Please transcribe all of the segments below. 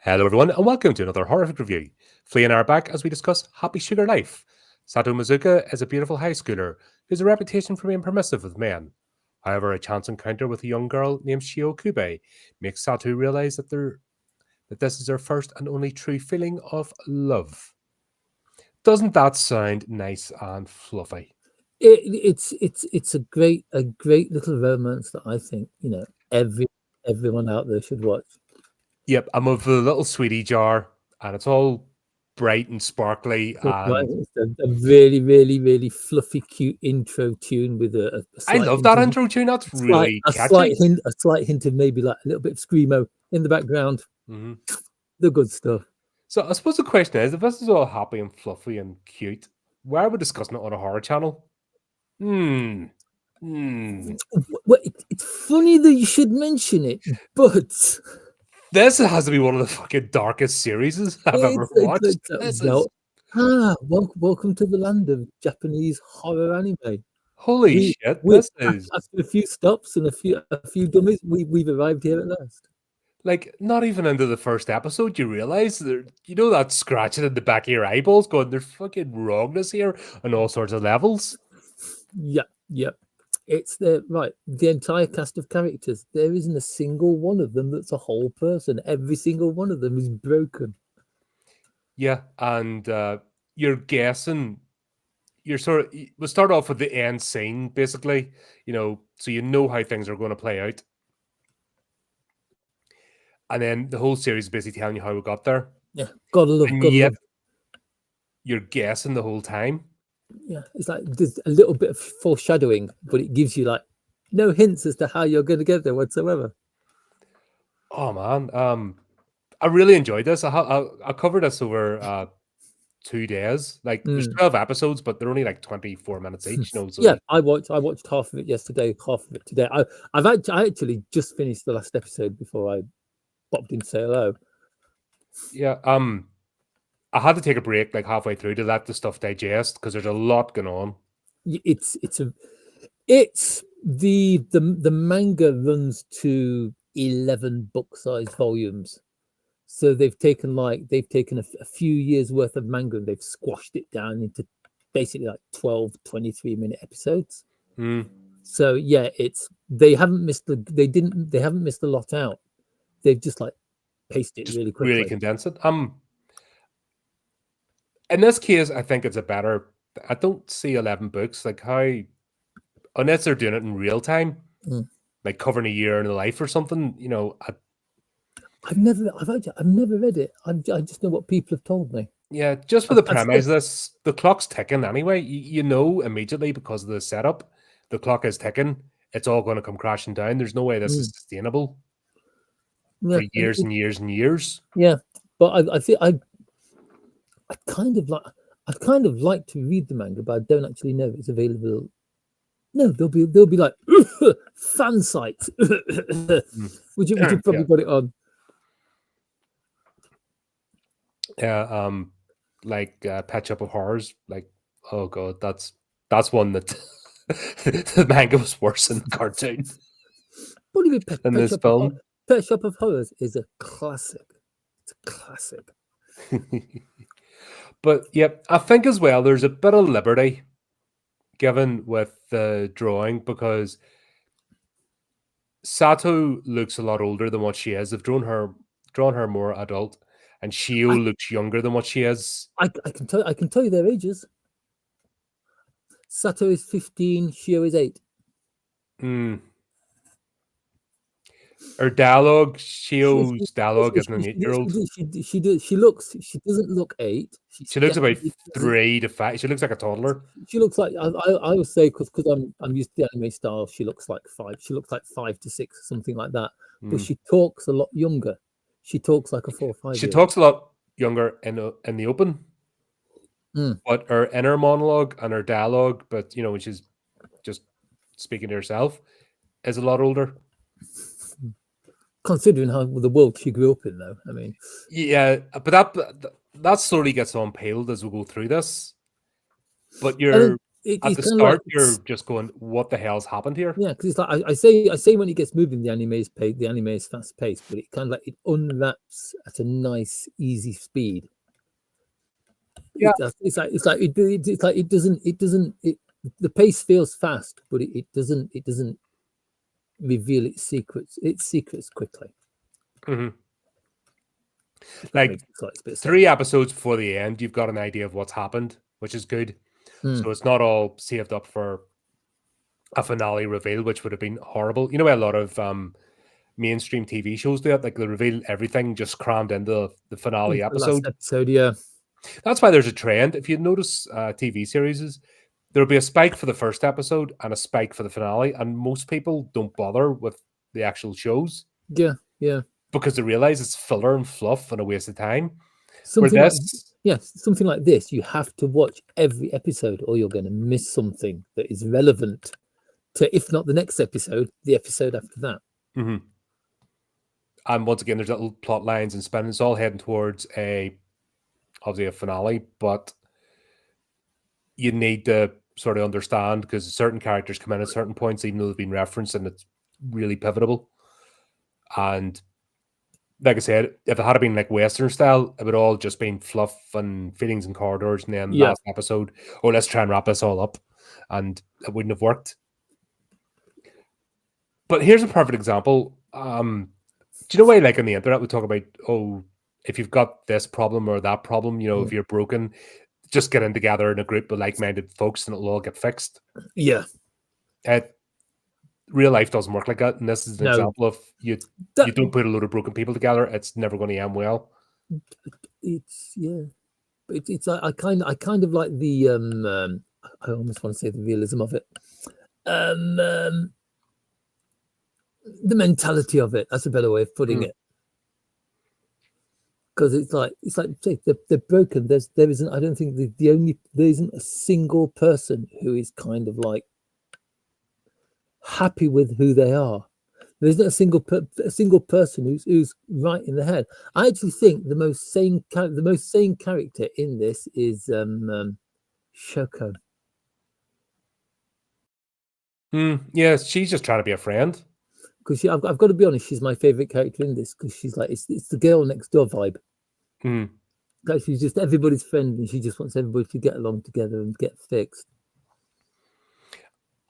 Hello, everyone, and welcome to another horrific review. Flea and I are back as we discuss Happy Sugar Life. Sato Mizuka is a beautiful high schooler who has a reputation for being permissive with men. However, a chance encounter with a young girl named Shio Kube makes Sato realize that this is her first and only true feeling of love. Doesn't that sound nice and fluffy? It's a great little romance that I think everyone out there should watch. Yep, I'm of the little sweetie jar, and it's all bright and sparkly, So, right, and it's a really fluffy, cute intro tune with a I slight love hint that of intro tune. That's slight really a slight catchy. hint a slight hint of maybe like a little bit of screamo in the background. Mhm. The good stuff. So I suppose the question is, if this is all happy and fluffy and cute, why are we discussing it on a horror channel? Hmm. Hmm. Well, it's funny that you should mention it, but This has to be one of the fucking darkest series I've ever watched. This is welcome to the land of Japanese horror anime. holy We shit. we This is after a few stops and a few dummies, we've arrived here at last. like not even into the first episode. You realize that scratching in the back of your eyeballs, going, there's fucking wrongness here on all sorts of levels. Yep. It's the entire cast of characters. There isn't a single one of them that's a whole person. Every single one of them is broken. Yeah, and you're guessing. We'll start off with the end scene, basically, so you know how things are going to play out. And then the whole series is basically telling you how we got there. Yeah, gotta love, And gotta yet love. you're guessing the whole time. Yeah, it's like there's a little bit of foreshadowing, but it gives you like no hints as to how you're going to get there whatsoever. Oh man, I really enjoyed this. I covered this over 2 days. Like there's Mm. 12 episodes, but they're only like 24 minutes each. So Yeah, I watched half of it yesterday, half of it today. I actually just finished the last episode before I popped in to say hello. yeah, I had to take a break like halfway through to let the stuff digest because there's a lot going on. It's the manga runs to 11 book sized volumes. So they've taken a few years worth of manga and they've squashed it down into basically like 12, 23-minute episodes. Hmm. So yeah, they haven't missed a lot out. They've just like pasted it Just really really quickly. condense it. In this case, I think it's a better. I don't see 11 books like how, unless they're doing it in real time, Mm. like covering a year in the life or something. I've never read it. I just know what people have told me. Yeah, just for I've, the I've, premise, the clock's ticking anyway. You know immediately because of the setup, the clock is ticking. It's all going to come crashing down. There's no way this is mm, sustainable yeah, for years and years and years. yeah, but I think I I'd kind of like to read the manga, but I don't actually know if it's available. No, they'll be like fan sites, Mm. which you Yeah, probably got it on. yeah. Like Pet Shop of Horrors. Like, oh god, that's one that the manga was worse than the cartoon What do you mean, than this film. Pet Shop of Horrors is a classic. It's a classic. But yep, I think as well there's a bit of liberty given with the drawing because Sato looks a lot older than what she is. They've drawn her more adult, and I, Shio looks younger than what she is. I can tell you their ages. Sato is 15, Shio is 8. Mm. Her dialogue, She Shio's dialogue isn't an 8-year-old. she doesn't look 8. She's She looks about definitely 3 to 5. She looks like a toddler. she looks like I would say because I'm used to the anime style. She looks like 5. She looks like 5 to 6, something like that. But Mm. she talks a lot younger. She talks like a 4 or 5 She year talks a lot younger in the open, old. but her inner monologue and her dialogue, but when she's just speaking to herself, is a lot older. Considering how the world she grew up in, though, I mean, Yeah, but that slowly gets unpeeled as we go through this. But I think At the it's kind of like start, you're just going, "What the hell's happened here?" yeah, because it's like I say when it gets moving, the anime is fast paced, but it kind of like it unwraps at a nice, easy speed. Yeah. It's like it doesn't the pace feels fast, but it doesn't reveal its secrets quickly. Mhm. If that Like makes a bit of 3 sense. episodes before the end, you've got an idea of what's happened, which is good. Mm, So it's not all saved up for a finale reveal, which would have been horrible. You know, a lot of mainstream TV shows do it, like they reveal everything just crammed into the finale into the last episode. episode, yeah. That's why there's a trend. If you notice TV series, there'll be a spike for the first episode and a spike for the finale, and most people don't bother with the actual shows Yeah, yeah. because they realize it's filler and fluff and a waste of time. Where Something like this, yes, something like this, you have to watch every episode or you're going to miss something that is relevant to, if not the next episode, the episode after that. Mhm. And once again, there's little plot lines and spin. It's all heading towards obviously a finale, but you need to sort of understand because certain characters come in at certain points, even though they've been referenced, and it's really pivotal. And like I said, if it had been like Western style, it would all just been fluff and feelings and corridors, and then Yeah. last episode, oh, let's try and wrap this all up, and it wouldn't have worked. But here's a perfect example. Do you know why, like on the internet, we talk about, oh, if you've got this problem or that problem, if you're broken, just get in together in a group of like-minded folks and it'll all get fixed. Yeah. Real life doesn't work like that, and this is an No. example of you don't put a load of broken people together, it's never going to end well. It's yeah, but it's I kind of like the I almost want to say the realism of it, the mentality of it. That's a better way of putting it. Because it's like say they're broken. There isn't. I don't think there isn't a single person who is kind of like happy with who they are. There's not a single person who's right in the head. I actually think the most sane character in this is Shoko. Yeah, she's just trying to be a friend. Because I've got to be honest, she's my favorite character in this because she's like it's the girl next door vibe. Like she's just everybody's friend and she just wants everybody to get along together and get fixed.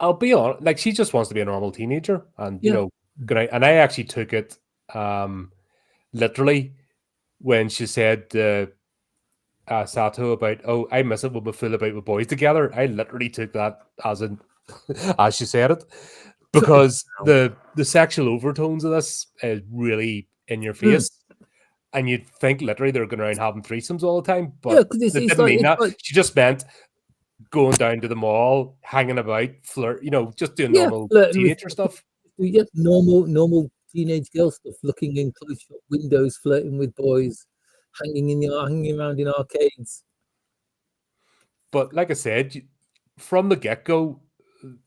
I'll be honest, like she just wants to be a normal teenager, and Yeah. and I actually took it literally when she said Sato about, oh, I miss it when we fool about with boys together. I literally took that as as she said it, because the sexual overtones of this is really in your face. And you'd think literally they're going around having threesomes all the time, but it didn't mean that. She just meant going down to the mall, hanging about, flirt, just doing normal teenager stuff. Yeah, normal teenage girl stuff, looking in close shop windows, flirting with boys, hanging around in arcades. But like I said, from the get-go,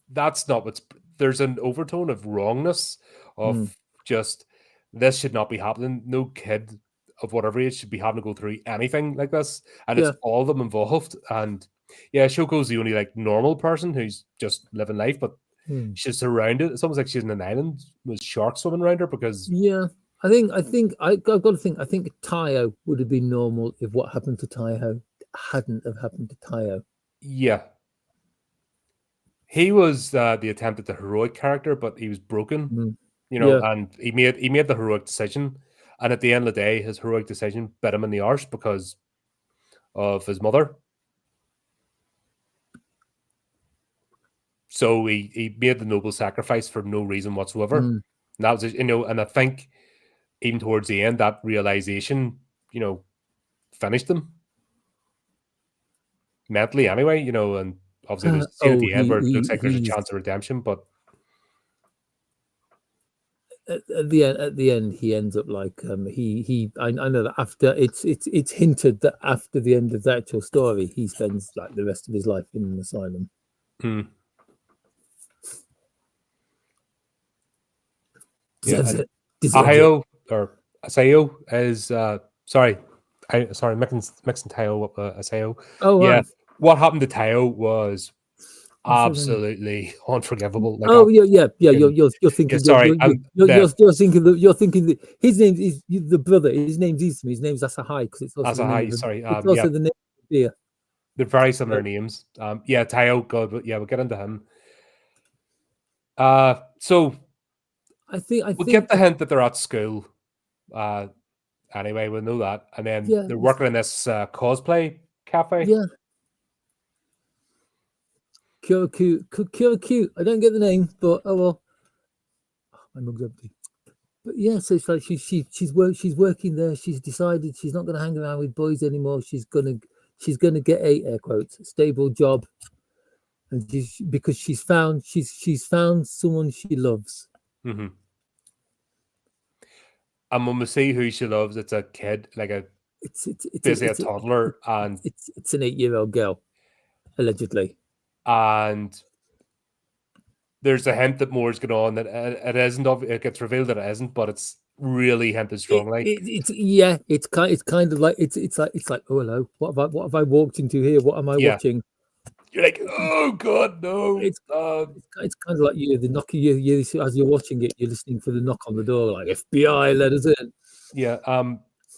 that's not there's an overtone of wrongness, of just, this should not be happening. No kid of whatever age should be having to go through anything like this. And it's all of them involved. And yeah, Shoko's the only like normal person who's just living life, but she's surrounded. It's almost like she's in an island with sharks swimming around her because I think I've got to think. I think Taiyo would have been normal if what happened to Taiyo hadn't have happened to Taiyo. Yeah, he was the attempt at the heroic character, but he was broken, and he made the heroic decision. And at the end of the day, his heroic decision bit him in the arse because of his mother. So he made the noble sacrifice for no reason whatsoever. And that was, and I think even towards the end, that realization, finished him mentally anyway, and obviously there's a scene at the end where it looks like there's a chance of redemption, but at the end he ends up like I know that after it's hinted that after the end of the actual story he spends like the rest of his life in an asylum. Asayo or Asayo is sorry, mixing Taiyo up Asayo. Oh yeah, right. what happened to Taiyo was What's the name? absolutely unforgivable. Like, Oh yeah. fucking- You're yeah, thinking sorry, and the you're thinking that his name is the brother. His name's Eastman. His name's Asahai because it's also as a the name high, of the. sorry, It's yeah, also the name of the beer. they're very similar So names. Yeah, Tayo, God, but yeah, we'll get into him. So I think we get the hint that they're at school. Uh, anyway, we know that, and then yeah they're working in this cosplay cafe. yeah. Kyoku. I don't get the name, but oh well. My mug's empty. But yeah, so it's like she's working there. She's decided she's not going to hang around with boys anymore. She's gonna get a air quotes stable job, and because she's found someone she loves. Mm-hmm. And when we see who she loves, it's a kid, like a It's basically a toddler, and it's an 8-year-old girl, allegedly. and there's a hint that more is going on that it isn't. It gets revealed that it isn't, but it's really hinted strongly. It's kind of like it's like oh hello, what have I walked into here? What am I Yeah, watching? you're like, oh god, no. It's it's kind of like the knock. You as you're watching it, you're listening for the knock on the door, like FBI, let us in. Yeah.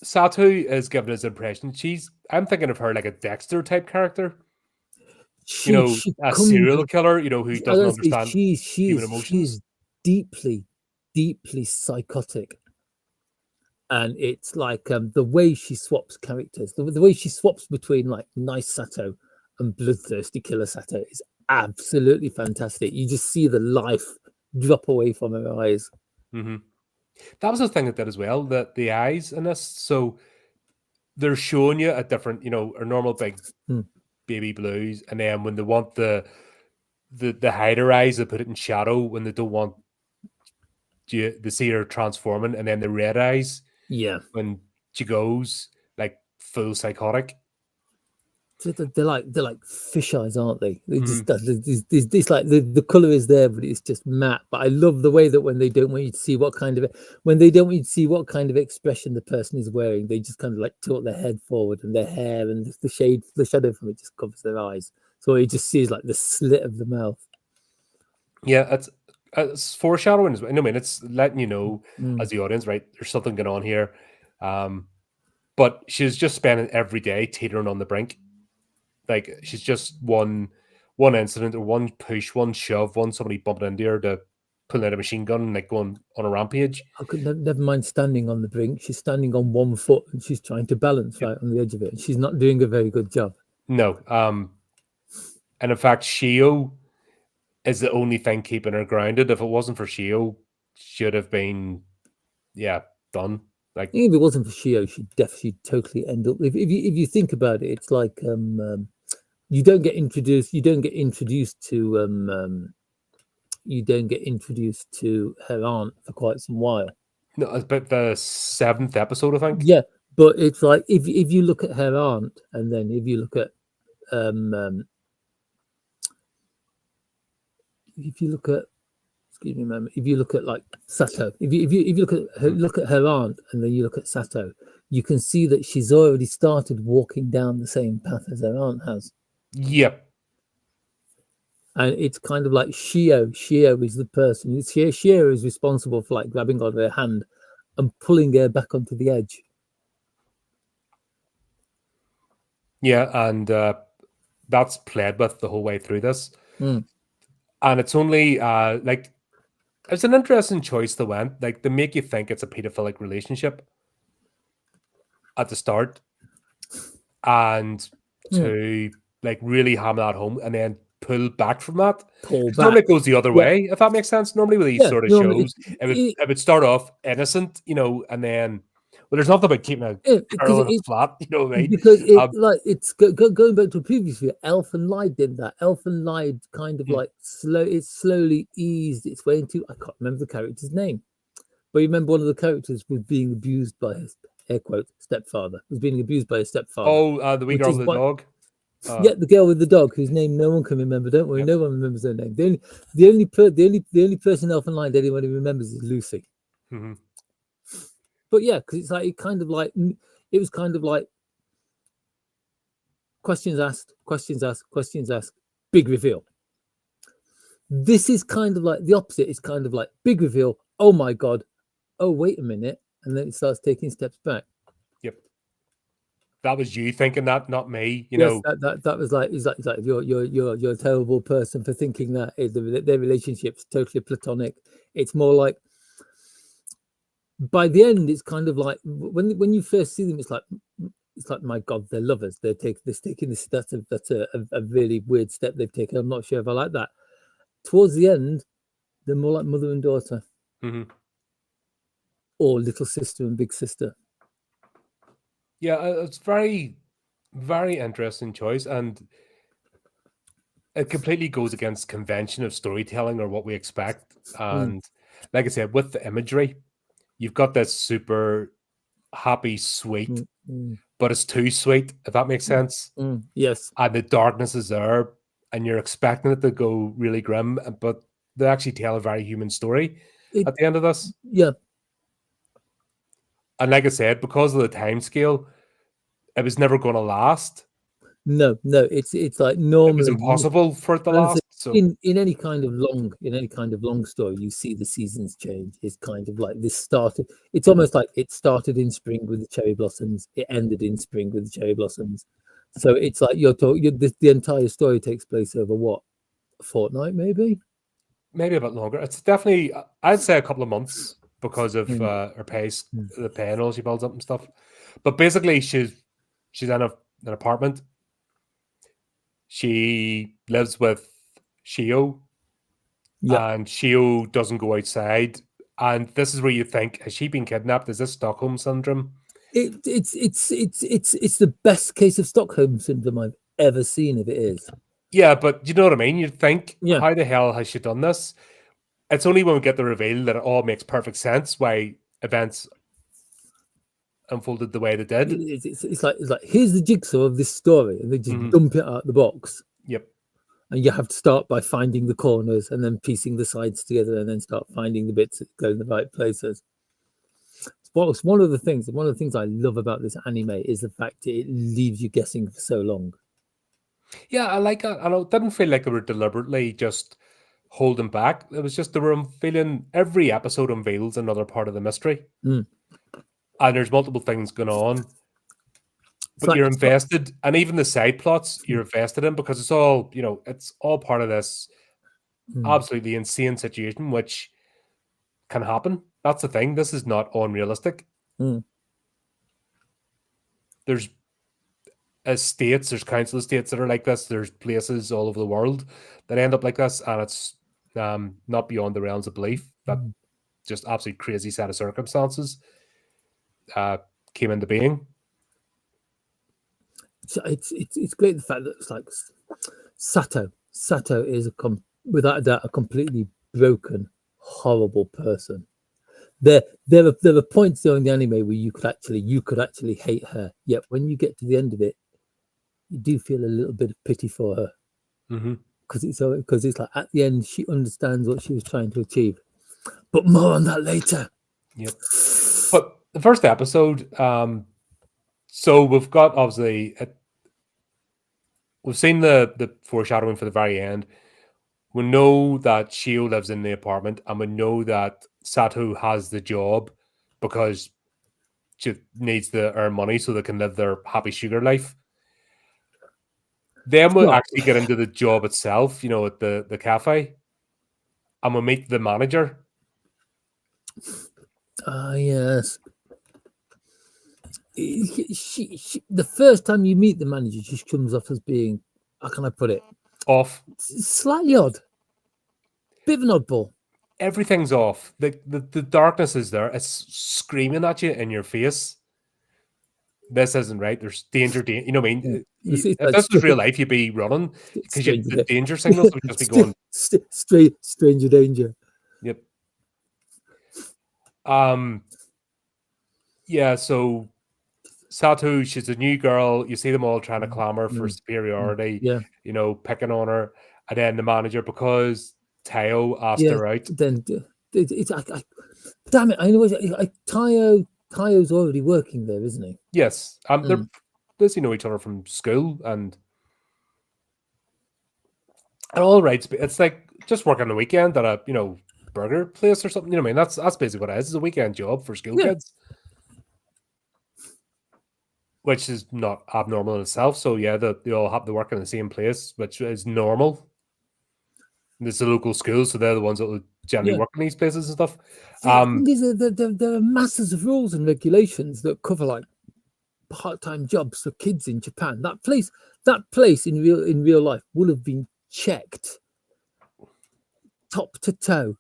Satu is given his impression. I'm thinking of her like a Dexter type character. She A comes. serial killer. Who I doesn't gotta say, understand human emotions. she's deeply psychotic, and it's like the way she swaps characters, the way she swaps between like nice Sato and bloodthirsty killer Sato is absolutely fantastic. You just see the life drop away from her eyes. Mm-hmm. That was the thing that did as well. The eyes in this, so they're showing you a different, a normal big baby blues, and then when they want the hider eyes, they put it in shadow. When they don't want you, they see her transforming, and then the red eyes, Yeah, when she goes like full psychotic. they're like fish eyes, aren't they? They just Mm-hmm. this like the color is there, but it's just matte. But I love the way that when they don't want you to see when they don't want you to see what kind of expression the person is wearing, they just kind of like tilt their head forward, and their hair and the shadow from it just covers their eyes. So you just see like the slit of the mouth. Yeah, it's foreshadowing as well. I mean, it's letting you know Mm. as the audience, right? There's something going on here. But she's just spending every day teetering on the brink. Like she's just one incident or one push, one shove, somebody bumping into her to pulling out a machine gun and like going on a rampage. I could never mind standing on the brink. She's standing on one foot and she's trying to balance right on the edge of it. And she's not doing a very good job. No. And in fact, Shio is the only thing keeping her grounded. If it wasn't for Shio, should have been, done. Like If it wasn't for Shio, she'd totally end up. If you think about it, it's like you don't get introduced to her aunt for quite some while. no, it's about the 7th episode, I think. Yeah, but it's like if you look at her aunt, and then if you look at excuse me a moment, if you look at like Sato, if you look at her aunt, and then you look at Sato, you can see that she's already started walking down the same path as her aunt has. Yep. And it's kind of like Shio is the person. Shio is responsible for like grabbing on her hand and pulling her back onto the edge. Yeah, and that's played with the whole way through this. Mm. And it's only like it's an interesting choice to went. Like they make you think it's a pedophilic relationship at the start, and to like really hammer that home, and then pull back from that. Normally it goes the other way, if that makes sense. Normally with these sort of shows, it would start off innocent, and then there's nothing about keeping a girl in a flat, you know what I mean? Because it's going back to a previous video. Elfin Lied did that. Elfin Lied kind of like slowly eased its way into. I can't remember the character's name, but you remember one of the characters was being abused by his air quote stepfather. Was being abused by his stepfather. Oh, the wee girl with the dog. Yeah, the girl with the dog, whose name no one can remember. Don't worry, no one remembers her name. The only person Elfin Lied anybody remembers is Lucy. Mm-hmm. But yeah, because it's like it was kind of like questions asked, big reveal. This is kind of like the opposite. It's kind of like big reveal. Oh my god. Oh wait a minute, and then it starts taking steps back. Yep. That was you thinking that, not me. You Yes, know, that was like it's like you're a terrible person for thinking that their relationship's totally platonic. It's more like by the end, it's kind of like when you first see them, it's like my god, they're lovers. They're taking this. That's a really weird step they've taken. I'm not sure if I like that. Towards the end, they're more like mother and daughter, mhm. or little sister and big sister. Yeah, it's very, very interesting choice, and it completely goes against convention of storytelling or what we expect. Mm, And like I said, with the imagery, you've got this super happy, sweet, mm, mm, but it's too sweet, if that makes sense. yes, And the darkness is there, and you're expecting it to go really grim, but they actually tell a very human story it at the end of this. yeah. And like I said, because of the time scale, it was never going to last. No, it's like It was normally impossible for it to and so last. So in any kind of long story, you see the seasons change. It's kind of like this started. It's almost like it started in spring with the cherry blossoms. It ended in spring with the cherry blossoms. So it's like the entire story takes place over what, a fortnight maybe. maybe a bit longer. It's definitely, I'd say, a couple of months because of Mm, her pace, mm. the pay and all she builds up and stuff. But basically, she's in an apartment. She lives with Shio, Yeah, and Shio doesn't go outside. And this is where you think, has she been kidnapped? Is this Stockholm syndrome? it's the best case of Stockholm syndrome I've ever seen. If it is, Yeah, but you know what I mean? You'd think, yeah. how the hell has she done this? It's only when we get the reveal that it all makes perfect sense why events unfolded the way they did. It's like here's the jigsaw of this story, and they just Hmm. dump it out the box, Yep. and you have to start by finding the corners and then piecing the sides together, and then start finding the bits that go in the right places. It's one of the things. One of the things I love about this anime is the fact it leaves you guessing for so long. Yeah, I like that. And it didn't feel like they were deliberately just holding back. It was just they were unveiling every episode unveils another part of the mystery. Mm. And there's multiple things going on. It's But like you're invested, and even the side plots you're invested in because it's all, it's all part of this mm, absolutely insane situation which can happen. That's the thing. This is not unrealistic. mm, There's estates, there's council estates that are like this. There's places all over the world that end up like this, and it's not beyond the realms of belief that mm. just absolutely crazy set of circumstances uh, came into being. So it's great the fact that it's like Sato. Sato is without a doubt a completely broken, horrible person. There are points during the anime where you could actually hate her. Yet when you get to the end of it, you do feel a little bit of pity for her Mm-hmm. because it's like at the end she understands what she was trying to achieve. But more on that later. Yep. But the first episode, so we've got obviously we've seen the foreshadowing for the very end. We know that Shio lives in the apartment, and we know that Sato has the job because she needs to earn money so they can live their happy sugar life. Then we Well, actually get into the job itself, at the cafe, and we meet the manager. yes. The first time you meet the manager, she comes off as being, how can I put it, Off. slightly odd, bit of an oddball. Everything's off. The darkness is there. It's screaming at you in your face. This isn't right. There's danger. You know what I Yeah. mean? It's If like this was real life, you'd be running because stranger, the danger signals would just be going. stranger danger. Yep. Yeah. So Satu, she's a new girl. You see them all trying to clamor for Mm, superiority. yeah, Picking on her, and then the manager, because Tao asked yeah. her out. Then it's damn it. I know. Tayo's already working there, isn't he? Yes. They're Mm, does know each other from school, and all right. It's like just work on the weekend at a burger place or something. You know what I mean? That's basically what it is. It's a weekend job for school kids, which is not abnormal in itself. So yeah, they all have to work in the same place, which is normal. It's the local schools, so they're the ones that will generally work in these places and stuff. The thing is, there are masses of rules and regulations that cover like part-time jobs for kids in Japan. That place in real life will have been checked top to toe.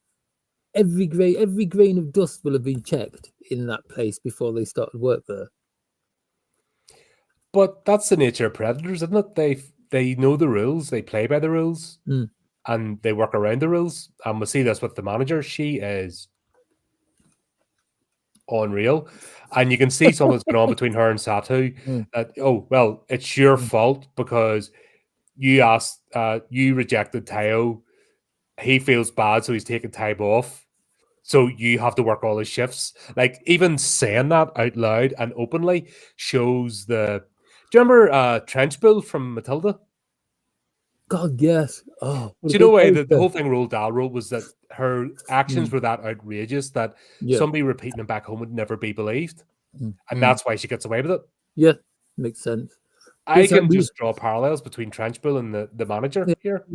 Every grain of dust will have been checked in that place before they started work there. But that's the nature of predators, isn't it? They know the rules, they play by the rules, and they work around the rules. And we see this with the manager. She is unreal. And you can see something's going on between her and Satu. That, oh, well, it's your fault because you rejected Taiyo. He feels bad, so he's taking time off. So you have to work all his shifts. Like, even saying that out loud and openly shows the... Do you remember Trenchbull from Matilda? God, yes. Oh, do you know why the whole thing Roald Dahl wrote was that her actions were that outrageous that somebody repeating them back home would never be believed, and that's why she gets away with it. Yeah, makes sense. I can just draw parallels between Trenchbull and the manager here.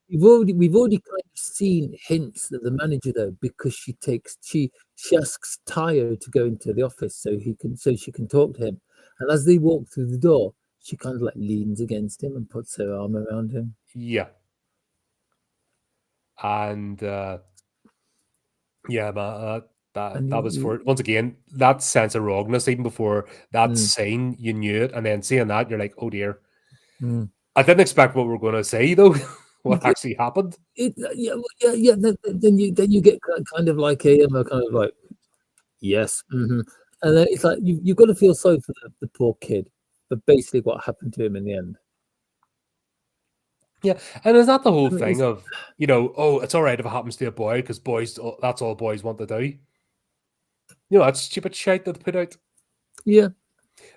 We've already kind of seen hints that the manager, though, because she asks Taiyo to go into the office so she can talk to him, and as they walk through the door, she kind of like leans against him and puts her arm around him. Yeah. And that was for, once again, that sense of wrongness. Even before that scene, you knew it, and then seeing that, you're like, oh dear. I didn't expect what we were going to say, though. What actually happened? Then you get kind of like a kind of like, yes, and then it's like you've got to feel sorry for the poor kid, but basically what happened to him in the end. Yeah, and is that the whole thing of, oh, it's all right if it happens to a boy because boys, that's all boys want to do. That's stupid shite that they put out. Yeah.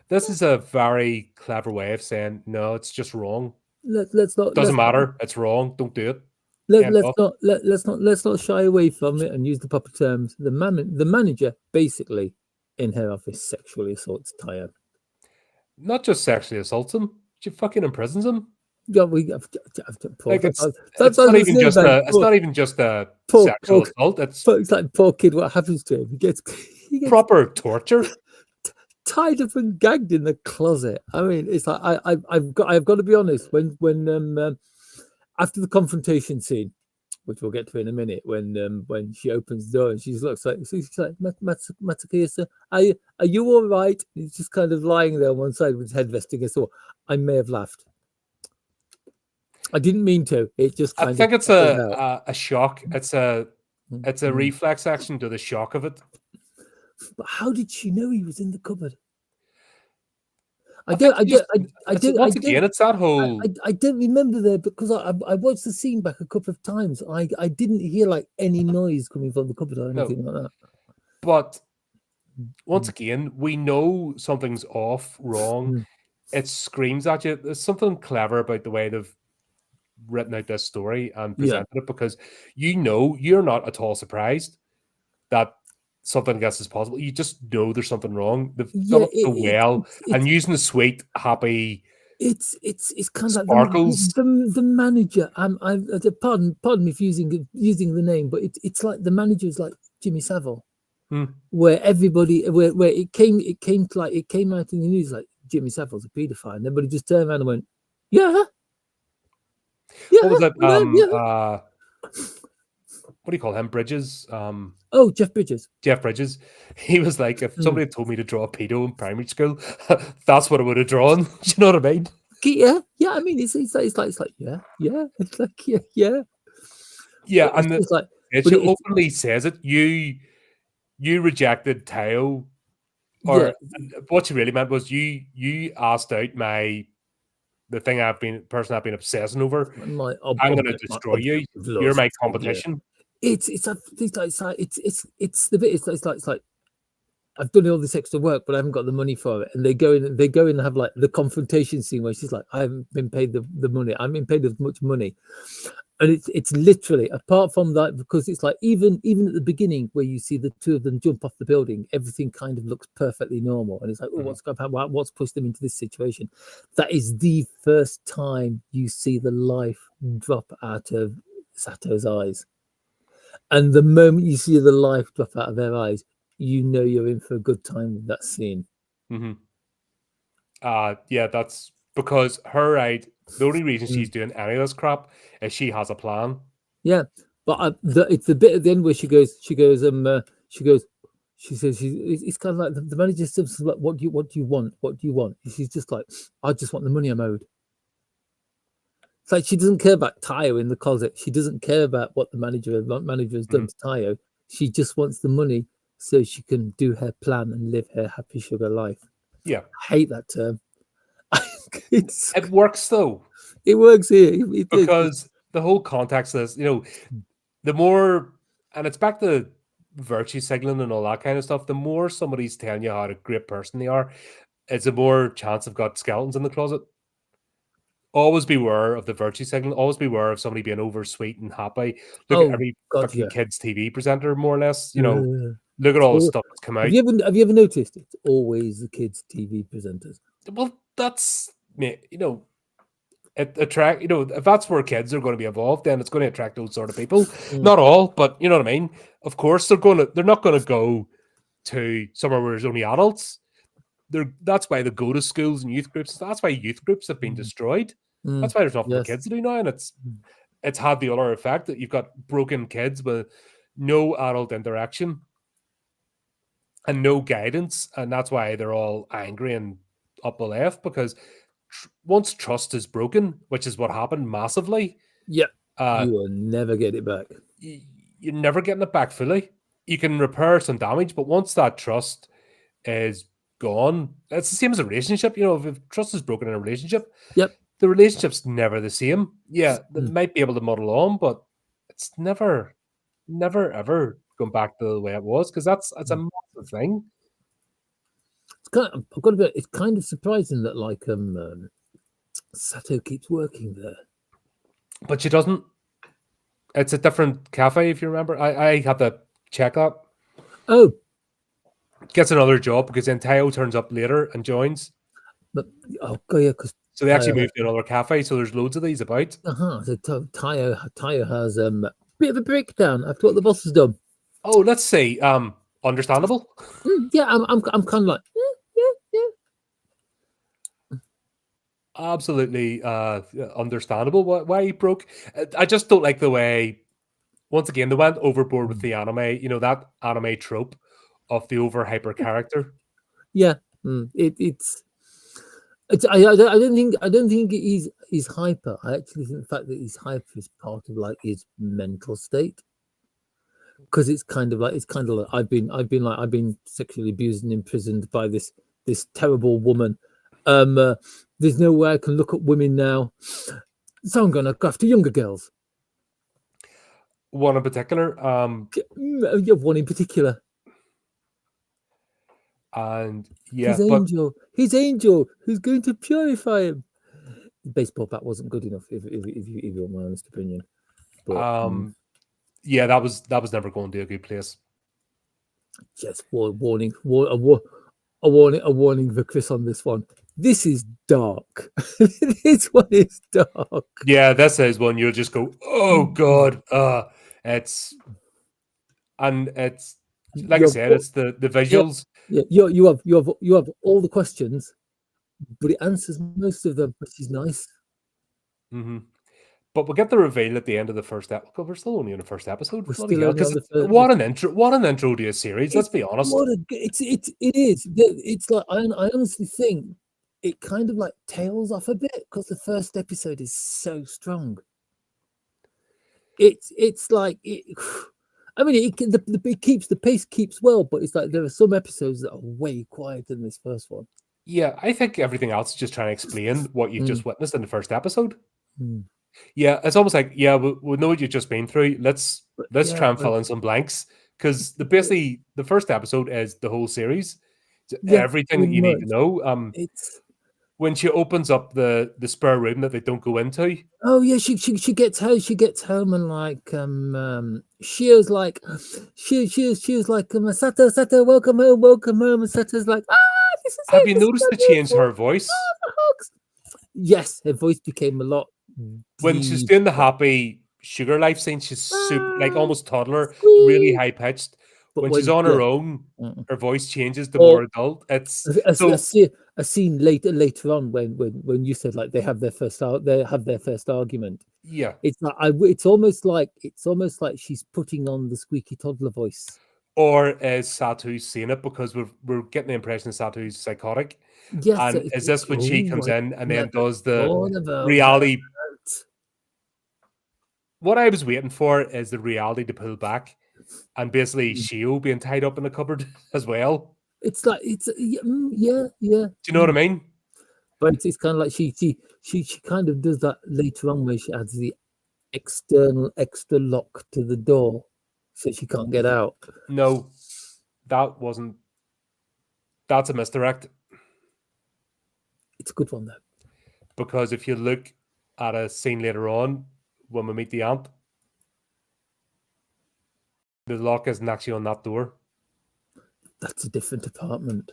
This is a very clever way of saying, no, it's just wrong. Let's not. Doesn't matter. It's wrong. Don't do it. Let's not shy away from it and use the proper terms. The manager basically in her office sexually assaults Taiyo. Not just sexually assaults him. She fucking imprisons him. Yeah, it's not even just a sexual assault. It's like, poor kid. What happens to him? He gets proper torture, tied up and gagged in the closet. I mean, it's like I've got to be honest. When after the confrontation scene, which we'll get to in a minute, when she opens the door and she's like Matsuki, are you all right? He's just kind of lying there on one side with his head resting against the wall. I may have laughed. I didn't mean to. It just kind I think it's a shock. It's a reflex action to the shock of it. But how did she know he was in the cupboard? It's that whole. I don't remember there because I watched the scene back a couple of times. I didn't hear like any noise coming from the cupboard or anything like that. But once again, we know something's off, wrong. It screams at you. There's something clever about the way they've written out this story and presented it, because you're not at all surprised that something like this is possible. You just know there's something wrong. They've done it so well, and using the sweet, happy. It's kind of sparkles. Like the manager. Pardon me for using the name, but it's like the manager is like Jimmy Savile, where everybody where it came out in the news like Jimmy Savile's a paedophile, and everybody just turned around and went, yeah. Yeah, what was it? What do you call him? Bridges. Jeff Bridges. Jeff Bridges. He was like, if somebody had told me to draw a pedo in primary school, that's what I would have drawn. Do you know what I mean? Yeah. I mean, it's like yeah. It's like yeah. Yeah, and it openly says it. You rejected Taiyo, or what she really meant was you asked out the person I've been obsessing over. I'm going to destroy you. You're my competition. Yeah. It's the bit. It's like I've done all this extra work, but I haven't got the money for it. And they go in and have like the confrontation scene where she's like, I haven't been paid the money. I haven't been paid as much money. And it's literally, apart from that, because it's like even at the beginning where you see the two of them jump off the building, everything kind of looks perfectly normal, and it's like, oh, Mhm. what's going on? What's pushed them into this situation? That is the first time you see the life drop out of Sato's eyes, and the moment you see the life drop out of their eyes, you know you're in for a good time with that scene. Mhm. Yeah, that's because her right. The only reason she's Mm. doing any of this crap is she has a plan. Yeah, but it's the bit at the end where she goes, she says, it's kind of like the manager says, like, what do you want? What do you want? And she's just like, I just want the money I'm owed. It's like she doesn't care about Tayo in the closet. She doesn't care about what the manager has done Mhm. to Tayo. She just wants the money so she can do her plan and live her happy sugar life. Yeah, I hate that term. it's it works though it works here. It because the whole context is, the more, and it's back to virtue signaling and all that kind of stuff. The more somebody's telling you how a great person they are, it's a more chance they've got skeletons in the closet. Always beware of the virtue signal. Always beware of somebody being over sweet and happy. Look at Oh every God, fucking yeah. kids' TV presenter, more or less. Look at It's all the all, stuff that's come out. have you ever noticed it's always the kids' TV presenters? Well, that's it attract. If that's where kids are going to be involved, then it's going to attract those sort of people. Mm, Not all, but you know what I mean. Of course, they're not going to go to somewhere where there's only adults. That's why they go to schools and youth groups. That's why youth groups have been mm, destroyed. mm, That's why there's nothing for yes. kids to do now, and Mm, it's had the other effect that you've got broken kids with no adult interaction and no guidance, and that's why they're all angry and up the left because once trust is broken, which is what happened massively, Yep. uh, You will never get it back. you're never getting it back fully. You can repair some damage, but once that trust is gone, it's the same as a relationship. If trust is broken in a relationship, Yep. the relationship's never the same. Yeah, they Mm, might be able to muddle on, but it's never ever gone back to the way it was because that's a mm. massive thing. I've got to be. It's kind of surprising that Sato keeps working there. But she doesn't. It's a different cafe, if you remember. I had to check that. Oh, Gets another job because then Tayo turns up later and joins. but God, yeah, because So they actually Tayo, moved to another cafe. So there's loads of these about. so Tayo has a bit of a breakdown after what the boss has done. Oh, let's see. Understandable. Yeah, I'm kind of like, yeah. Absolutely understandable. Why he broke. I just don't like the way. Once again, they went overboard with Mm, the anime. That anime trope of the over hyper character. yeah. I don't think he's hyper. I actually think the fact that he's hyper is part of like his mental state. Because it's kind of like I've been sexually abused and imprisoned by this terrible woman. There's no way I can look at women now, so I'm gonna go after younger girls. One in particular. You have one in particular, And yeah, but his angel, who's going to purify him. The baseball bat wasn't good enough, if you want my honest opinion. But yeah, that was never going to a good place. just warning, a warning for Chris on this one. This is dark. This one is dark. Yeah, this is one you'll just go, oh god, it's like I You have said, it's the yeah, visuals. yeah. You have all the questions, but it answers most of them, which is nice. hmm But we'll get the reveal at the end of the first episode. We're still only in the first episode. We're Bloody still hell! only Because on the first. what an intro! What an intro to a series. Let's It's be honest. what a it is. It's like I honestly think it kind of like tails off a bit because the first episode is so strong. It's like it. I mean, it keeps the pace keeps well, but it's like there are some episodes that are way quieter than this first one. Yeah, I think everything else is just trying to explain what you've Mm, just witnessed in the first episode. mm. Yeah, it's almost like we know what you've just been through. Let's But try yeah, and fill in some blanks because basically the first episode is the whole series. It's yeah, everything that pretty you need much. to know. It's when she opens up the spare room that they don't go into. Oh yeah, she gets home. She gets home and like she was like she was like Sato, welcome home. And Sato's like, this is Have it. you This is noticed my the new change in phone. her voice? The hugs. Yes, her voice became a lot When she's deep. doing the happy sugar life scene, she's super, like Ah, almost toddler, really sweet. high pitched. But When she's when on yeah, her own, mm. her voice changes to Or more adult. It's a so, scene later on when you said like they have their first argument. yeah. It's like it's almost like she's putting on the squeaky toddler voice. Or is Satu's saying it because we're getting the impression Satu's psychotic? Yes, And is this when she comes I in and then never does the thought about reality? that. What I was waiting for is the reality to pull back and basically Mm. Shio being tied up in the cupboard as well. It's like it's yeah. Do you know what I mean? But it's kind of like she kind of does that later on where she adds the external extra lock to the door so she can't get out. No, that wasn't. That's a misdirect. It's a good one though. Because if you look at a scene later on when we meet the aunt, the lock isn't actually on that door. That's a different apartment.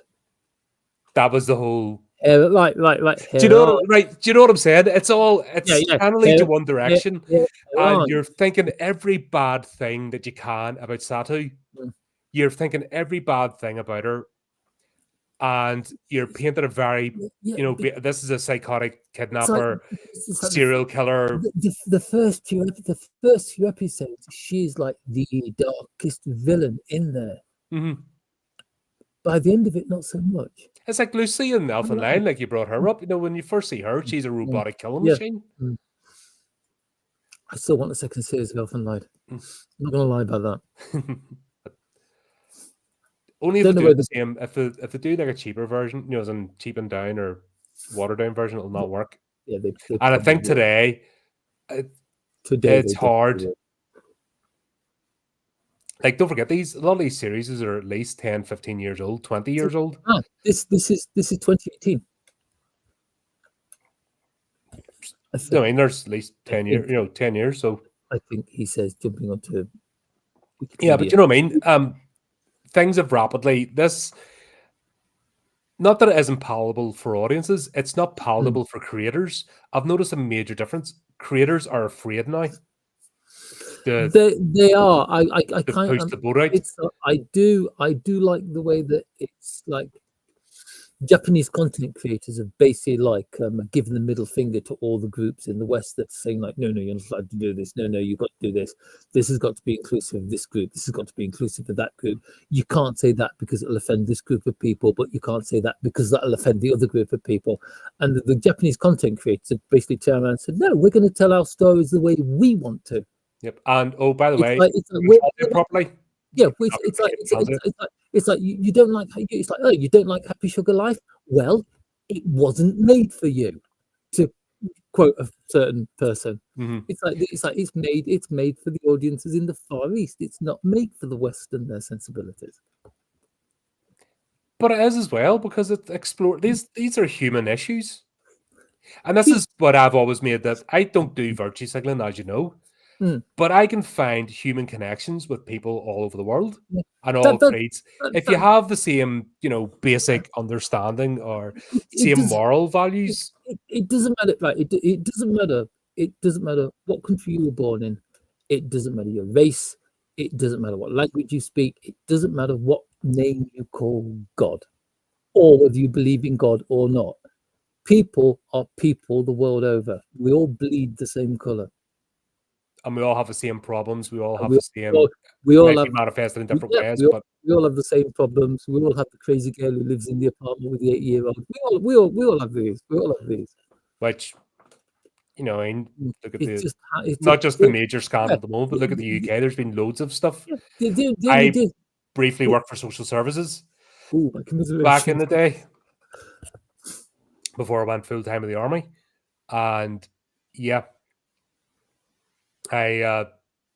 That was the whole. Like Do you know what, right? Do you know what I'm saying? It's yeah. channeled to one direction, Yeah, and you're thinking every bad thing that you can about Satu. Mm. You're thinking every bad thing about her, and you're painting a very, this is a psychotic it's like, kidnapper, it's like serial killer. the first few episodes, she's like the darkest villain in there. Mhm. By the end of it, not so much. It's like Lucy in Elfin Line, like you brought her up. When you first see her, she's a robotic killing machine. I still want a second series of Elfin Light. I'm not gonna lie about that. Only if they do the same. If they do like a cheaper version, as in cheapened down or watered down version, it'll not work. Yeah, they and I think today, it's hard. Like, don't forget, a lot of these series are at least 10, 15 years old, 20 years old. This is 2018. I mean, there's at least 10 years, 10 years. So I think he says jumping onto Wikipedia. Yeah, but you know what I mean? Things have rapidly, not that it isn't palatable for audiences, it's not palatable for creators. I've noticed a major difference. Creators are afraid now. They are. I kind push the boat out. I do like the way that it's like Japanese content creators have basically like given the middle finger to all the groups in the West that's saying like, no, you're not allowed to do this. No, you've got to do this. This has got to be inclusive of this group. This has got to be inclusive of that group. You can't say that because it'll offend this group of people, but you can't say that because that'll offend the other group of people. And the Japanese content creators have basically turned around and said, no, we're going to tell our stories the way we want to. Yep. And by the way, properly. Yeah, it's like you don't like it's like, oh, you don't like Happy Sugar Life. Well, it wasn't made for you, to quote a certain person. It's made for the audiences in the Far East. It's not made for the Western sensibilities. But it is as well, because it explores these are human issues, and this is what I've always made, that I don't do virtue signaling, as you know. But I can find human connections with people all over the world and all creeds. If you have the same, basic understanding or same moral values, it doesn't matter. Right? It doesn't matter. It doesn't matter what country you were born in. It doesn't matter your race. It doesn't matter what language you speak. It doesn't matter what name you call God, or whether you believe in God or not. People are people the world over. We all bleed the same color. And we all have the same problems. We all have the same. We all have manifested in different ways. We all have the same problems. We all have the crazy girl who lives in the apartment with the 8-year-old. We all have these. We all have these. Which, look at it's not just the major scandal at the moment, but look at the UK. There's been loads of stuff. I briefly worked for social services back in the day, before I went full time in the army, and yeah. I,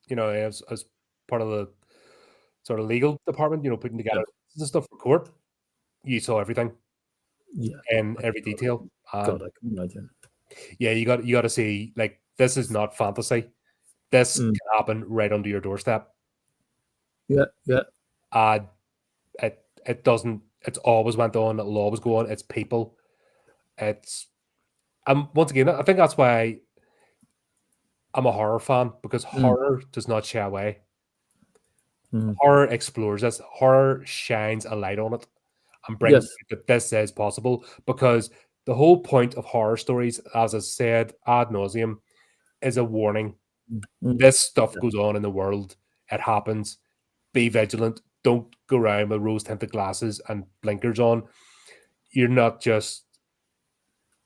as part of the sort of legal department, putting together and stuff for court, you saw everything in every detail. God, I can imagine. Yeah, you got to see, like, this is not fantasy. This Mm. can happen right under your doorstep. Yeah, yeah. It doesn't. It's always went on. It'll always go on. It's people. It's once again, I think that's why I'm a horror fan, because Mm. horror does not shy away. Mm. Horror explores this. Horror shines a light on it and brings Yes. that this is possible, because the whole point of horror stories, as I said ad nauseum, is a warning. Mm. This stuff Yeah. goes on in the world. It happens. Be vigilant. Don't go around with rose tinted glasses and blinkers on. You're not just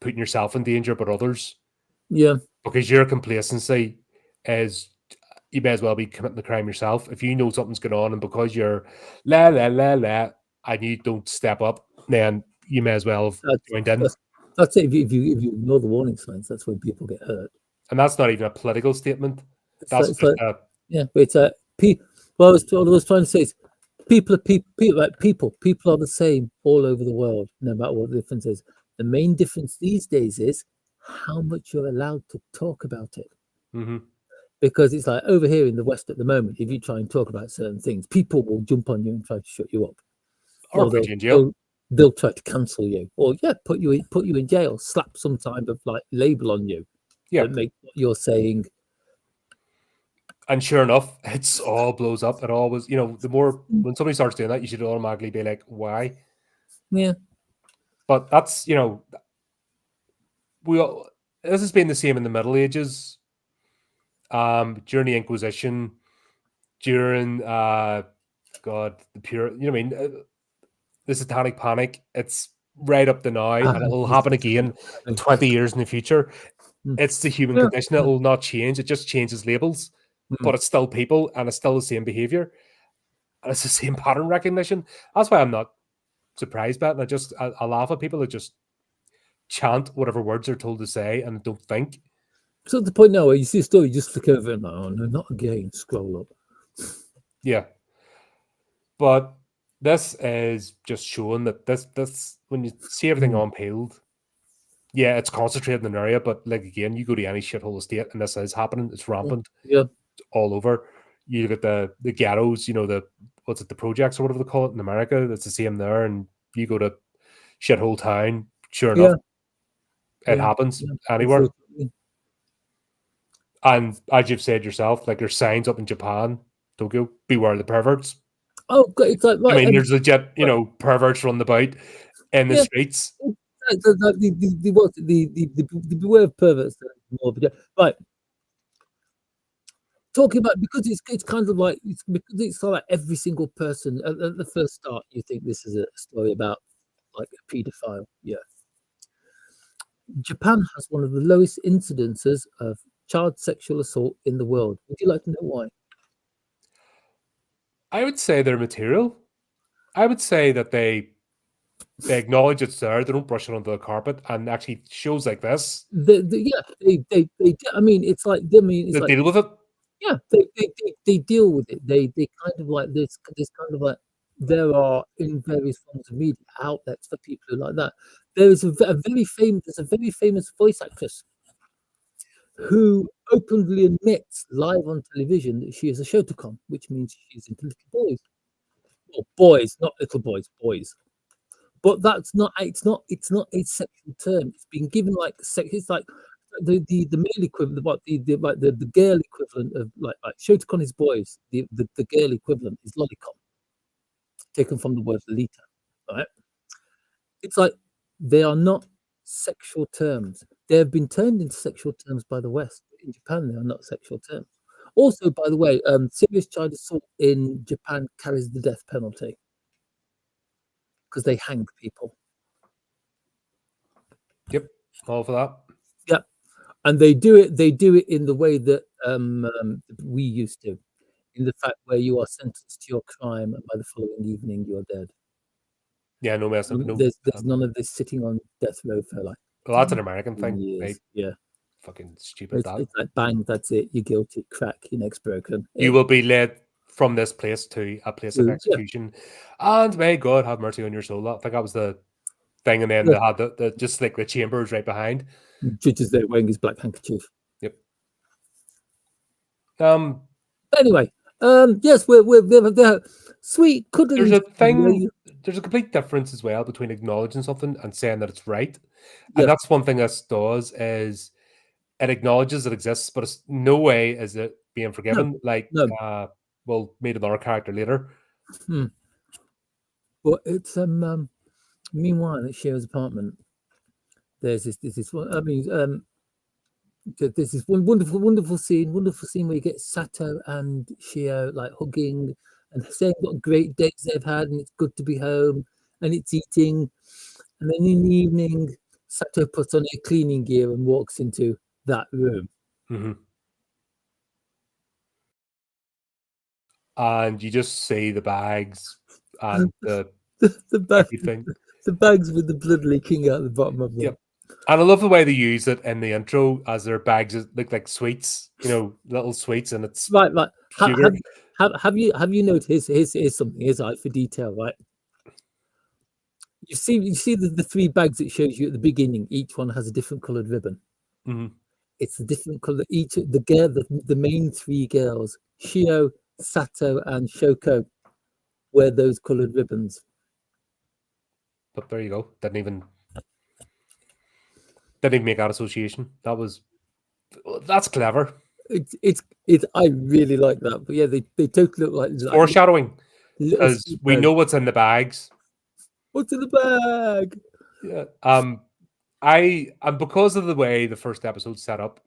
putting yourself in danger, but others, Yeah. because your complacency is, you may as well be committing the crime yourself. If you know something's going on, and because you're la la la la, and you don't step up, then you may as well have That's joined in. that's it. If you ignore the warning signs, that's when people get hurt. And that's not even a political statement. That's It's just like a yeah, but it's a Well, what I was trying to say is people are people, like people are the same all over the world, no matter what the difference is. The main difference these days is how much you're allowed to talk about it. mhm. Because it's like over here in the West at the moment, if you try and talk about certain things, people will jump on you and try to shut you up, Or or put you in jail. they'll try to cancel you, or yeah, put you in jail, slap some type of like label on you Yeah. that make what you're saying. And sure enough, it's all blows up. It always, the more, when somebody starts doing that, you should automatically be like, why? Yeah. But that's, this has been the same in the Middle Ages, during the Inquisition, during, God, the pure, the Satanic Panic. It's right up to now, and it'll happen again 20 years in the future. It's the human Yeah. condition. It will not change. It just changes labels, Mm. but it's still people, and it's still the same behavior, and it's the same pattern recognition. That's why I'm not surprised by it. And I laugh at people that just chant whatever words they're told to say and don't think. So at the point now where you see a story, you just flick over and like, oh no, not again. Scroll up. Yeah. But this is just showing that this when you see everything Mm. unpeeled, yeah, it's concentrated in an area, but like again, you go to any shithole estate and this is happening. It's rampant. Yeah. It's all over. You look at the ghettos, the projects or whatever they call it in America. It's the same there. And you go to shithole town, sure enough, Yeah. it Yeah. happens Yeah. anywhere. Unfortunately. And as you've said yourself, like there's signs up in Japan, Tokyo, beware the perverts. Oh, God, it's like I right. mean, And there's legit, right, perverts running about in the yeah. streets. The beware of perverts. More of a right. Talking about because it's kind of like it's because it's like every single person at the first start you think this is a story about like a paedophile. Yeah. Japan has one of the lowest incidences of child sexual assault in the world. Would you like to know why? I would say they're material. I would say that they acknowledge it's there. They don't brush it under the carpet, and actually shows like this Yeah, I mean, it's like I mean, it's that like deal with it. yeah, they deal with it. They kind of like this kind of like there are in various forms of media outlets for people who like that. There is there's a very famous voice actress who openly admits live on television that she is a shotacon, which means she's into little boys. Well, boys, not little boys, boys. But that's not it's not a sexual term. It's been given like sex. It's like the male equivalent, what the girl equivalent of like shotacon is boys. The girl equivalent is lolicon, taken from the word lolita. Right? It's like they are not sexual terms. They have been turned into sexual terms by the West. In Japan, they are not sexual terms. Also, by the way, serious child assault in Japan carries the death penalty because they hang people. Yep, all for that. Yeah, and they do it. They do it in the way that we used to, in the fact where you are sentenced to your crime, and by the following evening you are dead. Yeah, no mess. No, There's none of this sitting on death row for like well, that's an American thing. years. Yeah. Fucking stupid. It's like bang, that's it. You're guilty. Crack, your neck's broken. You will be led from this place to a place of execution, and may God have mercy on your soul. I think that was the thing, and then Yeah. they had the just like the chambers right behind. Judge is there wearing his black handkerchief. Yep. Anyway, yes, they're sweet, There's cuddly. a thing. There's a complete difference as well between acknowledging something and saying that it's right, and Yeah, that's one thing this does is it acknowledges it exists, but it's no way is it being no, forgiven. Like, no. we'll meet another character later. But it's meanwhile at Shio's apartment, there's this one. I mean, there's this one wonderful scene where you get Sato and Shio like hugging and saying what great days they've had, and it's good to be home, and it's eating, and then in the evening, Sato puts on her cleaning gear and walks into that room. And you just see the bags and the bag, everything. the bags with the blood leaking out the bottom of them. Yep. And I love the way they use it in the intro as their bags look like sweets, little sweets, and it's Right. sugar. Have you noticed? Here's something. Here's eye for detail. Right. You see the three bags it shows you at the beginning. Each one has a different coloured ribbon. It's a different colour. Each the main three girls, Shio, Sato, and Shoko, wear those coloured ribbons. But there you go. Didn't even make that association. That's clever. It's I really like that. But yeah, they totally look like Foreshadowing, little because we know what's in the bags. What's in the bag? Yeah. And because of the way the first episode set up,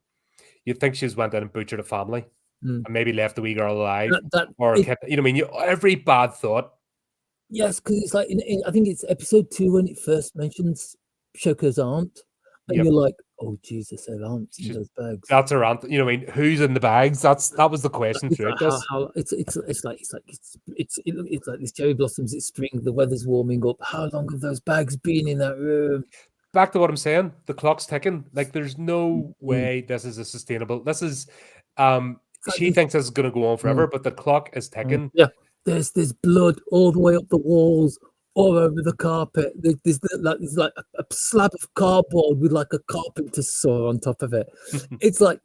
you'd think she's went in and butchered a family and maybe left the wee girl alive or a kid. Every bad thought. Yes, because it's like I think it's episode 2 when it first mentions Shoko's aunt, and you're like, oh Jesus, her aunt's in those bags. That's her aunt. Who's in the bags? That was the question through this. It's like this cherry blossoms. It's spring. The weather's warming up. How long have those bags been in that room? Back to what I'm saying. The clock's ticking. Like, there's no way this is a sustainable. This is. She thinks this is going to go on forever, but the clock is ticking. Yeah. There's blood all the way up the walls, all over the carpet. There's like a slab of cardboard with like a carpenter's saw on top of it. It's like,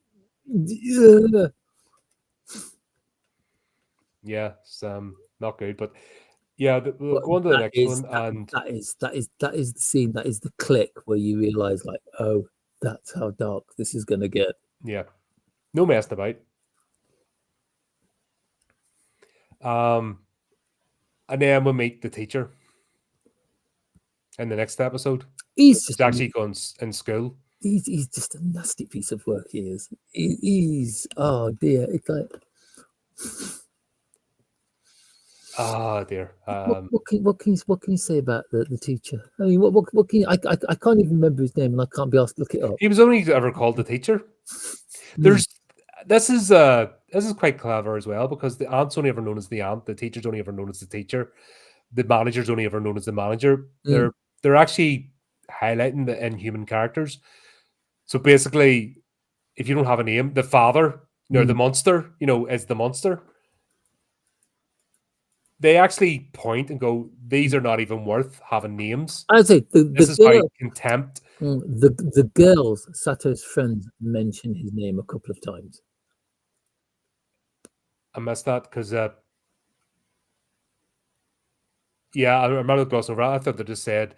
yeah, it's not good. But yeah, we'll go on to the next one, and that is the scene. That is the click where you realize, like, oh, that's how dark this is gonna get. Yeah, no messing about. And then we'll meet the teacher in the next episode. He's actually going in school. He's just a nasty piece of work. He is. He's oh dear. It's like oh dear. What can you say about the teacher? I mean, what can you, I can't even remember his name, and I can't be asked to look it up. He was only ever called the teacher. This is quite clever as well, because the aunt's only ever known as the aunt, the teacher's only ever known as the teacher, the manager's only ever known as the manager. They're actually highlighting the inhuman characters. So basically, if you don't have a name, the father, the monster, is the monster. They actually point and go, these are not even worth having names. I say this is how contempt. The girls, Sato's friends, mention his name a couple of times. I missed that because yeah, I remember glossing over. I thought they just said,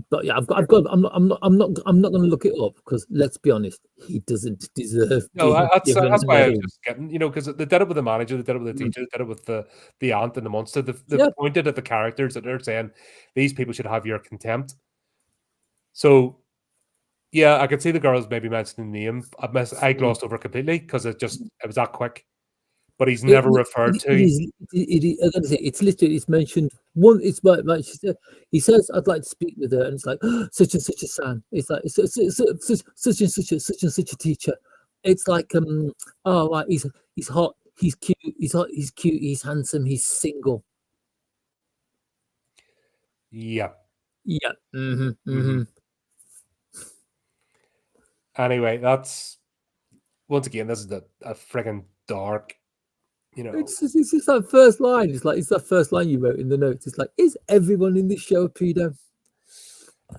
but yeah, I'm not going to look it up, because let's be honest, he doesn't deserve. No, that's why I was just getting, because they did it with the manager, they did it with the teacher, they did it with the aunt and the monster. They pointed at the characters that they're saying these people should have your contempt. So yeah, I could see the girls maybe mentioning the name. I glossed over completely because it was that quick. But he's never referred to. It's literally, it's mentioned one. It's like she said. He says, "I'd like to speak with her," and it's like such and such a son. It's like such and such a teacher. It's like oh, right, he's hot, he's cute, he's cute, he's handsome, he's single. Yeah. Yeah. Anyway, that's once again, this is a friggin' dark. It's just that first line. It's that first line you wrote in the notes. It's like, is everyone in this show a pedo?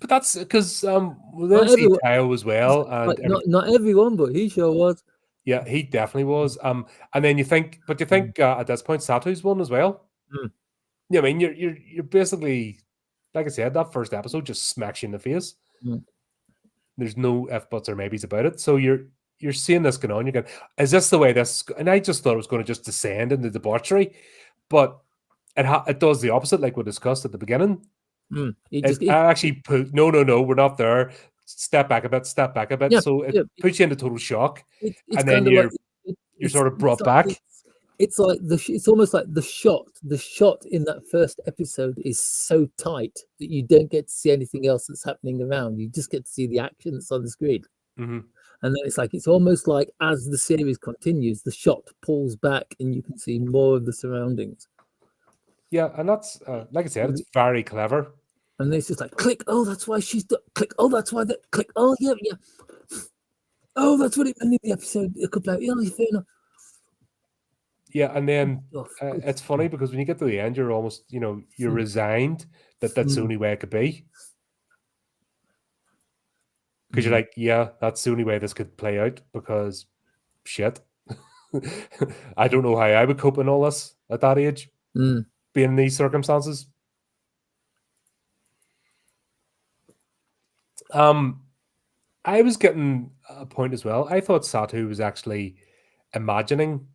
But that's because we Not then see everyone, Tao as well, and like not everyone, but he sure was. yeah, he definitely was. And then you think, but you think at this point, Satu's won as well. Mm. Yeah, I mean, you're basically, like I said, that first episode just smacks you in the face. Mm. There's no if buts or maybes about it. So you're seeing this going on. You're going, is this the way this? And I just thought it was going to just descend into debauchery, but it does the opposite, like we discussed at the beginning. It actually put no, we're not there. Step back a bit, step back a bit. Yeah, So it yeah. puts you into total shock, It's and then kind of like you're sort of brought back. It's like it's almost like the shot in that first episode is so tight that you don't get to see anything else that's happening around. You just get to see the action that's on the screen. Mm-hmm. And then it's almost like as the series continues, the shot pulls back and you can see more of the surroundings. Yeah, and that's like I said, it's very clever. And then it's just like click. Oh, that's why she's click. Oh, that's why that click. Oh, yeah. Oh, that's what it meant in the episode. A couple of fair enough. Yeah, and then it's funny because when you get to the end, you're almost, you're resigned that that's the only way it could be. Because you're like, yeah, that's the only way this could play out because shit. I don't know how I would cope in all this at that age, being in these circumstances. I was getting a point as well. I thought Satu was actually imagining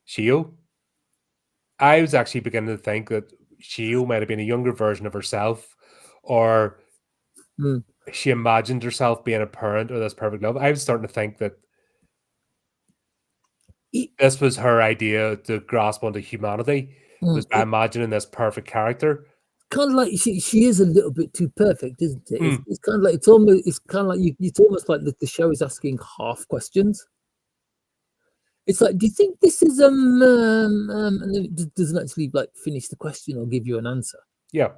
Shio. I was actually beginning to think that Shio might have been a younger version of herself, or she imagined herself being a parent or this perfect love. I was starting to think that this was her idea to grasp onto humanity, was by imagining this perfect character. Kind of like she is a little bit too perfect, isn't it? It's kind of like it's almost like the show is asking half questions. It's like, do you think this is and then it doesn't actually like finish the question or give you an answer. Yeah,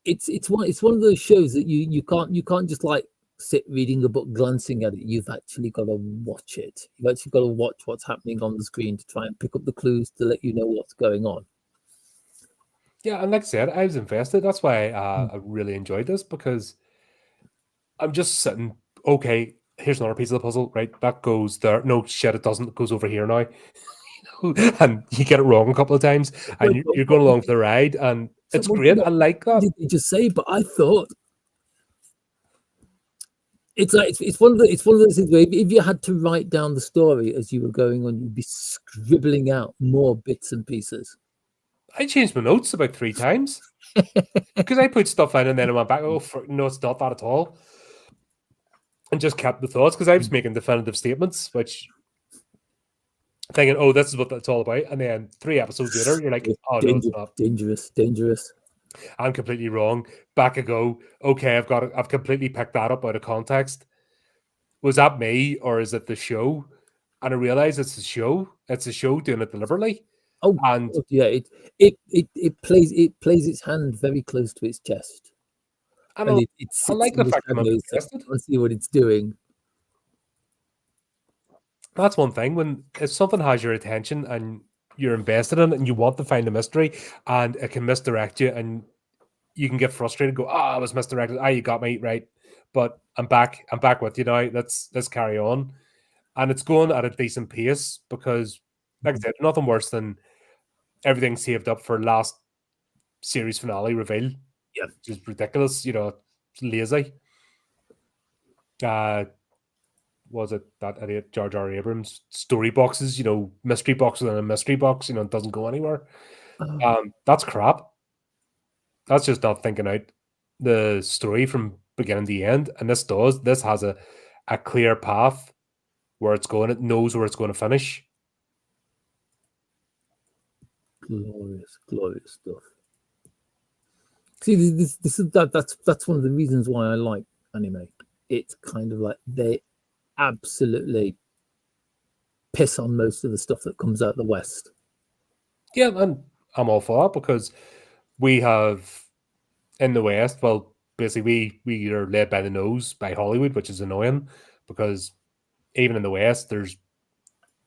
it's one of those shows that you can't just like sit reading a book, glancing at it. You've actually got to watch it. You've actually got to watch what's happening on the screen to try and pick up the clues to let you know what's going on. Yeah, and like I said, I was invested. That's why I really enjoyed this, because I'm just sitting, okay, here's another piece of the puzzle, right? That goes there. No, shit, it doesn't. It goes over here now. And you get it wrong a couple of times, and you're going along for the ride, and it's great. I like that. Did you just say? But I thought it's like it's one of those things where if you had to write down the story as you were going on, you'd be scribbling out more bits and pieces. I changed my notes about 3 times because I put stuff in and then I went back. Oh, no, it's not that at all, and just kept the thoughts because I was making definitive statements, which thinking, oh, this is what that's all about, and then 3 episodes later, you're like, oh no, it's not. Dangerous. I'm completely wrong. Back I go. Okay, I've completely picked that up out of context. Was that me or is it the show? And I realize it's the show. It's the show doing it deliberately. Oh, and yeah, it plays its hand very close to its chest, and I like the fact that I'm invested. I see what it's doing. That's one thing. When if something has your attention and you're invested in it and you want to find a mystery and it can misdirect you and you can get frustrated, go, I was misdirected. You got me right, but I'm back with you now. Let's carry on, and it's going at a decent pace because, like I said, nothing worse than everything saved up for last series finale reveal. Yeah, which is ridiculous. It's lazy. Was it that idiot Jar Jar Abrams story boxes? Mystery boxes and a mystery box. It doesn't go anywhere. That's crap. That's just not thinking out the story from beginning to end. And this does. This has a clear path where it's going. It knows where it's going to finish. Glorious stuff. See, that's one of the reasons why I like anime. It's kind of like they absolutely piss on most of the stuff that comes out of the West. Yeah, and I'm all for that because we have in the West, well, basically we are led by the nose by Hollywood, which is annoying because even in the West, there's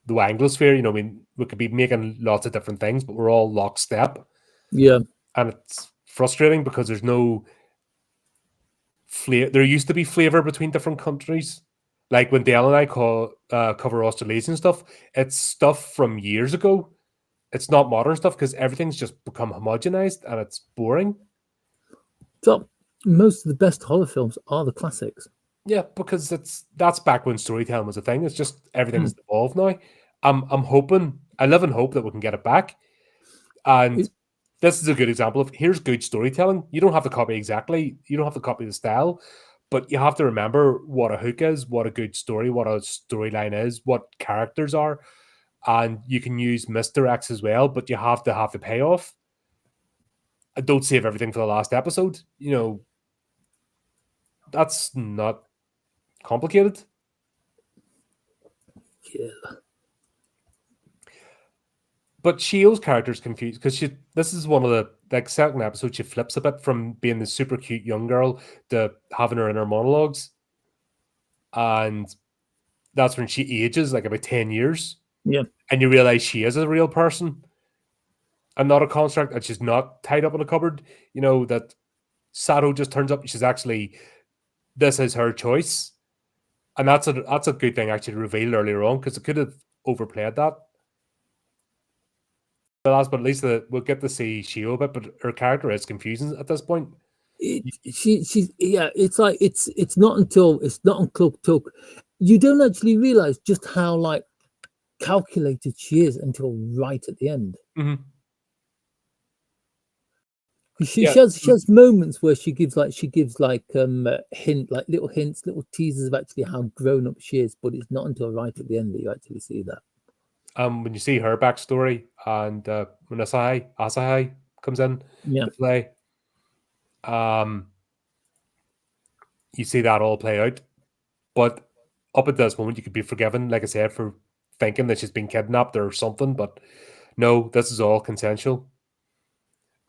the Anglosphere. We could be making lots of different things, but we're all lockstep. Yeah, and it's frustrating because there's no there used to be flavor between different countries. Like when Dale and I cover Australasian stuff, it's stuff from years ago. It's not modern stuff because everything's just become homogenized and it's boring. So most of the best horror films are the classics. Yeah, because that's back when storytelling was a thing. It's just everything's evolved now. I'm hoping, I live in hope that we can get it back. And this is a good example of here's good storytelling. You don't have to copy exactly, you don't have to copy the style, but you have to remember what a hook is, what a good story, what a storyline is, what characters are. And you can use misdirects as well, but you have to have the payoff. Don't save everything for the last episode. You know, that's not complicated. Yeah. But Shio's character's confused because this is one of the second episode, she flips a bit from being the super cute young girl to having her inner monologues. And that's when she ages like about 10 years. Yeah. And you realize she is a real person and not a construct, and she's not tied up in a cupboard. You know, that Sato just turns up, she's actually, this is her choice. And that's a good thing actually revealed earlier on, because it could have overplayed that. But at least we'll get to see Shio a bit, but her character is confusing at this point. She's it's like it's not until you don't actually realize just how like calculated she is until right at the end. Mm-hmm. She has moments where she gives little hints, little teasers of actually how grown up she is, but it's not until right at the end that you actually see that. When you see her backstory and when Asahi comes in to play, you see that all play out. But up at this moment, you could be forgiven, like I said, for thinking that she's been kidnapped or something. But no, this is all consensual,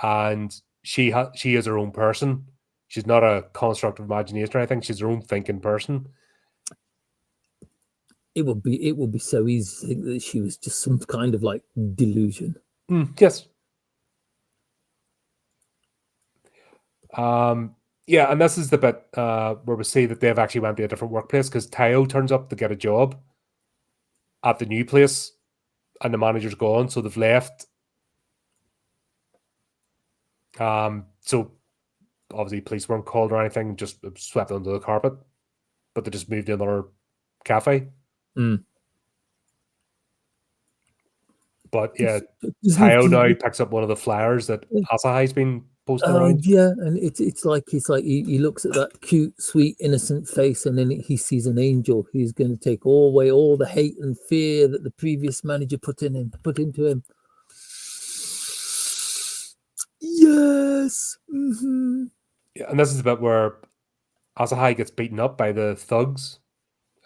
and she is her own person. She's not a construct of imagination or anything. She's her own thinking person. It would be so easy to think that she was just some kind of like delusion. Yes. Yeah, and this is the bit where we see that they've actually went to a different workplace, because Taiyo turns up to get a job at the new place and the manager's gone, so they've left. So obviously police weren't called or anything, just swept under the carpet, but they just moved to another cafe. But yeah, Taiyo now picks up one of the flyers that Asahi's been posting around. Yeah, and it's like he looks at that cute, sweet, innocent face, and then he sees an angel who's going to take away all the hate and fear that the previous manager put into him. Yes. Mm-hmm. Yeah, and this is the bit where Asahi gets beaten up by the thugs,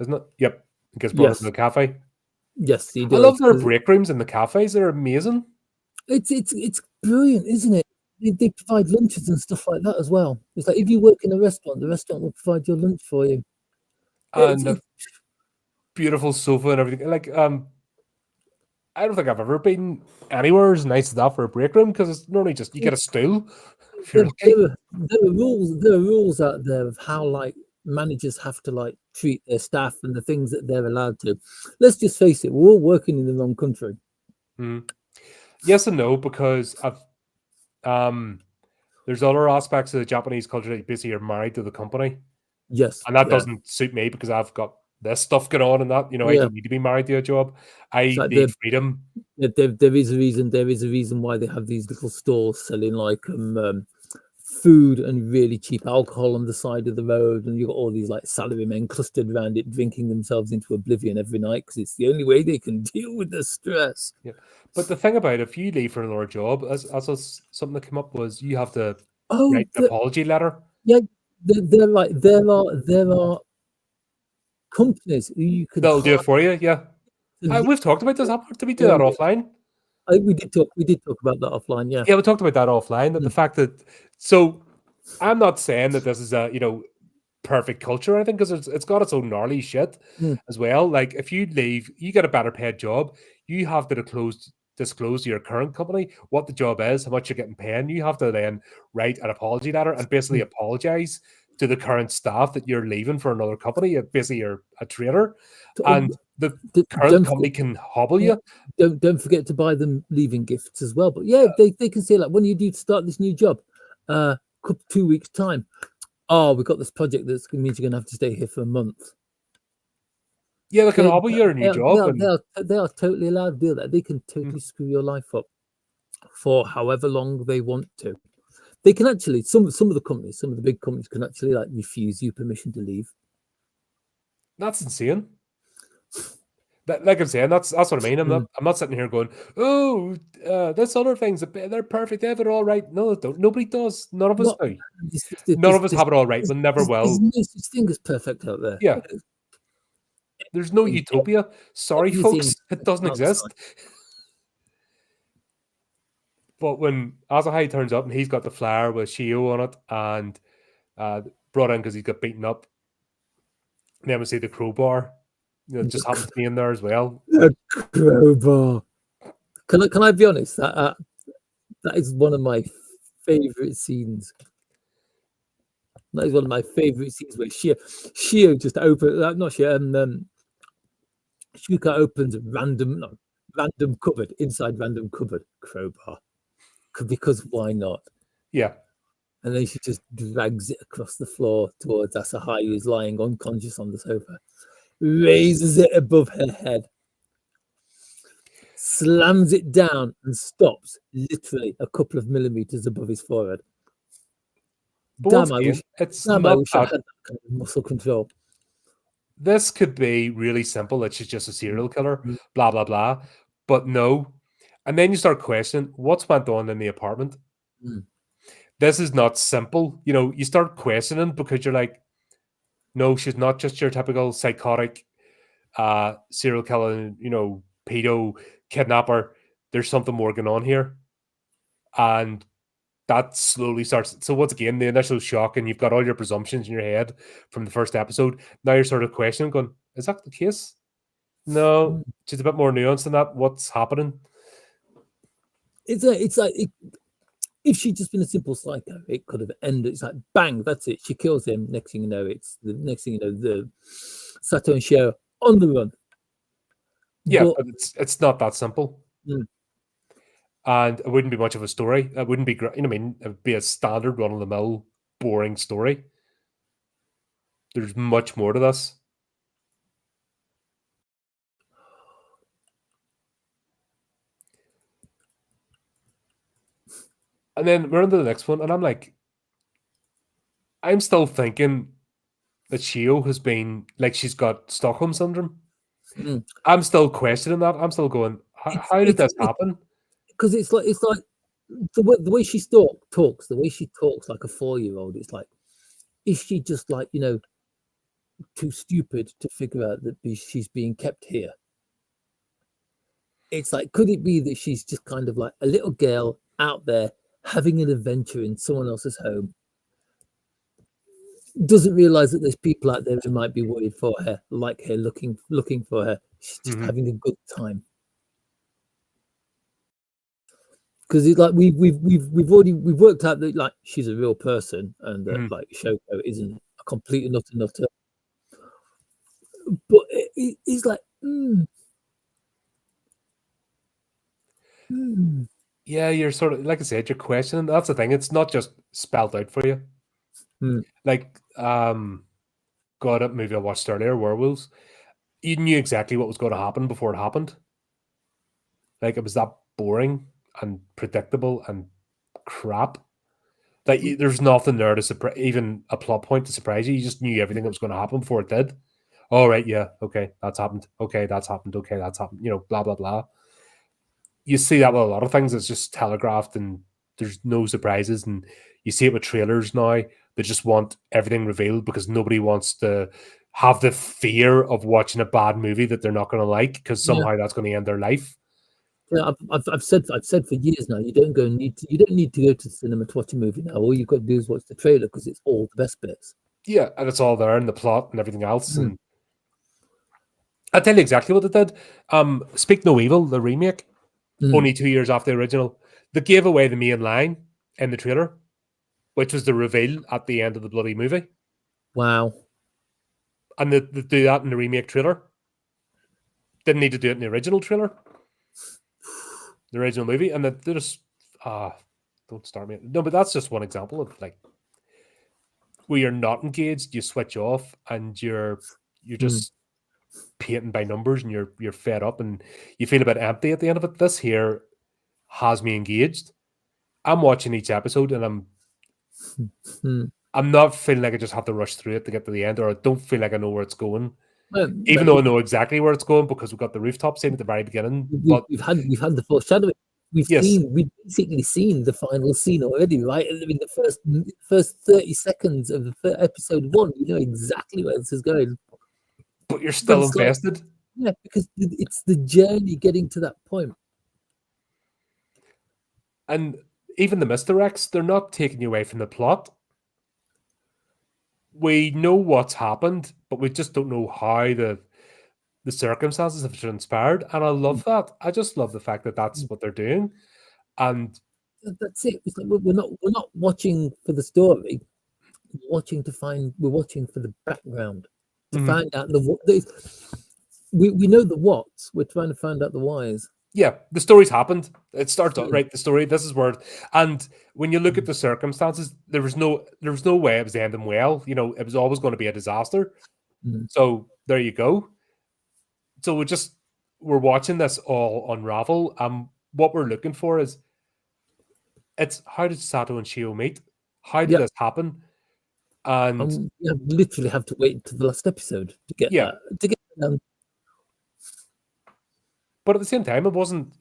isn't it? Yep, gets brought into the cafe. Yes, he does. I love their break rooms in the cafes; they're amazing. It's brilliant, isn't it? They provide lunches and stuff like that as well. It's like if you work in a restaurant, the restaurant will provide your lunch for you. And a beautiful sofa and everything. Like, I don't think I've ever been anywhere as nice as that for a break room, because it's normally just you get a stool. There are rules out there of how like managers have to like treat their staff and the things that they're allowed to. Let's just face it, we're all working in the wrong country. Yes and no, because there's other aspects of the Japanese culture that basically you're married to the company. Yes, and that doesn't suit me, because I've got this stuff going on, and that I don't need to be married to a job. I need freedom. There is a reason. There is a reason why they have these little stores selling like food and really cheap alcohol on the side of the road, and you've got all these like salarymen clustered around it, drinking themselves into oblivion every night, because it's the only way they can deal with the stress. Yeah, but the thing about it, if you leave for another job, as something that came up, was you have to write an apology letter. Yeah, there are companies who you could. They'll do it for you. Yeah, we've talked about this. Did we do that offline? We did talk about that offline. Yeah, we talked about that offline. That the fact that, so I'm not saying that this is a perfect culture or anything, because it's got its own gnarly shit as well. Like if you leave, you get a better paid job, you have to disclose to your current company what the job is, how much you're getting paid. You have to then write an apology letter and basically apologize to the current staff that you're leaving for another company. Basically, you're a traitor, Oh, and the current don't company forget, can hobble yeah, you. don't forget to buy them leaving gifts as well. But yeah, they can say like, when are you due to start this new job? 2 weeks time. Oh, we've got this project that means you're gonna have to stay here for a month. Yeah, they can hobble your new job, and They are totally allowed to do that. They can totally screw your life up for however long they want to. They can actually, some of the big companies can actually like refuse you permission to leave. that's insane. Like I'm saying, that's what I mean. I'm not sitting here going, oh, this other thing's they're perfect. They have it all right. No, they don't. Nobody does. None of us What? do. None of us have it all right. We never There's will. no such thing as perfect out there. Yeah. There's no utopia. Sorry, folks. It doesn't exist. But when Azahai turns up and he's got the flower with Shio on it and brought in because he's got beaten up, and then we see the crowbar. It just happens to be in there as well. The crowbar. Can I be honest? That is one of my favorite scenes. That is one of my favorite scenes where Shio just opens. Not Shio. Shuka opens random cupboard inside random cupboard crowbar. Because why not? Yeah. And then she just drags it across the floor towards Asahai, who's lying unconscious on the sofa, raises it above her head, slams it down, and stops literally a couple of millimeters above his forehead. But Damn, I wish I had that kind of muscle control. This could be really simple, that she's just a serial killer, blah, blah, blah. But no. And then you start questioning what's went on in the apartment. This is not simple. You know, you start questioning because you're like, no, she's not just your typical psychotic serial killer, you know, pedo, kidnapper. There's something more going on here. And that slowly starts. So once again, the initial shock, and you've got all your presumptions in your head from the first episode. Now you're sort of questioning, going, is that the case? No, just a bit more nuanced than that. What's happening? It's like if she'd just been a simple psycho, it could have ended. It's like bang, that's it. She kills him. Next thing you know, the Sato and Shio on the run. Yeah, but it's not that simple. And it wouldn't be much of a story. It wouldn't be great. You know what I mean? It would be a standard run-of-the-mill, boring story. There's much more to this. And then we're on to the next one, and I'm like, I'm still thinking that Shio has been, like, she's got Stockholm Syndrome. I'm still questioning that. I'm still going, how did this happen? Because it's like the way she talks, the way she talks like a 4-year-old. It's like, is she just like, you know, too stupid to figure out that she's being kept here? It's like, could it be that she's just kind of like a little girl out there having an adventure in someone else's home, doesn't realize that there's people out there who might be worried for her, like her, looking for her. She's just having a good time. Because it's like we've worked out that like she's a real person, and that like Shoko isn't a complete and utter nutter. But it's like, yeah, you're sort of, like I said, you're questioning. That's the thing. It's not just spelled out for you. Like, God, that movie I watched earlier, Werewolves. You knew exactly what was going to happen before it happened. Like, it was that boring and predictable and crap. Like, there's nothing there to even a plot point to surprise you. You just knew everything that was going to happen before it did. All right, yeah, okay, that's happened. Okay, that's happened. Okay, that's happened. You know, blah, blah, blah. You see that with a lot of things. It's just telegraphed and there's no surprises. And you see it with trailers now. They just want everything revealed because nobody wants to have the fear of watching a bad movie that they're not going to like, because somehow that's going to end their life. Yeah, I've said for years now, you don't need to go to the cinema to watch a movie now. All you've got to do is watch the trailer because it's all the best bits. Yeah, and it's all there in the plot and everything else. And I'll tell you exactly what it did. Speak No Evil, the remake, only 2 years after the original, they gave away the main line in the trailer, which was the reveal at the end of the bloody movie. Wow. And they do that in the remake trailer. Didn't need to do it in the original trailer, the original movie, and they're just don't start me. No, but that's just one example of like where you're not engaged, you switch off, and you're Mm. just painting by numbers, and you're fed up, and you feel a bit empty at the end of it. This here has me engaged. I'm watching each episode, and Mm. I'm not feeling like I just have to rush through it to get to the end, or I don't feel like I know where it's going, Well, even though I know exactly where it's going because we've got the rooftop scene at the very beginning. But we've had the foreshadowing. yes, We've basically seen the final scene already, right? I mean, the first 30 seconds of the episode 1, you know exactly where this is going. but you're But still it's like, invested. yeah, because it's the journey getting to that point. And even the misdirects, they're not taking you away from the plot. We know what's happened, but we just don't know how the circumstances have transpired. And I love that. I just love the fact that that's what they're doing. And That's it. It's like we're not watching for the story. We're watching for the background to mhm, find out we know the whats. We're trying to find out the whys. yeah, the story's happened. It starts out Mm. right. The story. This is where, and when you look at the circumstances, there was no way it was ending well. You know, it was always going to be a disaster. Mm. So there you go. So we're watching this all unravel. What we're looking for is it's how did Sato and Shio meet? How did Yeah, this happen? And you literally have to wait until the last episode to get yeah, that. To get but at the same time, it wasn't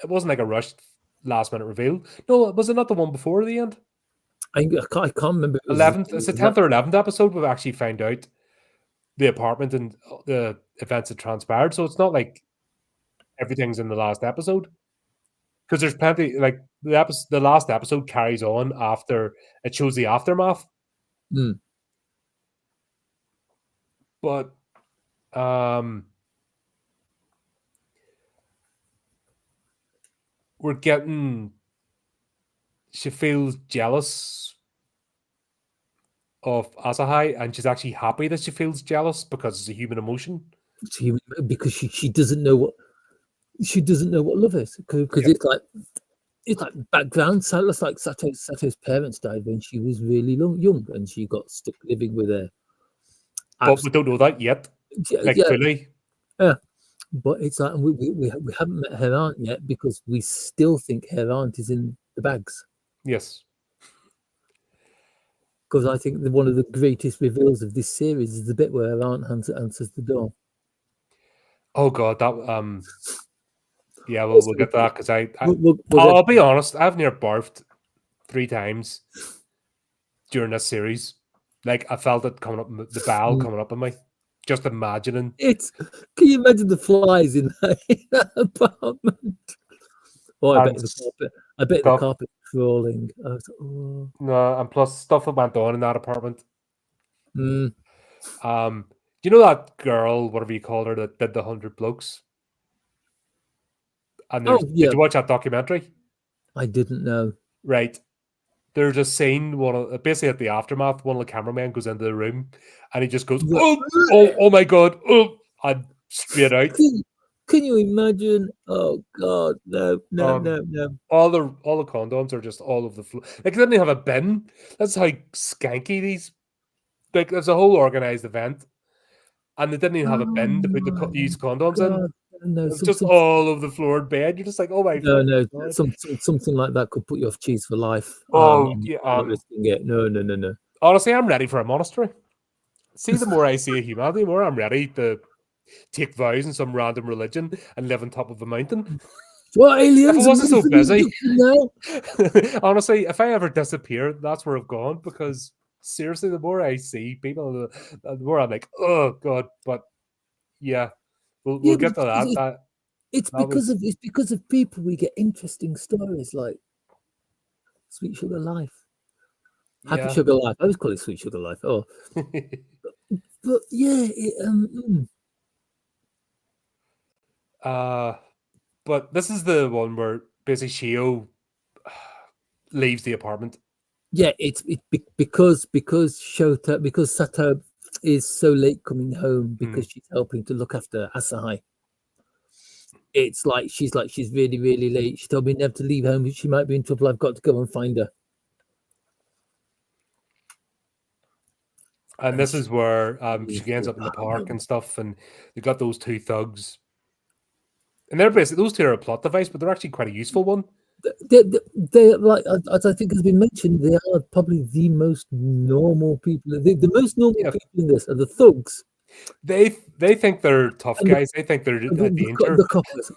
like a rushed last minute reveal. No, was it not the one before the end? I can't remember. It was 11th, it's the 10th or 11th episode. We've actually found out the apartment and the events that transpired. So it's not like everything's in the last episode because there's plenty. Like the last episode carries on after it shows the aftermath. Mm. But um, we're getting. She feels jealous of Asahai, and she's actually happy that she feels jealous because it's a human emotion. Because she doesn't know what love is because Yep. it's like background. So it's like Sato's parents died when she was really young, and she got stuck living with her. But we don't know that yet, like Yeah, fully. yeah. But it's like we haven't met her aunt yet because we still think her aunt is in the bags. Yes. Because I think one of the greatest reveals of this series is the bit where her aunt answers the door. Oh God, that yeah, we'll Also, get to that because we'll I'll get be honest, I've near barfed 3 times during this series. Like I felt it coming up, the bowel coming up in me. Just imagining. it's. Can you imagine the flies in that apartment? Oh, And I bet the stuff. carpet crawling. I was, oh. No, and plus stuff that went on in that apartment. Mm. Do you know that girl, whatever you called her, that did the 100 blokes? And Oh did yeah, you watch that documentary? I didn't know. Right. There's a scene, basically at the aftermath, one of the cameramen goes into the room and he just goes, Yeah. oh my God, and straight out. Can you imagine? Oh God, no. Um, all the condoms are just all over the floor. Like, they didn't have a bin. That's how skanky these. Like, there's a whole organized event, and they didn't even have a bin to put the Oh used condoms in. God, no. It's just all over the floor in bed. You're just like, oh my No. God. Something like that could put you off cheese for life. Oh yeah. I'm not risking it. No. Honestly, I'm ready for a monastery. See, the more I see a humanity, the more I'm ready to take vows in some random religion and live on top of a mountain. Well, If I aliens wasn't so busy, now. honestly, if I ever disappear, that's where I've gone. Because seriously, the more I see people, the more I'm like, oh God. But yeah, we'll Yeah, but get to that. That was it's because of people we get interesting stories like Sweet Sugar Life, Happy yeah. Sugar Life. I always call it Sweet Sugar Life. Oh, but yeah, But this is the one where basically Shio leaves the apartment Yeah, because Sato is so late coming home because she's helping to look after Asahi. It's like she's really late. She told me never to leave home. She might be in trouble. I've got to go and find her. And And this is where she she ends up in the park home. and stuff, and they got those two thugs. And they're basically, those two are a plot device, but they're actually quite a useful one. They like, as I think has been mentioned, they are probably the most normal people. The most normal Yeah, people in this are the thugs they think they're tough and guys. They think they're a danger. the coppers.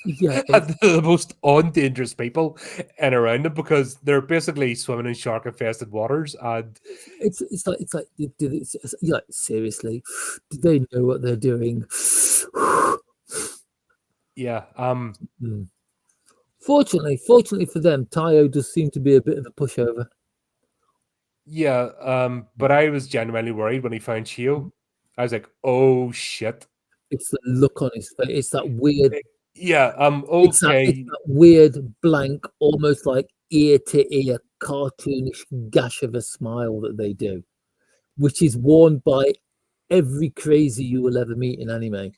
Yeah, And they're the most undangerous people in around them because they're basically swimming in shark infested waters. And it's like you're like, seriously, do they know what they're doing? yeah, Mm. Fortunately for them, Tayo does seem to be a bit of a pushover. yeah, but I was genuinely worried when he found Chio. I was like, oh shit. It's the look on his face. It's that weird. Eh, yeah, It's okay. that weird blank, almost like ear to ear, cartoonish gash of a smile that they do, which is worn by every crazy you will ever meet in anime.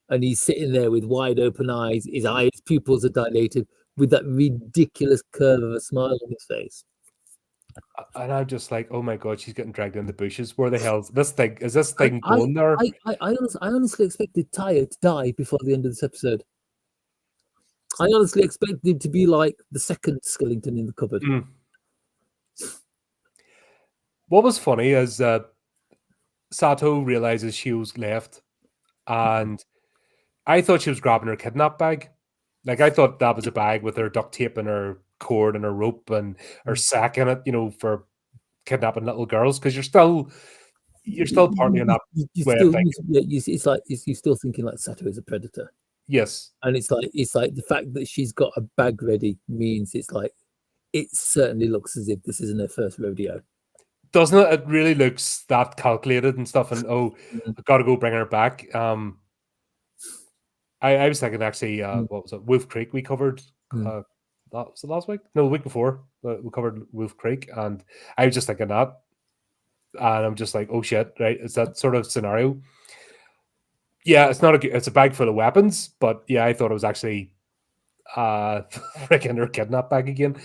And he's sitting there with wide open eyes. His pupils are dilated with that ridiculous curve of a smile on his face. And I'm just like, oh my god, she's getting dragged in the bushes. Where the hell is this thing? Is this I thing I going there? I honestly expected Taya to die before the end of this episode. I honestly expected him to be like the second skeleton in the cupboard. Mm. What was funny is Sato realizes Shio's left, and I thought she was grabbing her kidnap bag. Like I thought that was a bag with her duct tape and her cord and her rope and her Mm. sack in it, for kidnapping little girls. Because you're still partly in that You way of still, thinking. yeah, it's like you're still thinking like Sato is a predator, Yes, and it's like the fact that she's got a bag ready means it's like it certainly looks as if this isn't her first rodeo. doesn't it? It really looks that calculated and stuff. And oh, Mm, I got to go bring her back. I was thinking actually, mm, what was it? Wolf Creek we covered. mm. Uh, that was it last week? No, the week before. We covered Wolf Creek, and I was just thinking that, and I'm just like, oh shit, right? It's that sort of scenario. Yeah, it's not it's a bag full of weapons, but yeah, I thought it was actually freaking her kidnap bag again.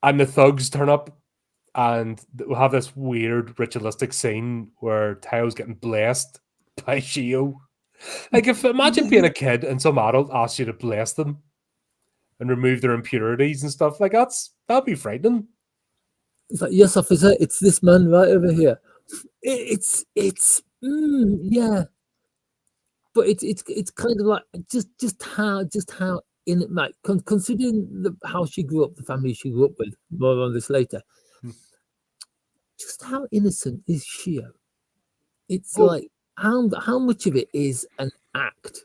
And the thugs turn up, and we'll have this weird ritualistic scene where Tao's getting blessed by Shio. Like, if imagine being a kid and some adult asks you to bless them and remove their impurities and stuff, like that'd be frightening. It's like, yes, officer, it's this man right over here. Yeah, but it's kind of like just how in like considering how she grew up, the family she grew up with. More on this later. Hmm. Just how innocent is Shio? It's Oh, like how much of it is an act?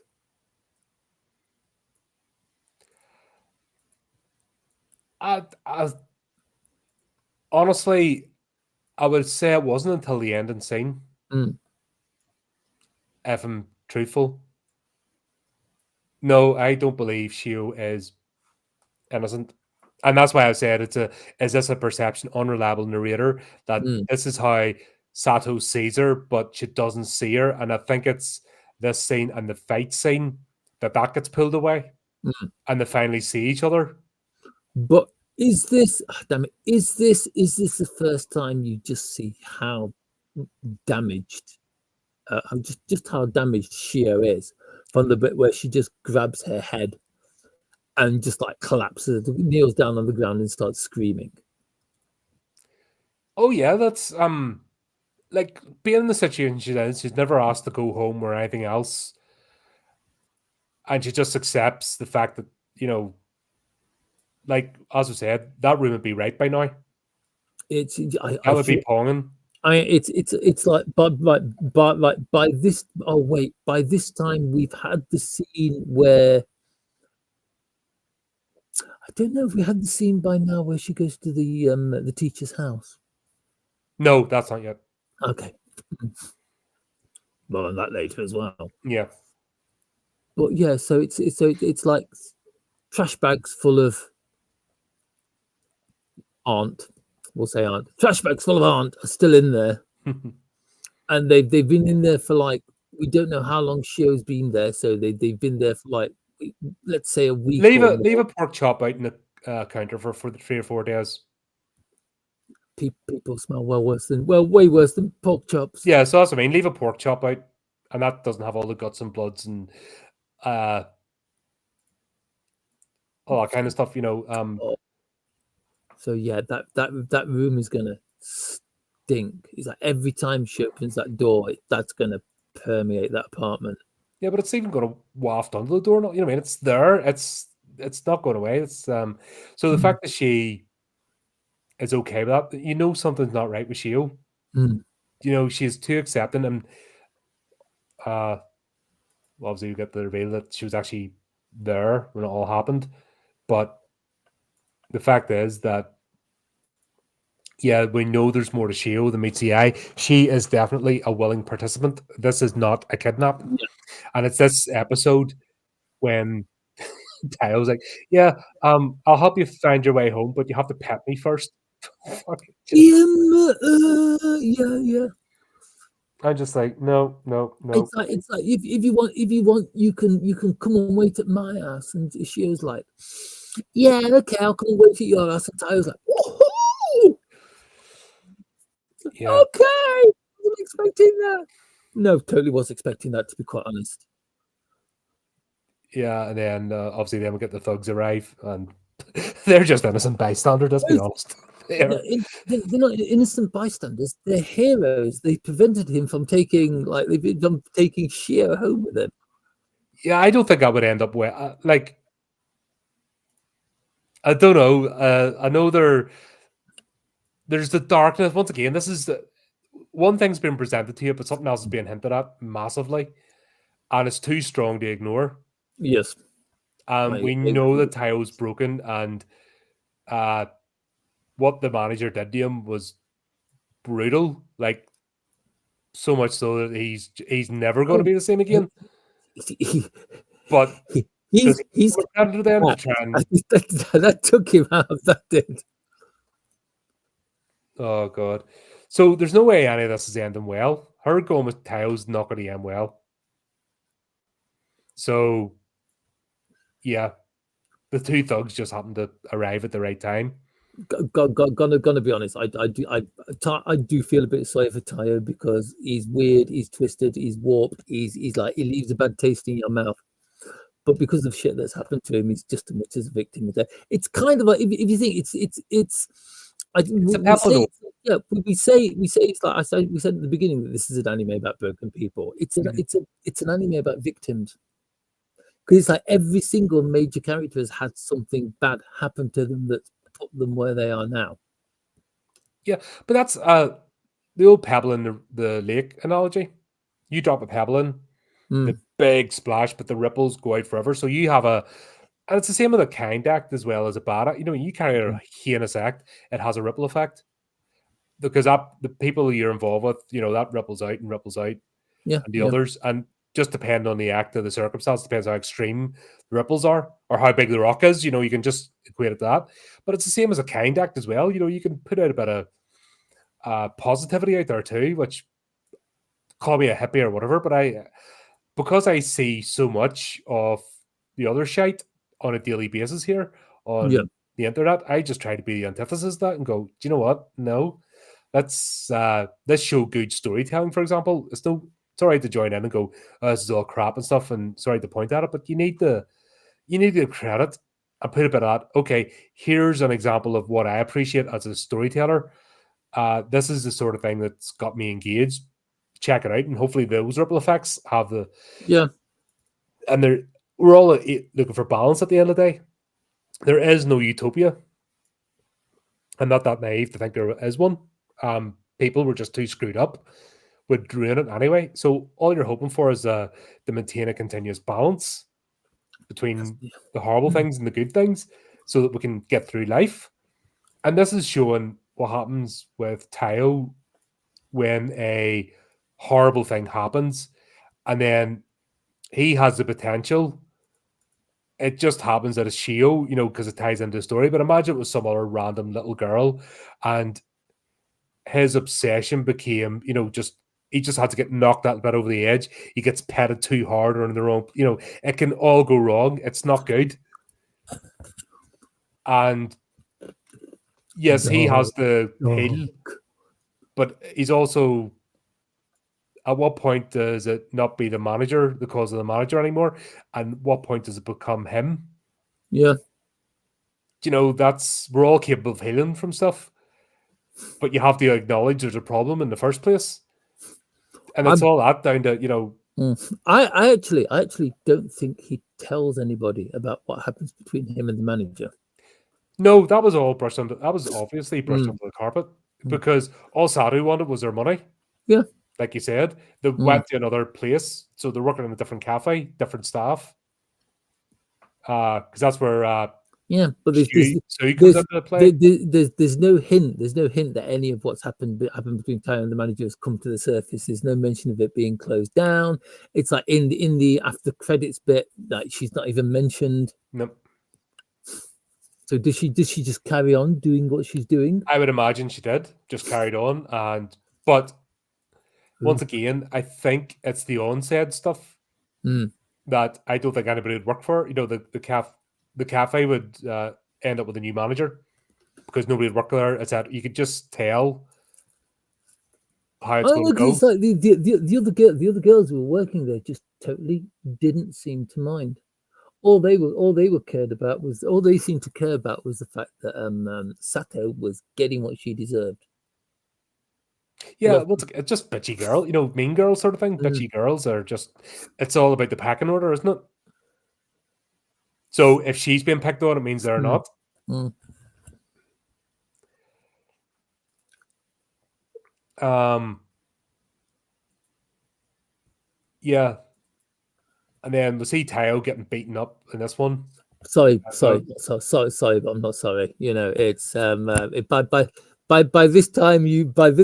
I honestly, I would say it wasn't until the ending scene, Mm, if I'm truthful. No, I don't believe Shio is innocent. And that's why I said is this a perception, unreliable narrator, that mm, this is how Sato sees her, but she doesn't see her. And I think it's this scene and the fight scene that gets pulled away mm. and they finally see each other. But is this damn it? Is this the first time you just see how damaged, just how damaged Shio is from the bit where she just grabs her head and just like collapses, kneels down on the ground and starts screaming. Oh yeah, that's like being in the situation she's in, she's never asked to go home or anything else. And she just accepts the fact that, like as I said, that room would be right by now. It's That I would be feel ponging. it's like by this oh wait by this time we've had the scene where I don't know if we had the scene by now where she goes to the teacher's house. No, that's not yet. Okay, well, and that later as well. Yeah. But yeah, so it's like trash bags full of aunt, we'll say aunt, trash bags full of aunt are still in there, and they've been in there for like, we don't know how long Shio's been there, so they've been there for like, let's say a week leave or a more. pork chop out in the counter for the 3 or 4 days. People smell way worse than pork chops. Yeah, so that's what I mean. Leave a pork chop out, and that doesn't have all the guts and bloods and all that kind of stuff. So yeah, that room is gonna stink. It's like every time she opens that door, that's gonna permeate that apartment. Yeah, but it's even going to waft under the door. You know what I mean? It's there. It's not going away. It's so the fact that she is okay with that, something's not right with Shio. Mm. She's too accepting, and obviously you get the reveal that she was actually there when it all happened. But the fact is that, yeah, we know there's more to Shio than meets the eye. She is definitely a willing participant. This is not a kidnap. Yeah. And it's this episode when Tayo's like, yeah, I'll help you find your way home, but you have to pet me first. Yeah. I'm just like, no. It's like if you want, you can come and wait at my house. And she was like, yeah, okay, I'll come and wait at your house. And I was like, whoa! Yeah. Okay, I wasn't expecting that. No, totally was expecting that, to be quite honest. Yeah, and then obviously then we get the thugs arrive, and they're just innocent bystanders, let's be honest. They're not innocent bystanders. They're heroes. They prevented him from taking Shio home with him. Yeah, I don't think I would end up with I don't know. I know there's the darkness. Once again, this is one thing's been presented to you, but something else is being hinted at massively, and it's too strong to ignore. Yes. We know that Tayo's broken, and what the manager did to him was brutal. Like, so much so that he's never going to be the same again. But he's under them to try and that took him out. That did. Oh god. So there's no way any of this is ending well. Her going with Tayo's not going to end well. So yeah, the two thugs just happened to arrive at the right time. Gonna be honest, I do feel a bit sorry for Tayo, because he's weird, he's twisted, he's warped, he's like, he leaves a bad taste in your mouth. But because of shit that's happened to him, he's just admitted as a victim of that. It's kind of like, if you think it's we say it's like we said at the beginning that this is an anime about broken people. It's an anime about victims. Because it's like every single major character has had something bad happen to them that's put them where they are now. Yeah, but that's the old pebble in the lake analogy. You drop a pebble in, the big splash, but the ripples go out forever. So you have and it's the same with a kind act as well as a bad act. You carry a heinous act, it has a ripple effect. Because the people you're involved with, that ripples out and ripples out. Yeah. And the others. And just depending on the act of the circumstance, depends how extreme the ripples are or how big the rock is. You can just equate it to that. But it's the same as a kind act as well. You can put out a bit of positivity out there too, which, call me a hippie or whatever, but because I see so much of the other shite on a daily basis here on the internet, I just try to be the antithesis of that and go, do you know what? No. Let's show good storytelling, for example. It's all right to join in and go, this is all crap and stuff, and sorry to point at it, but you need to credit and put a bit of that. Okay, here's an example of what I appreciate as a storyteller. This is the sort of thing that's got me engaged. Check it out, and hopefully those ripple effects have the and we're all looking for balance at the end of the day. There is no utopia. I'm not that naive to think there is one. People were just too screwed up with doing it anyway. So all you're hoping for is to maintain a continuous balance between the horrible things and the good things, so that we can get through life. And this is showing what happens with Tayo when a horrible thing happens, and then he has the potential it just happens that it's Shio, because it ties into the story. But imagine it was some other random little girl, and his obsession became, he just had to get knocked that bit over the edge. He gets petted too hard or in the wrong, it can all go wrong. It's not good. And yes, he has the heal, but he's also, at what point does it not be the manager, the cause of the manager anymore? And what point does it become him? Yeah. We're all capable of healing from stuff, but you have to acknowledge there's a problem in the first place. And it's all that down to, I actually don't think he tells anybody about what happens between him and the manager. No, that was all brushed under. That was obviously brushed under the carpet because all Saru wanted was their money. Yeah, like you said, they went to another place, so they're working in a different cafe, different staff. Because that's where yeah, but Sui comes into play. there's no hint. There's no hint that any of what's happened between Tyler and the manager has come to the surface. There's no mention of it being closed down. It's like in the after credits bit, like she's not even mentioned. Nope. So does she just carry on doing what she's doing? I would imagine she did, just carried on, but once again, I think it's the on-said stuff that I don't think anybody would work for. The cafe would end up with a new manager because nobody would work there. It's that you could just tell how it's going to go. It's like the other girls who were working there just totally didn't seem to mind. All they seemed to care about was the fact that Sato was getting what she deserved. Yeah, it's just bitchy girl, mean girl sort of thing. Bitchy girls are just, it's all about the pecking order, isn't it? So if she's being picked on, it means they're not. Yeah. And then we see Tao getting beaten up in this one. Sorry, but I'm not sorry. It's by this time you've pretty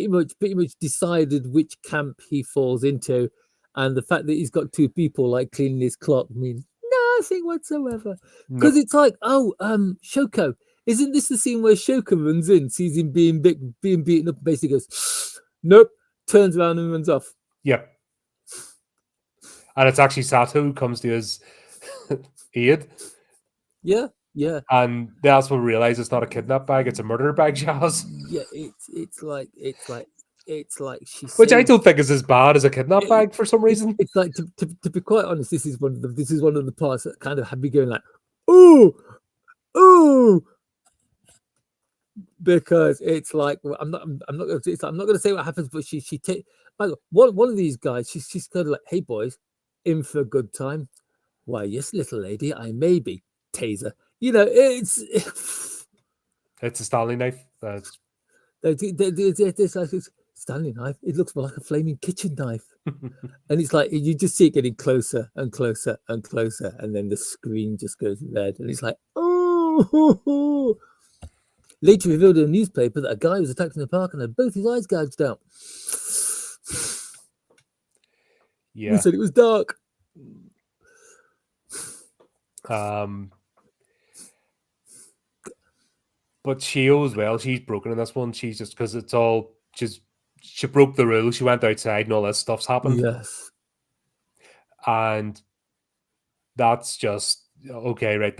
much decided which camp he falls into, and the fact that he's got two people like cleaning his clock means nothing whatsoever. Because it's like, Shoko, isn't this the scene where Shoko runs in, sees him being beaten up, and basically goes, nope, turns around and runs off. Yep. And it's actually Sato who comes to his aid. Yeah. And that's when we realize it's not a kidnap bag; it's a murder bag. She has. Yeah, it's like she. Which I don't think is as bad as a kidnap bag for some reason. It's like to be quite honest, this is one of the parts that kind of had me going like, ooh, because it's like I'm not going to say what happens, but she take one of these guys. She's kind of like, hey boys, in for a good time. Why, yes, little lady, I may be. Taser. It's a Stanley knife. It's like Stanley knife. It looks more like a flaming kitchen knife. And it's like you just see it getting closer and closer and closer, and then the screen just goes red, and it's like, oh. Later revealed in a newspaper that a guy was attacked in the park and had both his eyes gouged out. Yeah. He said it was dark. But Shio as well, she's broken in this one. She's just, because it's all, she broke the rules. She went outside and all this stuff's happened. Yes. And that's just, okay, right,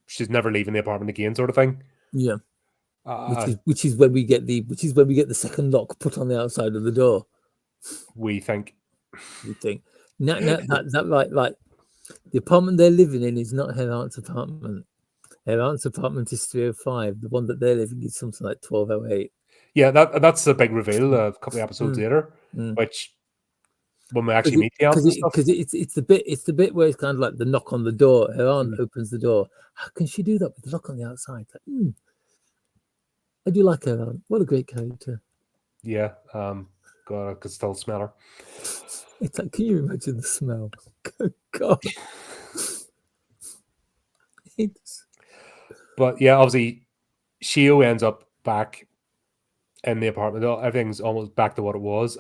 she's never leaving the apartment again sort of thing. Yeah. Which is when we get the second lock put on the outside of the door. We think. No, that right. The apartment they're living in is not her aunt's apartment. Her aunt's apartment is 305. The one that they're living in is something like 1208. Yeah, that's the big reveal a couple of episodes later, which when we actually meet the aunt and stuff. Because it's the bit where it's kind of like the knock on the door. Her aunt opens the door. How can she do that with the lock on the outside? Like, I do like her aunt. What a great character. Yeah, God, I could still smell her. It's like, can you imagine the smell? God. But yeah, obviously, Shio ends up back in the apartment. Everything's almost back to what it was.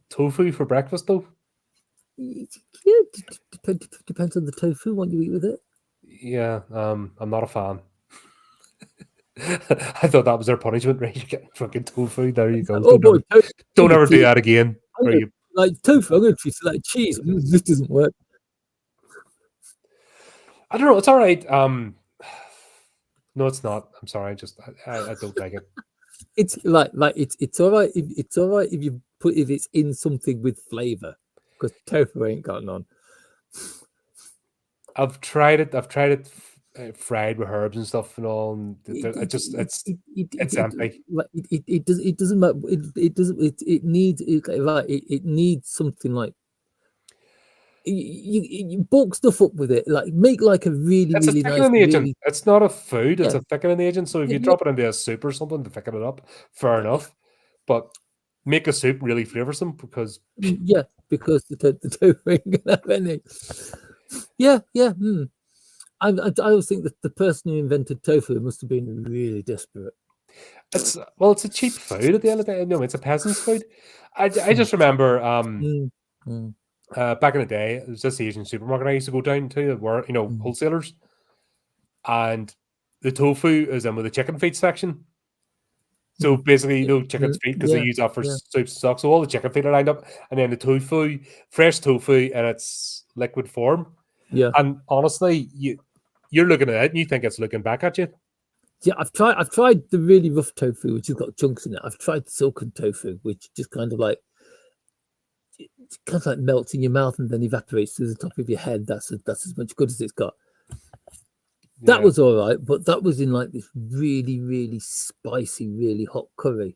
Tofu for breakfast, though. Yeah, depends on the tofu. What you eat with it. Yeah, I'm not a fan. I thought that was their punishment, right? You're getting fucking tofu. There you go. Oh boy, Don't ever do tofu. that again. I'm Or gonna, you, like tofu. I'm going to treat it like cheese. This doesn't work. I don't know. It's all right. No, it's not. I'm sorry. I don't like it. It's like it's all right. It's all right if you put if it's in something with flavor, because tofu ain't got none. I've tried it. I've tried it fried with herbs and stuff and all. And it's empty. It doesn't matter. It doesn't. It needs it needs something like you bulk stuff up with it. Like make like a really It's a really nice thickening agent. really It's not a food. It's yeah a thickening agent. So if you yeah drop it into a soup or something to thicken it up, fair enough. But make a soup really flavoursome because yeah because the tofu ain't gonna have any. Yeah yeah. I always think that the person who invented tofu must have been really desperate. it's a cheap food at the end of the day. No, it's a peasant's food. I just remember Mm, mm, back in the day, it was this Asian supermarket I used to go down to where mm, wholesalers, and the tofu is in with the chicken feet section. So mm. basically, Yeah, chicken feet because they yeah, use that for yeah, soups and stuff. So all the chicken feet are lined up, and then the tofu, fresh tofu in its liquid form. yeah. And honestly, you're looking at it and you think it's looking back at you. Yeah, I've tried the really rough tofu, which has got chunks in it. I've tried silken tofu, which just kind of like melts in your mouth and then evaporates through the top of your head. That's as much good as it's got. That Yeah. was all right, but that was in like this really, really spicy, really hot curry.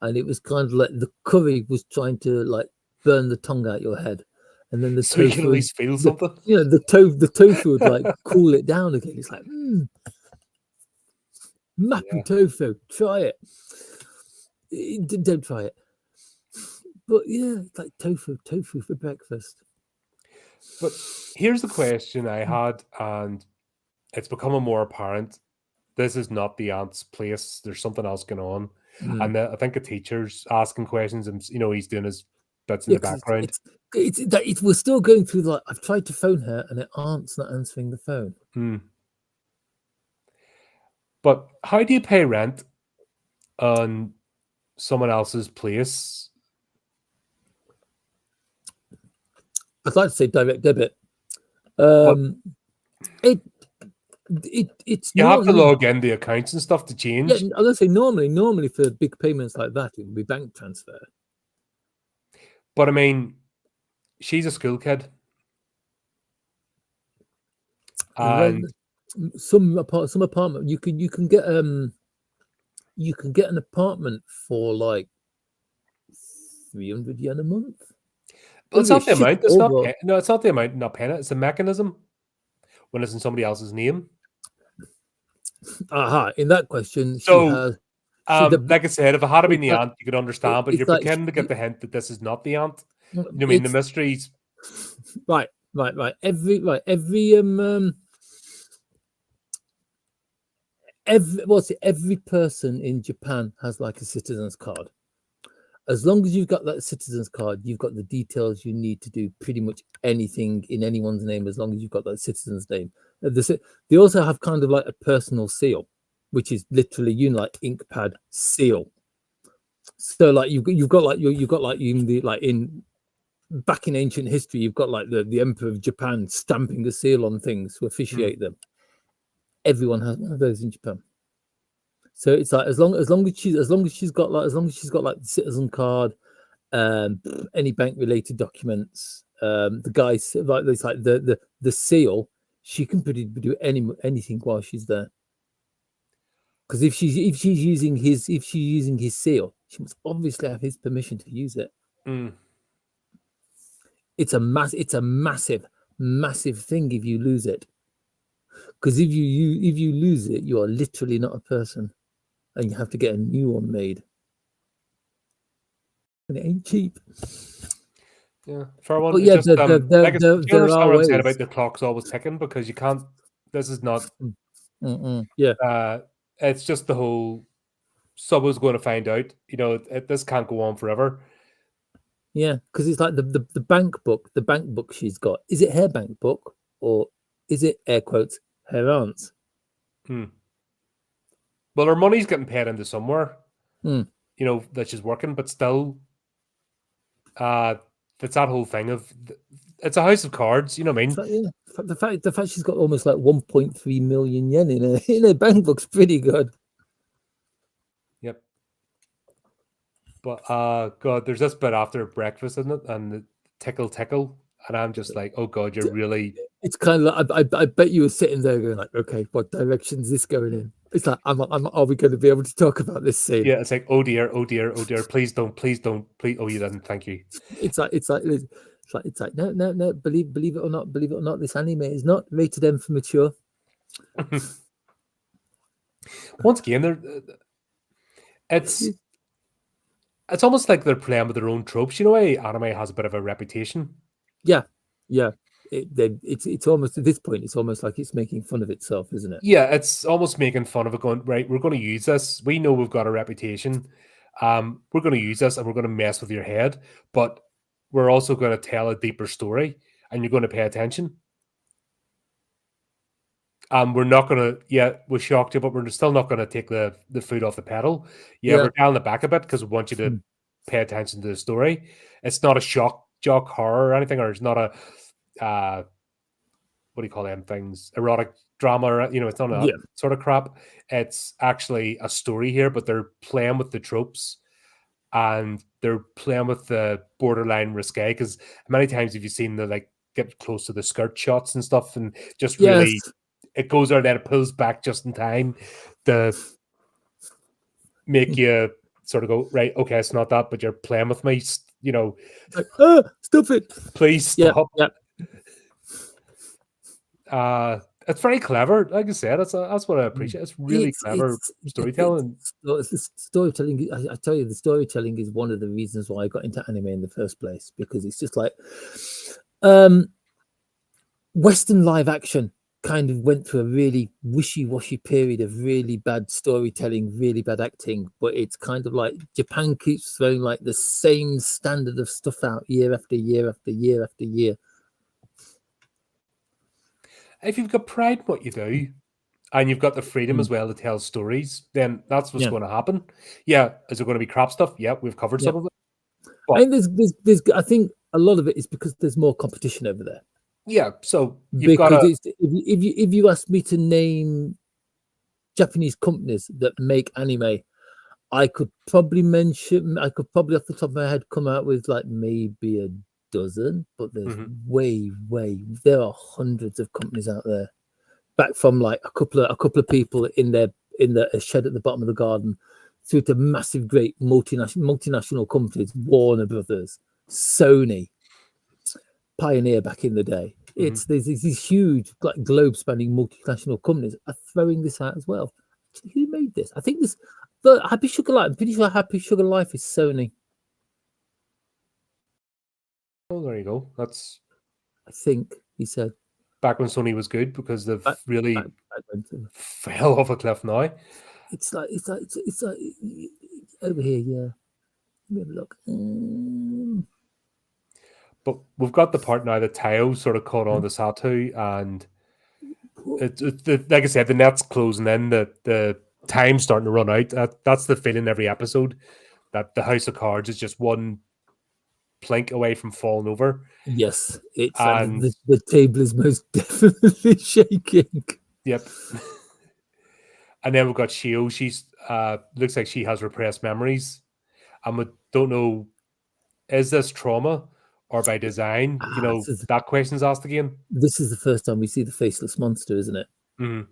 And it was kind of like the curry was trying to like burn the tongue out your head. And then the So you can at tofu, least feel something. the tofu would like cool it down again. It's like, mappy Yeah. tofu, try it. Don't try it. But yeah, it's like tofu for breakfast. But here's the question I had, and it's becoming more apparent. This is not the ant's place. There's something else going on. Mm. And I think a teacher's asking questions and, he's doing his bits in Yeah, the because background. we're still going through like I've tried to phone her and her aunt's not answering the phone. But how do you pay rent on someone else's place? I'd like to say direct debit. But It it's you have to normally log in the accounts and stuff to yeah. change. I'm gonna say normally for big payments like that it would be bank transfer. But I mean, she's a school kid. And And some apartment you can get an apartment for like 300 yen a month. well, it's It'll be a not the shit amount. over. No, it's not the amount not paying it. It's the mechanism when it's in somebody else's name. Aha! In that question, she So, has. The like I said, if it had been it's the like aunt, you could understand. But it's you're like pretending to get the hint that this is not the aunt. You know what I mean? The it's mysteries. right. Every every person in Japan has like a citizen's card. As long as you've got that citizen's card, you've got the details you need to do pretty much anything in anyone's name. As long as you've got that citizen's name, they also have kind of like a personal seal, which is literally like ink pad seal. So like you've got like in the like in back in ancient history, you've got like the Emperor of Japan stamping a seal on things to officiate them. Everyone has one of those in Japan. So it's like as long as she's got like the citizen card, any bank related documents, the guys like there's like the seal, she can do anything while she's there. Because if she's using his seal, she must obviously have his permission to use it. It's a massive thing if you lose it. Because if you lose it, you are literally not a person, and you have to get a new one made, and it ain't cheap. Yeah, fair one. But It's yeah, just like do you there understand are what I'm saying ways. about the clock's always ticking because you can't. This is not. Yeah, It's just the whole. Someone's going to find out. This can't go on forever. Yeah, because it's like the bank book. The bank book she's got. Is it her bank book or is it air quotes her aunt's? Hmm. Well, her money's getting paid into somewhere, Hmm. that she's working, but still, it's that whole thing of it's a house of cards. You know what I mean? Yeah, the fact she's got almost like 1.3 million yen in her in her bank book's pretty good. Yep. But God, there's this bit after breakfast, isn't it? And the tickle, and I'm just like, oh God, you're really. It's kind of like I bet you were sitting there going like, okay, what direction is this going in? It's like, are we going to be able to talk about this scene? Yeah, it's like, oh dear, oh dear, oh dear, please don't, please don't, please. Oh, you didn't, thank you. It's like no. Believe it or not, this anime is not rated M for mature. Once again, it's almost like they're playing with their own tropes. You know, anime has a bit of a reputation. Yeah. It's almost at this point, it's almost like it's making fun of itself, isn't it? Yeah, it's almost making fun of it. Going right, we're going to use this. We know we've got a reputation. We're going to use this, and we're going to mess with your head. But we're also going to tell a deeper story, and you're going to pay attention. We're not going to. Yeah, we shocked you, but we're still not going to take the foot off the pedal. Yeah, Yeah. we're dialing it back a bit because we want you to pay attention to the story. It's not a jock horror or anything, or it's not a what do you call them things? Erotic drama, or it's not that sort of crap. It's actually a story here, but they're playing with the tropes and they're playing with the borderline risque. Because many times have you seen the get close to the skirt shots and stuff, and just really it goes there, then it pulls back just in time to make you sort of go, right, okay, it's not that, but you're playing with me, like, stop it, please stop. Yeah. It's very clever. Like I said, that's what I appreciate. It's really clever storytelling. Storytelling. I tell you, the storytelling is one of the reasons why I got into anime in the first place, because it's just like Western live action kind of went through a really wishy-washy period of really bad storytelling, really bad acting, but it's kind of like Japan keeps throwing like the same standard of stuff out year after year after year after year. If you've got pride in what you do, and you've got the freedom as well to tell stories, then that's what's going to happen. Yeah, is it going to be crap stuff? Yeah, we've covered some of it. But, I think a lot of it is because there's more competition over there. Yeah, so you've got to. If you ask me to name Japanese companies that make anime, I could probably off the top of my head come out with like maybe a dozen, but there's there are hundreds of companies out there, back from like a couple of people in a shed at the bottom of the garden through to massive great multinational companies, Warner Brothers, Sony, Pioneer back in the day. There's these huge like globe spanning multinational companies are throwing this out as well. Who made this? I think the Happy Sugar Life. I'm pretty sure Happy Sugar Life is Sony. Oh, there you go. That's. I think he said back when Sony was good, because they've really fell off a cliff now. It's like over here. Yeah, let me have a look. But we've got the part now that Tayo sort of caught on to Satu, and like I said, the net's closing in. The time's starting to run out. That's the feeling every episode, that the House of Cards is just one plink away from falling over. Yes, it's the table is most definitely shaking. Yep. And then we've got Shio. She's looks like she has repressed memories, and we don't know, is this trauma or by design? That question's asked again. This is the first time we see the faceless monster, isn't it? Mm-hmm.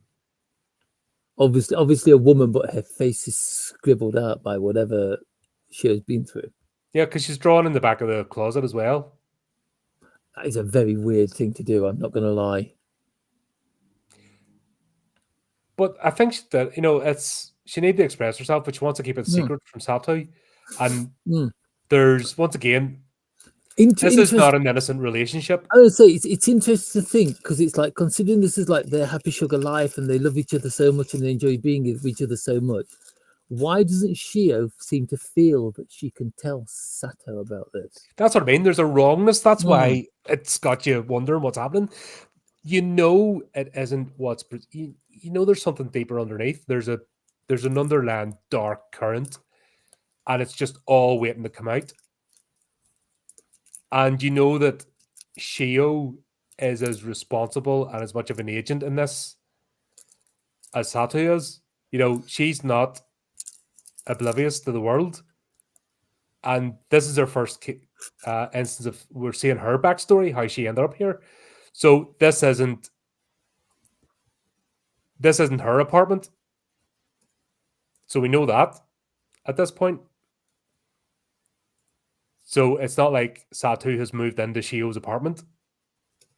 Obviously a woman, but her face is scribbled out by whatever she has been through. Yeah, because she's drawn in the back of the closet as well. That is a very weird thing to do, I'm not going to lie. But I think that, she needs to express herself, but she wants to keep it secret from Sato. And there's, once again, this is not an innocent relationship. I would say it's interesting to think, because it's like, considering this is like their Happy Sugar Life and they love each other so much and they enjoy being with each other so much, Why doesn't Shio seem to feel that she can tell Sato about this? That's what I mean. There's a wrongness. That's Mm. why it's got you wondering what's happening. You know, it isn't what's you know. There's something deeper underneath. There's an underlying dark current, and it's just all waiting to come out. And you know that Shio is as responsible and as much of an agent in this as Sato is. You know, she's not oblivious to the world, and this is her first instance of we're seeing her backstory, how she ended up here. So this isn't her apartment. So we know that at this point. So it's not like Satu has moved into Shio's apartment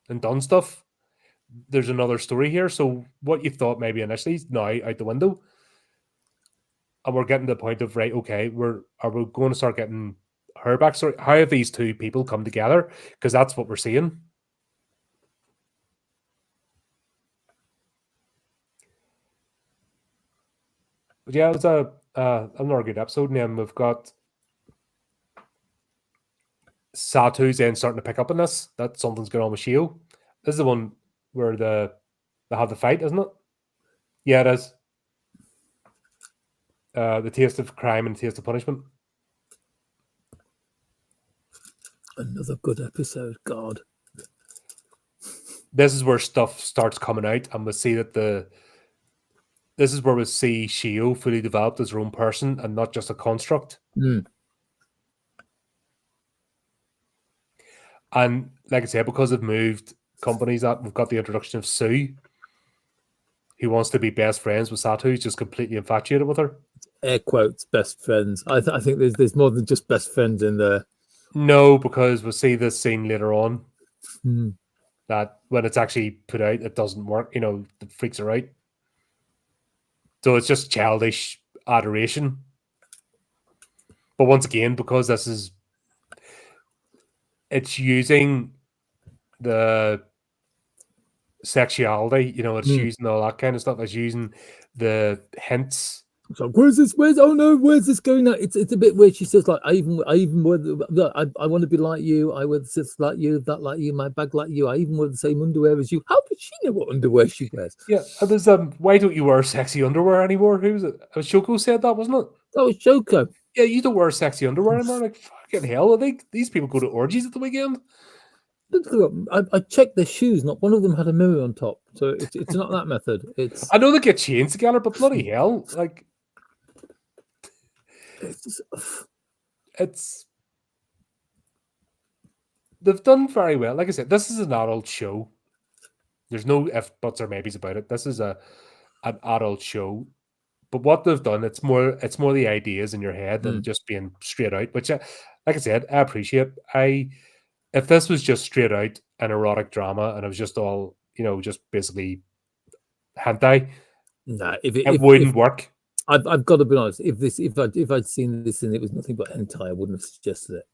and done stuff. There's another story here. So what you thought maybe initially is now out the window. And we're getting to the point of, right, okay, are we going to start getting her backstory? How have these two people come together? Because that's what we're seeing. But yeah, it was another good episode. And then we've got Satu's then starting to pick up on this, that something's going on with Shio. This is the one where they have the fight, isn't it? Yeah, it is. The taste of crime and taste of punishment. Another good episode. God. This is where stuff starts coming out, and we see that this is where we see Shio fully developed as her own person and not just a construct. Mm. And like I said, because they've moved companies, that we've got the introduction of Sue, who wants to be best friends with Satu, who's just completely infatuated with her. Air quotes, best friends. I think there's more than just best friends in there. No, because we'll see this scene later on. Mm. That when it's actually put out, it doesn't work. You know, the freaks are out. So it's just childish adoration. But once again, because it's using the sexuality, you know, it's using all that kind of stuff. It's using the hints. It's like, where's this going now? It's a bit weird. She says, like, I want to be like you. I wear this like you, that like you, my bag like you. I even wear the same underwear as you. How did she know what underwear she wears? Yeah, there's why don't you wear sexy underwear anymore? Who was it? Shoko said that, wasn't it? That was Shoko. Yeah, you don't wear sexy underwear anymore. Like, fucking hell, I think these people go to orgies at the weekend. I checked their shoes. Not one of them had a mirror on top, so it's not that method. It's I know they get chains together, but bloody hell, like it's they've done very well. Like I said, this is an adult show. There's no if, buts, or maybes about it. This is an adult show. But what they've done, it's more the ideas in your head than just being straight out. Which, like I said, I appreciate. If this was just straight out an erotic drama and it was just all, you know, just basically hentai, nah, it wouldn't work. I've got to be honest. If I'd seen this and it was nothing but hentai, I wouldn't have suggested it.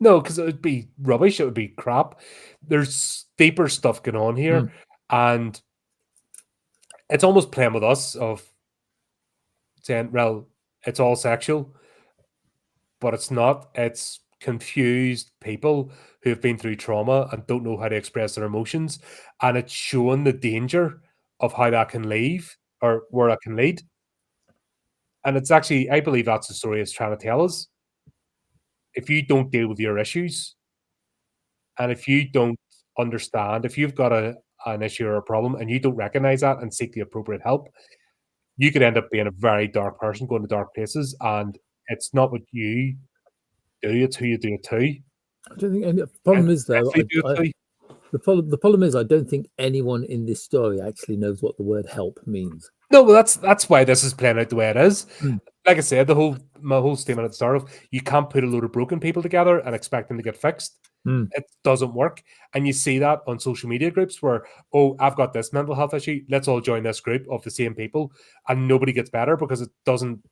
No, because it would be rubbish. It would be crap. There's deeper stuff going on here, and it's almost playing with us of saying, well, it's all sexual, but it's not. It's confused people who have been through trauma and don't know how to express their emotions, and it's showing the danger of how that can leave or where that can lead. And it's actually, I believe that's the story it's trying to tell us. If you don't deal with your issues, and if you don't understand, if you've got an issue or a problem and you don't recognize that and seek the appropriate help, you could end up being a very dark person, going to dark places, and it's not what you do, it's who you do it to. I don't think the problem is though. The problem is I don't think anyone in this story actually knows what the word help means. No, well, that's why this is playing out the way it is. Like I said, my whole statement at the start of you can't put a load of broken people together and expect them to get fixed. It doesn't work. And you see that on social media groups where, oh, I've got this mental health issue. Let's all join this group of the same people. And nobody gets better because it doesn't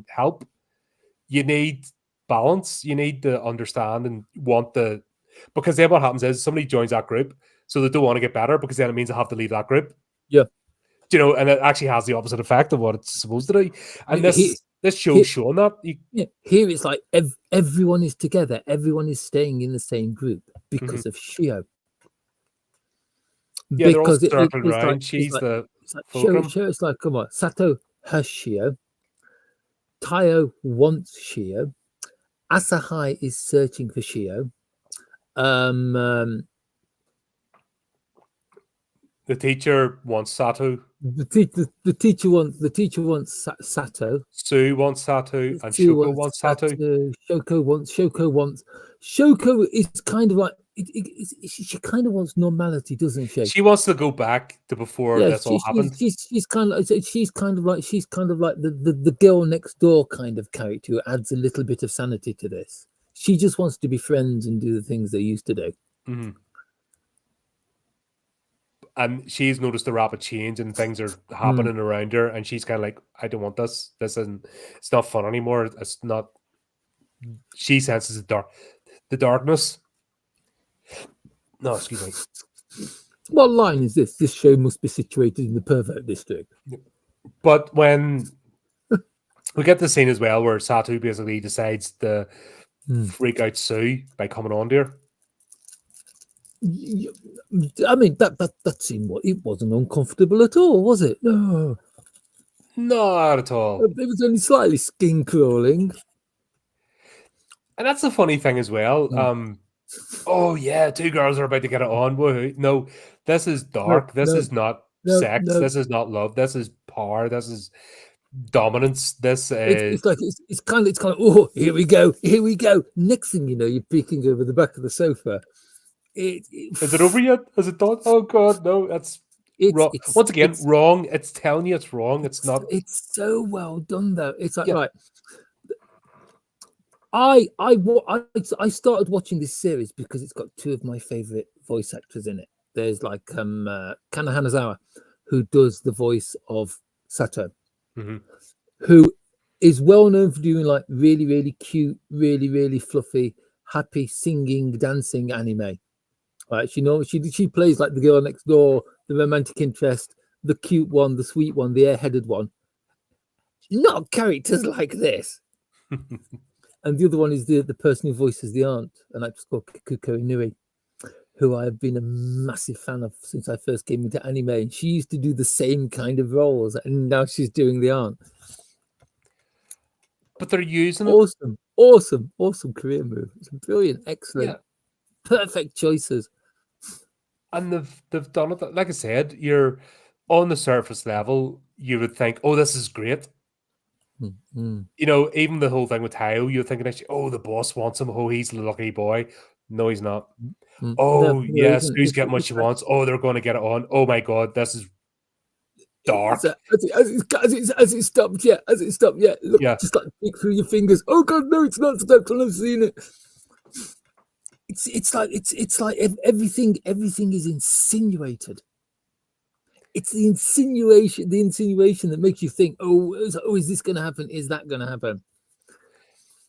help. You need balance. You need to understand and because then what happens is somebody joins that group, so they don't want to get better because then it means they have to leave that group. Yeah. You know, and it actually has the opposite effect of what it's supposed to do. And Here, this show's here, showing that. yeah, here it's like everyone is together, everyone is staying in the same group Mhm. because of Shio. Yeah, they're all Because circling around. it's She's like the Shio, fulcrum. It's like, come on, Sato has Shio, Tayo wants Shio, Asahai is searching for Shio. Um, The teacher wants Sato. the teacher wants Sato. Sue wants Sato, and Sue Shoko wants wants Sato. Sato. Shoko is kind of like she kind of wants normality, doesn't she? She wants to go back to before Yeah, this all happened. she's kind of the girl next door kind of character who adds a little bit of sanity to this. She just wants to be friends and do the things they used to do. Mhm. And she's noticed the rapid change and things are happening around her, and she's kind of like, I don't want this. This isn't. It's not fun anymore. It's not. She senses the darkness. No, excuse me. What line is this? This show must be situated in the pervert district. But when we get the scene as well where Satu basically decides to freak out Sue by coming on to her. I mean, that seemed it wasn't uncomfortable at all, was it? No, not at all. It was only slightly skin crawling. And that's the funny thing as well. Oh yeah, two girls are about to get it on. Woohoo. No, this is dark. This is not sex. This is not love. This is power. This is dominance. This is it's kind of oh, here we go. Next thing you know, you're peeking over the back of the sofa. Is it over yet? Is it done? Oh god, no, that's wrong. Once again, wrong. It's telling you it's wrong. It's not. It's so well done though. It's like right. I started watching this series because it's got two of my favorite voice actors in it. There's like Kana Hanazawa, who does the voice of Sato, who is well known for doing like really, really cute, really, really fluffy, happy singing, dancing anime. Right? She plays like the girl next door, the romantic interest, the cute one, the sweet one, the airheaded one. Not characters like this. And the other one is the person who voices the aunt, an actress called Kikuko Inui, who I have been a massive fan of since I first came into anime. And she used to do the same kind of roles, and now she's doing the aunt. But they're using awesome career move. It's brilliant, excellent, perfect choices. And they've done it. Like I said, you're on the surface level, you would think, oh, this is great. You know, even the whole thing with Tayo, you're thinking, actually, oh, the boss wants him. Oh, he's the lucky boy. No, he's not. Oh, yes, who's getting what she wants? Oh, they're going to get it on. Oh my god, this is dark. As it stopped, Look, just like peek through your fingers. Oh god, no, it's not stopped when I've seen it. It's like everything is insinuated. It's the insinuation that makes you think, oh, is this going to happen? Is that going to happen?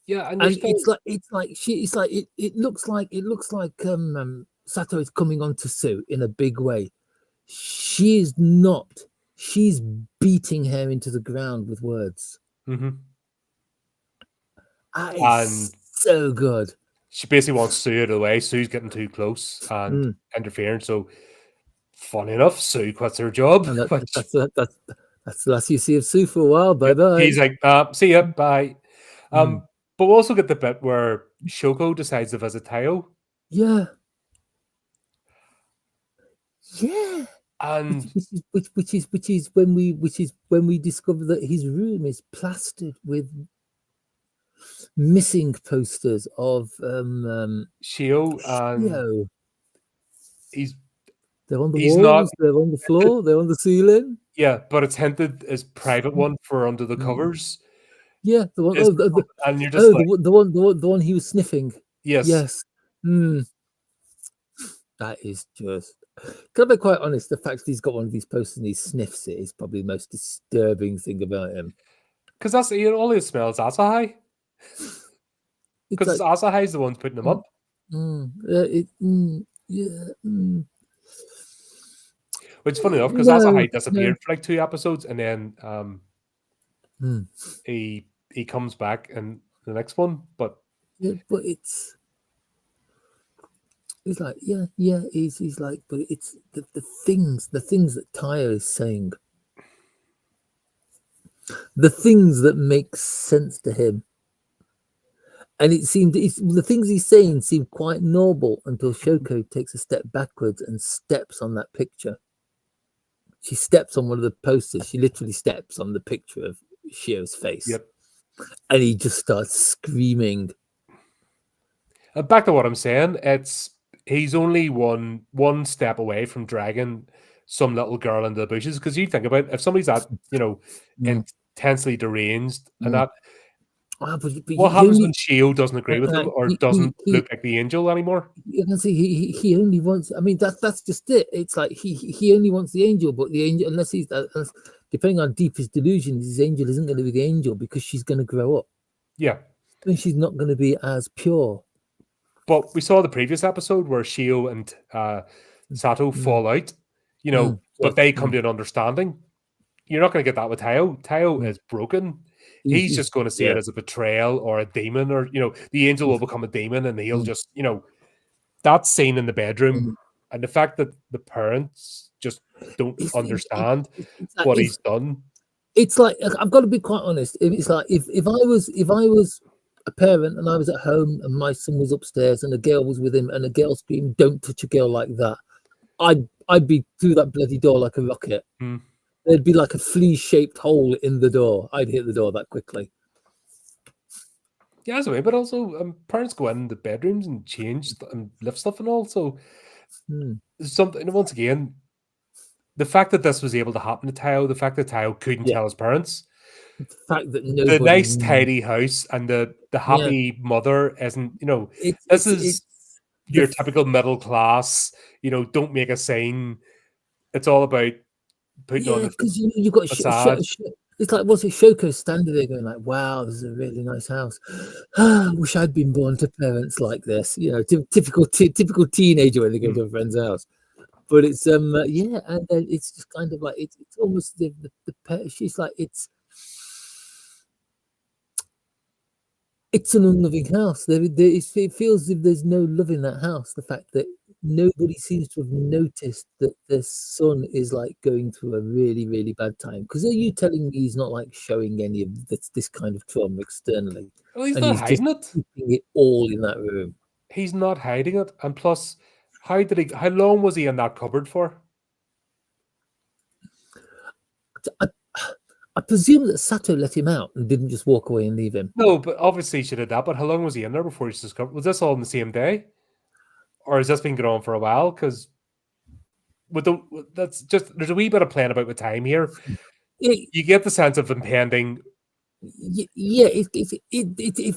Yeah, and it looks like Sato is coming on to Sue in a big way. She is not. She's beating her into the ground with words. And so good. She basically wants Sue out of the way. Sue's getting too close and interfering. So, funny enough, Sue quits her job. And that's the last you see of Sue for a while. Bye bye. He's like, see ya, bye. But we'll also get the bit where Shoko decides to visit Tayo. Yeah. And which is when we discover that his room is plastered with missing posters of Shio, and they're on the walls, they're on the floor, they're on the ceiling. Yeah, but it's hinted as private one for under the covers. Yeah, the one. And you're just the one he was sniffing. Yes. That is just. Can I be quite honest? The fact that he's got one of these posters and he sniffs it is probably the most disturbing thing about him. Because that's all he smells Asahai. Because Asahai's the one putting them up. which is funny enough because No, Asahai disappeared for like 2 episodes, and then Hmm. he comes back in the next one. But Yeah, but it's like, yeah, he's like, but it's the things that Tyre is saying, the things that make sense to him. And it seemed the things he's saying seem quite noble until Shoko takes a step backwards and steps on that picture. She steps on one of the posters. She literally steps on the picture of Shio's face. yep. And he just starts screaming. Back to what I'm saying, he's only one step away from dragging some little girl into the bushes. Because you think about it, if somebody's that Mm, intensely deranged and mm. that, But what he happens when only Shio doesn't agree with him or doesn't he look like the angel anymore? you can see he only wants. I mean, that's just it. It's like he only wants the angel, but the angel, unless he's depending on deep his delusions, his angel isn't going to be the angel because she's going to grow up Yeah. and she's not going to be as pure. But we saw the previous episode where Shio and Sato Mm, fall out, yeah, but they come to an understanding. You're not going to get that with Tao. Tao mm. is broken. He's just going to see it Yeah. as a betrayal or a demon, or the angel will become a demon, and he'll Mm, just that scene in the bedroom, mm. and the fact that the parents just don't It's, understand it's like what he's done. it's like I've got to be quite honest. It's like if I was a parent and I was at home and my son was upstairs and a girl was with him and a girl screamed, "Don't touch a girl like that!" I'd be through that bloody door like a rocket. Hmm. There'd be like a flea-shaped hole in the door. I'd hit the door that quickly. Yeah, that's way. But also, parents go in the bedrooms and change and lift stuff and all. So Hmm. something once again, the fact that this was able to happen to Tao, the fact that Tao couldn't Yeah, tell his parents, the fact that the nobody nice knew. tidy house and the Yeah, happy mother isn't. This it's is the your typical middle class. Don't make a scene. It's all about putting on yeah, the because you got facade. it's like what's it? Shoko standing there going like, "Wow, this is a really nice house. I wish I'd been born to parents like this." Typical teenager when they go Mm. to a friend's house. But it's yeah, and then it's just kind of like it's almost she's like it's an unloving house. It feels as if there's no love in that house. The fact that nobody seems to have noticed that their son is like going through a really, really bad time. Because are you telling me he's not like showing any of this kind of trauma externally, Well, he's and not he's just hiding it. keeping it all in that room? He's not hiding it. And plus, how long was he in that cupboard for? I, I presume that Sato let him out and didn't just walk away and leave him. No, but obviously he should have that. But how long was he in there before he was discovered? Was this all in the same day? Or has this been going on for a while? Because that's just there's a wee bit of playing about with time here. It, You get the sense of impending. yeah, it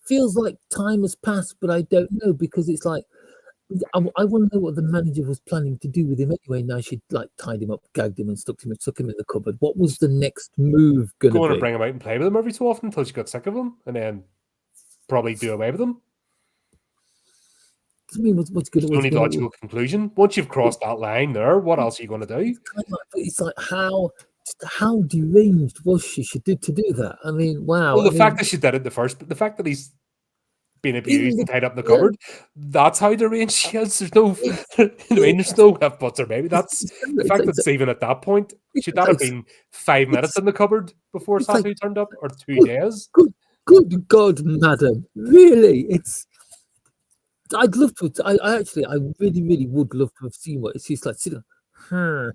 feels like time has passed, but I don't know because it's like I want to know what the manager was planning to do with him anyway. Now she'd like tied him up, gagged him, and stuck him in the cupboard. What was the next move going to Going to be? bring him out and play with him every so often until she got sick of him, and then probably do away with him. I mean, what's going It's the to only logical conclusion. Once you've crossed that line there, what else are you going to do? it's like how deranged was she to do that? I mean, wow. Well, I the fact mean, that she did it the fact that he's been in abused the and tied up in the yeah, cupboard, that's how deranged she is. There's no, it's I mean, there's no if buts or maybe. That's the it's fact like that even at that point, it's should that have like been 5 minutes it's in the cupboard before it's like Satu turned up, or two good, days? good, good God, madam, really? I'd love to. I really, really would love to have seen what she's like. Sitting, how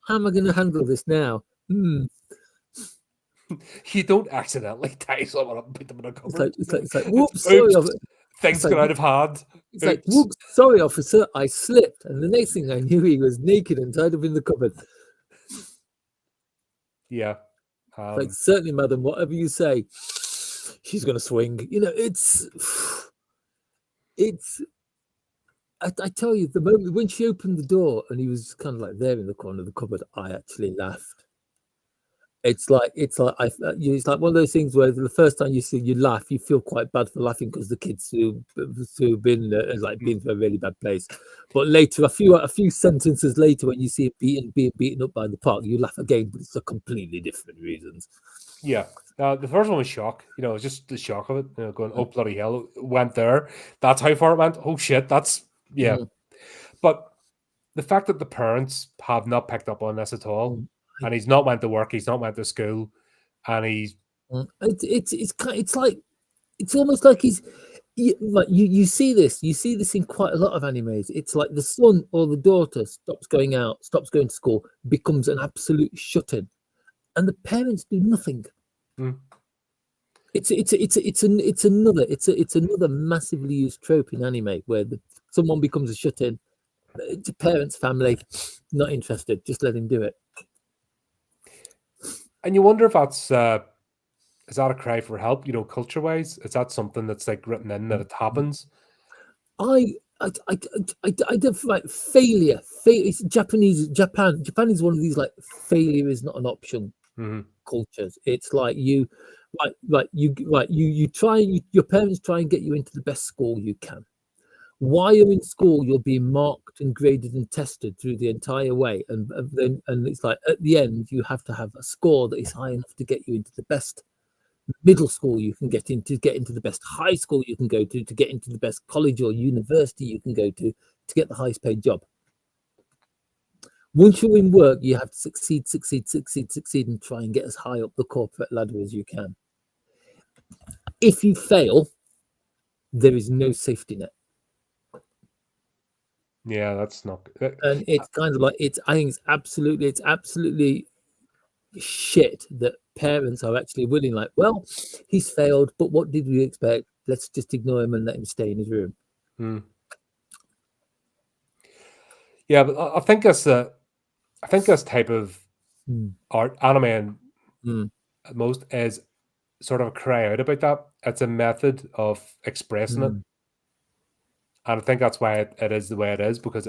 am I going to handle this now? You don't accidentally tie someone up and put them in a cupboard. It's like, It's whoops, sorry, oops, it's things like, get out of hand. it's like, Oops. whoops, sorry, officer, I slipped, and the next thing I knew, he was naked and tied up in the cupboard. Yeah. Like, certainly, madam, whatever you say, she's going to swing. It's. I tell you, the moment when she opened the door and he was kind of like there in the corner of the cupboard, I actually laughed. It's like it's like one of those things where the first time you see you laugh, you feel quite bad for laughing because the kids who've been like been to a really bad place. But later, a few sentences later, when you see it being beaten up by the park, you laugh again, but it's for completely different reasons. Yeah. The first one was shock. It's just the shock of it. Going, oh bloody hell, it went there. That's how far it went. Oh shit, that's yeah. Mm, But the fact that the parents have not picked up on this at all, mm, and he's not went to work, he's not went to school, and he's it's like it's almost like like you see this in quite a lot of animes. It's like the son or the daughter stops going out, stops going to school, becomes an absolute shut-in, and the parents do nothing. mm, It's another massively used trope in anime where someone becomes a shut-in. It's a parents' family, not interested. Just let him do it. and you wonder if that's is that a cry for help? Culture wise, is that something that's like written in that it happens? I don't like failure. It's Japan is one of these like failure is not an option Hmm. cultures. It's like you try your parents try and get you into the best school you can. While you're in school, you're being marked and graded and tested through the entire way, and it's like at the end you have to have a score that is high enough to get you into the best middle school you can get into the best high school you can go to get into the best college or university you can go to get the highest paid job. Once you're in work, you have to succeed, and try and get as high up the corporate ladder as you can. If you fail, there is no safety net. Yeah, that's not. And it's kind of like I think it's absolutely shit that parents are actually willing, like, well, he's failed, but what did we expect? Let's just ignore him and let him stay in his room. Yeah, but I think this type of art, anime, and most is sort of a cry out about that. It's a method of expressing it, and I think that's why it is the way it is, because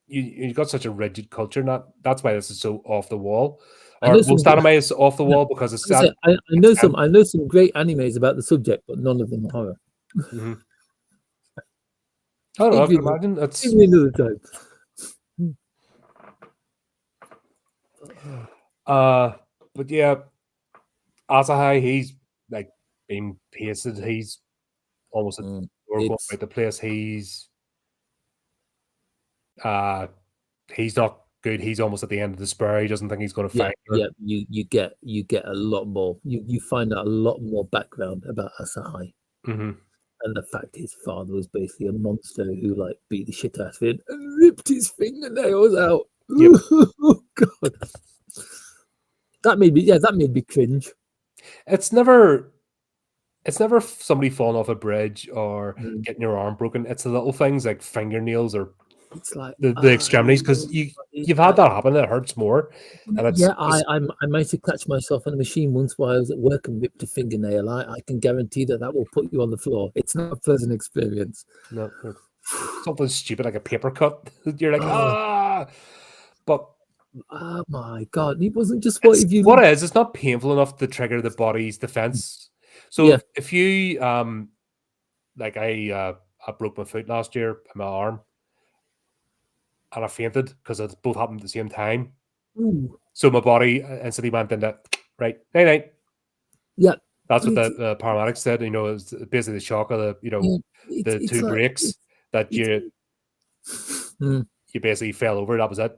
you've got such a rigid culture. That's why this is so off the wall. Or most anime is off the wall because it's sad. I know some great animes about the subject, but none of them are horror. Mm-hmm. I don't know. I can imagine it's another time. But yeah, Asahi, he's like being pasted. He's almost going about the place. He's not good. He's almost at the end of despair. He doesn't think he's going to fight. Yeah, you get a lot more. You find out a lot more background about Asahi. And the fact his father was basically a monster who like beat the shit out of him and ripped his fingernails out. Yep. Oh god. That made me cringe. It's never somebody falling off a bridge or getting your arm broken. It's the little things like fingernails or it's like the extremities, because you've had that happen. It hurts more. And it's, I might have catch myself on a machine once while I was at work and ripped a fingernail. I can guarantee that will put you on the floor. It's not a pleasant experience. No, something stupid like a paper cut. You're like, ah. But oh my god, it wasn't just what it is. It's not painful enough to trigger the body's defense. So if you like I broke my foot last year in my arm, and I fainted because it both happened at the same time. Ooh. So my body instantly went into right night. Yeah, that's what the paramedics said. It was basically the shock of the the two breaks that you basically fell over. That was it.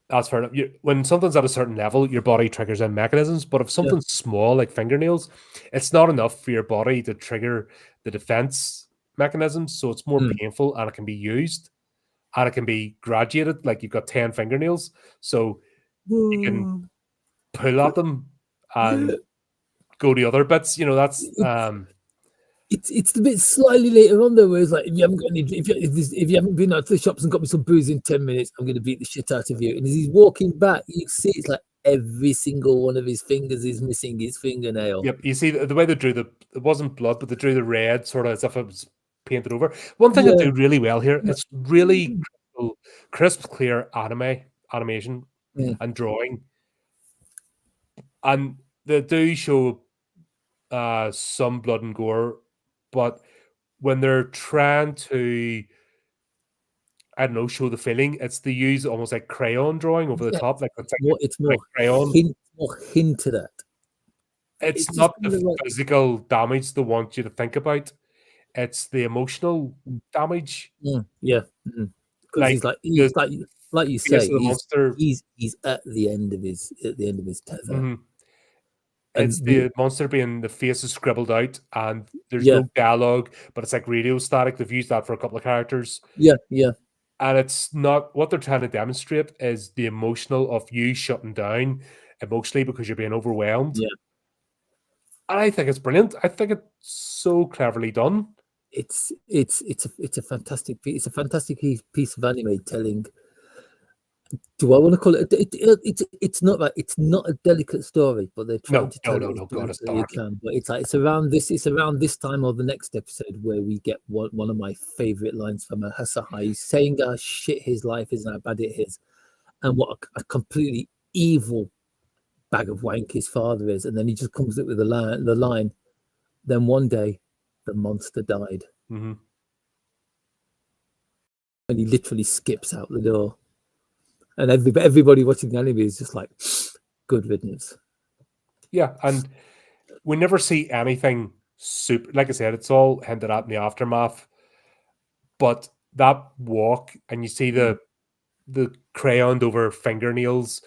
That's fair enough. When something's at a certain level, your body triggers in mechanisms. But if something's small like fingernails, it's not enough for your body to trigger the defense mechanisms. So it's more painful, and it can be used, and it can be graduated. Like you've got 10 fingernails, so you can pull at them and go to other bits. That's it's the bit slightly later on though, where it's like, if you haven't got any, if you haven't been out to the shops and got me some booze in 10 minutes, I'm going to beat the shit out of you. And as he's walking back, you see it's like every single one of his fingers is missing his fingernail. Yep, you see the way they drew it wasn't blood, but they drew the red sort of as if it was painted over. One thing they do really well here, it's really crisp, clear animation and drawing. And they do show some blood and gore, but when they're trying to, I don't know, show the feeling, it's they use almost like crayon drawing over the Yeah, top, like it's it's like more crayon. hinted at. It's It's just not the physical damage they want you to think about; it's the emotional damage. Yeah, because Like he's like the like you face say, of the monster. he's at the end of his tether, Mhm. and It's the monster being the face is scribbled out, and there's yeah, no dialogue, but it's like radio static. They've used that for a couple of characters. yeah, And it's not what they're trying to demonstrate is the emotional of you shutting down emotionally because you're being overwhelmed. yeah. And I think it's brilliant. I think it's so cleverly done. It's a fantastic piece. It's a fantastic piece of anime telling. Do I want to call it? It's not like it's not a delicate story, but they're trying No, to no, tell it no, as no. God, best it's as they dark. can. But it's like it's around this time or the next episode where we get one of my favorite lines from Hasahai. He's saying how shit his life is and how bad it is, and what a completely evil bag of wank his father is, and then he just comes up with the line. Then one day, the monster died, Hmm. and he literally skips out the door. And everybody watching the anime is just like, good riddance. Yeah. And we never see anything super. Like I said, it's all hinted at in the aftermath. But that walk, and you see the crayoned over fingernails.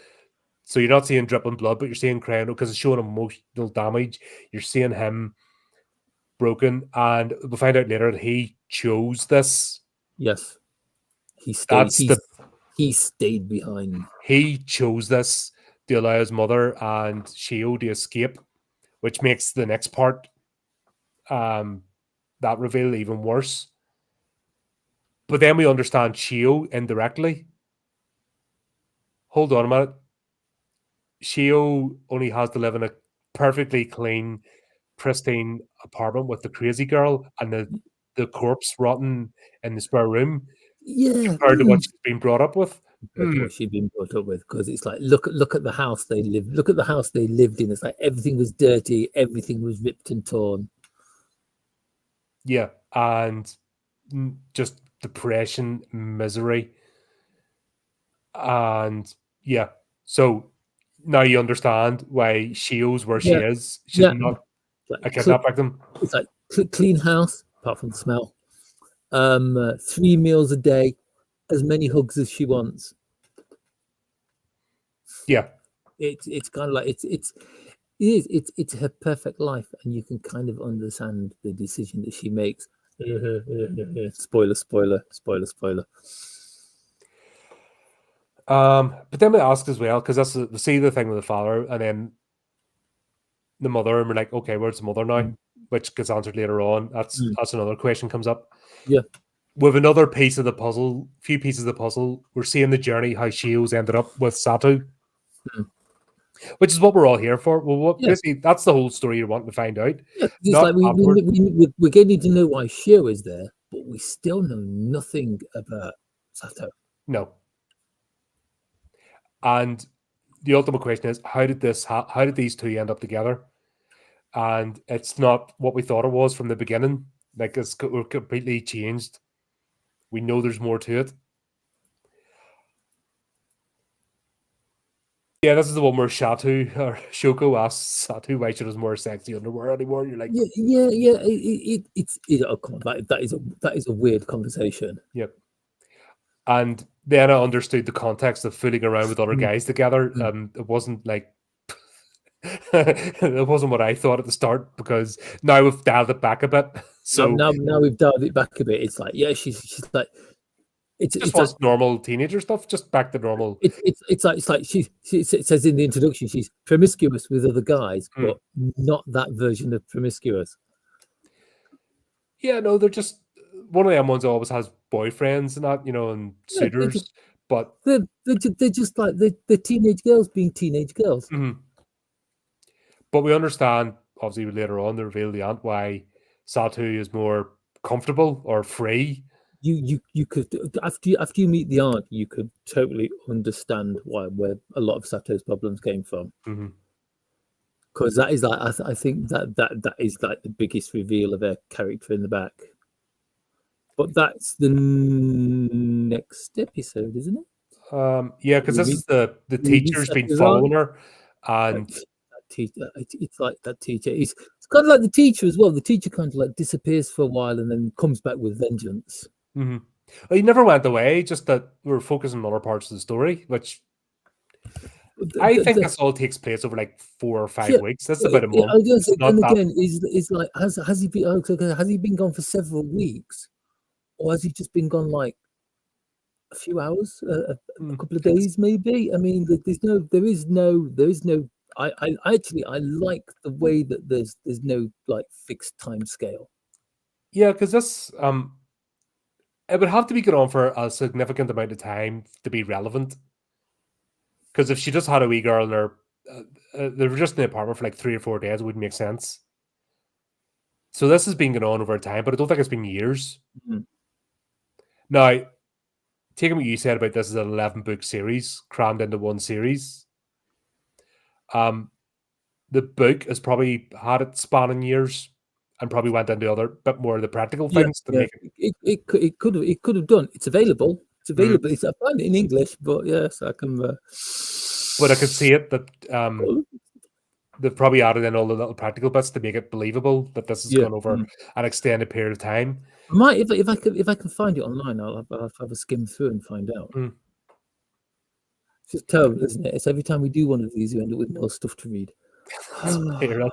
So you're not seeing dripping blood, but you're seeing crayon because it's showing emotional damage. You're seeing him broken, and we find out later that he chose this. Yes, he stayed. That's the He stayed behind. he chose this to allow his mother and Shio to escape, which makes the next part, that reveal even worse. But then we understand Shio indirectly. Hold on a minute. Shio only has to live in a perfectly clean, pristine apartment with the crazy girl and the corpse rotting in the spare room Yeah, compared to what she's been brought up with. compared to what she'd been brought up with, because it's like look at the house they lived. Look at the house they lived in. It's like everything was dirty, everything was ripped and torn. Yeah, and just depression, misery, and yeah. So now you understand why Shio's where she Yeah, is. She's yeah. not Like, a kidnap victim. it's like clean house apart from the smell. 3 meals a day, as many hugs as she wants. Yeah, It's kind of like it's her perfect life, and you can kind of understand the decision that she makes. Spoiler, spoiler, spoiler, spoiler. but then we ask as well because that's we see the thing with the father, and then the mother, and we're like, okay, where's the mother now? Which gets answered later on. That's another question comes up. Yeah, With another piece of the puzzle, few pieces of the puzzle, we're seeing the journey how Shio's ended up with Satu, which is what we're all here for. Well, what yeah, basically that's the whole story you're wanting to find out. yeah. It's Not like afterward. we're getting to know why Shio is there, but we still know nothing about Sato. No. And the ultimate question is how did how did these two end up together? And it's not what we thought it was from the beginning. Like we're completely changed. We know there's more to it. Yeah, this is the one where Shatu or Shoko asks Satu why she doesn't wear sexy underwear anymore. You're like, Yeah. Oh, come on, that is a weird conversation. yep. And then I understood the context of fooling around with other Mm, guys together. mm. It wasn't like it wasn't what I thought at the start because now we've dialed it back a bit. So Now we've dialed it back a bit. It's like, yeah, she's like, just it's like wants normal teenager stuff, just back to normal. it's like it says in the introduction she's promiscuous with other guys, Mm. but not that version of promiscuous. Yeah, no, they're just one of them ones always has boyfriends and that, and Yeah, suitors. But they're just like they're teenage girls being teenage girls. but we understand obviously later on they reveal the aunt why Satu is more comfortable or free. You could after you meet the aunt, you could totally understand where a lot of Sato's problems came from. because that is like I think that is like the biggest reveal of a character in the back. But that's the next episode, isn't it? Yeah, because We this meet is the we meet teacher's been Sakurai. following her, That, and that teacher, it's like that teacher. It's kind of like the teacher as well. The teacher kind of like disappears for a while and then comes back with vengeance. mhm. Well, he never went away. Just that we're focusing on other parts of the story, which The, I the, think the, this all takes place over like 4 or 5 yeah, weeks. That's about a yeah, month. I guess. It's not And that. again, is like has he been? Okay, has he been gone for several weeks, or has he just been gone like a few hours, a Mm. couple of days, maybe? I mean, there is no. I actually I like the way that there's no like fixed time scale. Yeah, because this it would have to be going on for a significant amount of time to be relevant. Because if she just had a wee girl and they were just in the apartment for like 3 or 4 days, it wouldn't make sense. So this has been going on over time, but I don't think it's been years. Mhm. Now, taking what you said about this as an 11-book series crammed into one series, um, the book has probably had it spanning years and probably went into other bit more of the practical Yeah, things to yeah. make it. It could have done. It's available. It's Mm. available. I find it in English, but yes, I can. But I could see it that they've probably added in all the little practical bits to make it believable that this has Yeah, gone over an extended period of time. I might if I can find it online, I'll have a skim through and find out. Mm. It's just terrible, isn't it? It's every time we do one of these, you end up with more stuff to read. That's fair.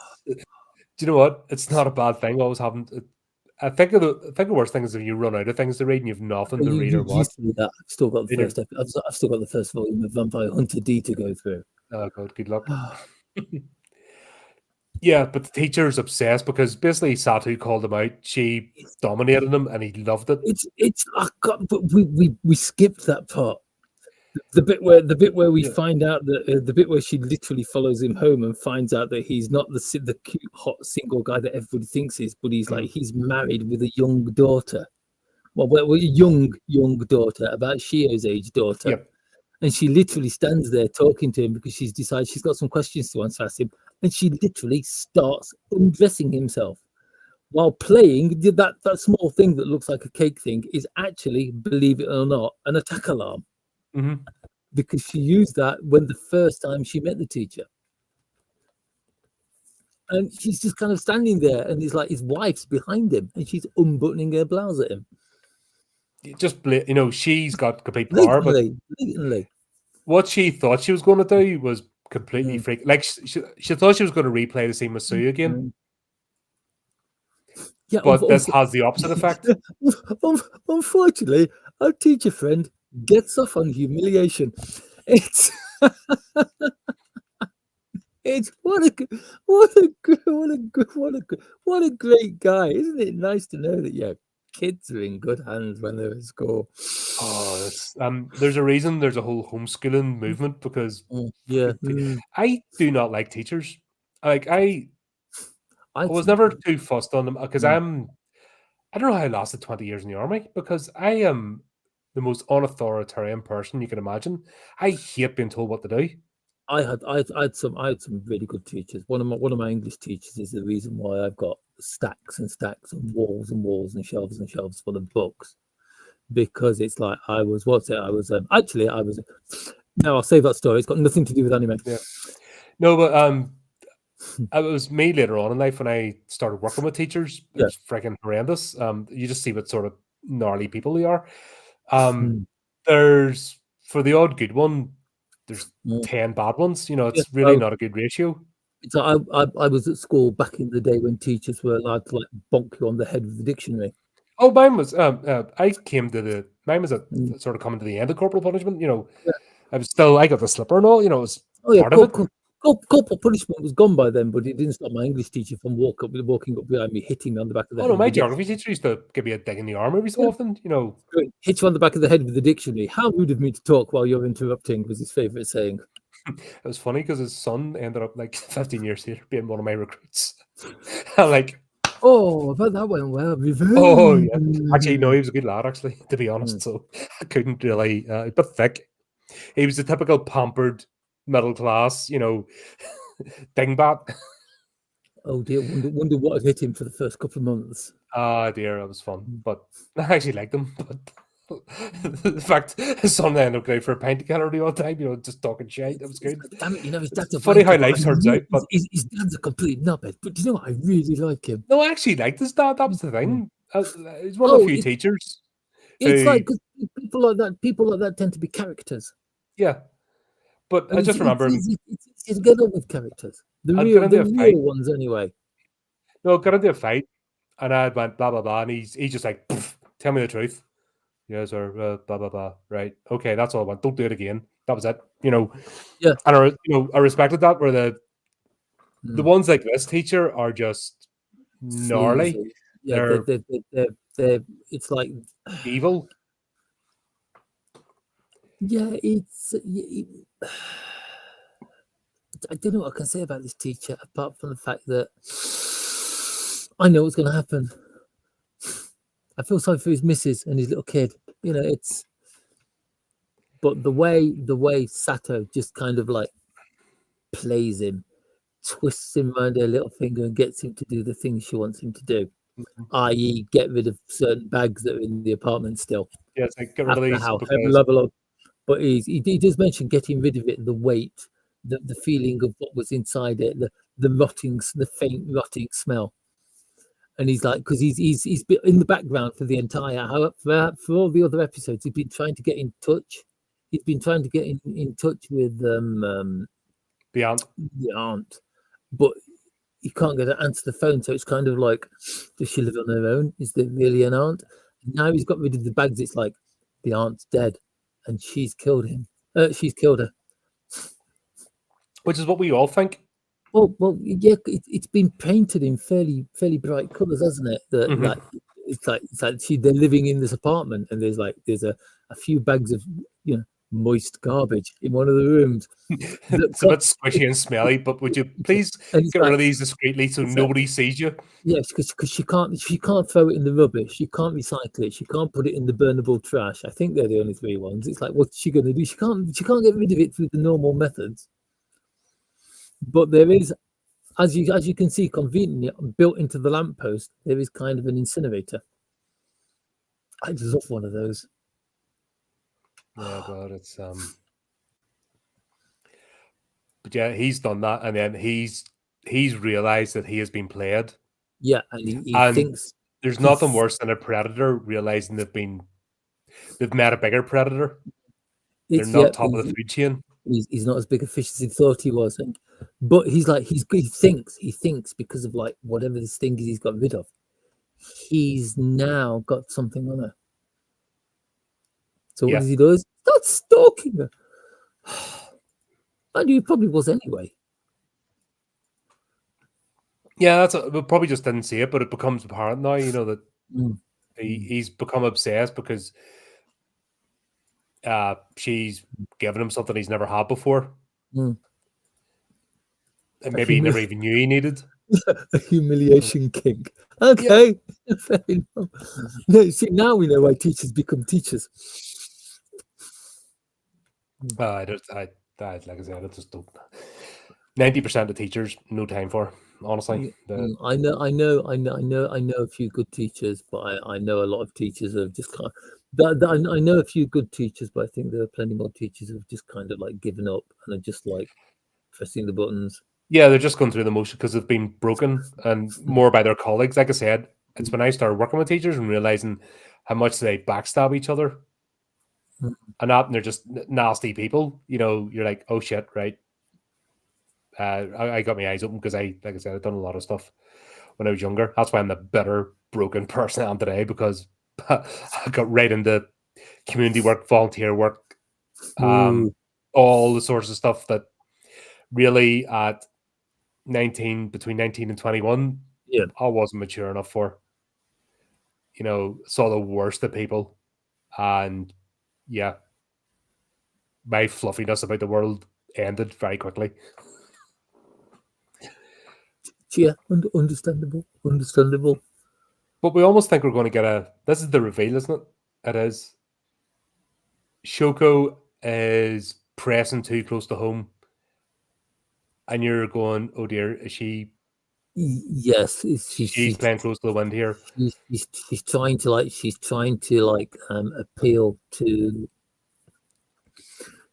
Do you know what? It's not a bad thing. Always having. I think the worst thing is if you run out of things to read and you've nothing to read You or watch. used to do that. I've still got the You do. first. I've still got the first volume of Vampire Hunter D to go through. Oh God, good luck. Yeah, but the teacher's obsessed because basically Satu called him out. She dominated him, and he loved it. It's I got, but we skipped that part. The bit where we Yeah. find out that the bit where she literally follows him home and finds out that he's not the cute hot single guy that everybody thinks is, but he's like he's married with a young daughter. Well, a young daughter, about Shio's age daughter. Yep. And she literally stands there talking to him because she's decided she's got some questions to answer him, and she literally starts undressing himself while playing that small thing that looks like a cake thing is actually, believe it or not, an attack alarm. Mm-hmm. Because she used that when the first time she met the teacher. And she's just kind of standing there, and he's like, his wife's behind him, and she's unbuttoning her blouse at him. Just she's got complete power, Blatantly. What she thought she was going to do was completely freak. Like she thought she was going to replay the scene with Sue again. Yeah, but this has the opposite effect. Unfortunately, our teacher friend gets off on humiliation. It's what a great guy, isn't it? Nice to know that your kids are in good hands when they're at school. Oh, there's a reason there's a whole homeschooling movement because I do not like teachers. Like I was never too fussed on them because I don't know how I lasted 20 years in the army because I am the most unauthoritarian person you can imagine. I hate being told what to do. I had some really good teachers. One of my English teachers is the reason why I've got stacks and stacks and walls and shelves full of books, because it's like no, I'll save that story. It's got nothing to do with anime. Yeah. No, but it was me later on in life when I started working with teachers. It was freaking horrendous. You just see what sort of gnarly people they are. There's for the odd good one, there's 10 bad ones. You know, it's really not a good ratio. So I was at school back in the day when teachers were allowed to like bonk you on the head with the dictionary. Oh, mine was mine was sort of coming to the end of corporal punishment. You know, I got the slipper and all. You know, it was part of it. Corporal punishment was gone by then, but it didn't stop my English teacher from walking up behind me, hitting me on the back of the head. Oh no, my geography teacher used to give me a dig in the arm every so often. You know, hit you on the back of the head with the dictionary. How rude of me to talk while you're interrupting was his favorite saying. It was funny because his son ended up like 15 years later being one of my recruits. Like, oh, but that went well. Revenge. Oh yeah, actually no, he was a good lad. Actually, to be honest, so I couldn't really. But thick, he was a typical pampered middle class, you know, Dingbat. Oh dear, wonder what had hit him for the first couple of months. Oh dear, that was fun. But I actually liked him. But the fact his son ended up going for a pint together all the time, just talking shit. That was It's good. like, damn it, his dad's a It's funny how wanker, but life turns out. But his dad's a complete knobhead. But you know what? I really like him. no, I actually liked his dad. That was the thing. He's one of the Oh, few teachers it's who, like 'cause people like that tend to be characters, yeah. But and I it's just remember him. it's easy to get on with characters. I'd got The into a real fight. ones, anyway. No, got into a fight, and I went blah blah blah, and he's just like, tell me the truth. Yes, sir. Blah blah blah. Right. Okay, that's all I want. Don't do it again. That was it. Yeah. And I respected that. Where the Mm. ones like this teacher are just gnarly. Sleazy. Yeah, They're they're it's like, evil. yeah, I don't know what I can say about this teacher apart from the fact that I know what's going to happen. I feel sorry for his missus and his little kid. But the way Sato just kind of like plays him, twists him around her little finger and gets him to do the things she wants him to do, i.e., get rid of certain bags that are in the apartment still. Yeah, it's like get rid of After these how heavy because level of, but he does mention getting rid of it, the weight, the feeling of what was inside it, the faint rotting smell. And he's like, because he's been in the background for the entire, for all the other episodes, he's been trying to get in touch. He's been trying to get in touch with the aunt. the aunt, but he can't get to answer the phone. So it's kind of like, does she live on her own? Is there really an aunt? And now he's got rid of the bags. It's like the aunt's dead, and she's killed him. She's killed her. Which is what we all think. Well, yeah. It's been painted in fairly bright colours, hasn't it? That Mhm. like it's like they're living in this apartment, and there's a few bags of moist garbage in one of the rooms. It's a bit squishy and smelly, but would you please And it's get rid like, of these discreetly so it's nobody sees you? yes, because she can't throw it in the rubbish. She can't recycle it. She can't put it in the burnable trash. I think they're the only three ones. It's like, what's she going to do? She can't get rid of it through the normal methods. But there is, as you can see, conveniently built into the lamppost, there is kind of an incinerator. I just love one of those. Yeah, but it's but yeah, he's done that, and then he's realized that he has been played. Yeah, and he And thinks there's nothing worse than a predator realizing they've met a bigger predator. They're not top of the food chain. He's not as big a fish as he thought he was, but he's like he thinks because of like whatever this thing is he's got rid of, he's now got something on her. So what Yeah. does he do? Start stalking her. And he probably was anyway. Yeah, we probably just didn't see it, but it becomes apparent now. That he's become obsessed because she's given him something he's never had before, and maybe he never even knew he needed. A humiliation kink. Okay, yeah. Fair enough. No, see, now we know why teachers become teachers. Like I said, I just don't. 90% of teachers, no time for. Honestly, I know a few good teachers, but I know a lot of teachers have just kind of. I know a few good teachers, but I think there are plenty more teachers who've just kind of like given up and are just like pressing the buttons. Yeah, they're just going through the motion because they've been broken and more by their colleagues. Like I said, it's when I started working with teachers and realizing how much they backstab each other, and they're just nasty people. You're like, oh shit, right? I got my eyes open because like I said, I've done a lot of stuff when I was younger. That's why I'm the better broken person I am today, because I got right into community work, volunteer work, all the sorts of stuff that really at between 19 and 21, I wasn't mature enough for. Saw the worst of people, and yeah, my fluffiness about the world ended very quickly. Yeah, understandable. But we almost think we're going to get this is the reveal, isn't it? It is. Shoko is pressing too close to home. and you're going, oh dear, is Yes, she's playing close to the wind here? she's trying to appeal to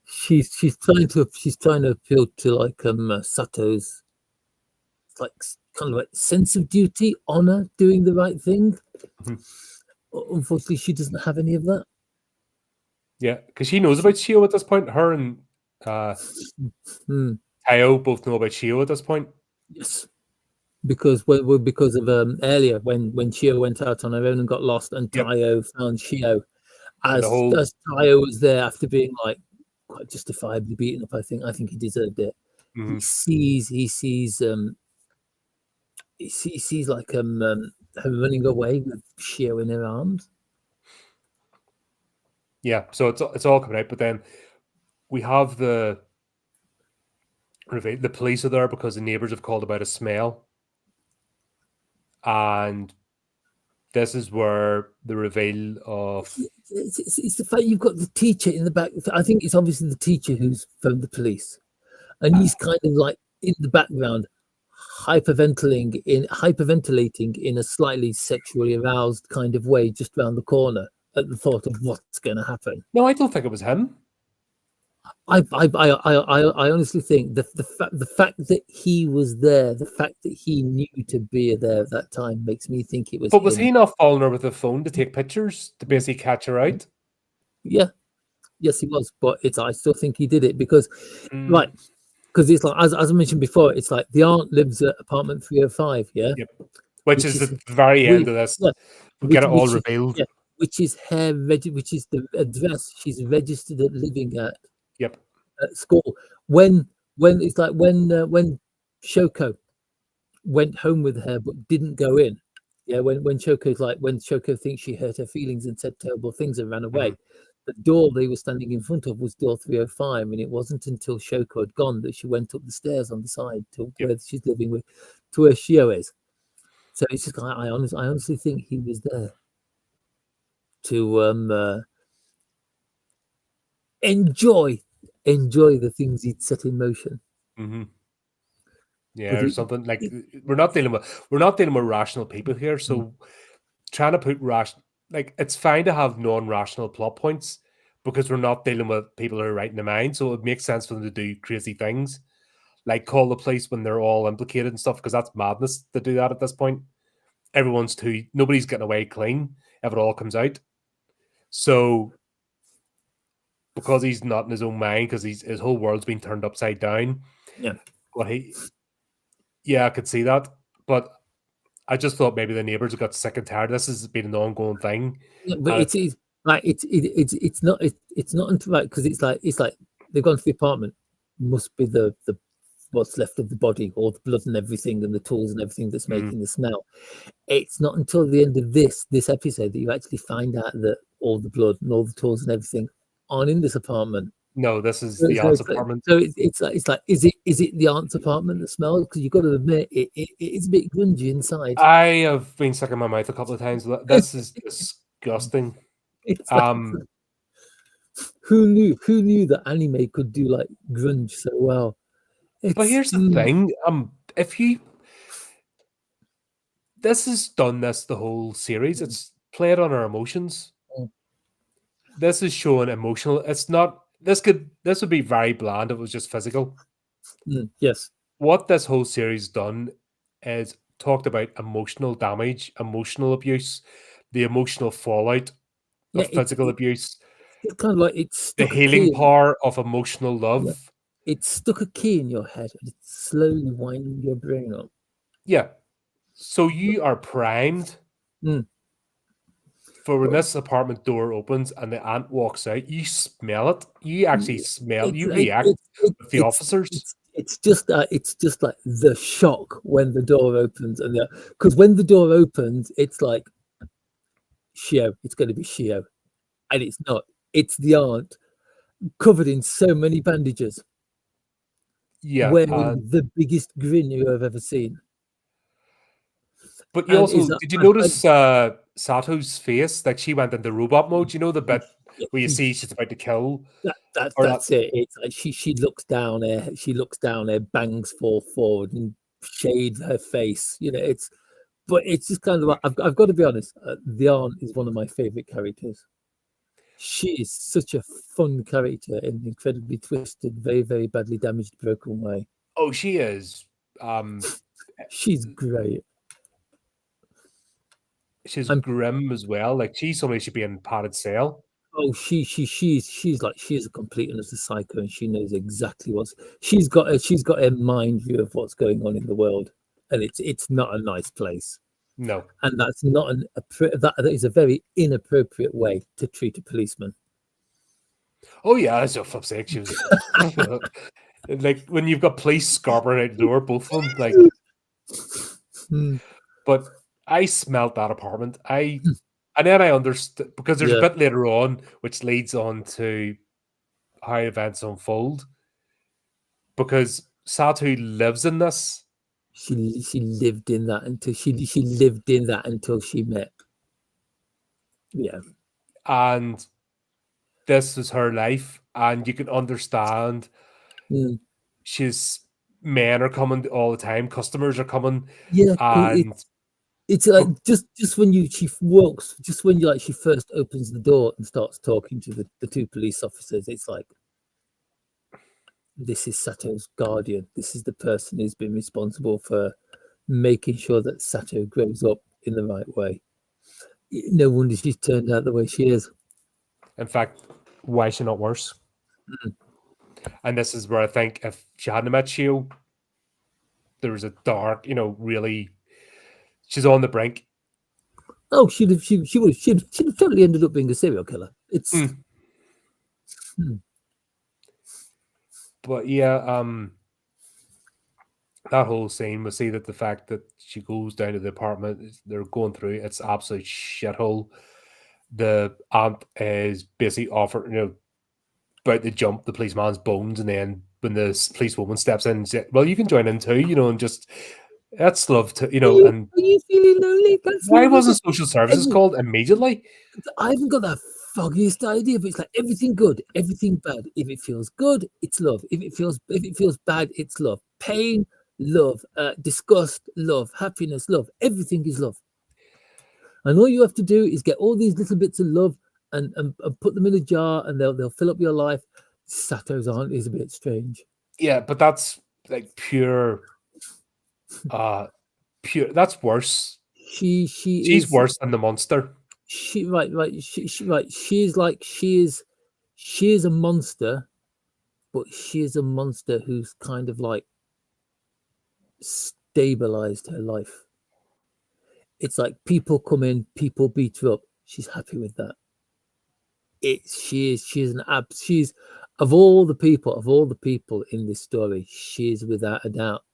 she's trying to appeal to Sato's kind of like sense of duty, honor, doing the right thing. Mhm. Unfortunately, she doesn't have any of that. Yeah, because she knows about Shio at this point. Her and Hmm. Tayo both know about Shio at this point. Yes, because because of earlier when Shio went out on her own and got lost, and Yep. Tayo found Shio And the as whole Tayo was there after being like quite justifiably beaten up. I think he deserved it. Mhm. He sees like her running away with Shio in her arms. Yeah, so it's all coming out, but then we have the police are there because the neighbors have called about a smell, and this is where the reveal of It's the fact you've got the teacher in the back. I think it's obviously the teacher who's phoned the police, and he's kind of like in the background, hyperventilating in a slightly sexually aroused kind of way, just around the corner at the thought of what's going to happen. no, I don't think it was him. I honestly think the fact that he was there, the fact that he knew to be there at that time, makes me think it was But was him. he not following her with a phone to take pictures to basically catch her out? Yeah, yes, he was, but I still think he did it because Mm, right. Because it's like, as I mentioned before, it's like the aunt lives at apartment 305, yeah, yep. Which which is is the very we, end of this. yeah, We get it all which is, revealed. yeah, which is which is the address she's registered at living Yep. at school. When it's like when Shoko went home with her but didn't go in, yeah, when Shoko thinks she hurt her feelings and said terrible things and ran away. Mhm. The door they were standing in front of was door 305, and it wasn't until Shoko had gone that she went up the stairs on the side to Yep. where she's living to where Shio is. So it's just I honestly think he was there to enjoy the things he'd set in motion. Mm-hmm. Yeah, But or something like we're not dealing with rational people here. So trying to put it's fine to have non-rational plot points because we're not dealing with people who are right in the mind. So it makes sense for them to do crazy things, like call the police when they're all implicated and stuff, because that's madness to do that at this point. Nobody's getting away clean if it all comes out. So because he's not in his own mind, because his whole world's been turned upside down. yeah, But I could see that. But I just thought maybe the neighbors got sick and tired. This has been an ongoing thing. but And it's like it's not until like because it's like they've gone to the apartment. Must be the what's left of the body or the blood and everything and the tools and everything that's making the smell. It's not until the end of this episode that you actually find out that all the blood and all the tools and everything aren't in this apartment. no, this is So, the aunt's apartment. it's like is it the aunt's apartment that smells? Because you've got to admit it's a bit grungy inside. I have been stuck in my mouth a couple of times. This is disgusting. It's like, who knew that anime could do like grunge so well? But here's the thing. This has done this the whole series. It's played on our emotions. This is showing emotional. It's not. This would be very bland if it was just physical. Yes. What this whole series done is talked about emotional damage, emotional abuse, the emotional fallout of physical abuse. It's kind of like it's the healing power of emotional love. Yeah. It stuck a key in your head and it's slowly winding your brain up. Yeah. So you are primed for when this apartment door opens and the aunt walks out, you smell it. You actually smell, you react with the officers. It's just like the shock when the door opens. And because when the door opens, it's like, Shio, it's going to be Shio. And it's not. It's the aunt covered in so many bandages. Yeah. Wearing the biggest grin you have ever seen. But you also, did you notice Sato's face? Like she went into robot mode. You know the bit where you see she's about to kill, or that. That's it. It's like she looks down there. She looks down there, bangs fall forward, and shades her face. But it's just kind of like I've got to be honest. The aunt is one of my favorite characters. She is such a fun character in an incredibly twisted, very, very badly damaged, broken way. Oh, she is. She's great. She's grim as well. Like she's somebody should be in padded cell. Oh, she's a complete and utter psycho, and she knows exactly she's got a mind view of what's going on in the world, and it's not a nice place. No, and that's not that is a very inappropriate way to treat a policeman. Oh yeah, that's a flip sake. She was like when you've got police scarpering out the door, both of them. Like, but I smelt that apartment. And then I understood because there's a bit later on which leads on to how events unfold. Because Satu lives in this. She lived in that until she lived in that until she met. Yeah. And this is her life, and you can understand men are coming all the time, customers are coming. Yeah, and it's like just when she walks, just when she first opens the door and starts talking to the two police officers, it's like, this is Sato's guardian. This is the person who's been responsible for making sure that Sato grows up in the right way. No wonder she's turned out the way she is. In fact, why is she not worse? And this is where I think if she hadn't met Shio, there was a dark, really, she's on the brink. Oh, she'd have totally ended up being a serial killer. It's. But yeah, that whole scene, we see that the fact that she goes down to the apartment, they're going through, it's absolute shithole. The aunt is basically offering, about to jump the policeman's bones, and then when the policewoman steps in, says, well, you can join in too, and just that's love to, and are you feeling lonely? Why wasn't social services called immediately? I haven't got that foggiest idea, but it's like everything good, everything bad. If it feels good, it's love. If it feels bad, it's love. Pain, love. Disgust, love. Happiness, love. Everything is love. And all you have to do is get all these little bits of love and put them in a jar, and they'll fill up your life. Sato's aunt is a bit strange. Yeah, but that's like pure. That's worse. She's worse than the monster. She is a monster, but she is a monster who's kind of like stabilized her life. It's like people come in, people beat her up. She's happy with that. She's of all the people in this story, she is without a doubt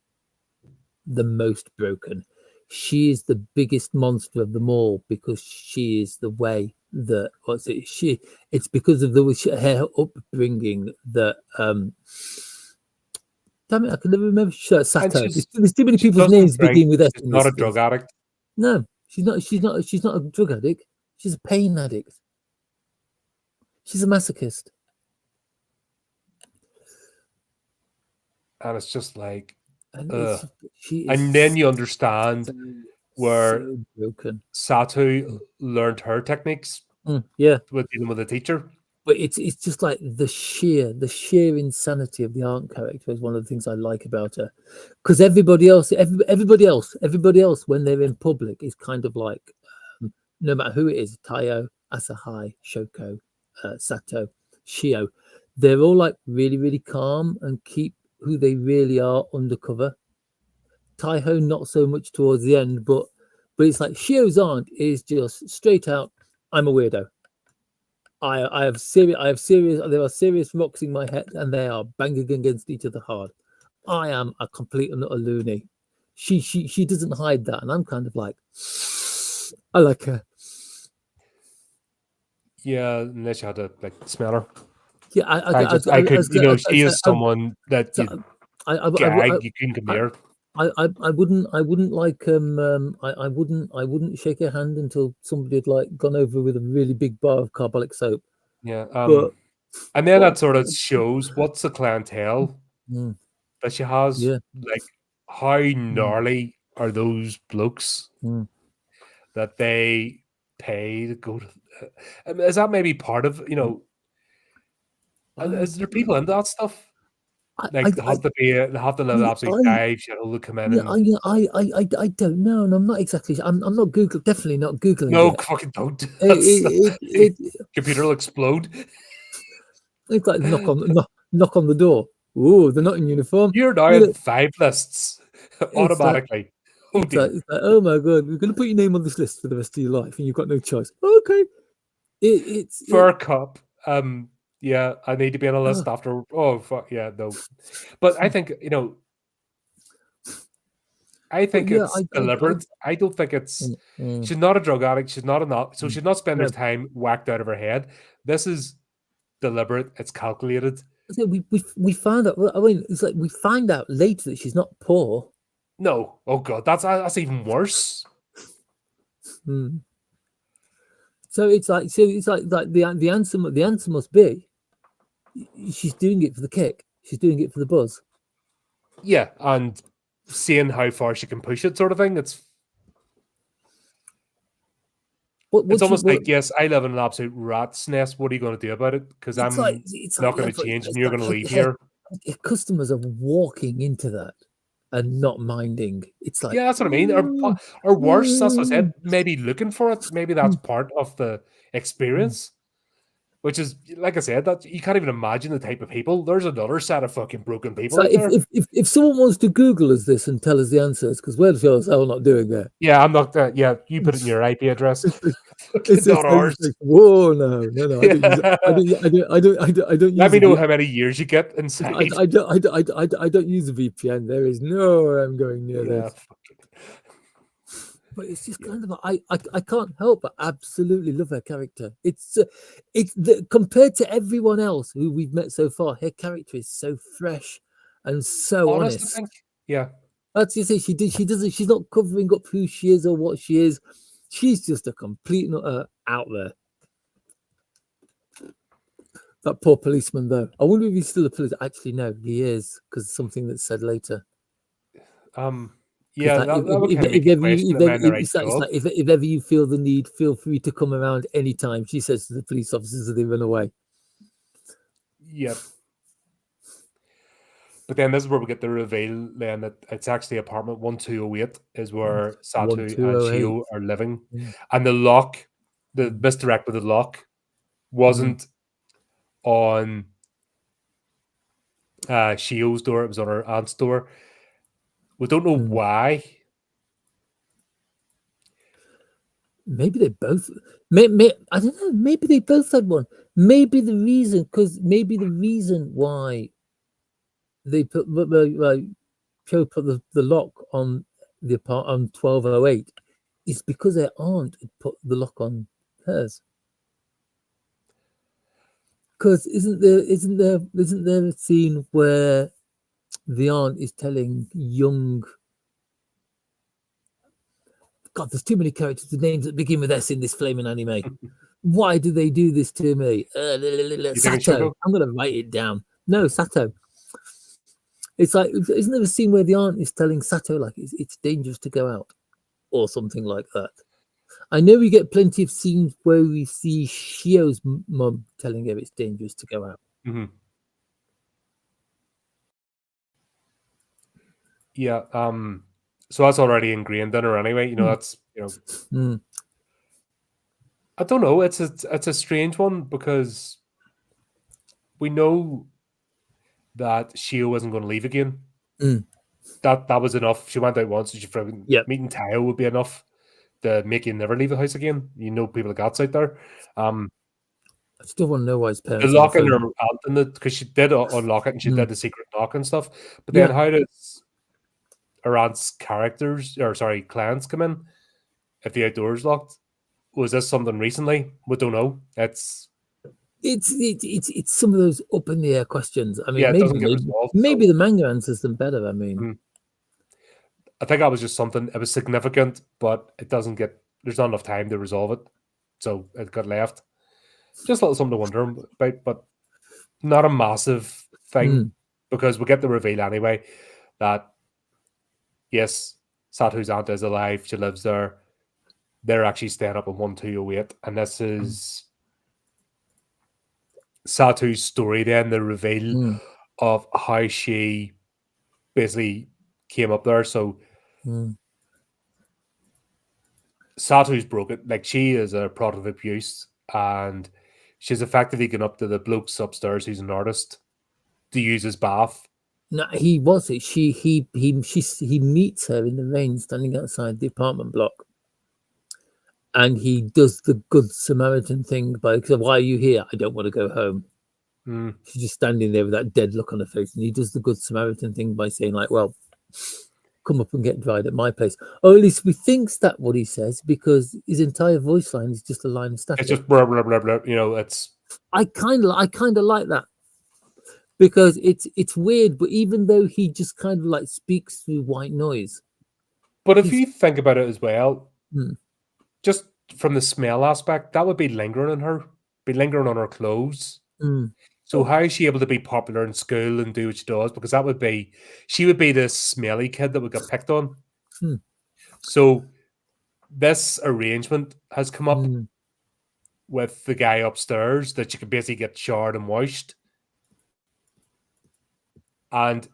the most broken. She is the biggest monster of them all because she is the way that it's because of her upbringing that damn it, I can never remember Sato. There's too many people's names begin with S. She's not a drug addict. No, she's not a drug addict. She's a pain addict. She's a masochist. And it's just like and then you understand where Satu learned her techniques. With dealing with a teacher. But it's just like the sheer insanity of the aunt character is one of the things I like about her, because everybody else when they're in public is kind of like no matter who it is, Taiyo, Asahai, Shoko, Sato, Shio, they're all like really, really calm and keep who they really are undercover. Taiho not so much towards the end, but it's like Shio's aunt is just straight out, I'm a weirdo. I have serious there are serious rocks in my head and they are banging against each other hard. I am a complete and utter loony. She doesn't hide that, and I'm kind of like, I like her. Yeah, unless you had to like smell her. Yeah, I could, she is someone that you can come here. I wouldn't like I wouldn't shake her hand until somebody had like gone over with a really big bar of carbolic soap. Yeah. But And then what? that sort of shows what's the clientele Mm, that she has. yeah. Like, how Mm, gnarly are those blokes mm. that they pay to go to? I mean, is that maybe part of, and I, is there people into that stuff? I, Like, I, I, they have to live an yeah, absolute dive, shithole to come in yeah, and I don't know, and I'm not exactly. I'm not Google. Definitely not googling no, it. fucking don't. That's It computer will explode. it's like knock on the door. Ooh, they're not in uniform. You're now You in know, 5 lists it's like automatically. Oh dear. it's like, oh my god, we're gonna put your name on this list for the rest of your life, and you've got no choice. Okay, it. Fur cup. Yeah, I need to be on a list Oh, after. Oh, fuck yeah, no. But I but think yeah, it's deliberate. I don't think it's. mm, mm, She's not a drug addict. She's not so mm. she's not spending her No, time whacked out of her head. This is deliberate. It's calculated. so we found out. Well, I mean, it's like we find out later that she's not poor. No, oh god, that's even worse. Mm. So it's like the answer must be she's doing it for the kick. She's doing it for the buzz. Yeah, and seeing how far she can push it, sort of thing. It's What she almost what like, yes, I live in an absolute rat's nest. What are you going to do about it? Because I'm it's like not going yeah, to but change, and it's you're like going to leave here. her customers are walking into that and not minding. It's like Yeah, that's what I mean. mm, Or worse, that's what I said. mm, Maybe looking for it. Maybe that's mm, part of the mm. experience. Which is, like I said, that you can't even imagine the type of people. There's another set of fucking broken It's people like out there. if someone wants to Google us this and tell us the answers, because we're sure as hell not doing that. Yeah, I'm not. Yeah, you put it in your IP address. It's, Fucking it's, not it's ours. like, whoa, no, I don't use it. Yeah. I don't Let use me a know V. how many years you get inside. I don't use a VPN. There is no way I'm going near Yeah. this. But it's just kind of I can't help but absolutely love her character. Compared to everyone else who we've met so far, her character is so fresh and so Honest, I honest. think. Yeah. That's you say she doesn't she's not covering up who she is or what she is. She's just a complete out there. That poor policeman, though. I wonder if he's still a police. Actually, no, he is because something that's said later. Yeah, Because that would kind of make if you ever question, you, am I in the right it's job? like if ever you feel the need, feel free to come around anytime. She says to the police officers as they run away. Yep. But then this is where we get the reveal then that it's actually apartment 1208 is where Satu and 1208. Shio are living. Mm, And the lock, the mm, misdirect with the lock mm, wasn't on Shio's door, it was on her aunt's door. We don't know mm. why. Maybe they both. I don't know. Maybe they both had one. Maybe the reason why they put Joe put the lock on the apart on 1208 is because their aunt had put the lock on hers. Because isn't there a scene where the aunt is telling young God, there's too many characters with names that begin with S in this flaming anime. Why do they do this to me? You think it's Sato. Shoko? I'm gonna write it down. No, Sato. It's like, isn't there a scene where the aunt is telling Sato like it's dangerous to go out or something like that? I know we get plenty of scenes where we see Shio's mum telling her it's dangerous to go out. Mm-hmm. Yeah. So that's already ingrained in her anyway. That's Mm, I don't know. It's a strange one because we know that Shio wasn't going to leave again. mm, That was enough. She went out once, and she freaking yep. meeting Tao would be enough to make you never leave the house again. People that got out there. I still want to know why his The parents in the lock in her film. aunt in it because she did unlock it and she Mm, did the secret knock and stuff. But then yeah, how does her aunt's clients come in if the outdoors locked? Was this something recently? We don't know. it's some of those up in the air questions. I mean, Yeah, it doesn't get resolved. maybe So the manga answers them better. I mean, I think that was just something. It was significant, but it doesn't get. There's not enough time to resolve it, so it got left. just a little something to wonder about, but not a massive thing because we get the reveal anyway that yes, Satu's aunt is alive. She lives there. They're actually staying up in 1208, and this is Satu's story. Then the reveal of how she basically came up there. So Satu's broken. Like she is a product of abuse, and she's effectively gone up to the blokes upstairs who's an artist to use his bath. No, he was it. He meets her in the rain, standing outside the apartment block, and he does the good Samaritan thing by, why are you here? I don't want to go home. She's just standing there with that dead look on her face, and he does the good Samaritan thing by saying, like, well, come up and get dried at my place. Or at least we think's that what he says, because his entire voice line is just a line of stuff. It's just blah, blah, blah, blah. You know, it's. I kind of like that, because it's weird, but even though he just kind of like speaks through white noise. But if you think about it as well, just from the smell aspect, that would be lingering on her, be lingering on her clothes. So how is she able to be popular in school and do what she does? Because that would be, she would be the smelly kid that would get picked on. So this arrangement has come up with the guy upstairs that you could basically get showered and washed. And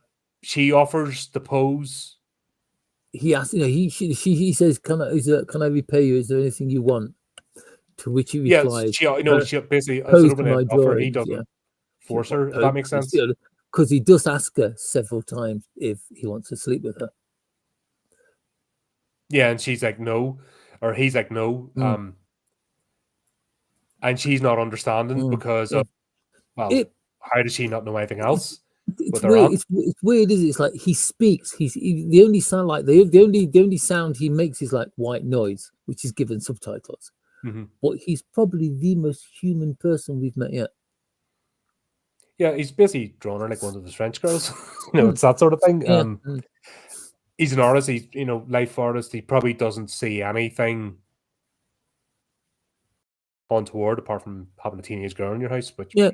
she offers the pose. He asks, he says, can I repay you? Is there anything you want? To which he replies, she basically pose to my drawings. He doesn't force her, if that makes sense. Because he does ask her several times if he wants to sleep with her. Yeah, and she's like, no. Or he's like, no. And she's not understanding because of, well, how does she not know anything else? It's weird. It's weird, isn't it? It's like he speaks. The only sound like the only sound he makes is like white noise, which is given subtitles. But he's probably the most human person we've met yet. Yeah, he's basically drawn her like one of the French girls. It's that sort of thing. Yeah. He's an artist. He's life artist. He probably doesn't see anything untoward apart from having a teenage girl in your house. Which maybe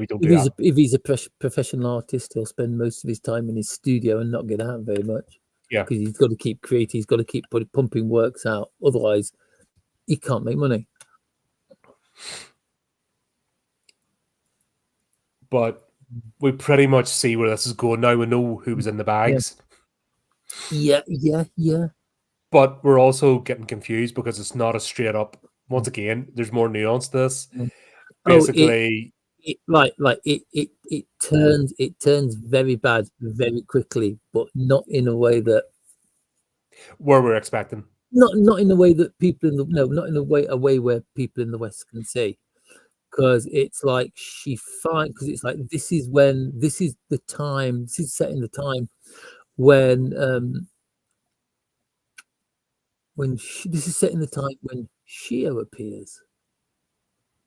don't do that. If he's a professional artist, he'll spend most of his time in his studio and not get out very much. Yeah, because he's got to keep creating. He's got to keep pumping works out. Otherwise, he can't make money. But we pretty much see where this is going now. We know who was in the bags. Yeah. But we're also getting confused because it's not a straight up. Once again, there's more nuance to this. Basically, it turns very bad very quickly, but not in a way that where we're expecting. Not in a way that people in the not in a way where people in the West can see. Because it's like she finds, because it's like this is the time. This is set in the time when this is set in the time when Shio appears.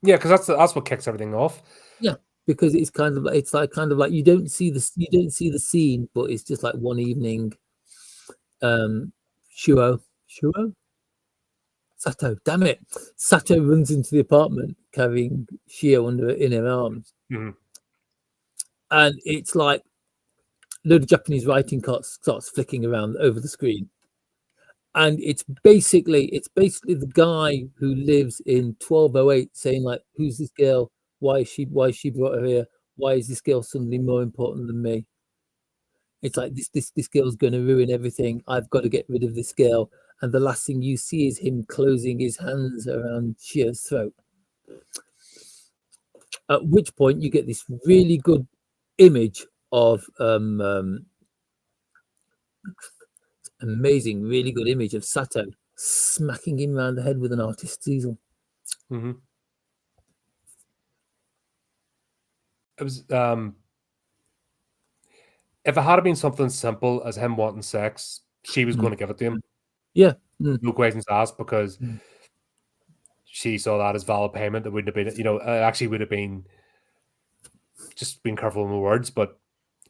Yeah, because that's what kicks everything off. Yeah, because it's kind of like you don't see the scene, but it's just like one evening. Shuo. Sato, damn it! Sato runs into the apartment carrying Shio in her arms, and it's like a load of Japanese writing starts flicking around over the screen, and it's basically the guy who lives in 1208 saying like, "Who's this girl? Why is she brought her here? Why is this girl suddenly more important than me?" It's like this girl's going to ruin everything. I've got to get rid of this girl. And the last thing you see is him closing his hands around Shio's throat. At which point you get this really good image of amazing, really good image of Sato smacking him around the head with an artist's easel. It was if it had been something simple as him wanting sex, she was going to give it to him. Yeah. No questions asked, because she saw that as valid payment. It wouldn't have been, it actually would have been just being careful with my words, but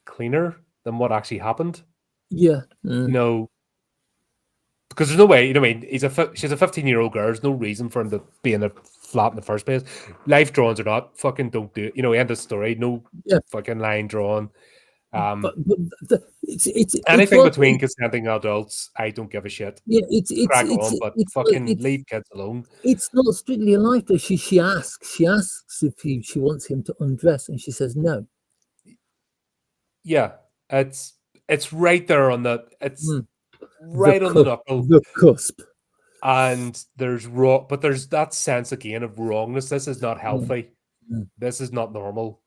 cleaner than what actually happened. Yeah. Because there's no way, she's a 15-year-old girl. There's no reason for him to be in a flat in the first place. Life drawings or not, fucking don't do it. You know, end of story. No Yeah. fucking line drawn. But it's Anything what between consenting adults, I don't give a shit. yeah, Crack on, but fucking leave kids alone. it's not strictly a life. She asks if she wants him to undress, and she says no. Yeah, it's right there on the Mm. right on the knuckle. The cusp. And there's raw, but there's that sense again of wrongness. This is not healthy. Mm. This is not normal,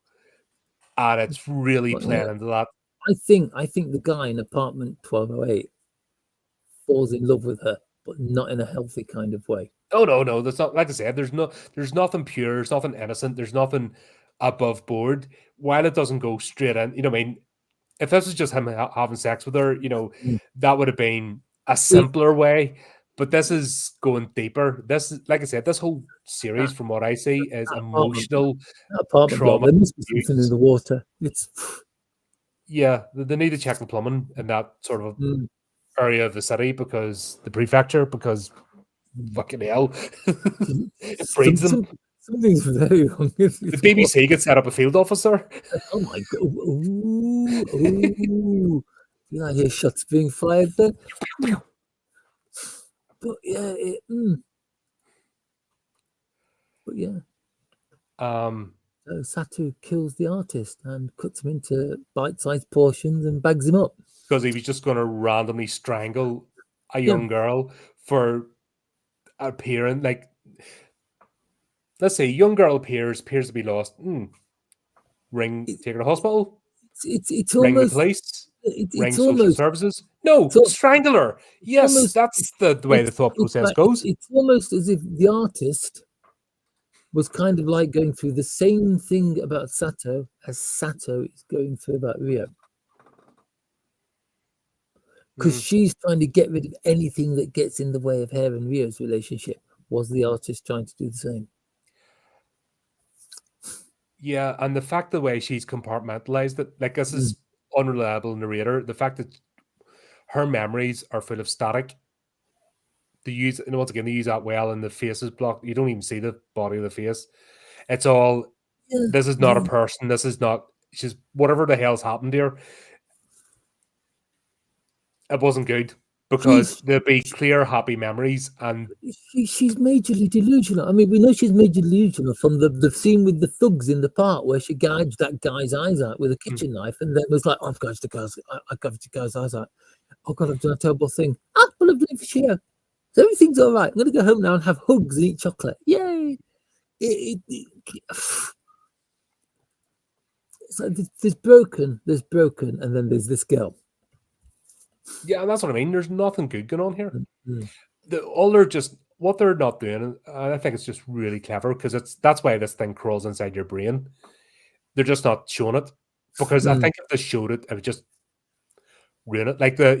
and it's really But, playing into that. I think the guy in apartment 1208 falls in love with her, but not in a healthy kind of way. Oh no, that's not, like I said. There's nothing pure. There's nothing innocent. There's nothing above board. While it doesn't go straight in, you know, what I mean, if this was just him having sex with her, you know, Mm. that would have been a simpler way. But this is going deeper. This is, like I said, this whole series, from what I see, is emotional Apartment block. trauma. There must be something in the water. It's Yeah, they need to check the plumbing in that sort of Mm. area of the city, because the prefecture, because fucking hell, it breeds them. Something's very wrong. The BBC could set up a field officer. Oh my god! Ooh! Did I hear shots being fired then? But yeah, but yeah. So Satu kills the artist and cuts him into bite-sized portions and bags him up. Because he was just going to randomly strangle a young girl for appearing, like, let's say, young girl appears to be lost. Ring, take her to hospital. It's Ring the almost police. Ring it's social almost services. No, strangle her. Yes, almost, that's the way the thought process goes. It's almost as if the artist was kind of like going through the same thing about Sato as Sato is going through about Rio. Because she's trying to get rid of anything that gets in the way of her and Rio's relationship. Was the artist trying to do the same? Yeah, and the fact the way she's compartmentalized it, like, this is unreliable narrator. The fact that her memories are full of static. They use, and once again, they use that well, and the face is blocked. You don't even see the body of the face. It's all, this is not a person. This is not, she's, whatever the hell's happened here, it wasn't good, because there'd be clear, happy memories, and she's majorly delusional. I mean, we know she's majorly delusional from the scene with the thugs in the park where she gouged that guy's eyes out with a kitchen knife, and then was like, "Oh, I've gouged the guy's eyes out. Oh God, I've done a terrible thing. Well, I've done it for Shia. So everything's all right. I'm going to go home now and have hugs and eat chocolate. Yay!" It's like there's broken, and then there's this girl. Yeah, and that's what I mean. There's nothing good going on here. What they're not doing, and I think it's just really clever, because that's why this thing crawls inside your brain. They're just not showing it, because I think if they showed it, it would just ruin it. Like that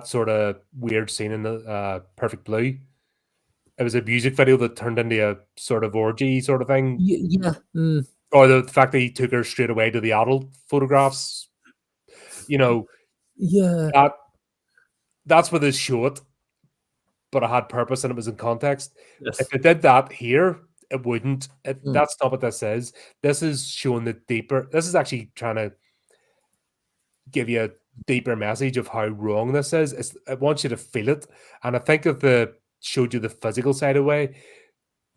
sort of weird scene in the Perfect Blue. It was a music video that turned into a sort of orgy sort of thing. Yeah. Or the fact that he took her straight away to the adult photographs. You know, that's where they show it, but it had purpose and it was in context. Yes. If it did that here, it wouldn't. That's not what this is. This is showing the deeper. This is actually trying to give you a deeper message of how wrong this is. It wants you to feel it. And I think if they showed you the physical side of way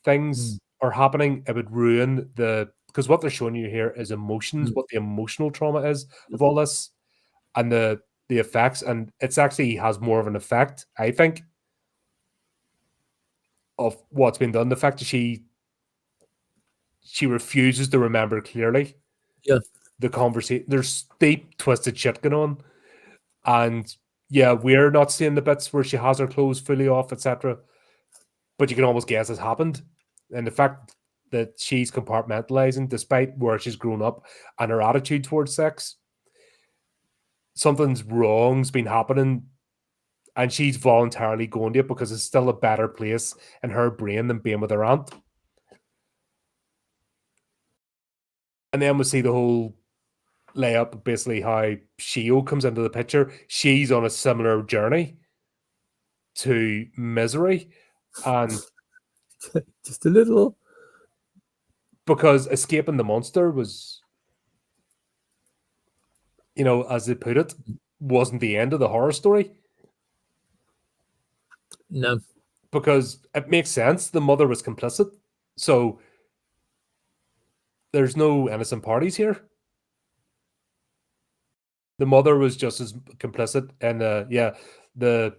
things are happening, it would ruin because what they're showing you here is emotions, what the emotional trauma is of all this, and the effects. And it's actually has more of an effect, I think, of what's been done. The fact that she refuses to remember clearly. Yeah. The conversation, there's deep, twisted shit going on. And yeah, we're not seeing the bits where she has her clothes fully off, etc. But you can almost guess it's happened. And the fact that she's compartmentalizing, despite where she's grown up and her attitude towards sex, something's wrong's been happening. And she's voluntarily going to it because it's still a better place in her brain than being with her aunt. And then we see the whole layup, basically how Shio comes into the picture. She's on a similar journey to Misery, and Just a little. Because escaping the monster was, as they put it, wasn't the end of the horror story. No. Because it makes sense. The mother was complicit. So there's no innocent parties here. The mother was just as complicit. And the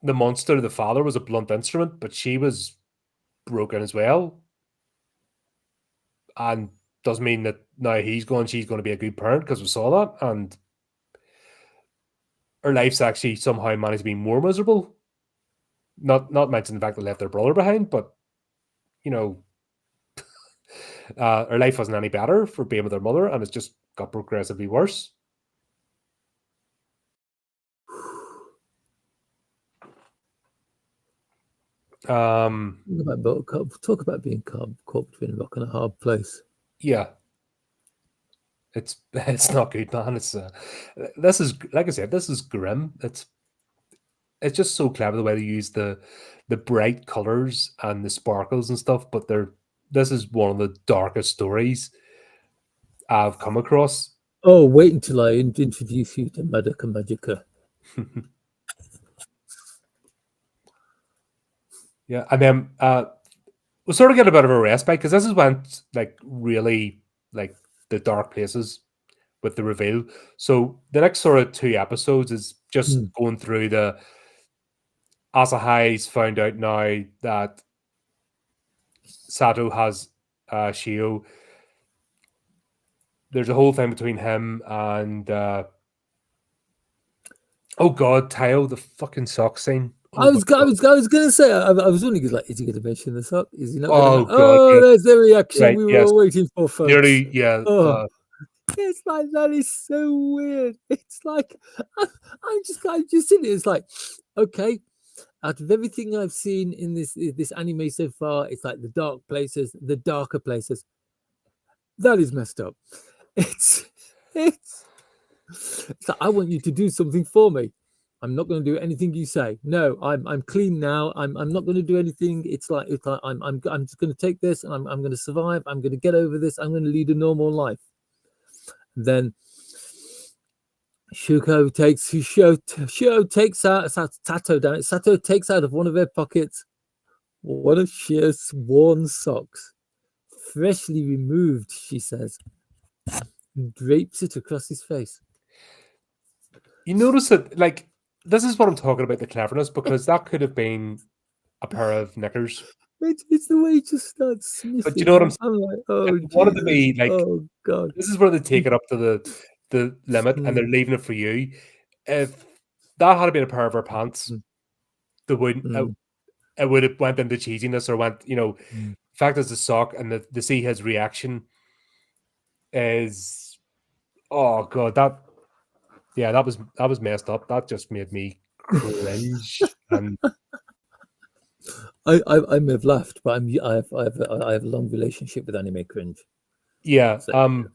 monster, the father, was a blunt instrument, but she was broken as well. And doesn't mean that now she's going to be a good parent, because we saw that. And her life's actually somehow managed to be more miserable. Not mentioning the fact they left their brother behind, but her life wasn't any better for being with her mother, and it's just got progressively worse. Talk about being caught between a rock and a hard place. Yeah, it's not good, man. It's this is, like I said, this is grim. It's just so clever the way they use the bright colors and the sparkles and stuff. But this is one of the darkest stories I've come across. Oh, wait until I introduce you to Madoka Magica. Yeah, and then we'll sort of get a bit of a respite, because this is when really the dark places with the reveal. So the next sort of 2 episodes is just going through the Asahai's found out now that Sato has Shio. There's a whole thing between him and oh god, Tao, the fucking sock scene. I was gonna say, I was only like, is he gonna mention the sock? Is he not? Oh god, oh, there's the reaction we were all waiting for, folks. Nearly, yeah. It's like, that is so weird. It's like I'm just sitting there. It's like, okay, out of everything I've seen in this anime so far, it's like the darker places. That is messed up. It's like, I want you to do something for me. I'm not going to do anything you say. No, I'm clean now. I'm not going to do anything. It's like I'm just going to take this, and I'm going to survive. I'm going to get over this. I'm going to lead a normal life. Then Shuko takes out Sato down. Sato takes out of one of her pockets one of Shio's worn socks, freshly removed, she says, and drapes it across his face. You notice that, like, this is what I'm talking about, the cleverness, because that could have been a pair of knickers. It's the way he just starts sniffing. But you know what I'm saying? I'm like, oh, if they wanted to be like, oh god, this is where they take it up to the limit, and they're leaving it for you. If that had been a pair of her pants, they wouldn't. It would have went into cheesiness, or went, fact is the sock, and the see his reaction is, oh god, that was messed up. That just made me cringe. And I may have laughed, but I have a long relationship with anime cringe. Yeah, So,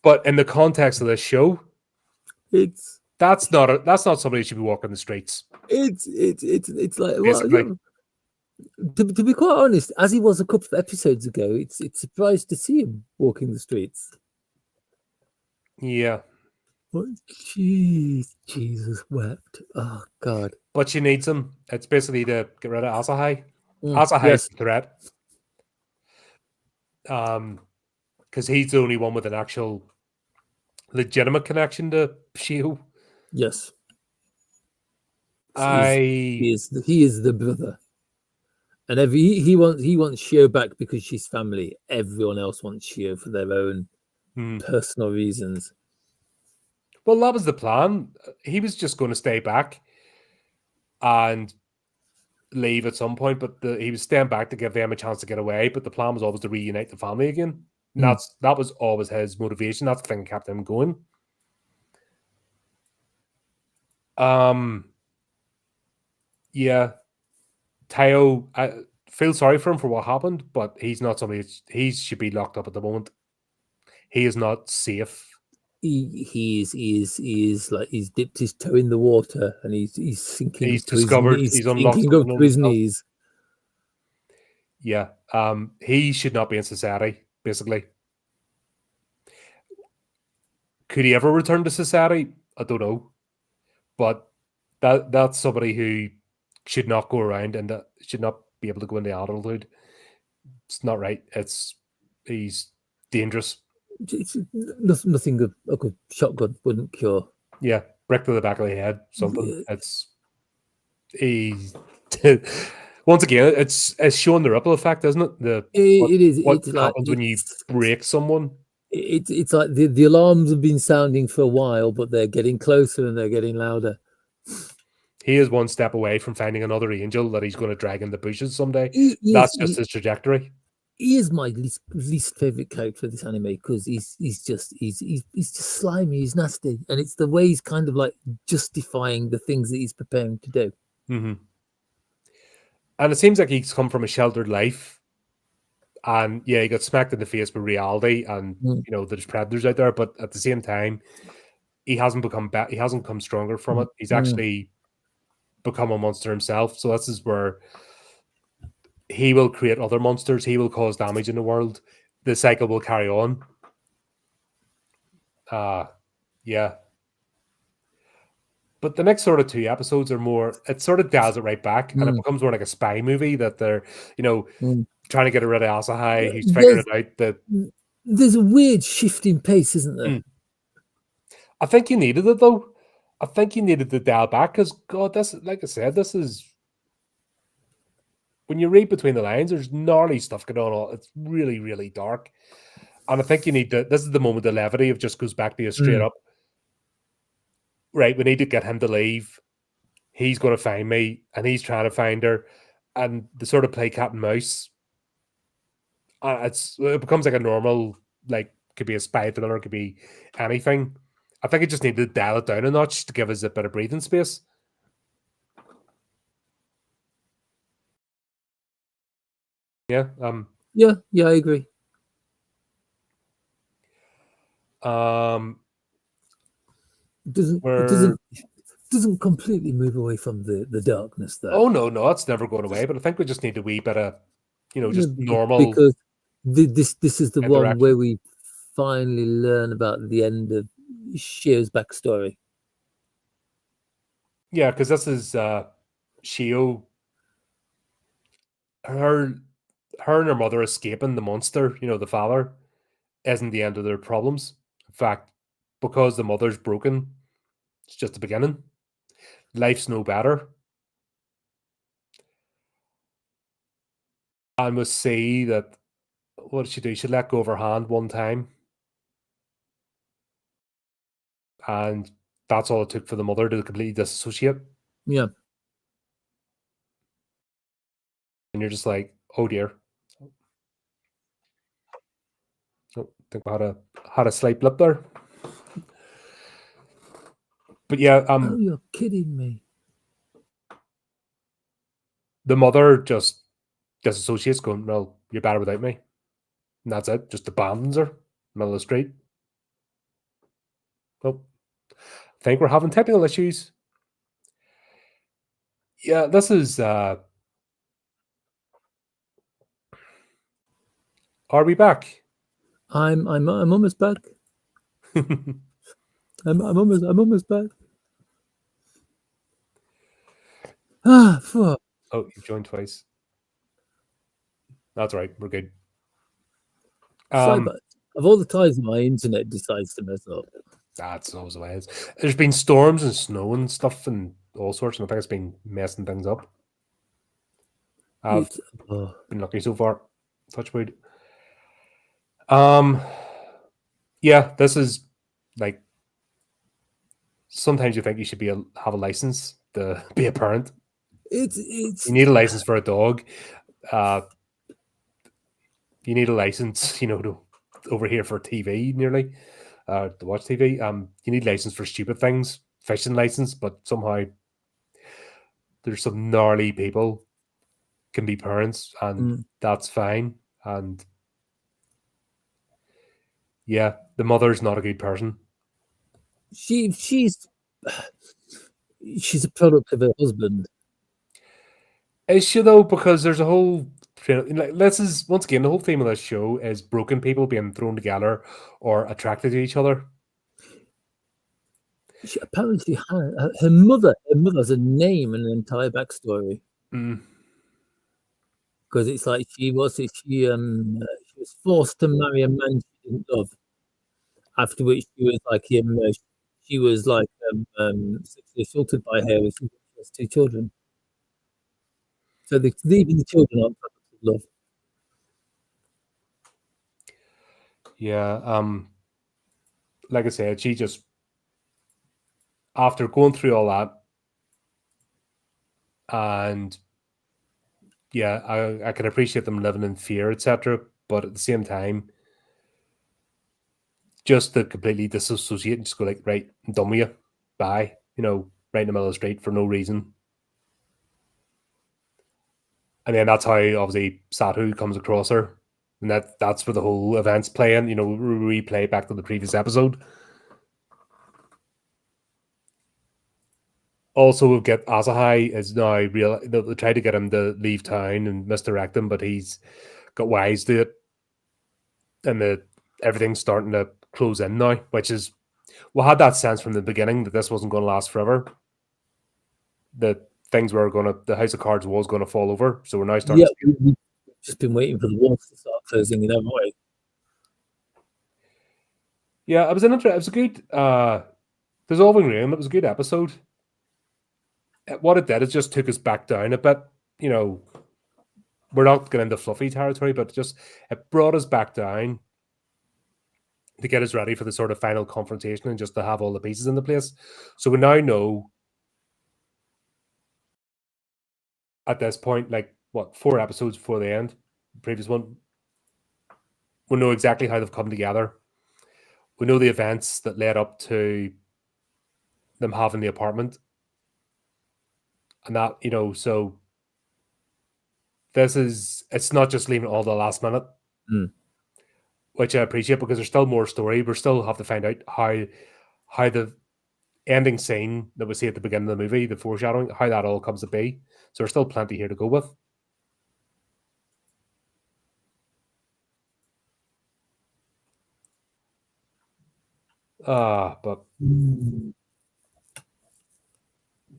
but in the context of this show, it's that's not somebody who should be walking the streets. It's like, well, to be quite honest, as he was a couple of episodes ago, it's surprised to see him walking the streets. Yeah. Jesus wept. Oh god. But she needs him. It's basically to get rid of Asahai. Asahai's the threat. Because he's the only one with an actual legitimate connection to Shio. Yes. He is the brother. And he wants Shio back because she's family. Everyone else wants Shio for their own personal reasons. Well, that was the plan. He was just going to stay back and leave at some point, but he was staying back to give them a chance to get away. But the plan was always to reunite the family again. And that was always his motivation. That's the thing that kept him going. Yeah. Tao, I feel sorry for him for what happened, but he's not somebody. He should be locked up at the moment. He is not safe. He is like, he's dipped his toe in the water and he's sinking. He's discovered. He's unlocked sinking up to his knees. Yeah. He should not be in society, basically. Could he ever return to society? I don't know. But that's somebody who should not go around and that should not be able to go into adulthood. It's not right. He's dangerous. Nothing a good shotgun wouldn't cure. Yeah, brick to the back of the head, something. It's he's once again, it's showing the ripple effect, isn't it? It is. What It's like happens when you break someone. it's like the alarms have been sounding for a while, but they're getting closer and they're getting louder. He is one step away from finding another angel that he's going to drag in the bushes someday. That's just his trajectory. He is my least favorite character of this anime because he's just slimy, he's nasty, and it's the way he's kind of like justifying the things that he's preparing to do. Mm-hmm. And it seems like he's come from a sheltered life, and yeah, he got smacked in the face with reality, and you know there's predators out there, but at the same time, he hasn't become he hasn't come stronger from it. He's actually become a monster himself. So this is where he will create other monsters. He will cause damage in the world. The cycle will carry on. Yeah. But the next sort of 2 episodes are more, it sort of dials it right back, and it becomes more like a spy movie that they're, you know, trying to get rid of Asahai. He's figuring it out that there's a weird shift in pace, isn't there? I think you needed it though. I think you needed to dial back because God, this, like I said, this is when you read between the lines, there's gnarly stuff going on. It's really, really dark. And I think you need to, this is the moment the levity of just goes back to you straight up. Right, we need to get him to leave. He's going to find me, and he's trying to find her. And the sort of play cat and mouse. It becomes like a normal, like, could be a spy thriller, could be anything. I think it just needed to dial it down a notch to give us a bit of breathing space. Yeah. Yeah, I agree. It doesn't completely move away from the darkness though. Oh no, it's never going away. But I think we just need a wee bit of, just normal. Because this is the one where we finally learn about the end of Shio's backstory. Yeah, because this is Shio. Her and her mother escaping the monster, the father, isn't the end of their problems. In fact, because the mother's broken, it's just the beginning. Life's no better. And we see that, what did she do? She let go of her hand one time. And that's all it took for the mother to completely disassociate. Yeah. And you're just like, oh dear. Oh, I think we had a slight blip there. But yeah, oh, you're kidding me. The mother just disassociates, going, well, you're better without me. And that's it. Just abandons her, middle of the street. Well, I think we're having technical issues. Yeah, this is are we back? I'm almost back. I'm almost back. Fuck. Oh, you joined twice. That's right. We're good. Of all the times my internet decides to mess up. That's always the way it is. There's been storms and snow and stuff and all sorts, and I think it's been messing things up. I've been lucky so far. Touch wood. Yeah, this is like sometimes you think you should have a license to be a parent. It's you need a license for a dog. You need a license, to over here for TV nearly, to watch TV. You need a license for stupid things, fishing license, but somehow there's some gnarly people can be parents, and that's fine. And yeah, the mother's not a good person. She's a product of her husband. Is she though? Because there's a whole like this is once again the whole theme of this show is broken people being thrown together or attracted to each other. Apparently, her mother has a name and an entire backstory. Mm. Because it's like she was forced to marry a man she didn't love. After which she was like sexually assaulted by her as she has 2 children. So leaving the children on products of love. Yeah. Like I said, she just after going through all that, and yeah, I can appreciate them living in fear, etc. But at the same time, just to completely disassociate and just go like, right, I'm done with you. Bye. Right in the middle of the street for no reason. And then that's how obviously Satu comes across her. And that's where the whole event's playing, replay back to the previous episode. Also, we've got Asahai is now real. They tried to get him to leave town and misdirect him, but he's got wise to it, and everything's starting to close in now. Which is we had that sense from the beginning that this wasn't going to last forever. That the House of Cards was going to fall over. So we're now starting. Yeah, we've just been waiting for the walls to start closing in that way. Yeah, it was a good dissolving room. It was a good episode. What it did is just took us back down a bit. We're not getting into fluffy territory, but it brought us back down to get us ready for the sort of final confrontation and just to have all the pieces in the place. So we now know at this point, like 4 episodes before the end, the previous one, we know exactly how they've come together. We know the events that led up to them having the apartment. And that, so it's not just leaving it all the last minute, which I appreciate because there's still more story. We still have to find out how the ending scene that we see at the beginning of the movie, the foreshadowing, how that all comes to be. So there's still plenty here to go with. But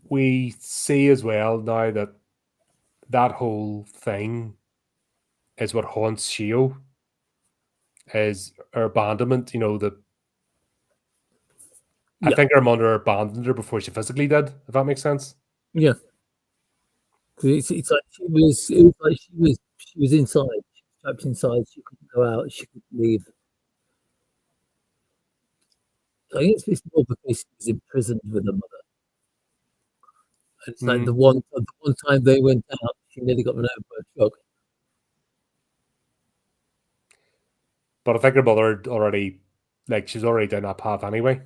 we see as well now that whole thing is what haunts Shio, is her abandonment. I think her mother abandoned her before she physically did, if that makes sense. Yeah. It's like she was inside, trapped inside. She couldn't go out. She couldn't leave. I think it's more because she was imprisoned with her mother. And it's like the one time they went out, she nearly got run over by a truck. But I think her mother already, she's already down that path anyway.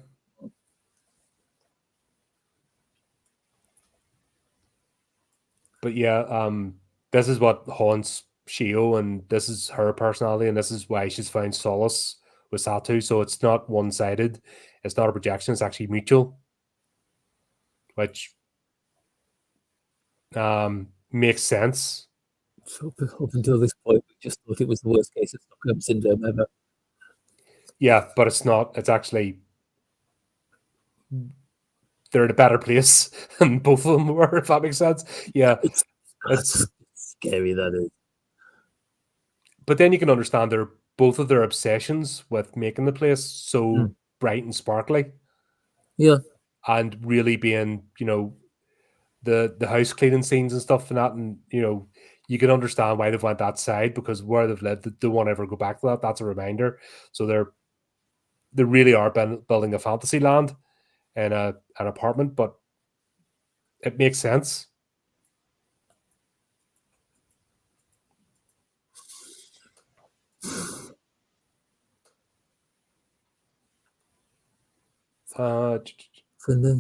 But yeah, this is what haunts Shio, and this is her personality, and this is why she's found solace with Satu. So it's not one-sided. It's not a projection. It's actually mutual, which makes sense. So up until this point, we just thought it was the worst case of Stockholm syndrome ever. Yeah, but it's not. It's actually they're in a better place than both of them were, if that makes sense. Yeah. It's scary, that is. But then you can understand both of their obsessions with making the place so bright and sparkly. Yeah. And really being, the house cleaning scenes and stuff and that, and you can understand why they've went that side, because where they've lived, they won't ever go back to that. That's a reminder. So they really are building a fantasy land in an apartment, but it makes sense. And then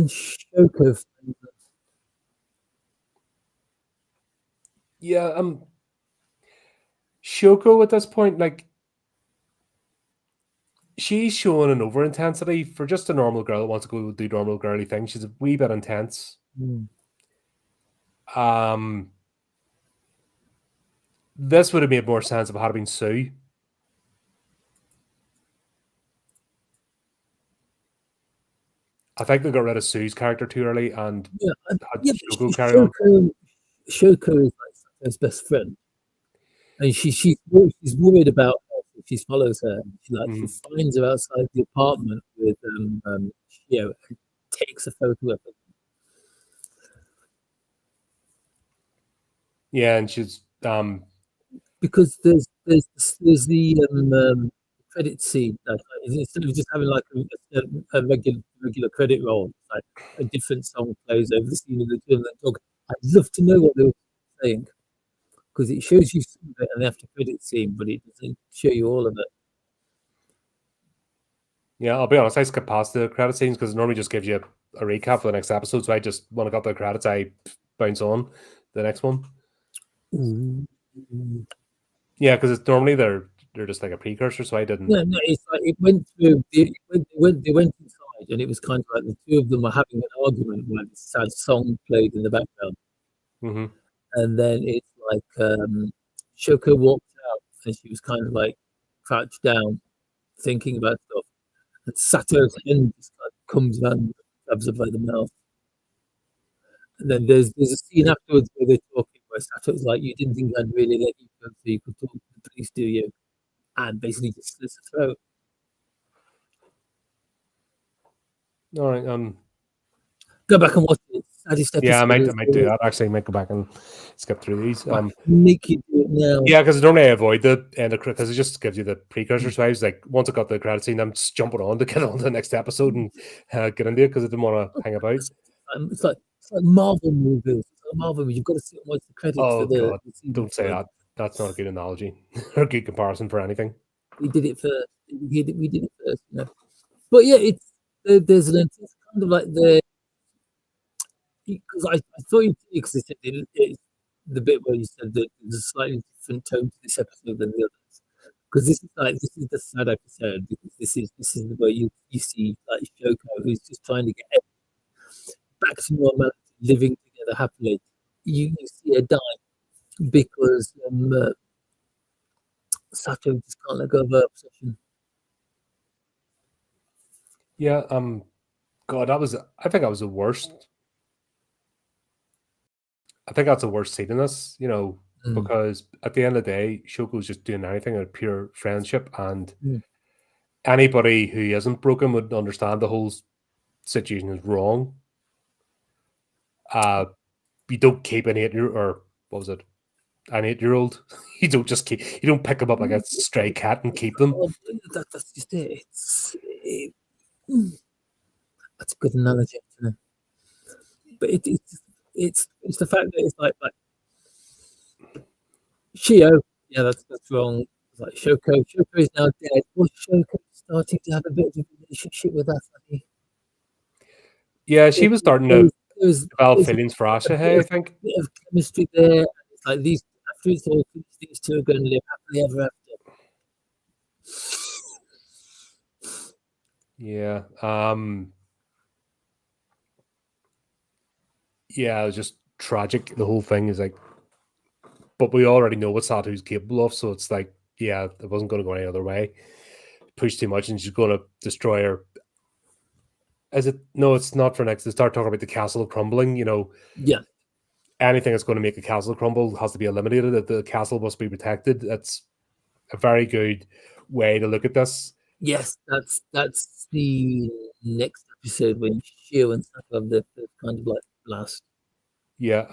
Shoko. Yeah, Shoko at this point, she's showing an over intensity for just a normal girl that wants to go do normal girly things. She's a wee bit intense. This would have made more sense if it had been Sue. I think they got rid of Sue's character too early and had Shoko carry on. Shoko is like Sato's best friend, and she's worried about her. So she follows her. She finds her outside the apartment with and takes a photo of her. Yeah, and she's because there's the credit scene. Instead of just having like a regular credit roll, like a different song plays over the scene of the two of them talk. I'd love to know what they were saying because it shows you some of it in the after credit scene, but it doesn't show you all of it. Yeah, I'll be honest, I skip past the credit scenes because it normally just gives you a recap for the next episode. So I just, when I got the credits, I bounce on the next one. Yeah, because it's normally they're just like a precursor, so I didn't. No, it's like it went through. They went inside, and it was kind of like the two of them were having an argument while this sad song played in the background. And then it's like Shoko walked out, and she was kind of like crouched down, thinking about stuff. And Sato's hand just like comes around and grabs her by the mouth. And then there's a scene afterwards where they're talking, where Sato's like, "You didn't think I'd really let you go so you could talk to the police, do you?" And basically just slits her throat. All right. Go back and watch it. Yeah, I might do that. Actually, I might go back and skip through these. Make you do it now. Yeah, because normally I avoid the end of because it just gives you the precursor. So I was like, once I got the credit scene, I'm just jumping on to get on to the next episode and get into it because I didn't want to hang about. It's like Marvel movies. Marvel movies. You've got to sit and watch the credits. Oh for the, God! Don't say that. That's not a good analogy or a good comparison for anything. We did it first. We did it first. You know? But yeah, there's it's kind of like because I thought you because it's the bit where you said that there's a slightly different tone to this episode than the others. Because this is the sad episode because this is the way you see like Shoko who's just trying to get back to normality, living together happily. You see her die because Sato just can't let go of her obsession. Yeah, God, I think that was the worst. I think that's the worst scene in this, because at the end of the day, Shoko's just doing anything out of pure friendship, and anybody who isn't broken would understand the whole situation is wrong. You don't keep an 8-year or what was it? An 8-year-old. You don't pick them up like a stray cat and keep them. That's just it. That's a good analogy, isn't it? But it's the fact that it's like Shio. Yeah, that's wrong. It's like Shoko is now dead. Was Shoko starting to have a bit of a relationship with Asahi? Yeah, she was starting to develop feelings for Asahei, I think. A bit of chemistry there. It's like after it's all finished, these two are going to live happily ever after. Yeah. Yeah, it was just tragic. The whole thing is like, but we already know what Sato's capable of, so it's like, yeah, it wasn't going to go any other way. Push too much, and she's going to destroy her. Is it? No, it's not for next. They start talking about the castle crumbling. Yeah. Anything that's going to make a castle crumble has to be eliminated. That the castle must be protected. That's a very good way to look at this. Yes, that's the next episode when Shio and Sato have the kind of like blast. Yeah.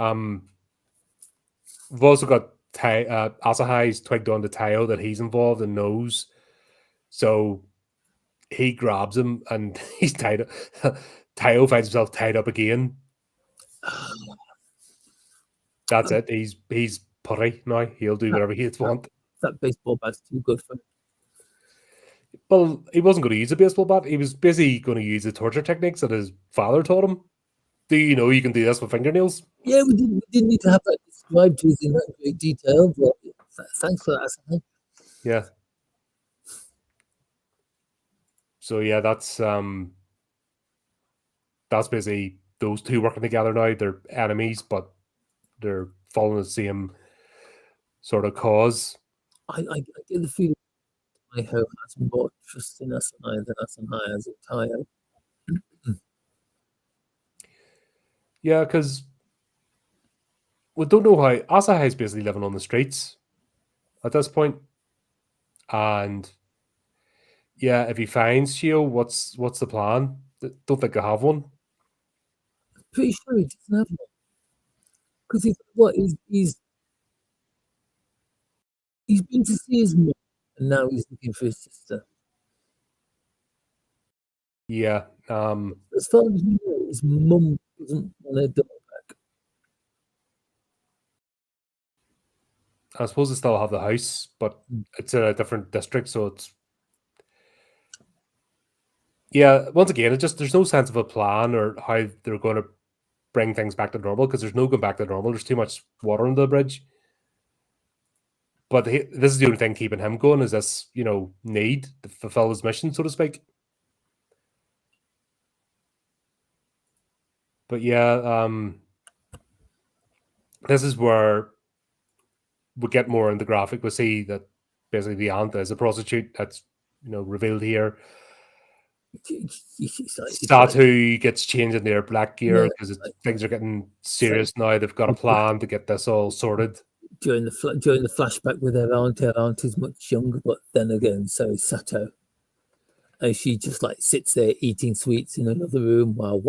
We've also got Asahai's twigged on to Taiyo that he's involved and knows. So he grabs him and he's tied up. Taiyo finds himself tied up again. That's it. He's putty now. He'll do whatever he wants. That baseball bat's too good for him. Well, he wasn't going to use a baseball bat. He was busy going to use the torture techniques that his father taught him. Do you know you can do this with fingernails? Yeah, we didn't need to have that described to us in that great detail, but thanks for that. Yeah. So yeah, that's basically those two working together now. They're enemies, but they're following the same sort of cause. I get the feeling Iho has more trust in Asanai than Asanai has in Tayo. Yeah, because we don't know how Asahi is basically living on the streets at this point, and yeah, if he finds Shio, what's the plan? Don't think I have one. Pretty sure he doesn't have one. Because he's been to see his mum, and now he's looking for his sister. Yeah, As far as we know, his mum doesn't want her daughter back. I suppose they still have the house, but it's in a different district, so it's yeah. Once again, it just there's no sense of a plan or how they're going to bring things back to normal because there's no going back to normal. There's too much water under the bridge. But this is the only thing keeping him going is this, need to fulfill his mission, so to speak. But yeah, this is where we get more in the graphic. We see that basically the aunt is a prostitute. That's revealed here. Satu gets changed in their black gear because things are getting serious now. They've got a plan to get this all sorted. During the flashback with her aunt is much younger, but then again, so is Sato. And she just sits there eating sweets in another room while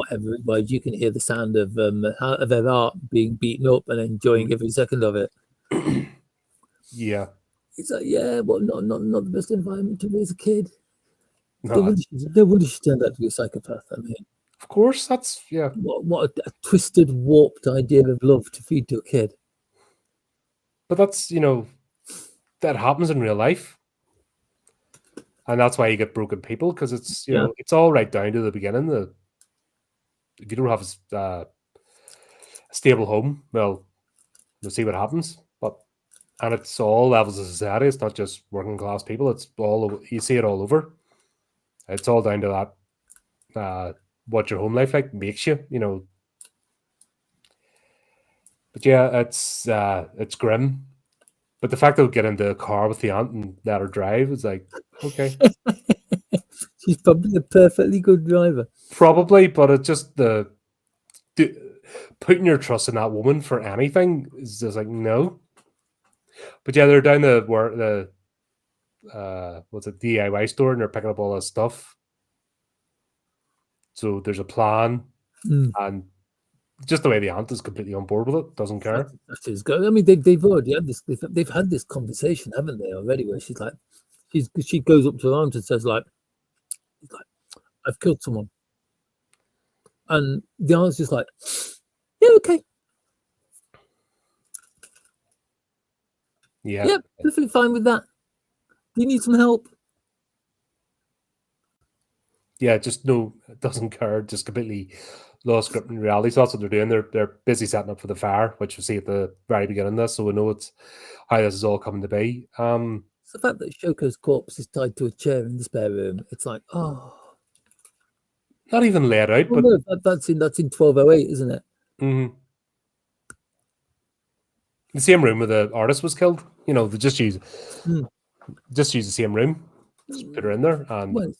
you can hear the sound of her art being beaten up and enjoying every second of it. Yeah. It's like, yeah, well, not the best environment to raise a kid. No, no wonder she turned out to be a psychopath. I mean, of course, that's What a twisted, warped idea of love to feed to a kid. But that's that happens in real life, and that's why you get broken people because it's it's all right down to the beginning. If you don't have a stable home, well, we'll see what happens. And it's all levels of society. It's not just working class people. It's you see it all over. It's all down to that. What your home life makes you. But yeah, it's grim. But the fact that we get into a car with the aunt and let her drive is like, okay. She's probably a perfectly good driver. Probably, but it's just putting your trust in that woman for anything is just like, no. But yeah, they're down the what's it, DIY store, and they're picking up all this stuff. So there's a plan, and just the way the aunt is completely on board with it, doesn't care. That is good. I mean, they've already had this. They've had this conversation, haven't they, already? Where she's like, she goes up to her aunt and says, "I've killed someone," and the aunt's just like, "Yeah, okay, yeah, perfectly fine with that. Do you need some help?" Yeah, just doesn't care. Just completely lost grip in reality. So that's what they're doing. They're busy setting up for the fire, which we see at the very beginning of this. So we know it's how this is all coming to be. It's the fact that Shoko's corpse is tied to a chair in the spare room. It's like, oh, not even laid out, but no, that's in 1208, isn't it? Mm-hmm. The same room where the artist was killed. They just use the same room. Just put her in there, and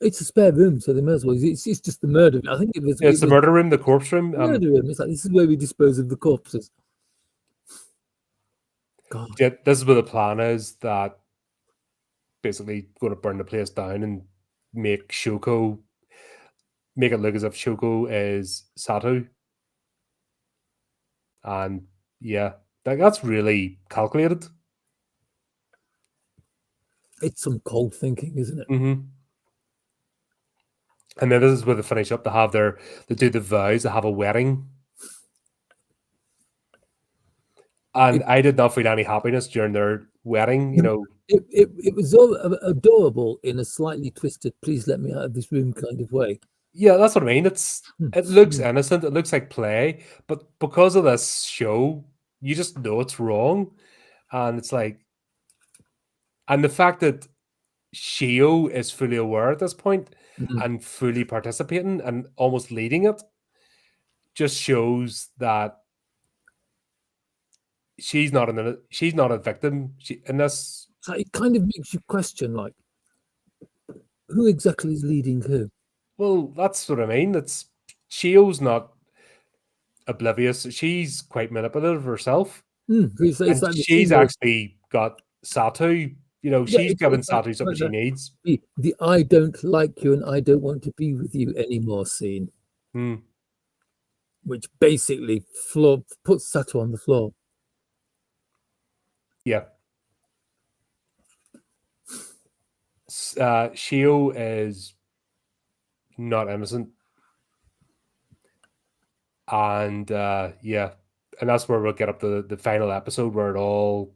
it's a spare room, so they may as well. It's just the murder. I think it's the murder room, the corpse room. Murder room. It's like, this is where we dispose of the corpses. God. Yeah, this is where the plan is, that basically going to burn the place down and make it look as if Shoko is Sato. And yeah, that's really calculated. It's some cold thinking, isn't it? Mm-hmm. And then this is where they finish up. They do the vows. They have a wedding. And I did not feel any happiness during their wedding. It was adorable in a slightly twisted, please let me out of this room kind of way. Yeah, that's what I mean. It looks innocent. It looks like play, but because of this show, you just know it's wrong. And it's like, and the fact that Shio is fully aware at this point and fully participating and almost leading it just shows that she's not she's not a victim. In this, So it kind of makes you question, like, who exactly is leading who? well, that's what I mean. It's Shio's not oblivious. She's quite manipulative herself, It's and like the she's scene where, actually got Satu. yeah, She's giving it's Satu something like she needs. the I don't like you and I don't want to be with you anymore scene, Hmm. which basically puts Sato on the floor. Yeah. Shio is not innocent, and yeah, and that's where we'll get up to the final episode where it all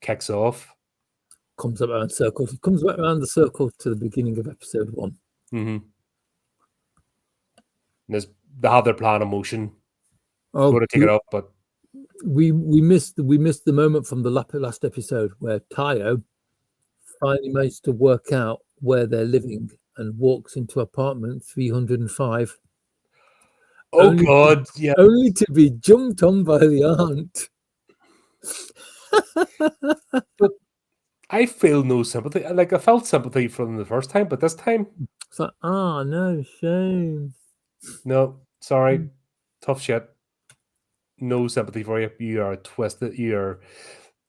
kicks off. Comes up around circles. It comes back around the circle to the beginning of episode 1. Mm-hmm. They have their plan of motion. Oh, Go to take it up, but we missed the moment from the last episode where Tayo finally managed to work out where they're living and walks into apartment 305, oh god, yeah. only to be jumped on by the aunt. But I feel no sympathy. Like I felt sympathy from the first time, but this time, It's like, no, shame. no. Sorry, tough shit. No sympathy for you. You are twisted. You're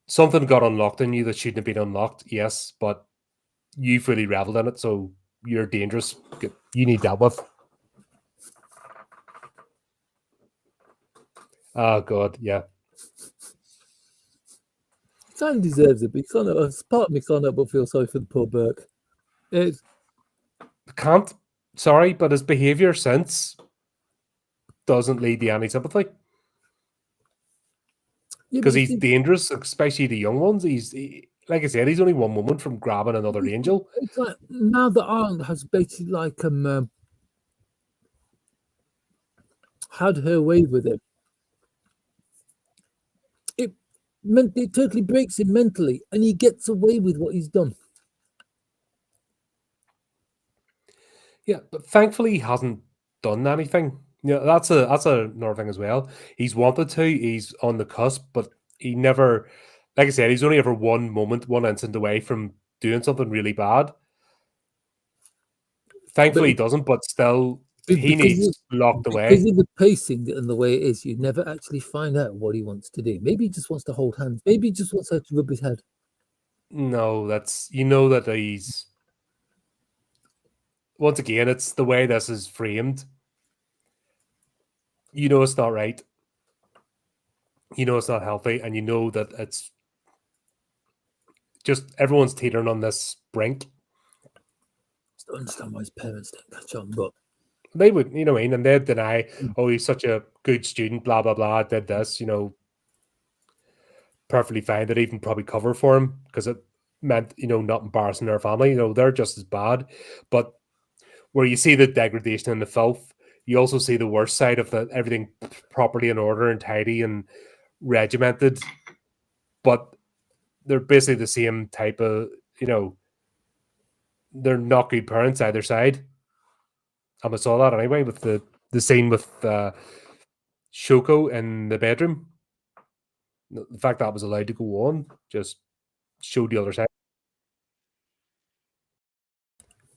something got unlocked in you that shouldn't have been unlocked. Yes, but you fully reveled in it, so you're dangerous. You need dealt with. Oh god, yeah. Sam deserves it, but part of me can't help but feel sorry for the poor Burke. It's Can't. Sorry, but his behavior since doesn't lead to any sympathy yeah, because he's dangerous, especially the young ones. Like I said, he's only one moment from grabbing another angel. it's like now the aunt has basically like had her way with it. It totally breaks him mentally, and he gets away with what he's done. Yeah, but thankfully he hasn't done anything. Yeah, that's another thing as well. He's wanted to. He's on the cusp, but he never. Like I said, he's only ever one moment, one instant away from doing something really bad. Thankfully, he doesn't, but still, he needs locked because away. of the pacing and the way it is, you never actually find out what he wants to do. Maybe he just wants to hold hands. Maybe he just wants her to rub his head. No, that's that he's once again. It's the way this is framed. It's not right. It's not healthy, and that it's just everyone's teetering on this brink. I don't understand why his parents don't catch on, but they would, what I mean, and they'd deny, oh, he's such a good student, blah blah blah, did this, perfectly fine. They'd even probably cover for him because it meant, not embarrassing their family. They're just as bad. But where you see the degradation and the filth, you also see the worst side of everything properly in order and tidy and regimented. But they're basically the same type of, they're not good parents either side. And we saw that anyway with the scene with Shoko in the bedroom. The fact that was allowed to go on just showed the other side.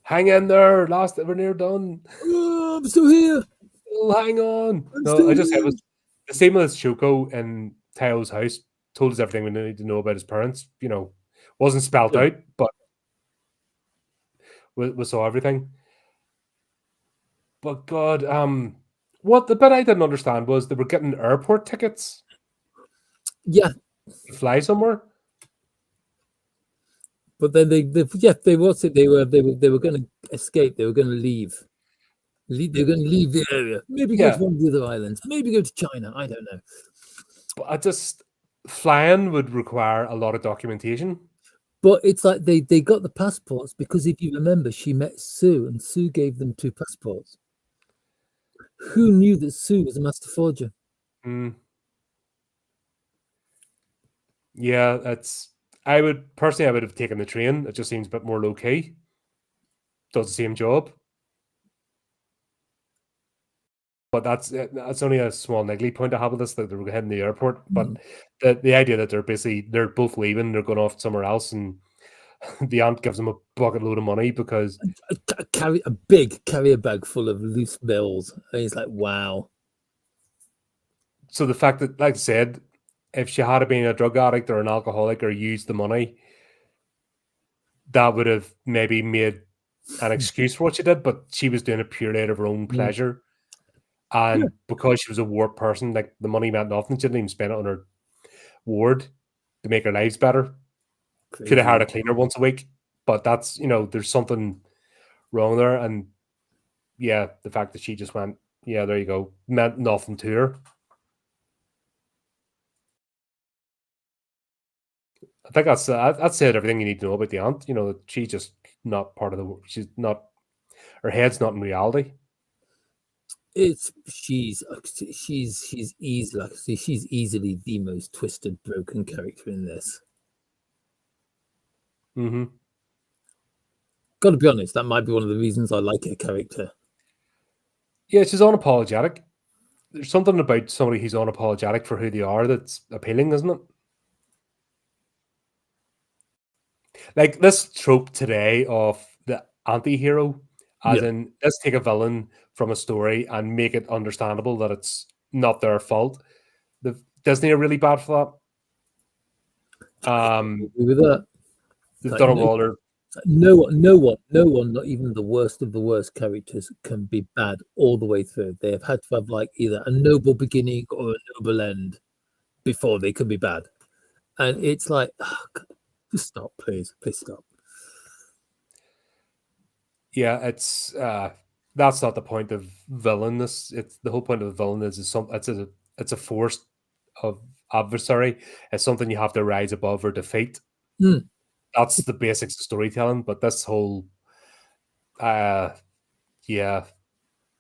Hang in there, we're near done. Oh, I'm still here. Still hang on. I just said it was the same as Shoko in Tao's house. Told us everything we needed to know about his parents. Wasn't spelled out, but we saw everything. But God, what the bit I didn't understand was they were getting airport tickets. Yeah, to fly somewhere. But then they were going to escape. They were going to leave. They're going to leave the area. Maybe go to one of the other islands. Maybe go to China. I don't know. But flying would require a lot of documentation. But it's like they got the passports because if you remember, she met Sue and Sue gave them 2 passports. Who knew that Sue was a master forger? Yeah, I would have taken the train. It just seems a bit more low key. Does the same job. But that's only a small niggly point I have with this, that they're heading to the airport. But Mm. the idea that they're both leaving, they're going off somewhere else, and the aunt gives them a bucket load of money because Carry a big carrier bag full of loose bills, and he's like, "Wow, so the fact that, like I said, if she had been a drug addict or an alcoholic or used the money, that would have maybe made an excuse for what she did, but she was doing it purely out of her own Mm. pleasure. Yeah, And because she was a ward person, like the money meant nothing. She didn't even spend it on her ward to make her lives better. Could have hired crazy." a cleaner once a week, but that's, there's something wrong there. And yeah, the fact that she just went, yeah, there you go, meant nothing to her. I think that's said everything you need to know about the aunt. That she's just not part of she's not, her head's not in reality. It's she's easily, like I say, she's easily the most twisted, broken character in this. Hmm. Got to be honest, that might be one of the reasons I like her character. Yeah, she's unapologetic. There's something about somebody who's unapologetic for who they are that's appealing, isn't it? Like this trope today of the anti-hero, as Yeah, in let's take a villain from a story and make it understandable that it's not their fault. The Disney are really bad for that. I agree with that. They've Like done it well. They're no one, not even the worst of the worst characters, can be bad all the way through. They have had to have like either a noble beginning or a noble end before they can be bad. And it's like, oh, God, just stop, please stop. Yeah, it's that's not the point of villainous. It's the whole point of the villain is some it's a force of adversary. It's something you have to rise above or defeat. Mm, That's the basics of storytelling. But this whole uh yeah,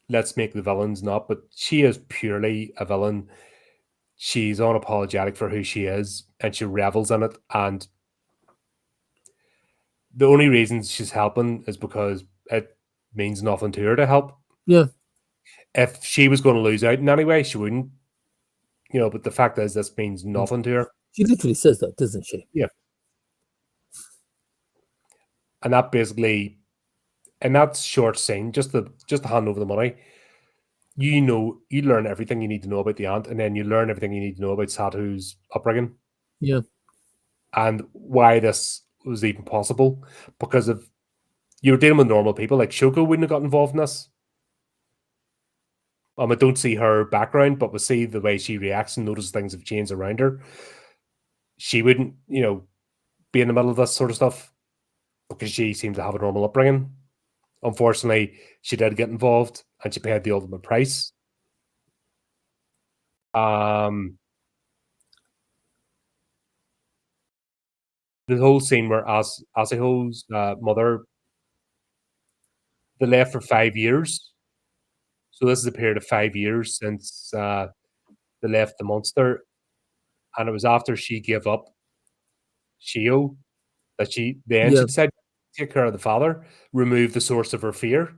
let's make the villains not, but she is purely a villain. She's unapologetic for who she is and she revels in it. And the only reason she's helping is because it means nothing to her to help. yeah, If she was going to lose out in any way, she wouldn't, but the fact is, this means mm. nothing to her. She literally says that, doesn't she? Yeah. And that basically, in that short scene, just to hand over the money, you learn everything you need to know about the aunt, and then you learn everything you need to know about Satu's upbringing Yeah, and why this was even possible. Because if you were dealing with normal people, like Shoko wouldn't have got involved in this. I don't see her background, but we see the way she reacts and notice things have changed around her. She wouldn't, be in the middle of this sort of stuff because she seems to have a normal upbringing. Unfortunately, she did get involved and she paid the ultimate price. Um, the whole scene where Asaho's mother, they left for 5 years. So this is a period of 5 years since they left the monster, and it was after she gave up Shio that she yeah, decided to take care of the father, remove the source of her fear.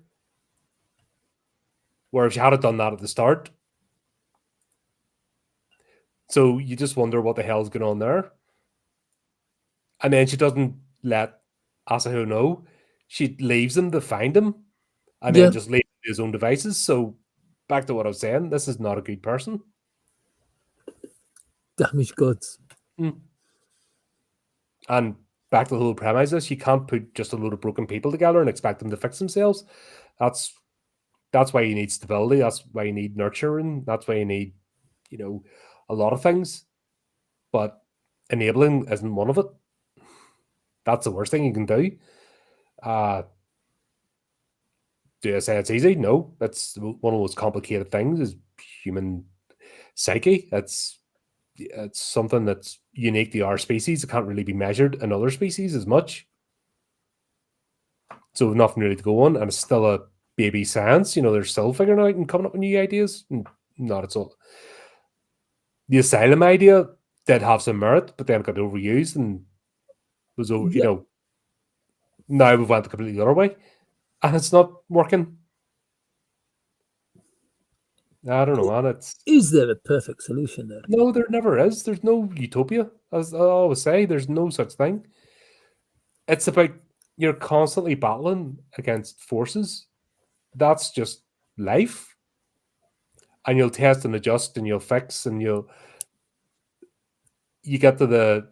Where if she had done that at the start, so you just wonder what the hell's going on there. And then she doesn't let Asaho know. She leaves him to find him and then yeah. just leaves his own devices. So back to what I was saying, this is not a good person. Damaged goods. Mm. And back to the whole premise is you can't put just a load of broken people together and expect them to fix themselves. That's that's why you need stability. That's why you need nurturing. That's why you need, a lot of things. But enabling isn't one of it. That's the worst thing you can do. Uh, do I say it's easy? No. That's one of the most complicated things is human psyche. It's something that's unique to our species. It can't really be measured in other species as much. So we've nothing really to go on, and it's still a baby science. They're still figuring out and coming up with new ideas. Not at all. The asylum idea did have some merit, but then it got overused and was Yeah, now we've went the completely other way, and it's not working. I don't know, man. It's Is there a perfect solution there? no, there never is. There's no utopia, as I always say. There's no such thing. It's about you're constantly battling against forces. That's just life, and you'll test and adjust, and you'll fix, and you get to the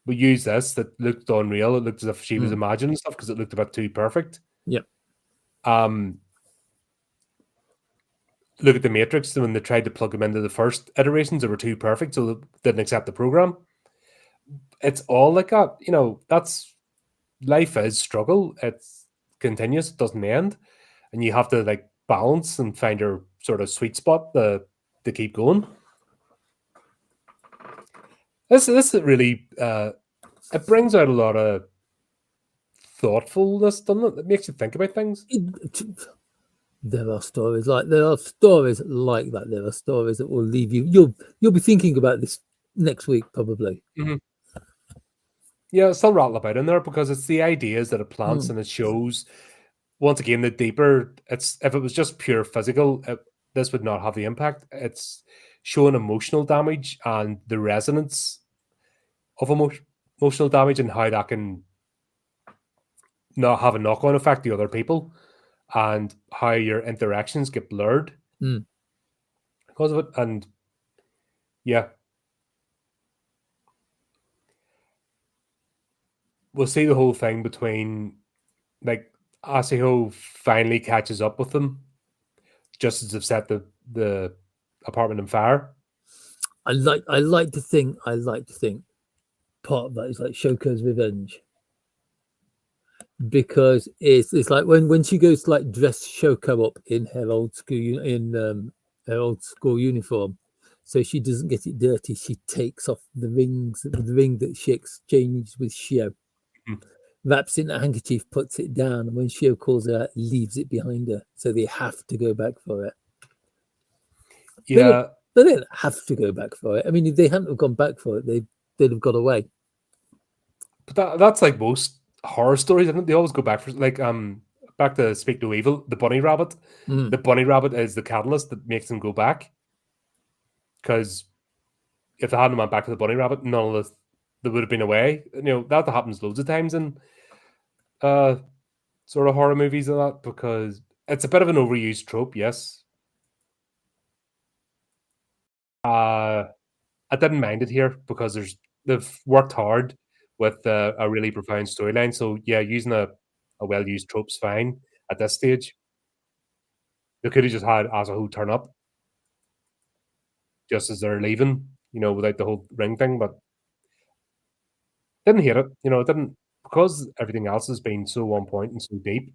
we use this that looked unreal. It looked as if she was imagining stuff because it looked a bit too perfect. Yep. Look at the Matrix when they tried to plug them into the first iterations, they were too perfect, so they didn't accept the program. It's all like that. That's life is struggle. It's continuous, it doesn't end. And you have to like balance and find your sort of sweet spot to keep going. This is really it brings out a lot of thoughtfulness, doesn't it? It makes you think about things. There are stories like that. There are stories that will leave you. You'll be thinking about this next week probably. Mm-hmm. Yeah, it's still rattle about in there because it's the ideas that it plants and it shows. Once again, the deeper it's, if it was just pure physical, this would not have the impact. It's showing emotional damage and the resonance of emotional damage and how that can not have a knock-on effect to other people and how your interactions get blurred because of it. And yeah, we'll see the whole thing between like Asiho finally catches up with them just as they've set the apartment on fire. I like to think part of that is like Shoko's revenge, because it's like when she goes to like dress Shoko up in her old school uniform, so she doesn't get it dirty. She takes off the ring that she exchanged with Shio, wraps it in a handkerchief, puts it down, and when Shio calls her out, leaves it behind her. So they have to go back for it. Yeah, they didn't have to go back for it. I mean, if they hadn't have gone back for it, they'd have got away. But that's like most horror stories, isn't it? They always go back for like back to Speak No Evil, the bunny rabbit. The bunny rabbit is the catalyst that makes them go back. Because if they hadn't went back to the bunny rabbit, none of this they would have been away. That happens loads of times in sort of horror movies and that, because it's a bit of an overused trope, yes. I didn't mind it here because they've worked hard with a really profound storyline. So yeah, using a well-used trope's fine at this stage. They could have just had Asahu turn up just as they're leaving, without the whole ring thing, but didn't hate it. It didn't, because everything else has been so on point and so deep.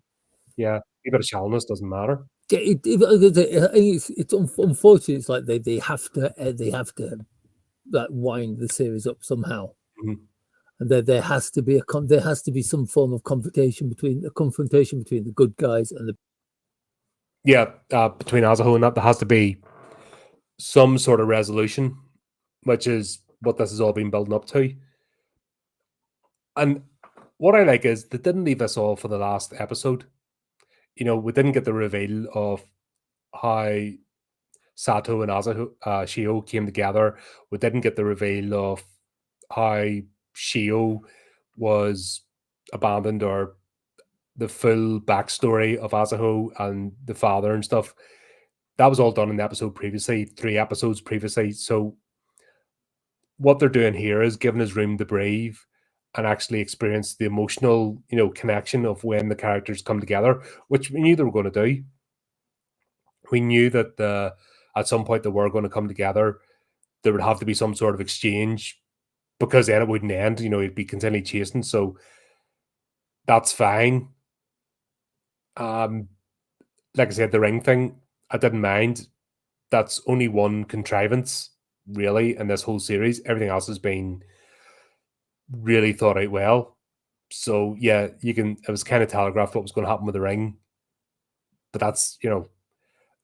Yeah, a bit of shallowness doesn't matter. It's unfortunate. It's like they have to like wind the series up somehow, and there has to be some form of confrontation between the good guys and the between Asaho and that, there has to be some sort of resolution, which is what this has all been building up to. And what I like is they didn't leave this all for the last episode. We didn't get the reveal of how Sato and Shio came together. We didn't get the reveal of how Shio was abandoned, or the full backstory of Asaho and the father and stuff. That was all done in the episode previously, 3 episodes previously. So what they're doing here is giving us room to breathe and actually experience the emotional, connection of when the characters come together, which we knew they were going to do. We knew that at some point they were going to come together. There would have to be some sort of exchange, because then it wouldn't end. It'd be continually chasing. So that's fine. Like I said, the ring thing, I didn't mind. That's only one contrivance, really, in this whole series. Everything else has been really thought out well. So yeah, it was kind of telegraphed what was going to happen with the ring. But that's,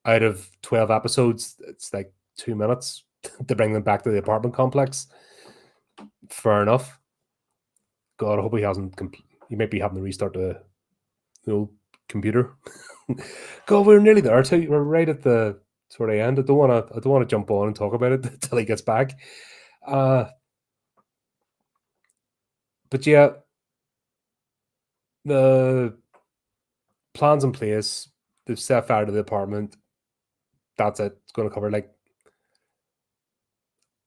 out of 12 episodes, it's like 2 minutes to bring them back to the apartment complex. Fair enough. God, I hope he hasn't. He might be having to restart the computer God, we're nearly there too. We're right at the sort of end. I don't want to jump on and talk about it until he gets back. But yeah, the plans in place. They've set fire to the apartment. That's it. It's going to cover like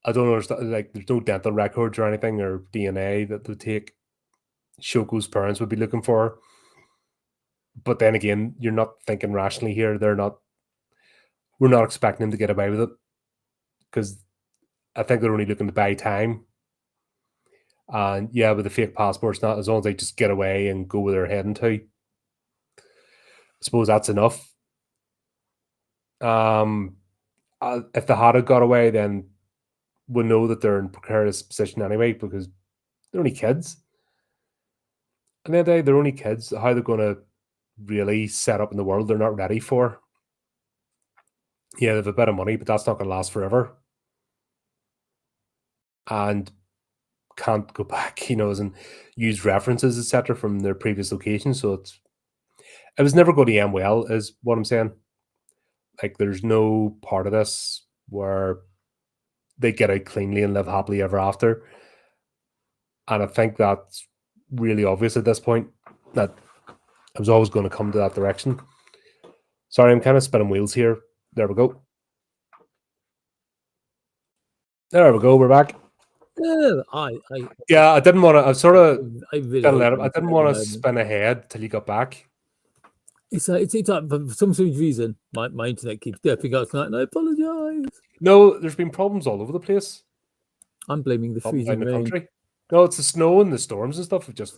I don't understand. Like, there's no dental records or anything or DNA that they take. Shoko's parents would be looking for. But then again, you're not thinking rationally here. We're not expecting him to get away with it because I think they're only looking to buy time. And yeah, with the fake passports, not as long as they just get away and go where they're heading to. I suppose that's enough. If they had got away, then we'll know that they're in precarious position anyway because they're only kids. And then they're only kids. How they're going to really set up in the world, they're not ready for. Yeah, they have a bit of money, but that's not going to last forever. And can't go back, and use references, etc., from their previous locations. So it was never going to end well, is what I'm saying. Like, there's no part of this where they get out cleanly and live happily ever after. And I think that's really obvious at this point that I was always going to come to that direction. Sorry, I'm kind of spinning wheels here. There we go. There we go. We're back. Yeah, I didn't want to. I sort of. I really I didn't want to spin ahead till you got back. It's like for some strange reason, my internet keeps dipping out tonight, and I apologize. No, there's been problems all over the place. I'm blaming the freezing rain. Country. No, it's the snow and the storms and stuff have just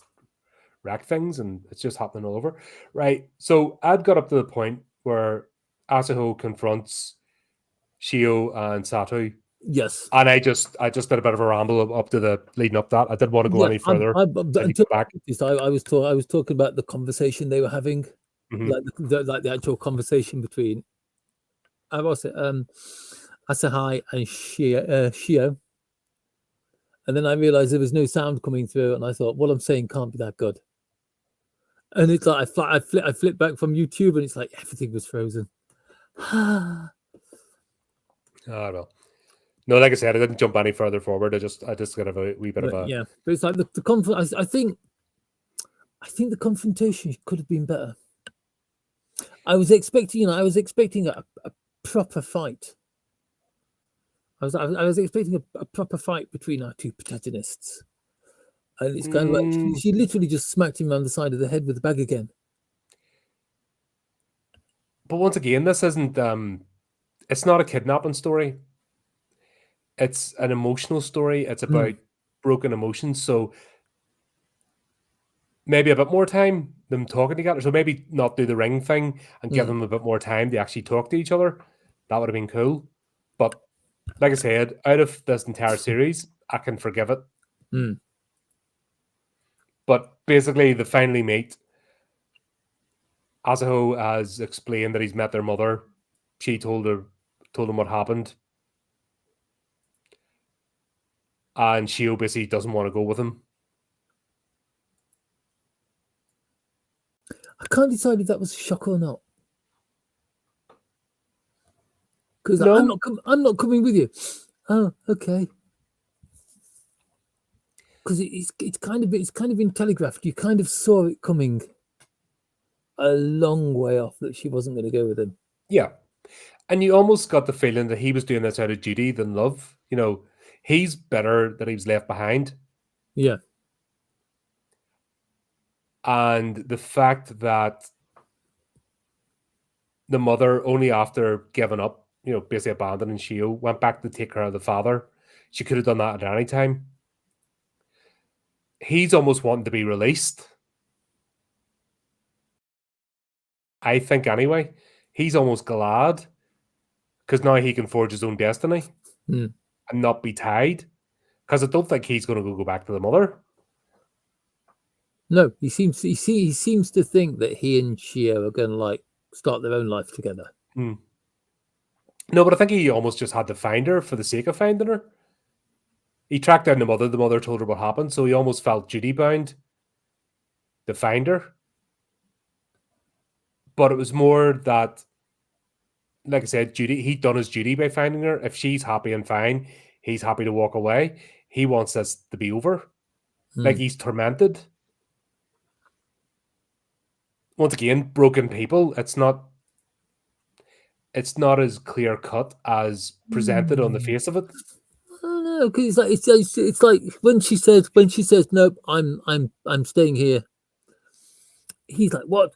wrecked things, and it's just happening all over. Right. So I'd got up to the point where Asaho confronts Shio and Sato. Yes. And I just did a bit of a ramble up to the leading up that. I didn't want to go any further. Until back. I was talking about the conversation they were having, like the actual conversation between Asahai and Shio. And then I realized there was no sound coming through, and I thought, what I'm saying can't be that good. And it's like I flipped back from YouTube, and it's like everything was frozen. Oh well. No, like I said, I didn't jump any further forward. I just got a wee bit of a But it's like the conflict. I think the confrontation could have been better. I was expecting, a proper fight. I was expecting a proper fight between our two protagonists, and it's kind of like she literally just smacked him around the side of the head with the bag again. But once again, this isn't. It's not a kidnapping story. It's an emotional story. It's about broken emotions. So maybe a bit more time them talking together. So maybe not do the ring thing and give them a bit more time to actually talk to each other. That would have been cool. But like I said, out of this entire series, I can forgive it. But basically, they finally meet. Asaho has explained that he's met their mother. She told him what happened. And Shio basically doesn't want to go with him. I can't decide if that was a shock or not. Because I'm not coming with you. Oh, okay. Because it's kind of been telegraphed. You kind of saw it coming a long way off that she wasn't going to go with him. Yeah. And you almost got the feeling that he was doing this out of duty than love. He's bitter that he was left behind. Yeah. And the fact that the mother, only after giving up, basically abandoning Shio, went back to take care of the father. She could have done that at any time. He's almost wanting to be released. I think anyway. He's almost glad because now he can forge his own destiny and not be tied. Because I don't think he's going to go back to the mother. No, he seems to think that he and Shio are going to start their own life together. No, but I think he almost just had to find her for the sake of finding her. He tracked down the mother. The mother told her what happened, so he almost felt duty bound to find her. But it was more that, like I said, duty. He'd done his duty by finding her. If she's happy and fine, he's happy to walk away. He wants this to be over. Like, Mm. he's tormented. Once again, broken people. It's not as clear cut as presented on the face of it. I don't know, because it's like when she says nope, I'm staying here. He's like, what,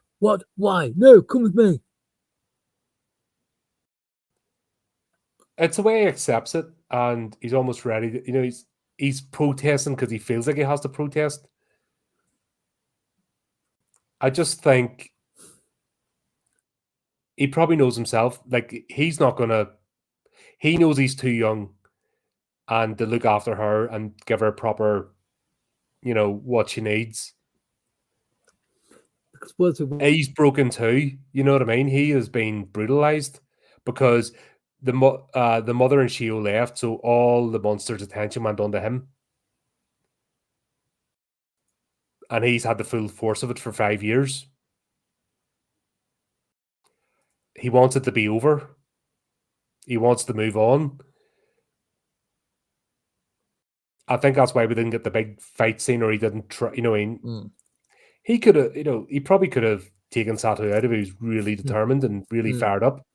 why? No, come with me. It's the way he accepts it, and he's almost ready to, he's protesting because he feels like he has to protest. I just think he probably knows himself. Like, he's not gonna. He knows he's too young, and to look after her and give her proper, what she needs. Because what's it? He's broken too. You know what I mean? He has been brutalized because the mother and Shio left, so all the monsters' attention went on to him, and he's had the full force of it for 5 years. He wants it to be over. He wants to move on. I think that's why we didn't get the big fight scene, or he didn't try. He could have. He probably could have taken Sato out if he was really determined and really fired up.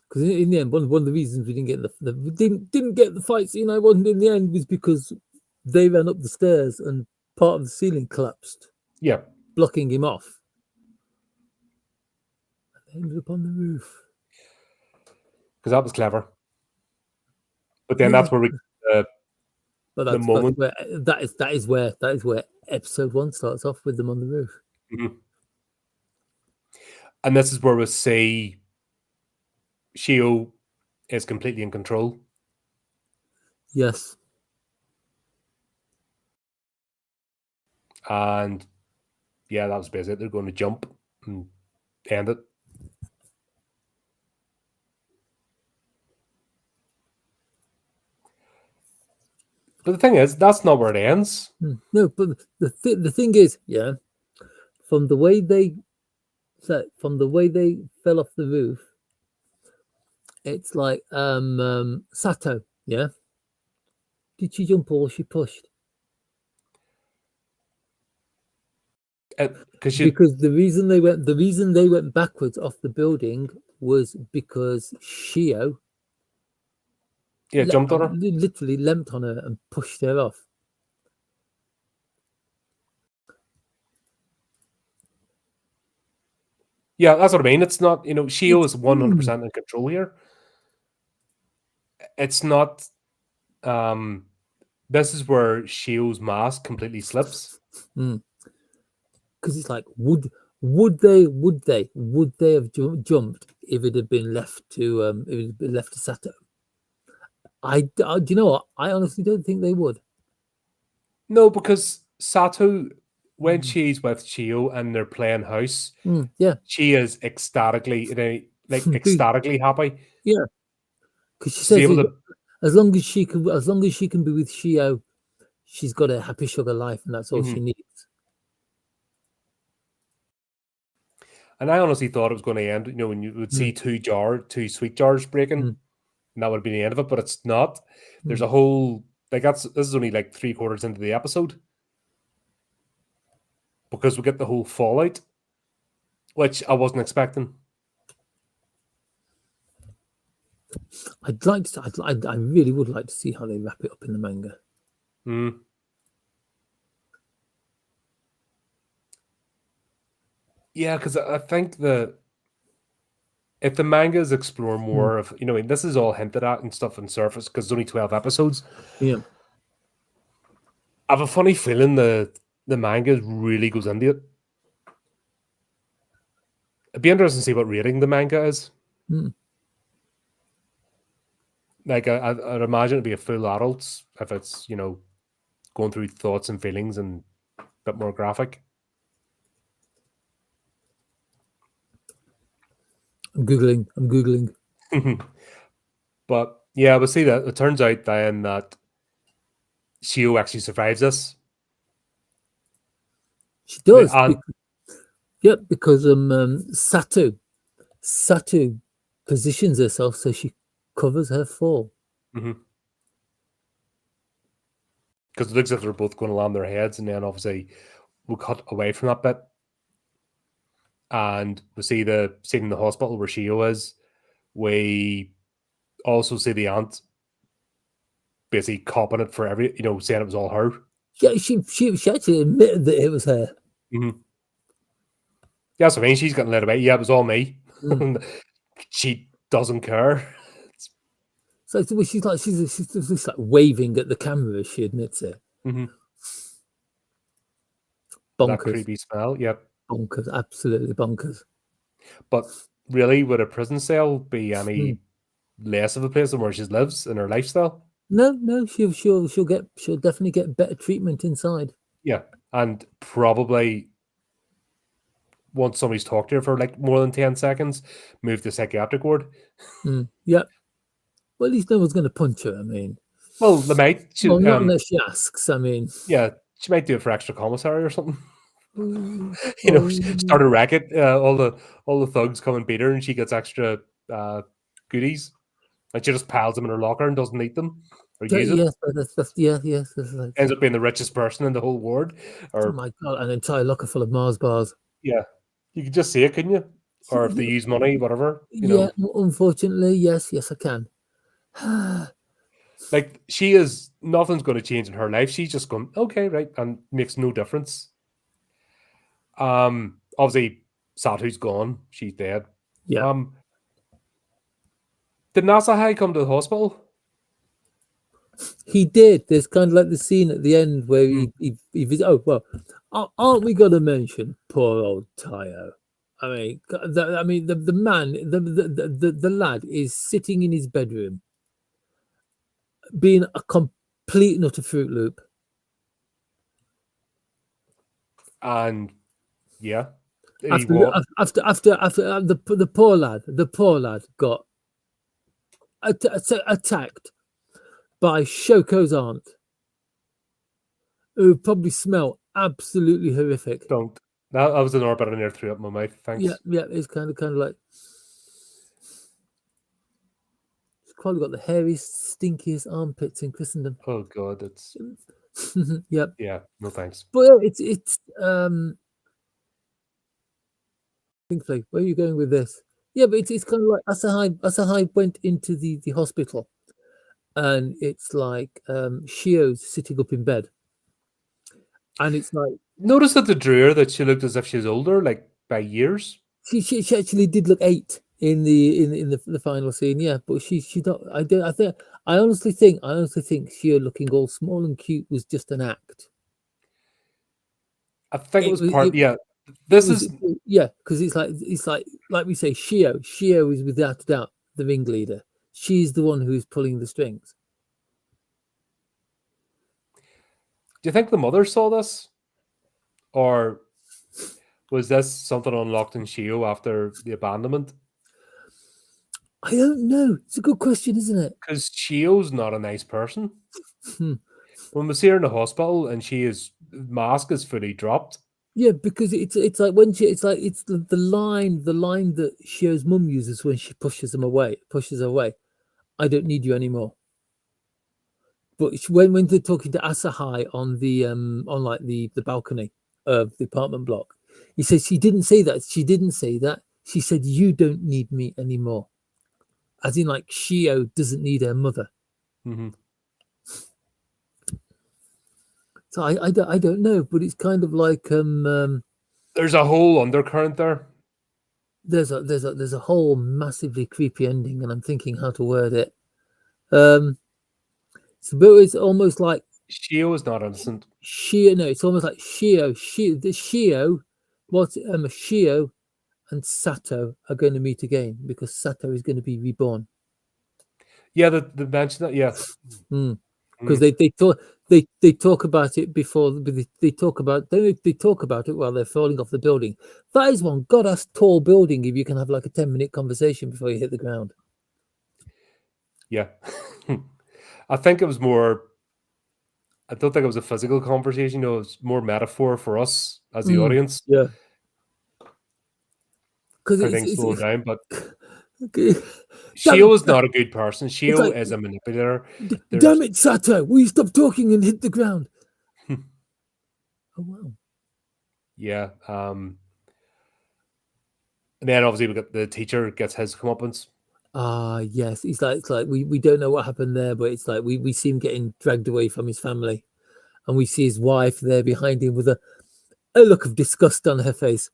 Because in the end, one of the reasons we didn't get we didn't get the fight scene I wanted in the end was because they ran up the stairs and part of the ceiling collapsed. Yeah, blocking him off. They ended up on the roof because that was clever. But then that's where we. But the moment that is where episode 1 starts off, with them on the roof. Mm-hmm. And this is where we see Shio is completely in control. Yes. And yeah, that was basically it. They're going to jump and end it. But the thing is, that's not where it ends. No, but the thing is, yeah, from the way they fell off the roof, it's like Sato, yeah. Did she jump or she pushed? Because the reason they went backwards off the building was because Shio jumped on her. Literally leapt on her and pushed her off. Yeah, that's what I mean. It's not, Shio is 100% in control here. It's not. This is where Shio's mask completely slips. Because it's like, would they have jumped if it had been left to Sato? Do you know what? I honestly don't think they would. No, because Sato, when she's with Shio and they're playing house, she is ecstatically happy. Yeah, because she says as long as she can be with Shio, she's got a happy sugar life, and that's all she needs. And I honestly thought it was going to end, when you would see two sweet jars breaking, and that would be the end of it. But it's not. There's a whole this is only like 3/4 into the episode, because we get the whole fallout, which I wasn't expecting. I really would like to see how they wrap it up in the manga. Yeah, because I think if the mangas explore more of, this is all hinted at and stuff on surface because it's only 12 episodes. Yeah. I have a funny feeling the manga really goes into it. It'd be interesting to see what rating the manga is. Like, I'd imagine it'd be a full adults if it's, going through thoughts and feelings and a bit more graphic. I'm Googling. But yeah, we'll see that. It turns out then that Shio actually survives this. She does. Yep, because Satu positions herself so she covers her fall. Because it looks as if they're both going to land their heads, and then obviously we'll cut away from that bit, and we see the scene in the hospital where Shio is. We also see the aunt basically copping it for saying it was all her. Yeah, she actually admitted that it was her. Yeah, so I mean, she's getting led away. Yeah, it was all me. Mm. She doesn't care. So she's just like waving at the camera as she admits it. That Bonkers, creepy smell. Yep. bonkers, absolutely bonkers. But really, would a prison cell be any less of a place than where she lives in her lifestyle? No, she'll definitely get better treatment inside. Yeah, and probably once somebody's talked to her for like more than 10 seconds, move to psychiatric ward. Yeah. Well, at least no one's going to punch her. I mean, Well, they might. well, not unless she asks. I mean, Yeah, she might do it for extra commissary or something. well, Start a racket. All the thugs come and beat her, and she gets extra goodies. And she just piles them in her locker and doesn't eat them or use it. yes, yes. That's like, Ends up being the richest person in the whole ward. oh Or my god, an entire locker full of Mars bars. yeah, you could just see it, couldn't you? Or if they use money, whatever. Yeah, unfortunately, yes, I can. Like she is, nothing's going to change in her life. She's just going, okay, right, and makes no difference. Obviously, Satu's gone. She's dead. Yeah. Did Nasahai come to the hospital? He did. There's kind of like the scene at the end where he oh well, aren't we going to mention poor old Tayo? I mean, the man, the lad is sitting in his bedroom, being a complete and utter Fruit Loop. And yeah, After the poor lad got attacked by Shoko's aunt, who probably smell absolutely horrific. Don't. That was an orbit I near threw up my mouth. Thanks. Yeah, it's kind of like it's probably got the hairiest, stinkiest armpits in Christendom. Oh god, it's Yep. yeah. No thanks. But it's Kingsley, where are you going with this? Yeah, but it's kind of like Asahai went into the hospital, and it's like Shio's sitting up in bed, and it's like Notice that the drew her that she looked as if she was older, like by years. she actually did look 8 in the final scene, yeah, but she's not. I honestly think Shio looking all small and cute was just an act. I think it was part. This is because it's like we say, Shio is without a doubt the ringleader. She's the one who's pulling the strings. Do you think the mother saw this, or was this something unlocked in Shio after the abandonment? I don't know. It's a good question, isn't it? Because Shio's not a nice person. When we see her in the hospital and mask is fully dropped. Yeah, because it's like when it's the line that Shio's mum uses when she pushes her away. I don't need you anymore. But when they're talking to Asahai on the the balcony of the apartment block, he says she didn't say that. She said you don't need me anymore, as in like Shio doesn't need her mother. So I don't know, but it's kind of like there's a whole undercurrent there. There's a whole massively creepy ending, and I'm thinking how to word it. So it's almost like Shio is not innocent. It's almost like Shio and Sato are going to meet again because Sato is going to be reborn. Yeah, they mentioned that. Yeah, because they talk about it before. They talk about it while they're falling off the building. That is one god-ass tall building. If you can have like a 10-minute conversation before you hit the ground. Yeah. I think it was more. I don't think it was a physical conversation. It was more metaphor for us as the audience. Yeah. because everything's slowing down. But damn Shio is it, not a good person. it's Shio like, is a manipulator. damn it, Sato, will you stop talking and hit the ground? Oh wow. Yeah. And then obviously we got the teacher gets his comeuppance. Yes, it's like we don't know what happened there, but it's like we see him getting dragged away from his family, and we see his wife there behind him with a look of disgust on her face.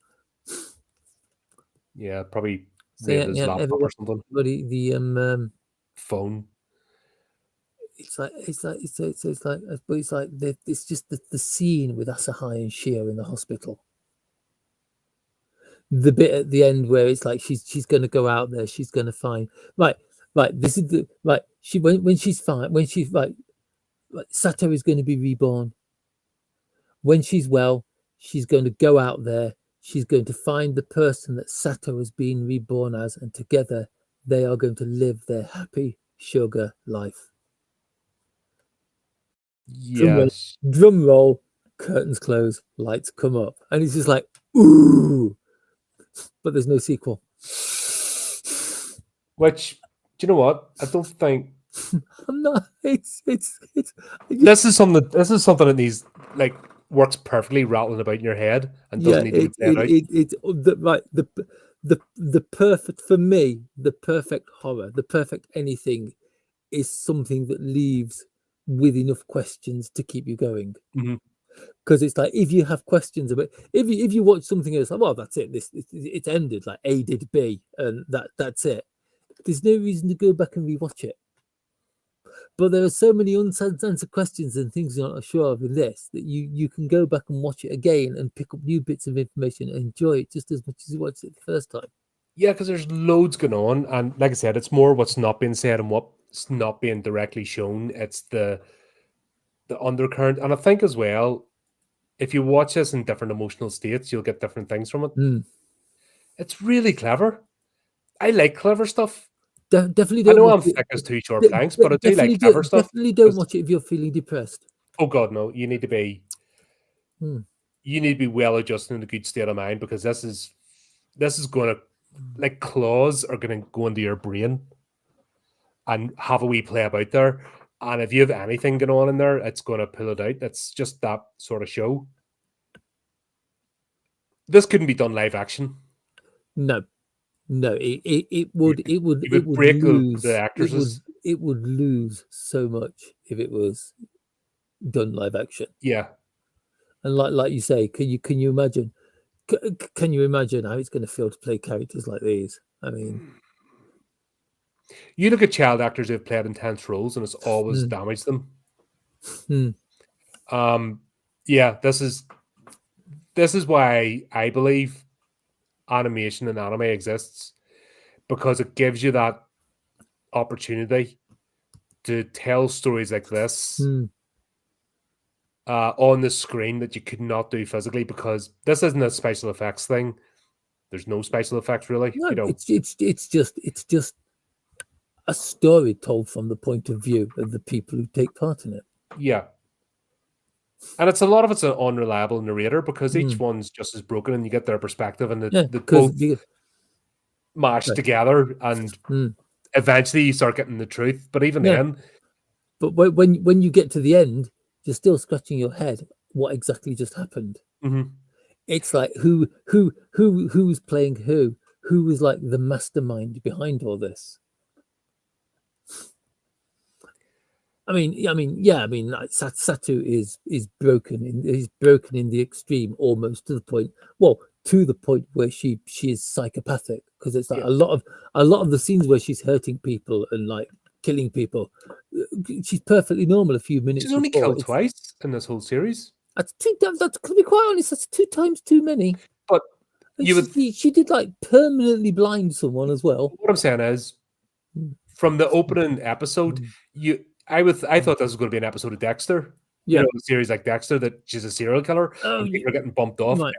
Yeah, probably So raided his yeah, laptop or something. everybody, the Phone. it's like but it's like it's just the scene with Asahai and Shio in the hospital. The bit at the end where it's like she's going to go out there, she's going to find right. This is the right. She when she's fine, when she's like Sato is going to be reborn. When she's well, she's going to go out there. She's going to find the person that Sato has been reborn as, and together they are going to live their happy sugar life. Yes. Drum roll, curtains close, lights come up, and it's just like ooh, but there's no sequel. Which, do you know what? I don't think I'm not. It's. this is something that needs like works perfectly rattling about in your head and doesn't Yeah. need to be played out. It's the perfect for me. The perfect horror, the perfect anything, is something that leaves with enough questions to keep you going. Mhm. Because it's like if you have questions about if you watch something else, like, well, that's it. It's ended. Like A did B, and that's it. There's no reason to go back and rewatch it. But there are so many unanswered questions and things you're not sure of in this that you can go back and watch it again and pick up new bits of information and enjoy it just as much as you watched it the first time. Yeah, because there's loads going on, and like I said, it's more what's not being said and what's not being directly shown. It's the undercurrent, and I think as well, if you watch this in different emotional states, you'll get different things from it. Mm. It's really clever. I like clever stuff. Definitely I don't know watch I'm it. thick as two short planks, but I do like Definitely clever stuff. definitely don't 'Cause, watch it if you're feeling depressed. oh God, no! You need to be Mm. well adjusted in a good state of mind because this is going to like claws are going to go into your brain and have a wee play about there. And if you have anything going on in there, it's going to pull it out. It's just that sort of show. This couldn't be done live action. No, it would You would break the lose actresses. it would lose so much if it was done live action. Yeah. And like you say, can you imagine? Can you imagine how it's going to feel to play characters like these? I mean, You look at child actors who've played intense roles and it's always damaged them. mm, Yeah, this is why I believe animation and anime exists because it gives you that opportunity to tell stories like this on the screen that you could not do physically because this isn't a special effects thing. There's no special effects really. no, You know, it's just a story told from the point of view of the people who take part in it. yeah. And it's a lot of it's an unreliable narrator because each Mm. one's just as broken and you get their perspective and Yeah, the because both mashed together and eventually you start getting the truth. But even then, but when you get to the end, you're still scratching your head. What exactly just happened? It's like who's playing who? Who was like the mastermind behind all this? I mean, like Satu is broken. He's broken in the extreme, almost to the point. Well, to the point where she is psychopathic because it's like yeah. a lot of the scenes where she's hurting people and like killing people. She's perfectly normal. A few minutes She's only before, killed twice in this whole series. that's two. That's to be quite honest, that's 2 times too many. But And you would she did like permanently blind someone as well. what I'm saying is from the opening episode, I thought this was going to be an episode of Dexter. You Yeah. know, a series like Dexter that she's a serial killer and people are getting bumped off. Right.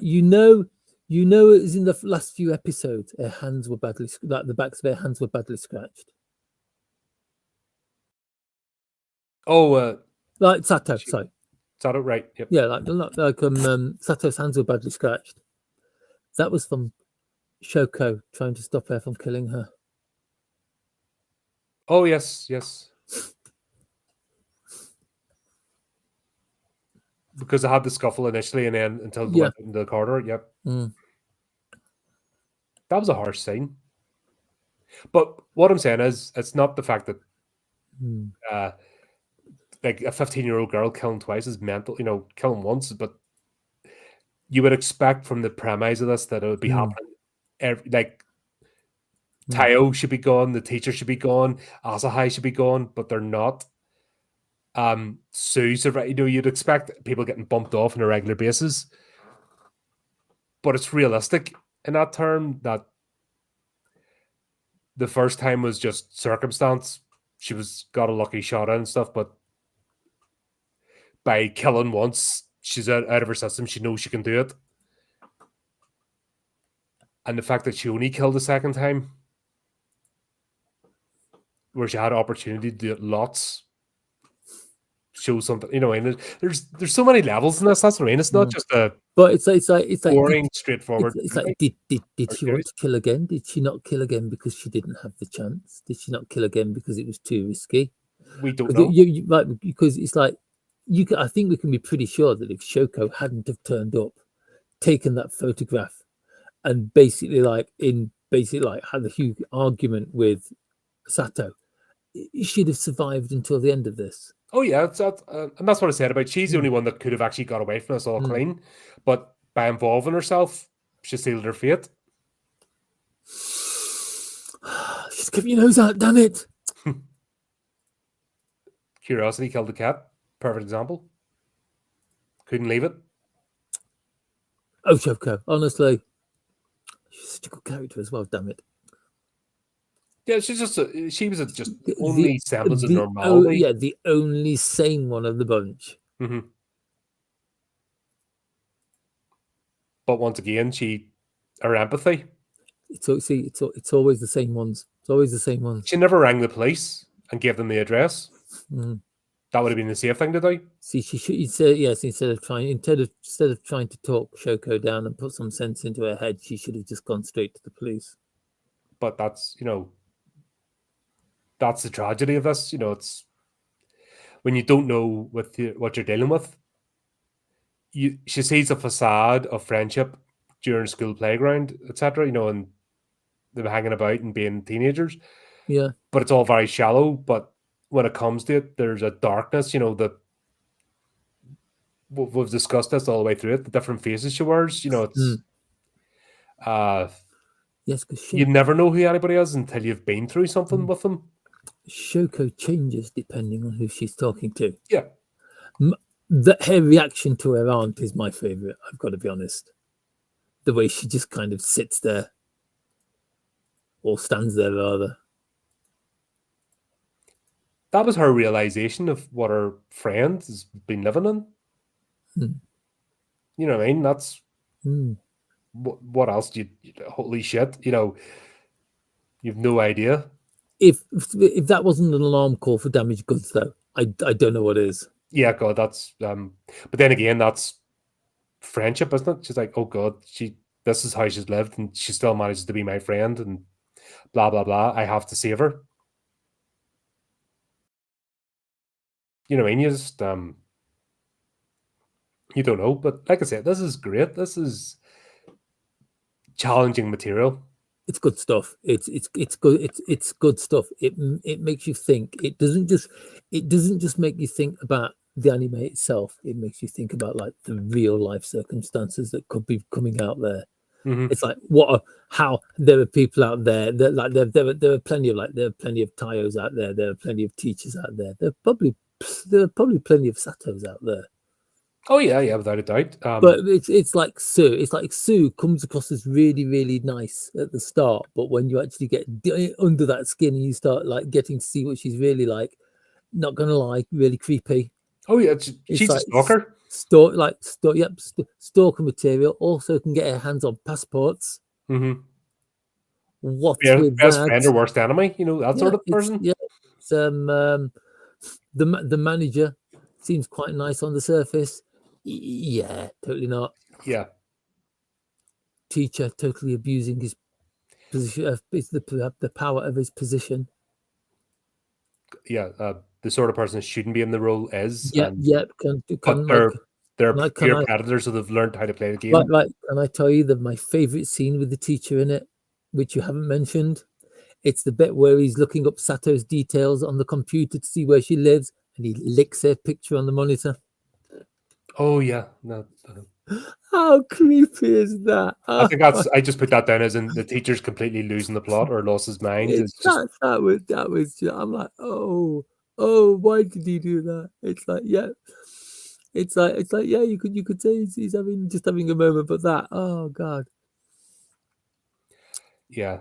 You know, it was in the last few episodes. Her hands were badly, like the backs of her hands were badly scratched. Oh, Like Sato, sorry. Sato, right? Yep. Yeah, like Sato's hands were badly scratched. That was from Shoko trying to stop her from killing her. Oh yes, yes. Because I had the scuffle initially, and then until they Yeah. went into the corridor. Yep, Mm. that was a harsh scene. But what I'm saying is, it's not the fact that Mm. like a 15-year-old girl killing twice is mental. You know, killing once, but you would expect from the premise of this that it would be Mm. happening. Like Mm. Tayo should be gone, the teacher should be gone, Asahai should be gone, but they're not. Sue, you know, you'd expect people getting bumped off on a regular basis, but it's realistic in that term that the first time was just circumstance. She was got a lucky shot and stuff, but by killing once, she's out of her system. She knows she can do it, and the fact that she only killed the second time, where she had opportunity to do it lots, shows something. You know, and there's so many levels in this. That's what I mean. It's not Mm. just a But it's like boring, straightforward. it's like did or she want series. to kill again? Did she not kill again because she didn't have the chance? Did she not kill again because it was too risky? We don't Because know. right, because it's like I think we can be pretty sure that if Shoko hadn't have turned up, taken that photograph, and basically had a huge argument with Sato, she'd have survived until the end of this. Oh yeah, and that's what I said about she's the Mm. only one that could have actually got away from us all Mm. clean, but by involving herself, she sealed her fate. She's kept your nose out, damn it! Curiosity killed the cat. Perfect example. Couldn't leave it. Oh, Shoko, honestly, she's such a good character as well. Damn it! Yeah, she's just she was just the The only semblance of oh normality. yeah, the only sane one of the bunch. Mm-hmm. But once again, her empathy. It's always the same ones. It's always the same ones. She never rang the police and gave them the address. Mm. That would have been the safe thing to do. See, she should instead, yes, instead of trying to talk Shoko down and put some sense into her head, she should have just gone straight to the police. But that's that's the tragedy of this. It's when you don't know what you're dealing with. She sees a facade of friendship during school playground, etc. And them hanging about and being teenagers. Yeah, But it's all very shallow. But when it comes to it, there's a darkness. That we've discussed this all the way through it. The different faces she wears. It's yes, because you never know who anybody is until you've been through something with them. Shoko changes depending on who she's talking to. Yeah. Her reaction to her aunt is my favorite. I've got to be honest. The way she just kind of sits there, or stands there rather. That was her realization of what her friend has been living in. You know what I mean? That's what else do you? Holy shit! You've no idea. If that wasn't an alarm call for damaged goods, though, I don't know what is. Yeah, God, that's but then again, that's friendship, isn't it? She's like, oh God, this is how she's lived, and she still manages to be my friend, and blah blah blah. I have to save her. You know what I mean? You just you don't know, but like I said, this is great. This is challenging material. It's good stuff. It's good. It's good stuff. It makes you think. It doesn't just make you think about the anime itself. It makes you think about like the real life circumstances that could be coming out there. Mm-hmm. It's like how there are people out there that like there are plenty of Tayos out there. There are plenty of teachers out there. There are probably plenty of Satos out there. Oh yeah, without a doubt. But it's like Sue. It's like Sue comes across as really, really nice at the start, but when you actually get under that skin and you start like getting to see what she's really like, not gonna lie, really creepy. Oh yeah, she's like a stalker. Stalker material. Also can get her hands on passports. Mm-hmm. What's with best that? friend or worst enemy? That sort of person. It's the manager seems quite nice on the surface. Yeah, totally not. Yeah. Teacher totally abusing his position. It's the power of his position. Yeah, the sort of person that shouldn't be in the role is, Yep, and yep. but they're Can pure I predators, so they've learned how to play the game. can I tell you that my favorite scene with the teacher in it, which you haven't mentioned, it's the bit where he's looking up Sato's details on the computer to see where she lives, and he licks her picture on the monitor. Oh yeah, no. How creepy is that? I think I just put that down as in the teacher's completely losing the plot or lost his mind. It's just That was I'm like, oh, why did he do that? It's like, yeah. It's like, yeah, you could say he's having a moment, but that, oh god. yeah,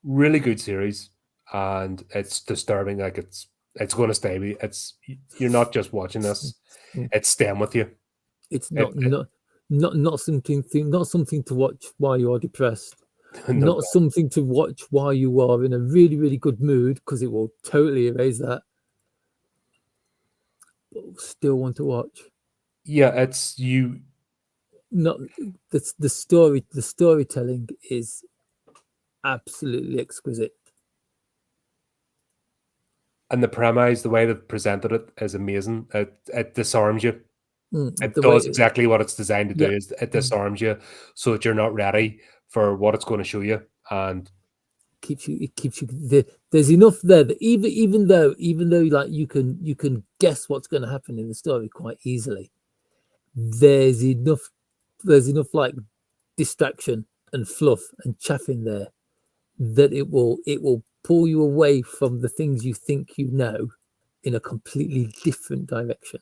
really good series, and it's disturbing. Like it's going to stay with you. You're not just watching this; Mm. it's staying with you. It's It, not something to watch while you are depressed. no, Not something to watch while you are in a really, really good mood, because it will totally erase that. But still want to watch. yeah, it's you. Not the storytelling is absolutely exquisite. And the premise, the way they've presented it, is amazing. It disarms you. It The does way, exactly what it's designed to do. yeah, Is it disarms you so that you're not ready for what it's going to show you. And it keeps you there's enough there that even though like you can guess what's going to happen in the story quite easily, there's enough like distraction and fluff and chaff in there that it will pull you away from the things you think you know in a completely different direction.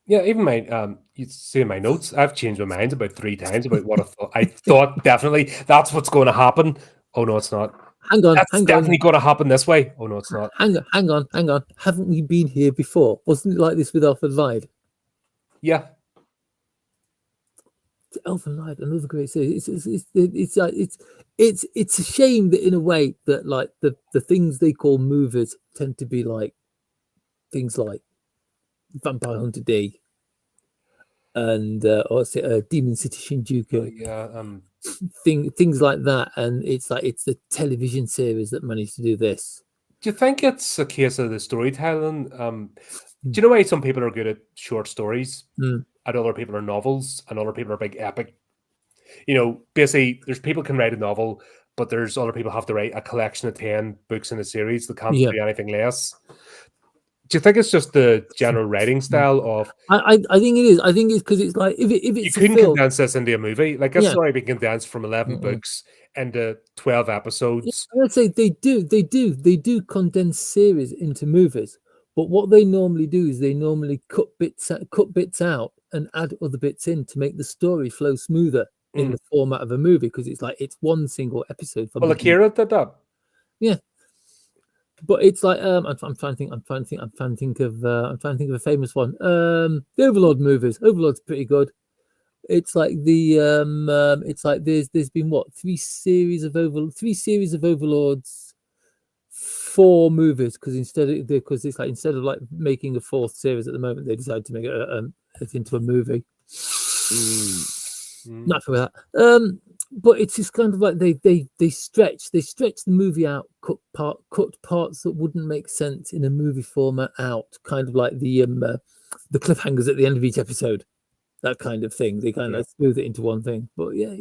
yeah, even my you see in my notes, I've changed my mind about 3 times about what I thought. I thought definitely that's what's going to happen. Oh no, it's not. hang on That's hang definitely on going to happen this way. Oh no, it's not. hang on, haven't we been here before? Wasn't it like this with Alfred Lied? Yeah, Elfen Lied, another great series. It's a shame that in a way that like the things they call movies tend to be like things like Vampire Hunter D and Demon City Shinjuku, yeah. things like that, and it's like it's the television series that managed to do this. Do you think it's a case of the storytelling? Do you know why some people are good at short stories, Mm. and other people are novels, and other people are big epic? You know, basically, there's people can write a novel, but there's other people have to write a collection of 10 books in a series. They can't Yeah. do anything less. Do you think it's just the general writing style of I think it is. I think it's because it's like if you it's a couldn't film, condense this into a movie? Like this yeah. story being condensed from 11 Mm-mm. books into 12 episodes. I'd say they do condense series into movies, but what they normally do is they normally cut bits out and add other bits in to make the story flow smoother in Mm. the format of a movie, because it's like it's one single episode from Well, beginning. Akira did that. Yeah, but it's like I'm trying to think of a famous one. The Overlord movies. Overlord's pretty good. It's like it's like there's been what three series of Overlords, 4 movies, because it's like instead of like making a 4th series at the moment, they decided to make it into a movie. Not for that. But it's just kind of like they stretch the movie out, cut parts that wouldn't make sense in a movie format out, kind of like the cliffhangers at the end of each episode, that kind of thing. They kind of smooth it into one thing. But yeah,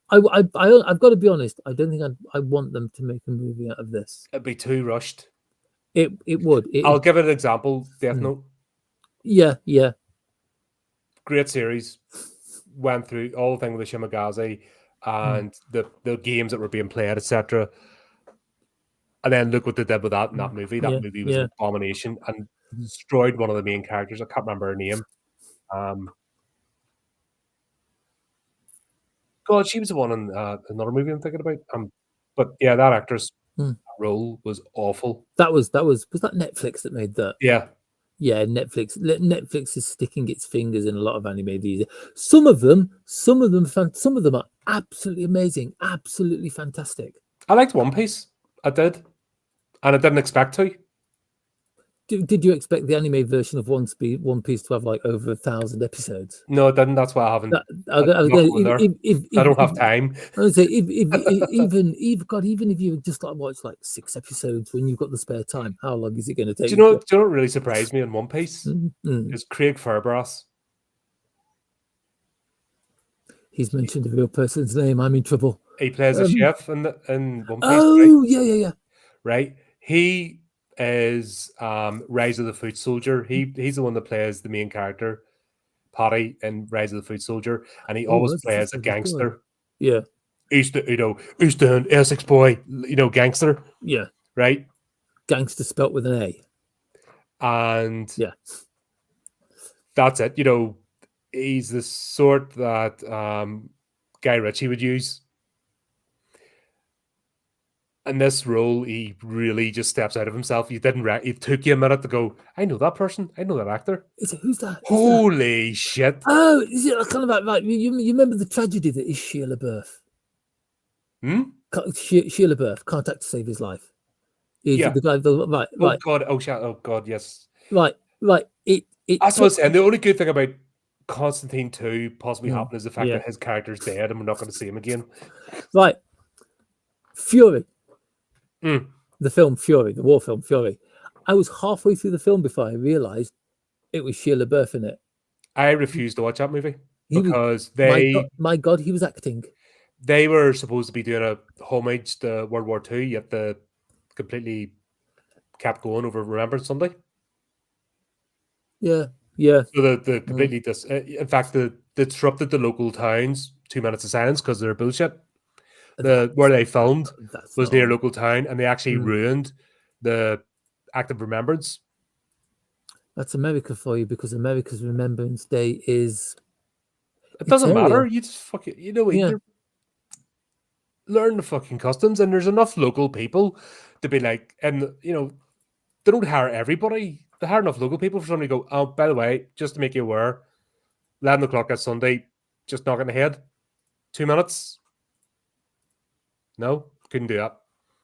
I've got to be honest. I don't think I want them to make a movie out of this. It'd be too rushed. It would. I'll give it an example. Death Note. Yeah. Great series. Went through all the thing with the Shimagaze and the games that were being played, etc. And then look what they did with that in that movie. That movie was an abomination and destroyed one of the main characters. I can't remember her name. God, she was the one in another movie I'm thinking about. But yeah, that actress role was awful. Was that Netflix that made that? Yeah. Yeah, Netflix is sticking its fingers in a lot of anime these days. Some of them are absolutely amazing, absolutely fantastic. I liked One Piece. I did, and I didn't expect to. Did you expect the anime version of One Piece to have like over 1,000 episodes? No, it didn't. That's why I haven't. I was Nothing gonna- there. I don't have time. I would say even if you just like watch like 6 episodes when you've got the spare time, how long is it going to take? Do you know what really surprised me in One Piece? Mm. Is Craig Fairbrass. He's mentioned a real person's name. I'm in trouble. He plays a chef in One Piece. Oh, yeah. Right. He is Rise of the Foot Soldier. He's the one that plays the main character, Patty, in Rise of the Foot Soldier, and he always plays a gangster. Yeah. Eastern Essex boy, gangster. Yeah. Right. Gangster spelt with an A. And yeah, that's it. He's the sort that Guy Ritchie would use. In this role, he really just steps out of himself. It took you a minute to go, I know that person. I know that actor. Who's that? Holy shit. Oh, is it kind of like you remember the tragedy that is Sheila Burf? Sheila Burf, Contact to Save His Life. Yeah. The guy, right. Oh, God. Oh, God, yes. Right. That's what I'm saying. The only good thing about Constantine 2 possibly happened is the fact yeah. that his character's dead and we're not going to see him again. Right. Fury. Mm. The film Fury, the war film Fury. I was halfway through the film before I realised it was Sheila Burf in it. I refused to watch that movie He because was, my God, he was acting. They were supposed to be doing a homage to World War II, yet the completely kept going over Remembrance Sunday. Yeah. So the completely in fact, they disrupted the local towns 2 minutes of silence because they're bullshit. Where they filmed was near a local town, and they actually ruined the act of remembrance. That's America for you, because America's Remembrance Day is. It doesn't matter. You just fucking learn the fucking customs, and there's enough local people to be like, and they don't hire everybody. They hire enough local people for somebody to go, oh, by the way, just to make you aware, 11 o'clock on Sunday, just knocking the head. 2 minutes. No, couldn't do that.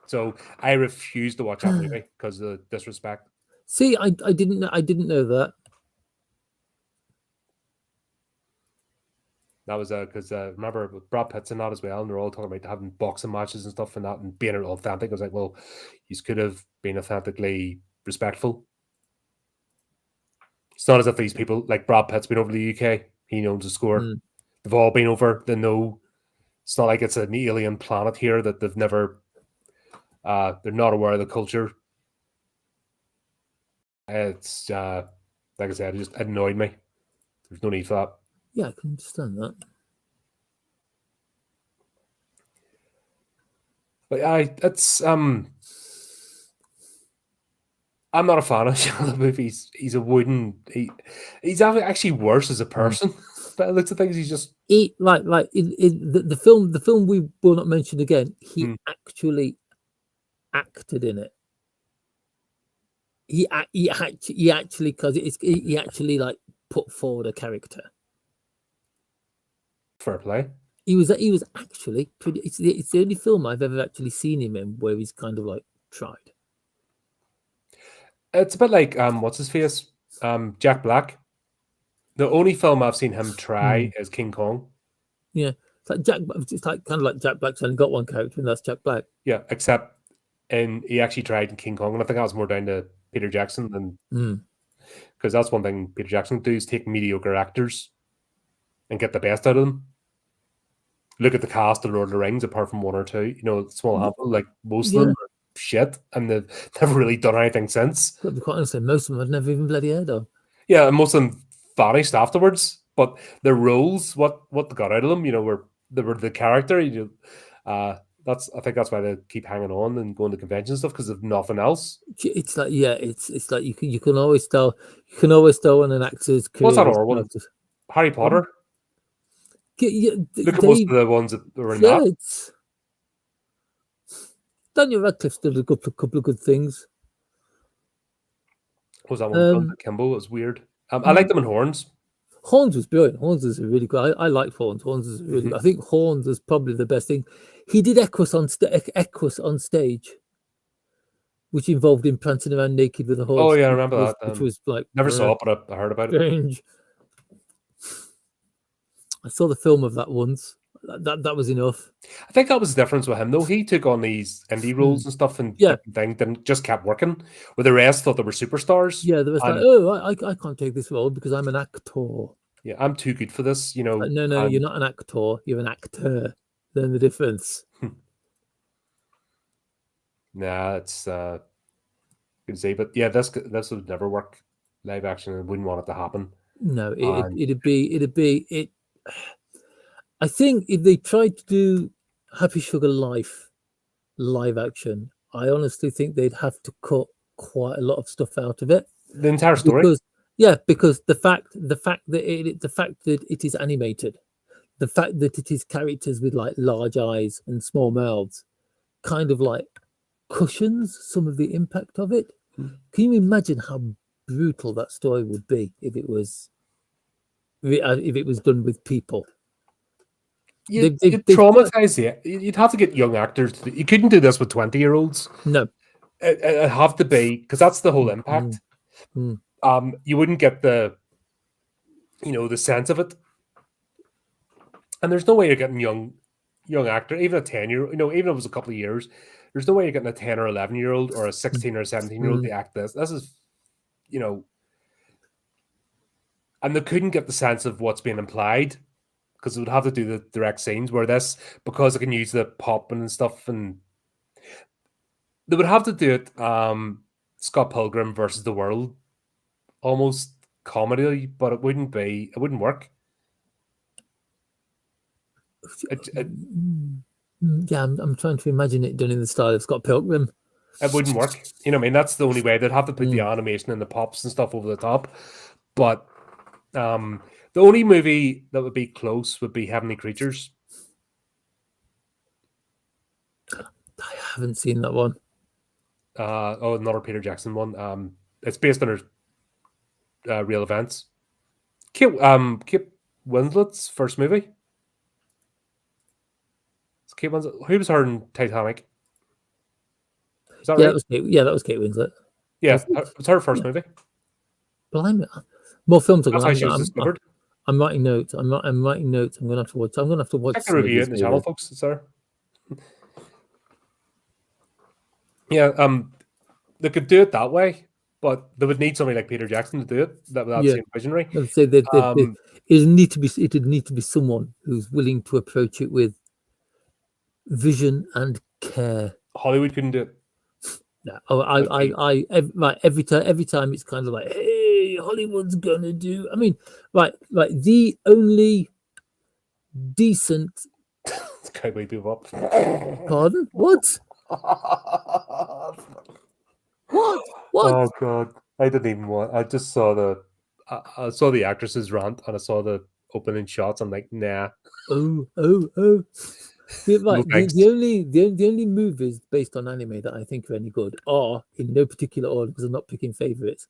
So I refused to watch that movie because of the disrespect. See, I didn't know that. That was because remember Brad Pitt's in that as well, and they're all talking about having boxing matches and stuff and that and being authentic. I was like, well, you could have been authentically respectful. It's not as if these people, like Brad Pitt's been over to the UK, he knows the score. They've all been over. They know. It's not like it's an alien planet here that they've never. They're not aware of the culture. It's like I said, it annoyed me. There's no need for that. Yeah, I can understand that. But I'm not a fan of Shia LaBeouf. He's a wooden. He's actually worse as a person. But it looks at things. He's just in the film we will not mention again. He actually acted in it. He actually because he actually like put forward a character. Fair play. He was actually pretty. It's the only film I've ever actually seen him in where he's kind of like tried. It's a bit like what's his face, Jack Black. The only film I've seen him try is King Kong. Yeah, it's like kind of like Jack Black's only got one character, and that's Jack Black. Yeah, except he actually tried in King Kong, and I think that was more down to Peter Jackson than because that's one thing Peter Jackson would do is take mediocre actors and get the best out of them. Look at the cast of Lord of the Rings, apart from one or two, small handful, like most of them are shit, and they've never really done anything since. To be quite honest, most of them I've never even bloody heard of. Yeah, and most of them vanished afterwards, but their roles, what they got out of them, were the character. I think that's why they keep hanging on and going to conventions and stuff because of nothing else. It's like it's like you can always tell when an actor's career. What's that other one? Harry Potter. Look at most of the ones that were in that. Daniel Radcliffe did a couple of good things. What was that one? Kimbo. It was weird. I like them in Horns. Horns was brilliant. Horns is really good. I like Horns. Horns is really. I think Horns is probably the best thing. He did Equus on stage, which involved him prancing around naked with a horse. Oh yeah, I remember that. Which was like Never saw it, but I heard about it. strange. I saw the film of that once. That was enough. I think that was the difference with him, though. He took on these indie roles and stuff and Yeah. different things, and just kept working. Where the rest thought they were superstars. Yeah, there was like, and, oh, I can't take this role because I'm an actor. yeah, I'm too good for this, you know. No, you're not an actor. You're an actor. Learn the difference. Nah, it's good to say, but yeah, this would never work live action. I wouldn't want it to happen. No, And- it'd be it. I think if they tried to do Happy Sugar Life live action, I honestly think they'd have to cut quite a lot of stuff out of it. The entire story. Because the fact that it is animated, the fact that it is characters with like large eyes and small mouths, kind of like cushions some of the impact of it. Can you imagine how brutal that story would be if it was done with people? You'd traumatize you. You'd have to get young actors. You couldn't do this with 20-year-olds. No, it'd have to be, because that's the whole impact. You wouldn't get the sense of it, and there's no way you're getting young actor, even a 10-year, even if it was a couple of years. There's no way you're getting a 10 or 11-year-old or a 16 or 17-year-old to act this. This is, and they couldn't get the sense of what's being implied, because they would have to do the direct scenes, where this, because they can use the pop and stuff, and they would have to do it Scott Pilgrim versus the World, almost comedy, but it wouldn't work. Yeah, I'm trying to imagine it done in the style of Scott Pilgrim. It wouldn't work. You know what I mean? That's the only way. They'd have to put the animation and the pops and stuff over the top. But the only movie that would be close would be Heavenly Creatures. I haven't seen that one. Another Peter Jackson one. It's based on her real events. Kate Winslet's first movie. It's Kate Winslet. Who was her in Titanic? Is that right? That was Kate Winslet. Yeah, it was her first movie. Blimey. More films are That's how she was discovered. I'm writing notes. I'm writing notes. I'm gonna have to watch. Check the review in the channel, folks. It's there. Yeah, they could do it that way, but they would need somebody like Peter Jackson to do it. That seemed visionary. I'd say that it would need to be someone who's willing to approach it with vision and care. Hollywood couldn't do it. No, every time it's kind of like, hey, Hollywood's gonna do. I mean, the only decent. Cowboy Bebop. Pardon? What? What? Oh god, I didn't even want. I just saw I saw the actresses rant, and I saw the opening shots. I'm like, nah. Oh. The only movies based on anime that I think are any good are, in no particular order because I'm not picking favorites,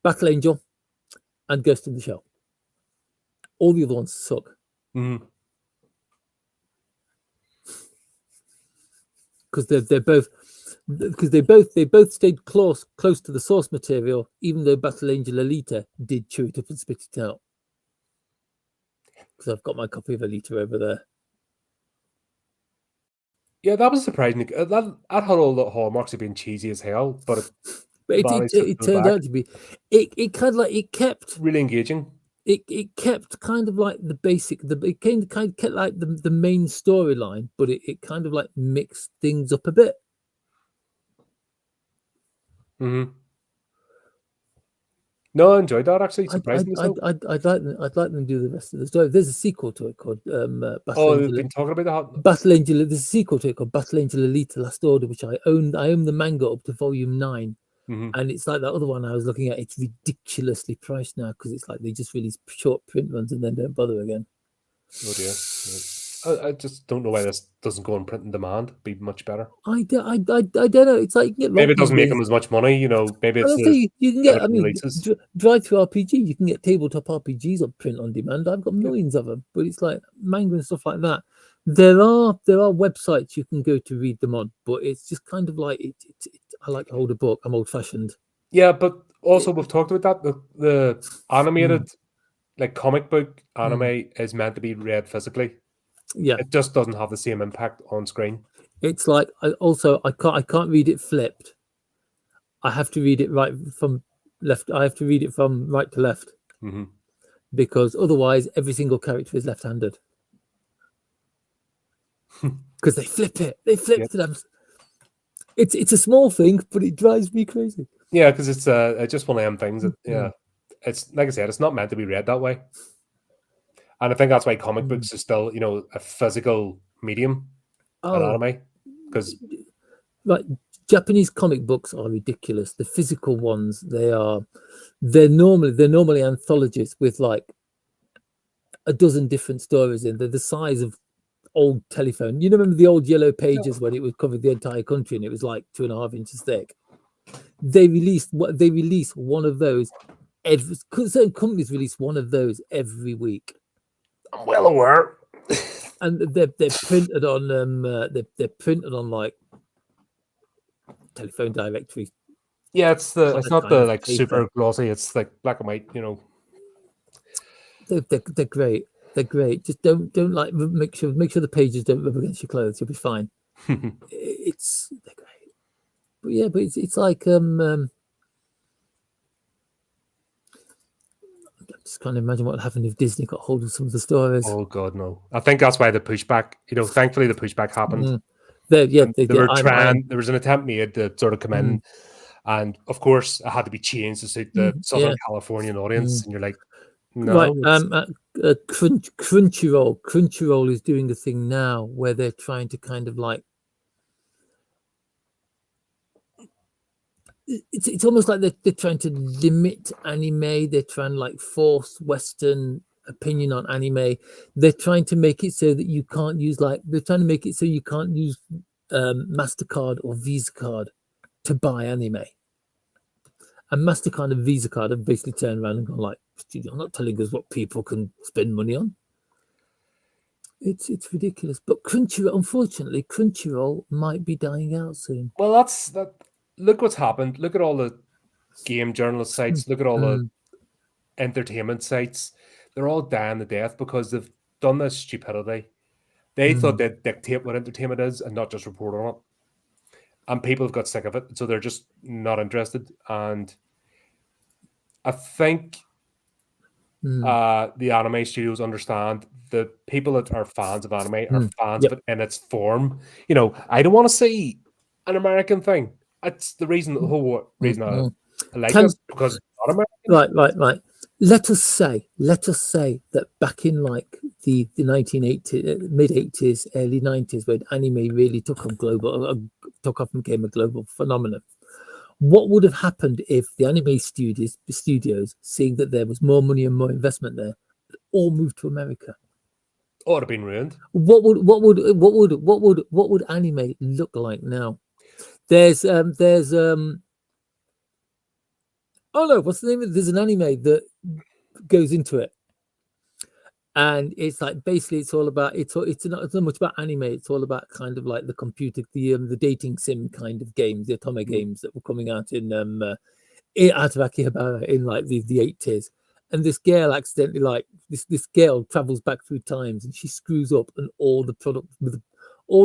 Battle Angel and Ghost in the Shell. All the other ones suck. Because they both stayed close to the source material, even though Battle Angel Alita did chew it up and spit it out. Because I've got my copy of Alita over there. Yeah, that was surprising. That had all the hallmarks of being cheesy as hell, but it turned out to be. It kind of like it kept really engaging. It kept kind of like the basic. It kind of kept like the main storyline, but it kind of like mixed things up a bit. No, I enjoyed that actually. Surprisingly so. I'd like them to do the rest of the story. There's a sequel to it called they've been talking about that. Battle Angel. There's a sequel to it called Battle Angel Alita Last Order, which I own. I own the manga up to volume 9, and it's like that other one I was looking at. It's ridiculously priced now because it's like they just release short print runs and then don't bother again. Oh dear. I just don't know why this doesn't go on print and demand. It'd be much better. I don't know. It's like maybe it doesn't make them as much money. Maybe it's you can get. I mean, Drive-Thru RPG. You can get tabletop RPGs on print on demand. I've got millions of them, but it's like manga and stuff like that. There are websites you can go to read them on, but it's just kind of like I like to hold a book. I'm old fashioned. Yeah, but also we've talked about that. The animated, like comic book anime, is meant to be read physically. Yeah, It just doesn't have the same impact on screen. it's like I can't read it flipped. I have to read it right from left. I have to read it from right to left Mm-hmm. because otherwise every single character is left-handed. Because they flip it. They flip Yep. to them. It's a small thing, but it drives me crazy. Yeah, because it's just one of them things that it's like I said, it's not meant to be read that way. And I think that's why comic books is still, a physical medium and Oh, anime. Because like Japanese comic books are ridiculous. The physical ones, they're normally anthologies with like a dozen different stories in. They're the size of old telephone. You remember the old yellow pages when it would cover the entire country and it was like 2.5 inches thick. They release one of those every. Certain companies release one of those every week. I'm well aware. And they're printed on they're printed on like telephone directory. Yeah, it's not the like paper. super glossy. It's like black and white. They're great. They're great. Just don't like make sure the pages don't rub against your clothes. You'll be fine. They're great. But yeah, but it's like I'm just trying to imagine what would happen if Disney got hold of some of the stories. Oh God, no! I think that's why the pushback. Thankfully the pushback happened. There was an attempt made to sort of come in, and of course it had to be changed to suit the Southern Californian audience. And you're like, no. Right. Crunchyroll is doing a thing now where they're trying to kind of like. It's almost like they're trying to limit anime. They're trying to like force Western opinion on anime. They're trying to make it so that you can't use they're trying to make it so you can't use MasterCard or Visa card to buy anime. And MasterCard and Visa card have basically turned around and gone like, you're not telling us what people can spend money on. It's ridiculous. But Crunchyroll, unfortunately, Crunchyroll might be dying out soon. Well, that's that. Look what's happened. Look at all the game journalist sites. Look at all the entertainment sites. They're all dying to death because they've done this stupidity. They thought they'd dictate what entertainment is and not just report on it. And people have got sick of it, so they're just not interested. And I think the anime studios understand the people that are fans of anime are fans of it in its form. I don't want to see an American thing. That's the whole reason I like this, because it's not American. Right. Let us say that back in like the 1980s, mid 80s, early 90s, when anime really took off and became a global phenomenon. What would have happened if the anime studios, seeing that there was more money and more investment there, all moved to America? Oh, it'd have been ruined. What would anime look like now? There's oh no, what's the name of it? There's an anime that goes into it, and it's like basically it's not much about anime. It's all about kind of like the computer, the dating sim kind of games, the Otome games that were coming out in out of Akihabara in like the 80s. And this girl accidentally, like this girl travels back through times and she screws up, and all the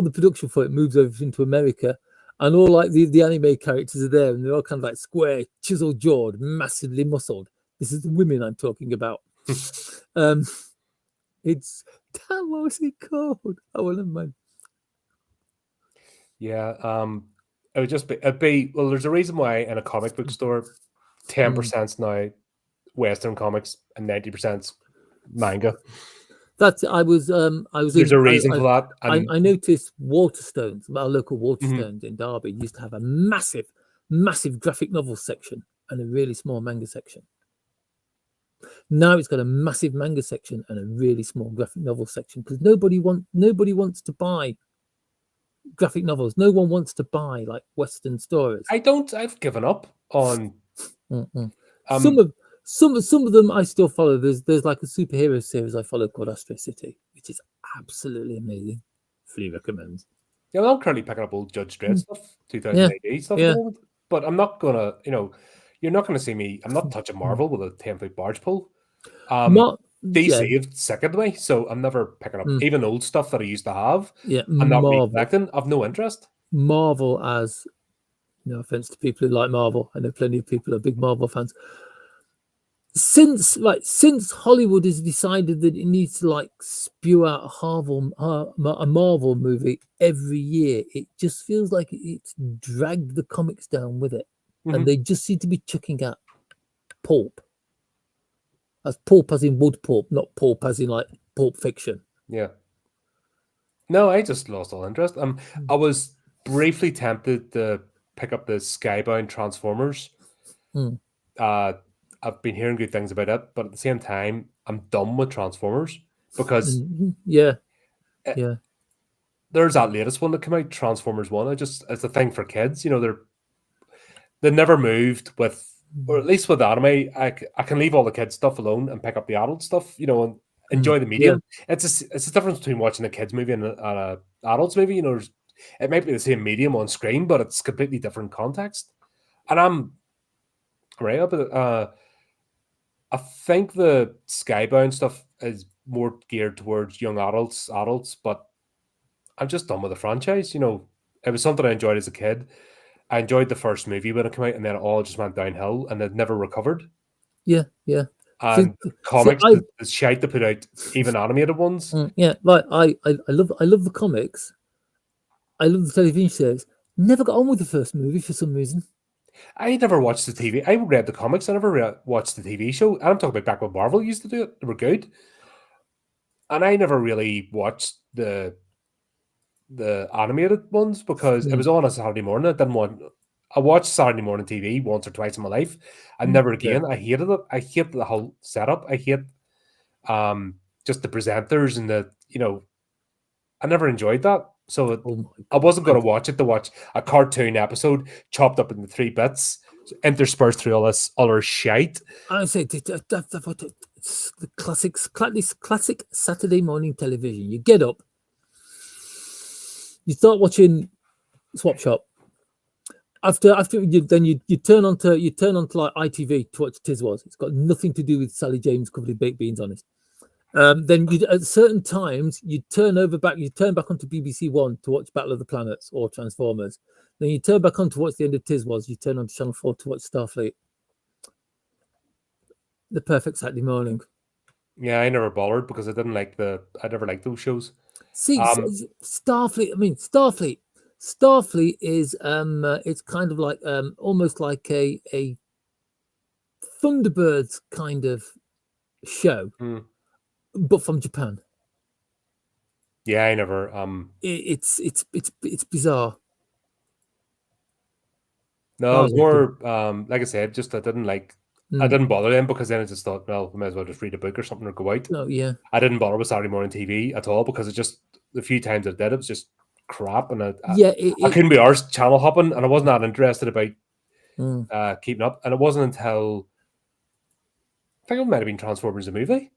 production for it moves over into America. And all like the anime characters are there, and they're all kind of like square, chisel jawed, massively muscled. This is the women I'm talking about. It's damn, what was it called? Oh, well, never mind. Yeah, it would just be well. There's a reason why in a comic book store, 10% now Western comics and 90% manga. I was. There's a reason for that. I noticed Waterstones, our local Waterstones in Derby, used to have a massive graphic novel section and a really small manga section. Now it's got a massive manga section and a really small graphic novel section because nobody wants to buy graphic novels. No one wants to buy like Western stories. I've given up on some of them I still follow. There's like a superhero series I follow called Astro City, which is absolutely amazing. Fully recommend. Yeah, well, I'm currently picking up old Judge Dredd Mm. stuff, 2000 Yeah, AD stuff at the yeah. moment. But I'm not gonna, you're not gonna see me. I'm not touching Mm. Marvel with a 10-foot barge pole. Um, Mar- yeah, DC have sickened me, so I'm never picking up mm, even old stuff that I used to have. yeah. I'm not Marvel, recollecting. I've no interest. Marvel. As no offense to people who like Marvel, I know plenty of people are big Marvel fans. Since Hollywood has decided that it needs to like spew out a Marvel movie every year, it just feels like it's dragged the comics down with it, and Hmm. they just seem to be chucking out pulp, as pulp as in wood pulp, not pulp as in like Pulp Fiction. Yeah. No, I just lost all interest. Mm. I was briefly tempted to pick up the Skybound Transformers. Mm. Uh, I've been hearing good things about it, but at the same time, I'm done with Transformers because Yeah, uh, yeah. there's that latest one that came out, Transformers One. It's a thing for kids. They never moved with, or Mm. at least with anime, I can leave all the kids stuff alone and pick up the adult stuff. And Mm. enjoy the Yeah, medium. It's a difference between watching a kids movie and a adults movie. It might be the same medium on screen, but it's completely different context. And I'm right up. I think the Skybound stuff is more geared towards young adults, but I'm just done with the franchise. It was something I enjoyed as a kid. I enjoyed the first movie when it came out, and then it all just went downhill, and it never recovered. yeah, yeah. See, And see, comics, the shite to put out, even animated ones. yeah, like I love the comics. I love the television shows. Never got on with the first movie for some reason. I never watched the TV. I read the comics. I never watched the TV show. And I'm talking about back when Marvel used to do it. They were good, and I never really watched the animated ones because it Mm. was on a Saturday morning. I didn't want. I watched Saturday morning TV once or twice in my life, and never Yeah. again. I hated it. I hate the whole setup. I hate um just the presenters and I never enjoyed that. So Oh my I god. wasn't going to watch it to watch a cartoon episode chopped up into 3 bits, interspersed through all this other shite. I say it's the classic Saturday morning television. You get up, you start watching Swap Shop. After you turn on to like ITV to watch Tiswas. It's got nothing to do with Sally James covered in baked beans on it. Then you at certain times you turn back onto BBC One to watch Battle of the Planets or Transformers. Then you turn back on to watch the end of Tiswas. You turn on to Channel 4 to watch Starfleet. The perfect Saturday morning. Yeah, I never bothered because I never liked those shows. See, Um, Starfleet. I mean, Starfleet. Starfleet is it's kind of like almost like a Thunderbirds kind of show, hmm, but from Japan. yeah, I never. It's bizarre. No, it Oh, was more like I said, just I mm, didn't bother them because then I just thought, well, I might as well just read a book or something or go out. no, yeah. I didn't bother with Saturday morning TV at all because the few times I did, it was just crap, and Yeah, I couldn't be arsed channel hopping, and I wasn't mm, that interested about mm, keeping up. And it wasn't until I think it might have been Transformers the movie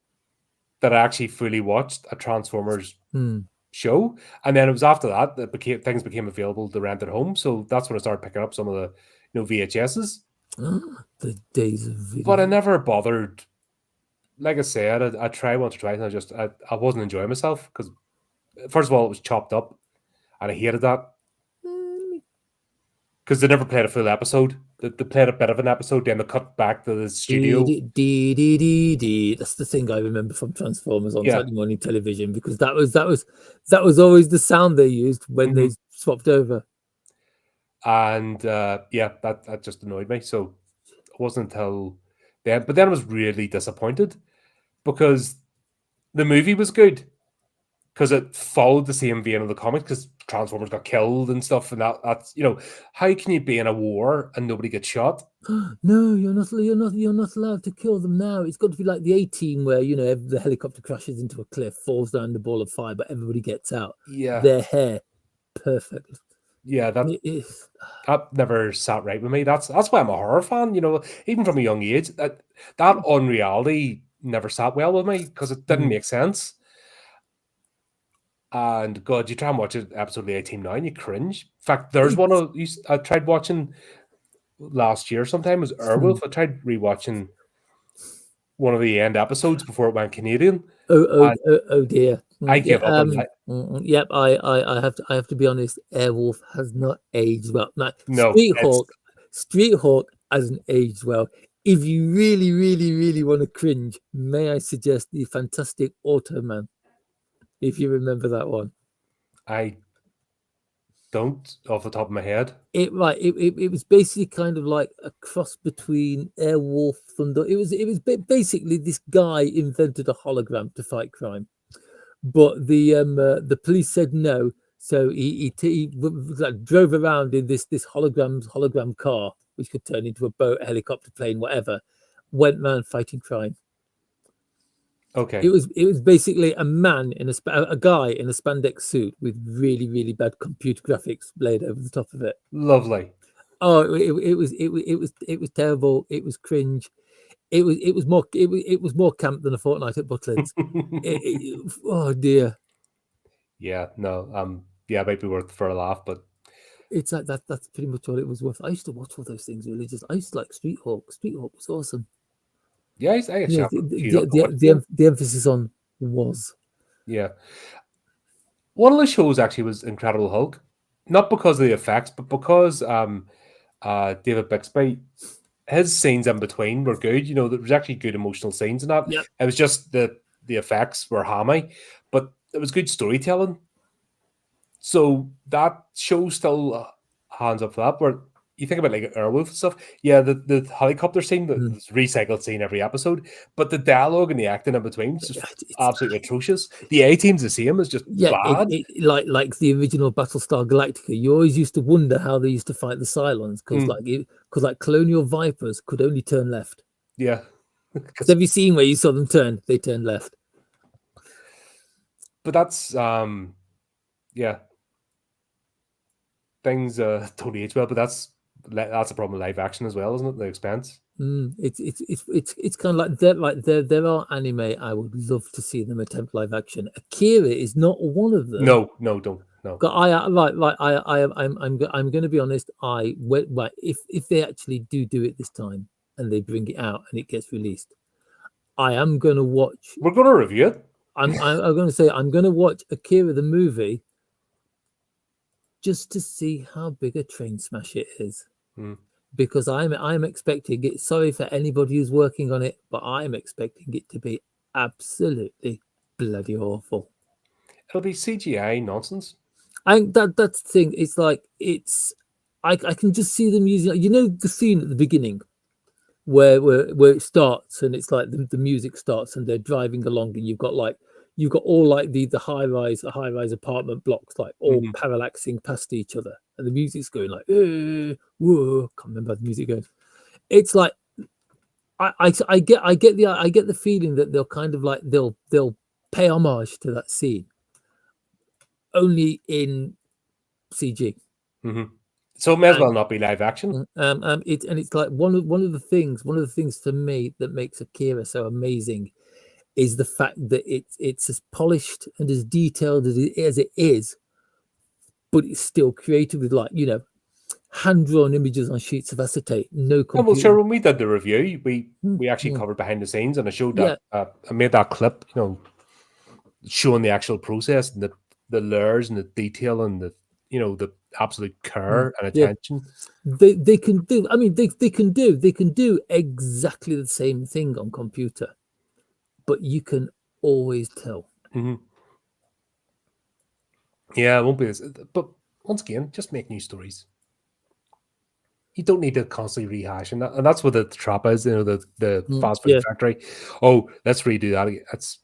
that I actually fully watched a Transformers mm. show, and then it was after that that things became available to rent at home. So that's when I started picking up some of the VHSs. The days of But I video. never bothered. Like I said, I tried once or twice, and I wasn't enjoying myself because first of all it was chopped up, and I hated that Mm, because they never played a full episode. They played a bit of an episode, then they cut back to the dee, studio. dee, dee, dee, dee, dee. That's the thing I remember from Transformers on Yeah. Saturday morning television because that was always the sound they used when Hmm. they swapped over. And yeah, that just annoyed me. So it wasn't until then, but then I was really disappointed because the movie was good because it followed the same vein of the comics because Transformers got killed and stuff, and that's how can you be in a war and nobody gets shot? No, you're not allowed to kill them now. It's got to be like the A-Team where the helicopter crashes into a cliff, falls down the ball of fire, but everybody gets out. Yeah, Their hair, perfect. yeah, It is. that never sat right with me. That's why I'm a horror fan. Even from a young age, that unreality never sat well with me because it didn't Mm, make sense. And God, you try and watch it episode 18 now and you cringe. In fact, there's one It's I tried watching last year sometime, was hmm. Airwolf. I tried rewatching one of the end episodes before it went Canadian. And Oh dear. I Yeah. gave up on that. Yep. I have to be honest. Airwolf has not aged well. Now, No, it's Street Hawk hasn't aged well. If you really, really, really want to cringe, may I suggest the fantastic Automan? If you remember that one. I don't off the top of my head. It was basically kind of like a cross between Airwolf Thunder. Basically this guy invented a hologram to fight crime, but the police said no, so like drove around in this hologram car, which could turn into a boat, helicopter, plane, whatever. Went around fighting crime. Okay, It was basically a man in a guy in a spandex suit with really really bad computer graphics laid over the top of it. lovely. Oh, it was terrible. It was cringe. It was more camp than a fortnight at Butlins. Oh dear. Yeah, no, yeah, it might be worth for a laugh, but It's like that. That's pretty much all it was worth. I used to watch all those things really. Just I used to like Street Hawk. Street Hawk was awesome. yeah, I actually Yeah, have it queued up to watch again. the emphasis on was. Yeah, one of the shows actually was Incredible Hulk, not because of the effects, but because David Bixby, his scenes in between were good. You know, there was actually good emotional scenes in that. Yep. It was just the effects were hammy, but it was good storytelling. So that show still hands up for that. Where you think about like Airwolf and stuff, yeah, the helicopter scene, Mm. the recycled scene every episode, but the dialogue and the acting in between is just It's absolutely atrocious. The A team's the same, it's just yeah, bad. like the original Battlestar Galactica. You always used to wonder how they used to fight the Cylons because like Colonial Vipers could only turn left. Yeah, Because every scene where you saw them turn, they turned left. but that's yeah, things don't age well, but that's a problem with live action as well, isn't it? The expense. It's kind of like there are anime I would love to see them attempt live action. Akira is not one of them. No, don't no. I'm going to be honest. If they actually do it this time and they bring it out and it gets released, I am going to watch. We're going to review it. I'm going to say I'm going to watch Akira the movie just to see how big a train smash it is. Because I'm expecting it. Sorry for anybody who's working on it, but I'm expecting it to be absolutely bloody awful. It'll be CGI nonsense. That's the thing. It's like I can just see them using, you know, the scene at the beginning where it starts and it's like the music starts and they're driving along and you've got all like the high rise apartment blocks like all parallaxing past each other and the music's going like whoa, can't remember how the music goes. It's like I get the feeling that they'll kind of like they'll pay homage to that scene only in CG. So it may as well not be live action. It's like one of the things for me that makes Akira so amazing is the fact that it's as polished and as detailed as it is, but it's still created with, like, you know, hand-drawn images on sheets of acetate, no computer. Well, sure, when we did the review, we actually covered behind the scenes and I showed that I made that clip, you know, showing the actual process and the layers and the detail and the, you know, the absolute care and attention. They can do, I mean, they can do exactly the same thing on computer, but you can always tell. Yeah, it won't be this, but once again, just make new stories. You don't need to constantly rehash, and that's what the trap is. You know, the fast food factory. Oh, let's redo that again. That's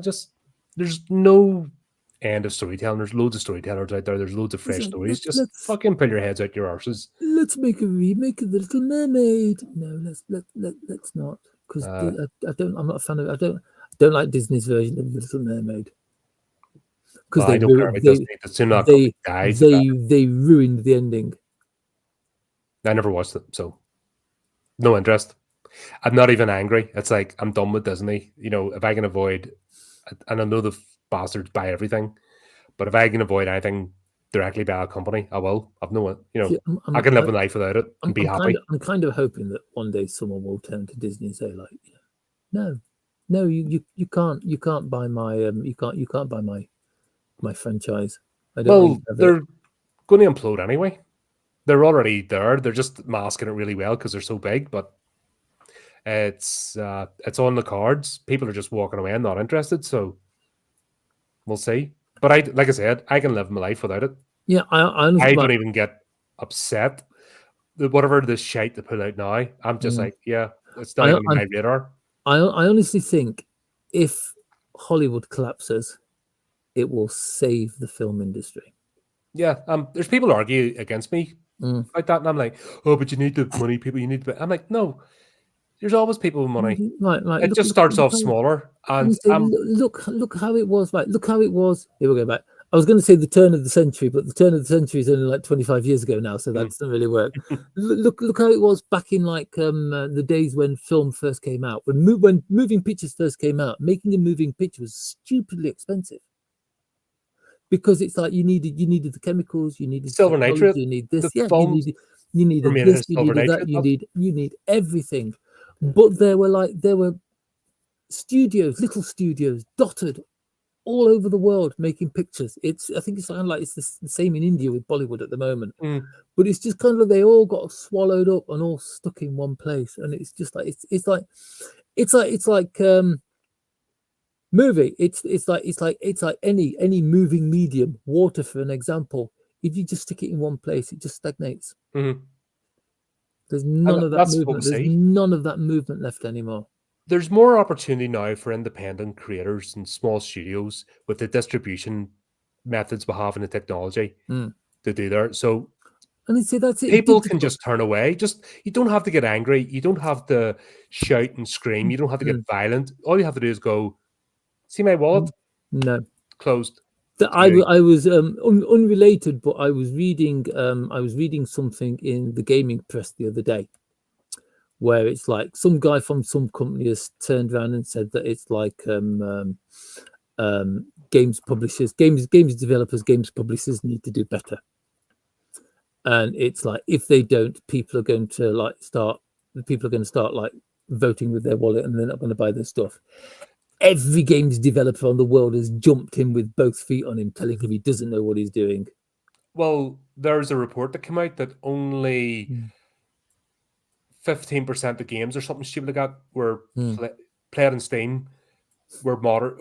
just there's no end of storytelling. There's loads of storytellers out there. There's loads of fresh stories. Just fucking pull your heads out your arses. Let's make a remake of The Little Mermaid. No, let's not, because I'm not a fan of. I don't like Disney's version of The Little Mermaid. Because I don't care about Disney. They ruined the ending. I never watched it, so no interest. I'm not even angry. It's like I'm done with Disney. You know, if I can avoid, and I know the bastards buy everything, But if I can avoid anything directly by a company, I will. I've no, See, I can live my life without it and be happy. I'm kind of hoping that one day someone will turn to Disney and say like, no, no, you can't buy my you can't buy my franchise. I don't want Well, you to have it. they're going to implode anyway. They're already there. They're just masking it really well because they're so big. But it's on the cards. People are just walking away and not interested. So we'll see. But like I said, I can live my life without it. Yeah, I honestly, I don't even get upset. Whatever this shite they put out now, I'm just like, yeah, it's not I, even on I, my radar. I honestly think if Hollywood collapses, it will save the film industry. Yeah, there's people who argue against me Mm. like that, and I'm like, oh, but you need the money, people. You need the. I'm like, no, there's always people with money. Right. It just starts off smaller, and Look how it was. Right, look how it was. Here we go back. I was going to say the turn of the century, but the turn of the century is only like 25 years ago now, so that doesn't really work. Look how it was back in like the days when film first came out, when moving pictures first came out. Making a moving picture was stupidly expensive because it's like you needed the chemicals, you needed silver technology, nitrate. you need this, The yeah, films you were needed made out this, of you silver needed that, nitrate. you need everything. But there were little studios dotted all over the world making pictures. I think it's like it's the same in India with Bollywood at the moment. But it's just kind of like they all got swallowed up and all stuck in one place, and it's just like it's like movie. It's like any moving medium. Water, for an example. If you just stick it in one place, it just stagnates. There's none of that That's what we movement. There's see. none of that movement left anymore. There's more opportunity now for independent creators and small studios with the distribution methods we have and the technology to do that. So and see, that's it. people can just turn away. You don't have to get angry. You don't have to shout and scream. You don't have to get violent. All you have to do is go, see my wallet? No. Closed. I was unrelated, but I was reading something in the gaming press the other day, where it's like some guy from some company has turned around and said that it's like games publishers, games developers, games publishers need to do better. And it's like if they don't, people are going to start voting with their wallet, and they're not going to buy their stuff. Every games developer on the world has jumped in with both feet on him, telling him he doesn't know what he's doing. Well, there's a report that came out that only 15% of games or something stupid like that were played on Steam were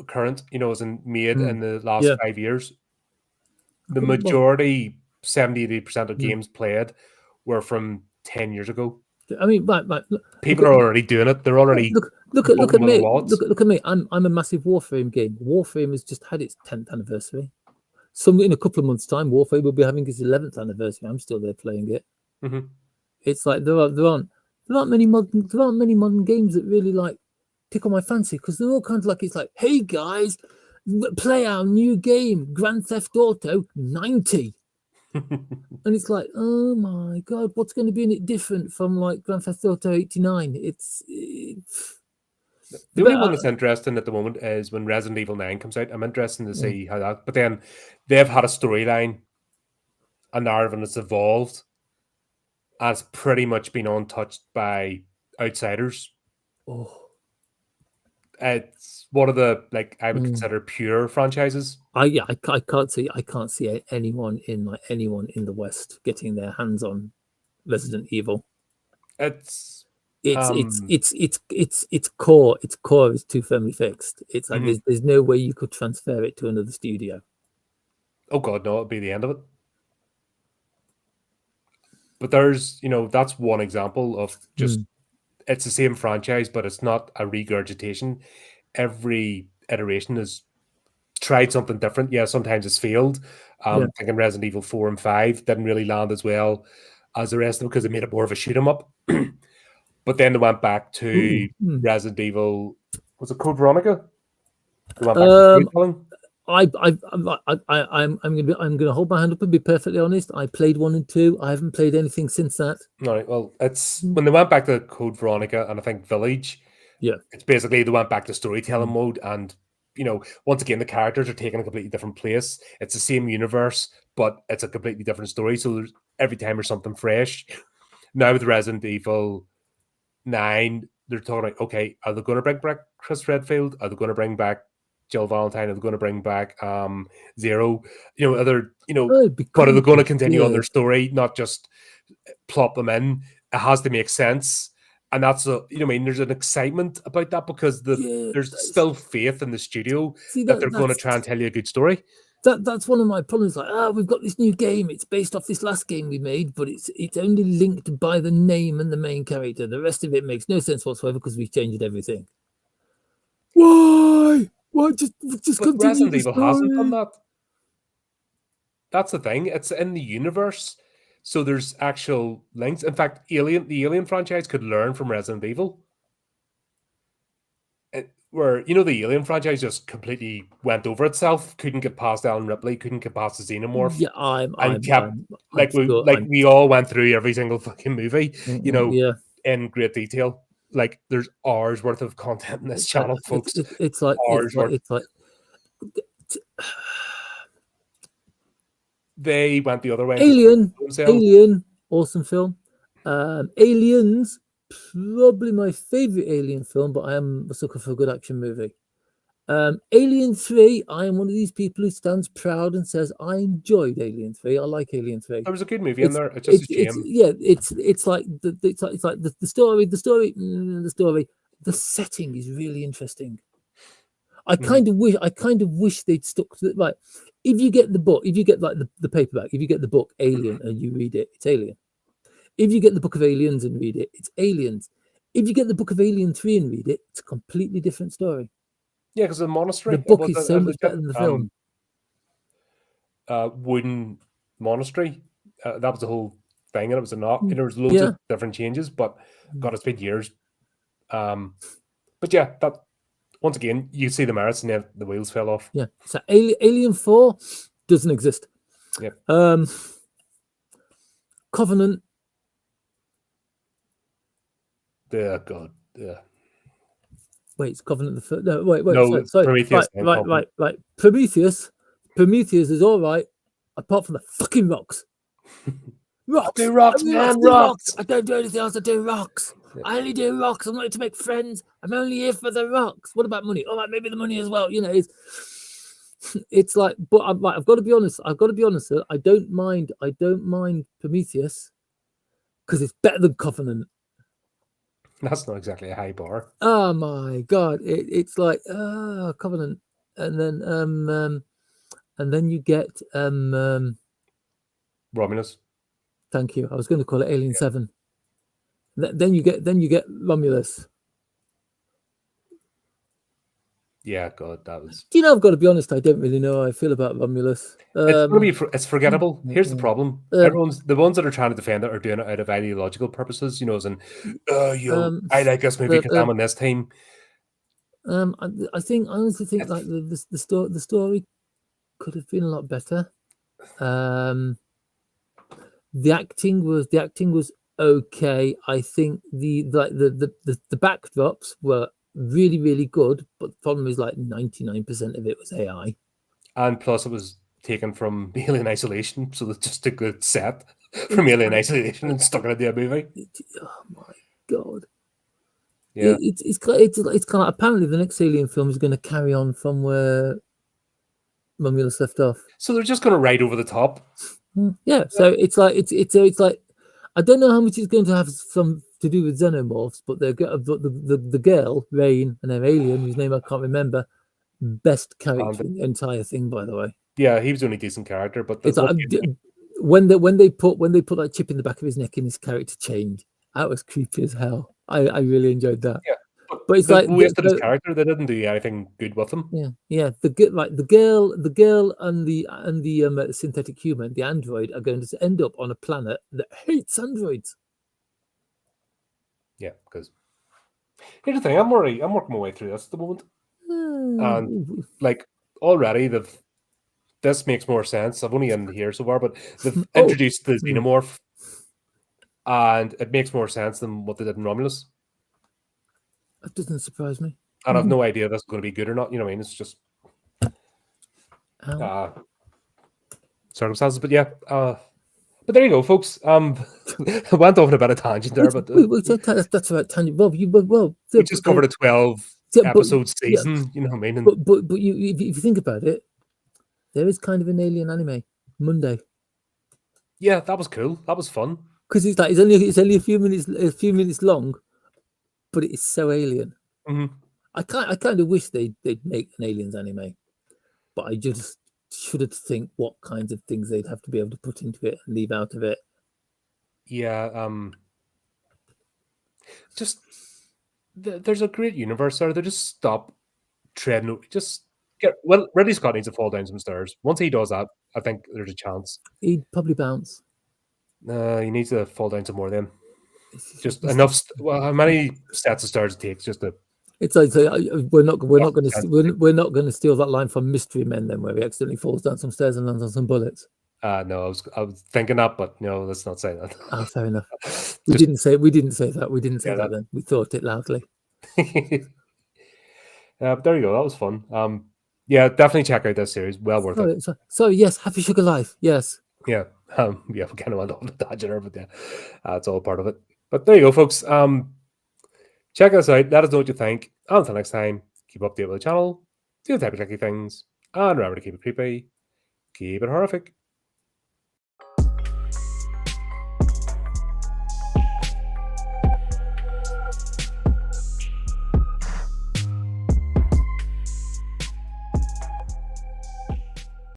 current, as in made in the last 5 years. The majority, 70-80% of games played were from 10 years ago. I mean, right. People are already doing it. They're already look at me. Look at me. I'm a massive Warframe game. Warframe has just had its 10th anniversary. In a couple of months' time, Warframe will be having its 11th anniversary. I'm still there playing it. It's like there aren't many modern games that really tickle my fancy, because they're all kind of it's like, hey guys, play our new game, Grand Theft Auto 90. And it's like, oh my god, what's going to be in it different from Grand Theft Auto 89? The only one that's interesting at the moment is when Resident Evil 9 comes out. I'm interested to see how that. But then they've had a storyline, a narrative, and it's evolved. Has pretty much been untouched by outsiders. It's one of the I would consider pure franchises. I can't see anyone in the West getting their hands on Resident Evil. Its core is too firmly fixed. It's like there's no way you could transfer it to another studio. Oh god, no, it'd be the end of it. But there's, that's one example of just it's the same franchise, but it's not a regurgitation. Every iteration has tried something different. Yeah, sometimes it's failed. Thinking Resident Evil 4 and 5 didn't really land as well as the rest of them because they made it more of a shoot 'em up. But then they went back to Resident Evil. Was it Code Veronica? They went back to storytelling. I'm gonna hold my hand up and be perfectly honest. I played 1 and 2. I haven't played anything since that. All right. Well, it's when they went back to Code Veronica and I think Village. Yeah. It's basically they went back to storytelling mode, and once again, the characters are taking a completely different place. It's the same universe, but it's a completely different story. So every time there's something fresh. Now with Resident Evil 9, they're talking like, okay, are they going to bring back Chris Redfield? Are they going to bring back Jill Valentine? Are they going to bring back Zero? It'd be But are they cool. going to continue on Yeah. their story, not just plop them in? It has to make sense. And that's there's an excitement about that because Yeah, there's still faith in the studio see that they're going to try and tell you a good story. that's one of my problems. Like, we've got this new game. It's based off this last game we made, but it's only linked by the name and the main character. The rest of it makes no sense whatsoever because we've changed everything. Why? Why just But continue Resident the Evil hasn't done story? that. That's the thing. It's in the universe. So there's actual links. In fact, the Alien franchise could learn from Resident Evil. Where, the Alien franchise just completely went over itself, couldn't get past Alan Ripley, couldn't get past the Xenomorph, Yeah, I'm kept I'm still I'm we all went through every single fucking movie, yeah. in great detail. Like there's hours worth of content in this channel, folks. It's like They went the other way. Alien, awesome film. Aliens, probably my favorite Alien film, but I am a sucker for a good action movie. Alien 3, I am one of these people who stands proud and says I enjoyed Alien 3. I like Alien 3. There was a good movie in there. It's just a shame. It's like the story, the setting is really interesting. I kind of wish they'd stuck to it. Like, if you get the book, if you get like the paperback, if you get the book Alien and you read it, it's Alien. If you get the book of Aliens and read it, it's Aliens. If you get the book of Alien 3 and read it, it's a completely different story. Yeah, because the monastery. The book is so much better than the film. Wooden monastery. That was the whole thing, and it was a knock. There was loads of different changes, but God, it's been years. But yeah, that once again, you see the merits, and then the wheels fell off. Yeah. So Alien 4 doesn't exist. Yep. Covenant. Yeah, God. Yeah. Wait, it's Covenant the first. No, wait. No, sorry. Prometheus. Right. Prometheus is all right, apart from the fucking rocks. Rocks. Do rocks, man. Rocks. I don't do anything else. I do rocks. Yeah. I only do rocks. I'm not here to make friends. I'm only here for the rocks. What about money? All right, maybe the money as well. It's like, but I've got to be honest. Sir. I don't mind Prometheus because it's better than Covenant. That's not exactly a high bar. Oh my God! It's like Covenant, and then you get Romulus. Thank you. I was going to call it Alien 7. Then you get Romulus. Yeah, God, that was. Do you know? I've got to be honest. I don't really know how I feel about Romulus. It's forgettable. Here's the problem: the ones that are trying to defend it are doing it out of ideological purposes. I like this movie because I'm on this team. I honestly think like the story could have been a lot better. The acting was okay. I think the backdrops were really, really good, but the problem is like 99% of it was AI. And plus it was taken from Alien Isolation, so it's just a good set from Alien Isolation and stuck it into a movie. Oh my God. Yeah. It's kind of apparently the next Alien film is going to carry on from where Romulus left off. So they're just going to ride over the top. Yeah. So it's like I don't know how much it's going to have some to do with xenomorphs, but the girl Rain and her alien, whose name I can't remember, best character in the entire thing, by the way. Yeah, he was the only decent character, but it's like, when they put that chip in the back of his neck and his character changed, that was creepy as hell. I really enjoyed that. Yeah, but it's like wasted his character. They didn't do anything good with him. Yeah. The girl and the synthetic human, the android, are going to end up on a planet that hates androids. Yeah, because here's the thing: I'm working my way through this at the moment, and like already this makes more sense. I've only in here so far, but they've introduced the xenomorph, and it makes more sense than what they did in Romulus. That doesn't surprise me. and I've no idea if this is going to be good or not. You know what I mean? It's just circumstances. But yeah, but there you go, folks. I went off on a bit of tangent there, but that's right, tangent. Well, we just covered a 12 episode yeah, season. You know what I mean? And but you, if you think about it, there is kind of an alien anime Monday. yeah, that was cool. That was fun. Because it's like it's only a few minutes long, but it is so alien. Mhm. I kind of wish they'd make an aliens anime, but I just shudder to think what kinds of things they'd have to be able to put into it and leave out of it. Yeah, just there's a great universe there. They just stop treading. Just Ridley Scott needs to fall down some stairs. Once he does that, I think there's a chance. He'd probably bounce. He needs to fall down some more. Then just enough. Well, how many sets of stairs it takes just to? It's like we're not going to steal that line from Mystery Men then, where he accidentally falls down some stairs and lands on some bullets. No, I was thinking that, but no, let's not say that. Ah, fair enough. We didn't say that. We didn't say that then. We thought it loudly. But there you go. That was fun. Yeah, definitely check out this series. Well worth it. So yes, Happy Sugar Life. Yes. Yeah. Yeah, we kind of went off the tangent, but yeah, it's all part of it. But there you go, folks. Check us out. Let us know what you think. Until next time, keep updated with the channel, do the type of tricky things, and remember to keep it creepy, keep it horrific.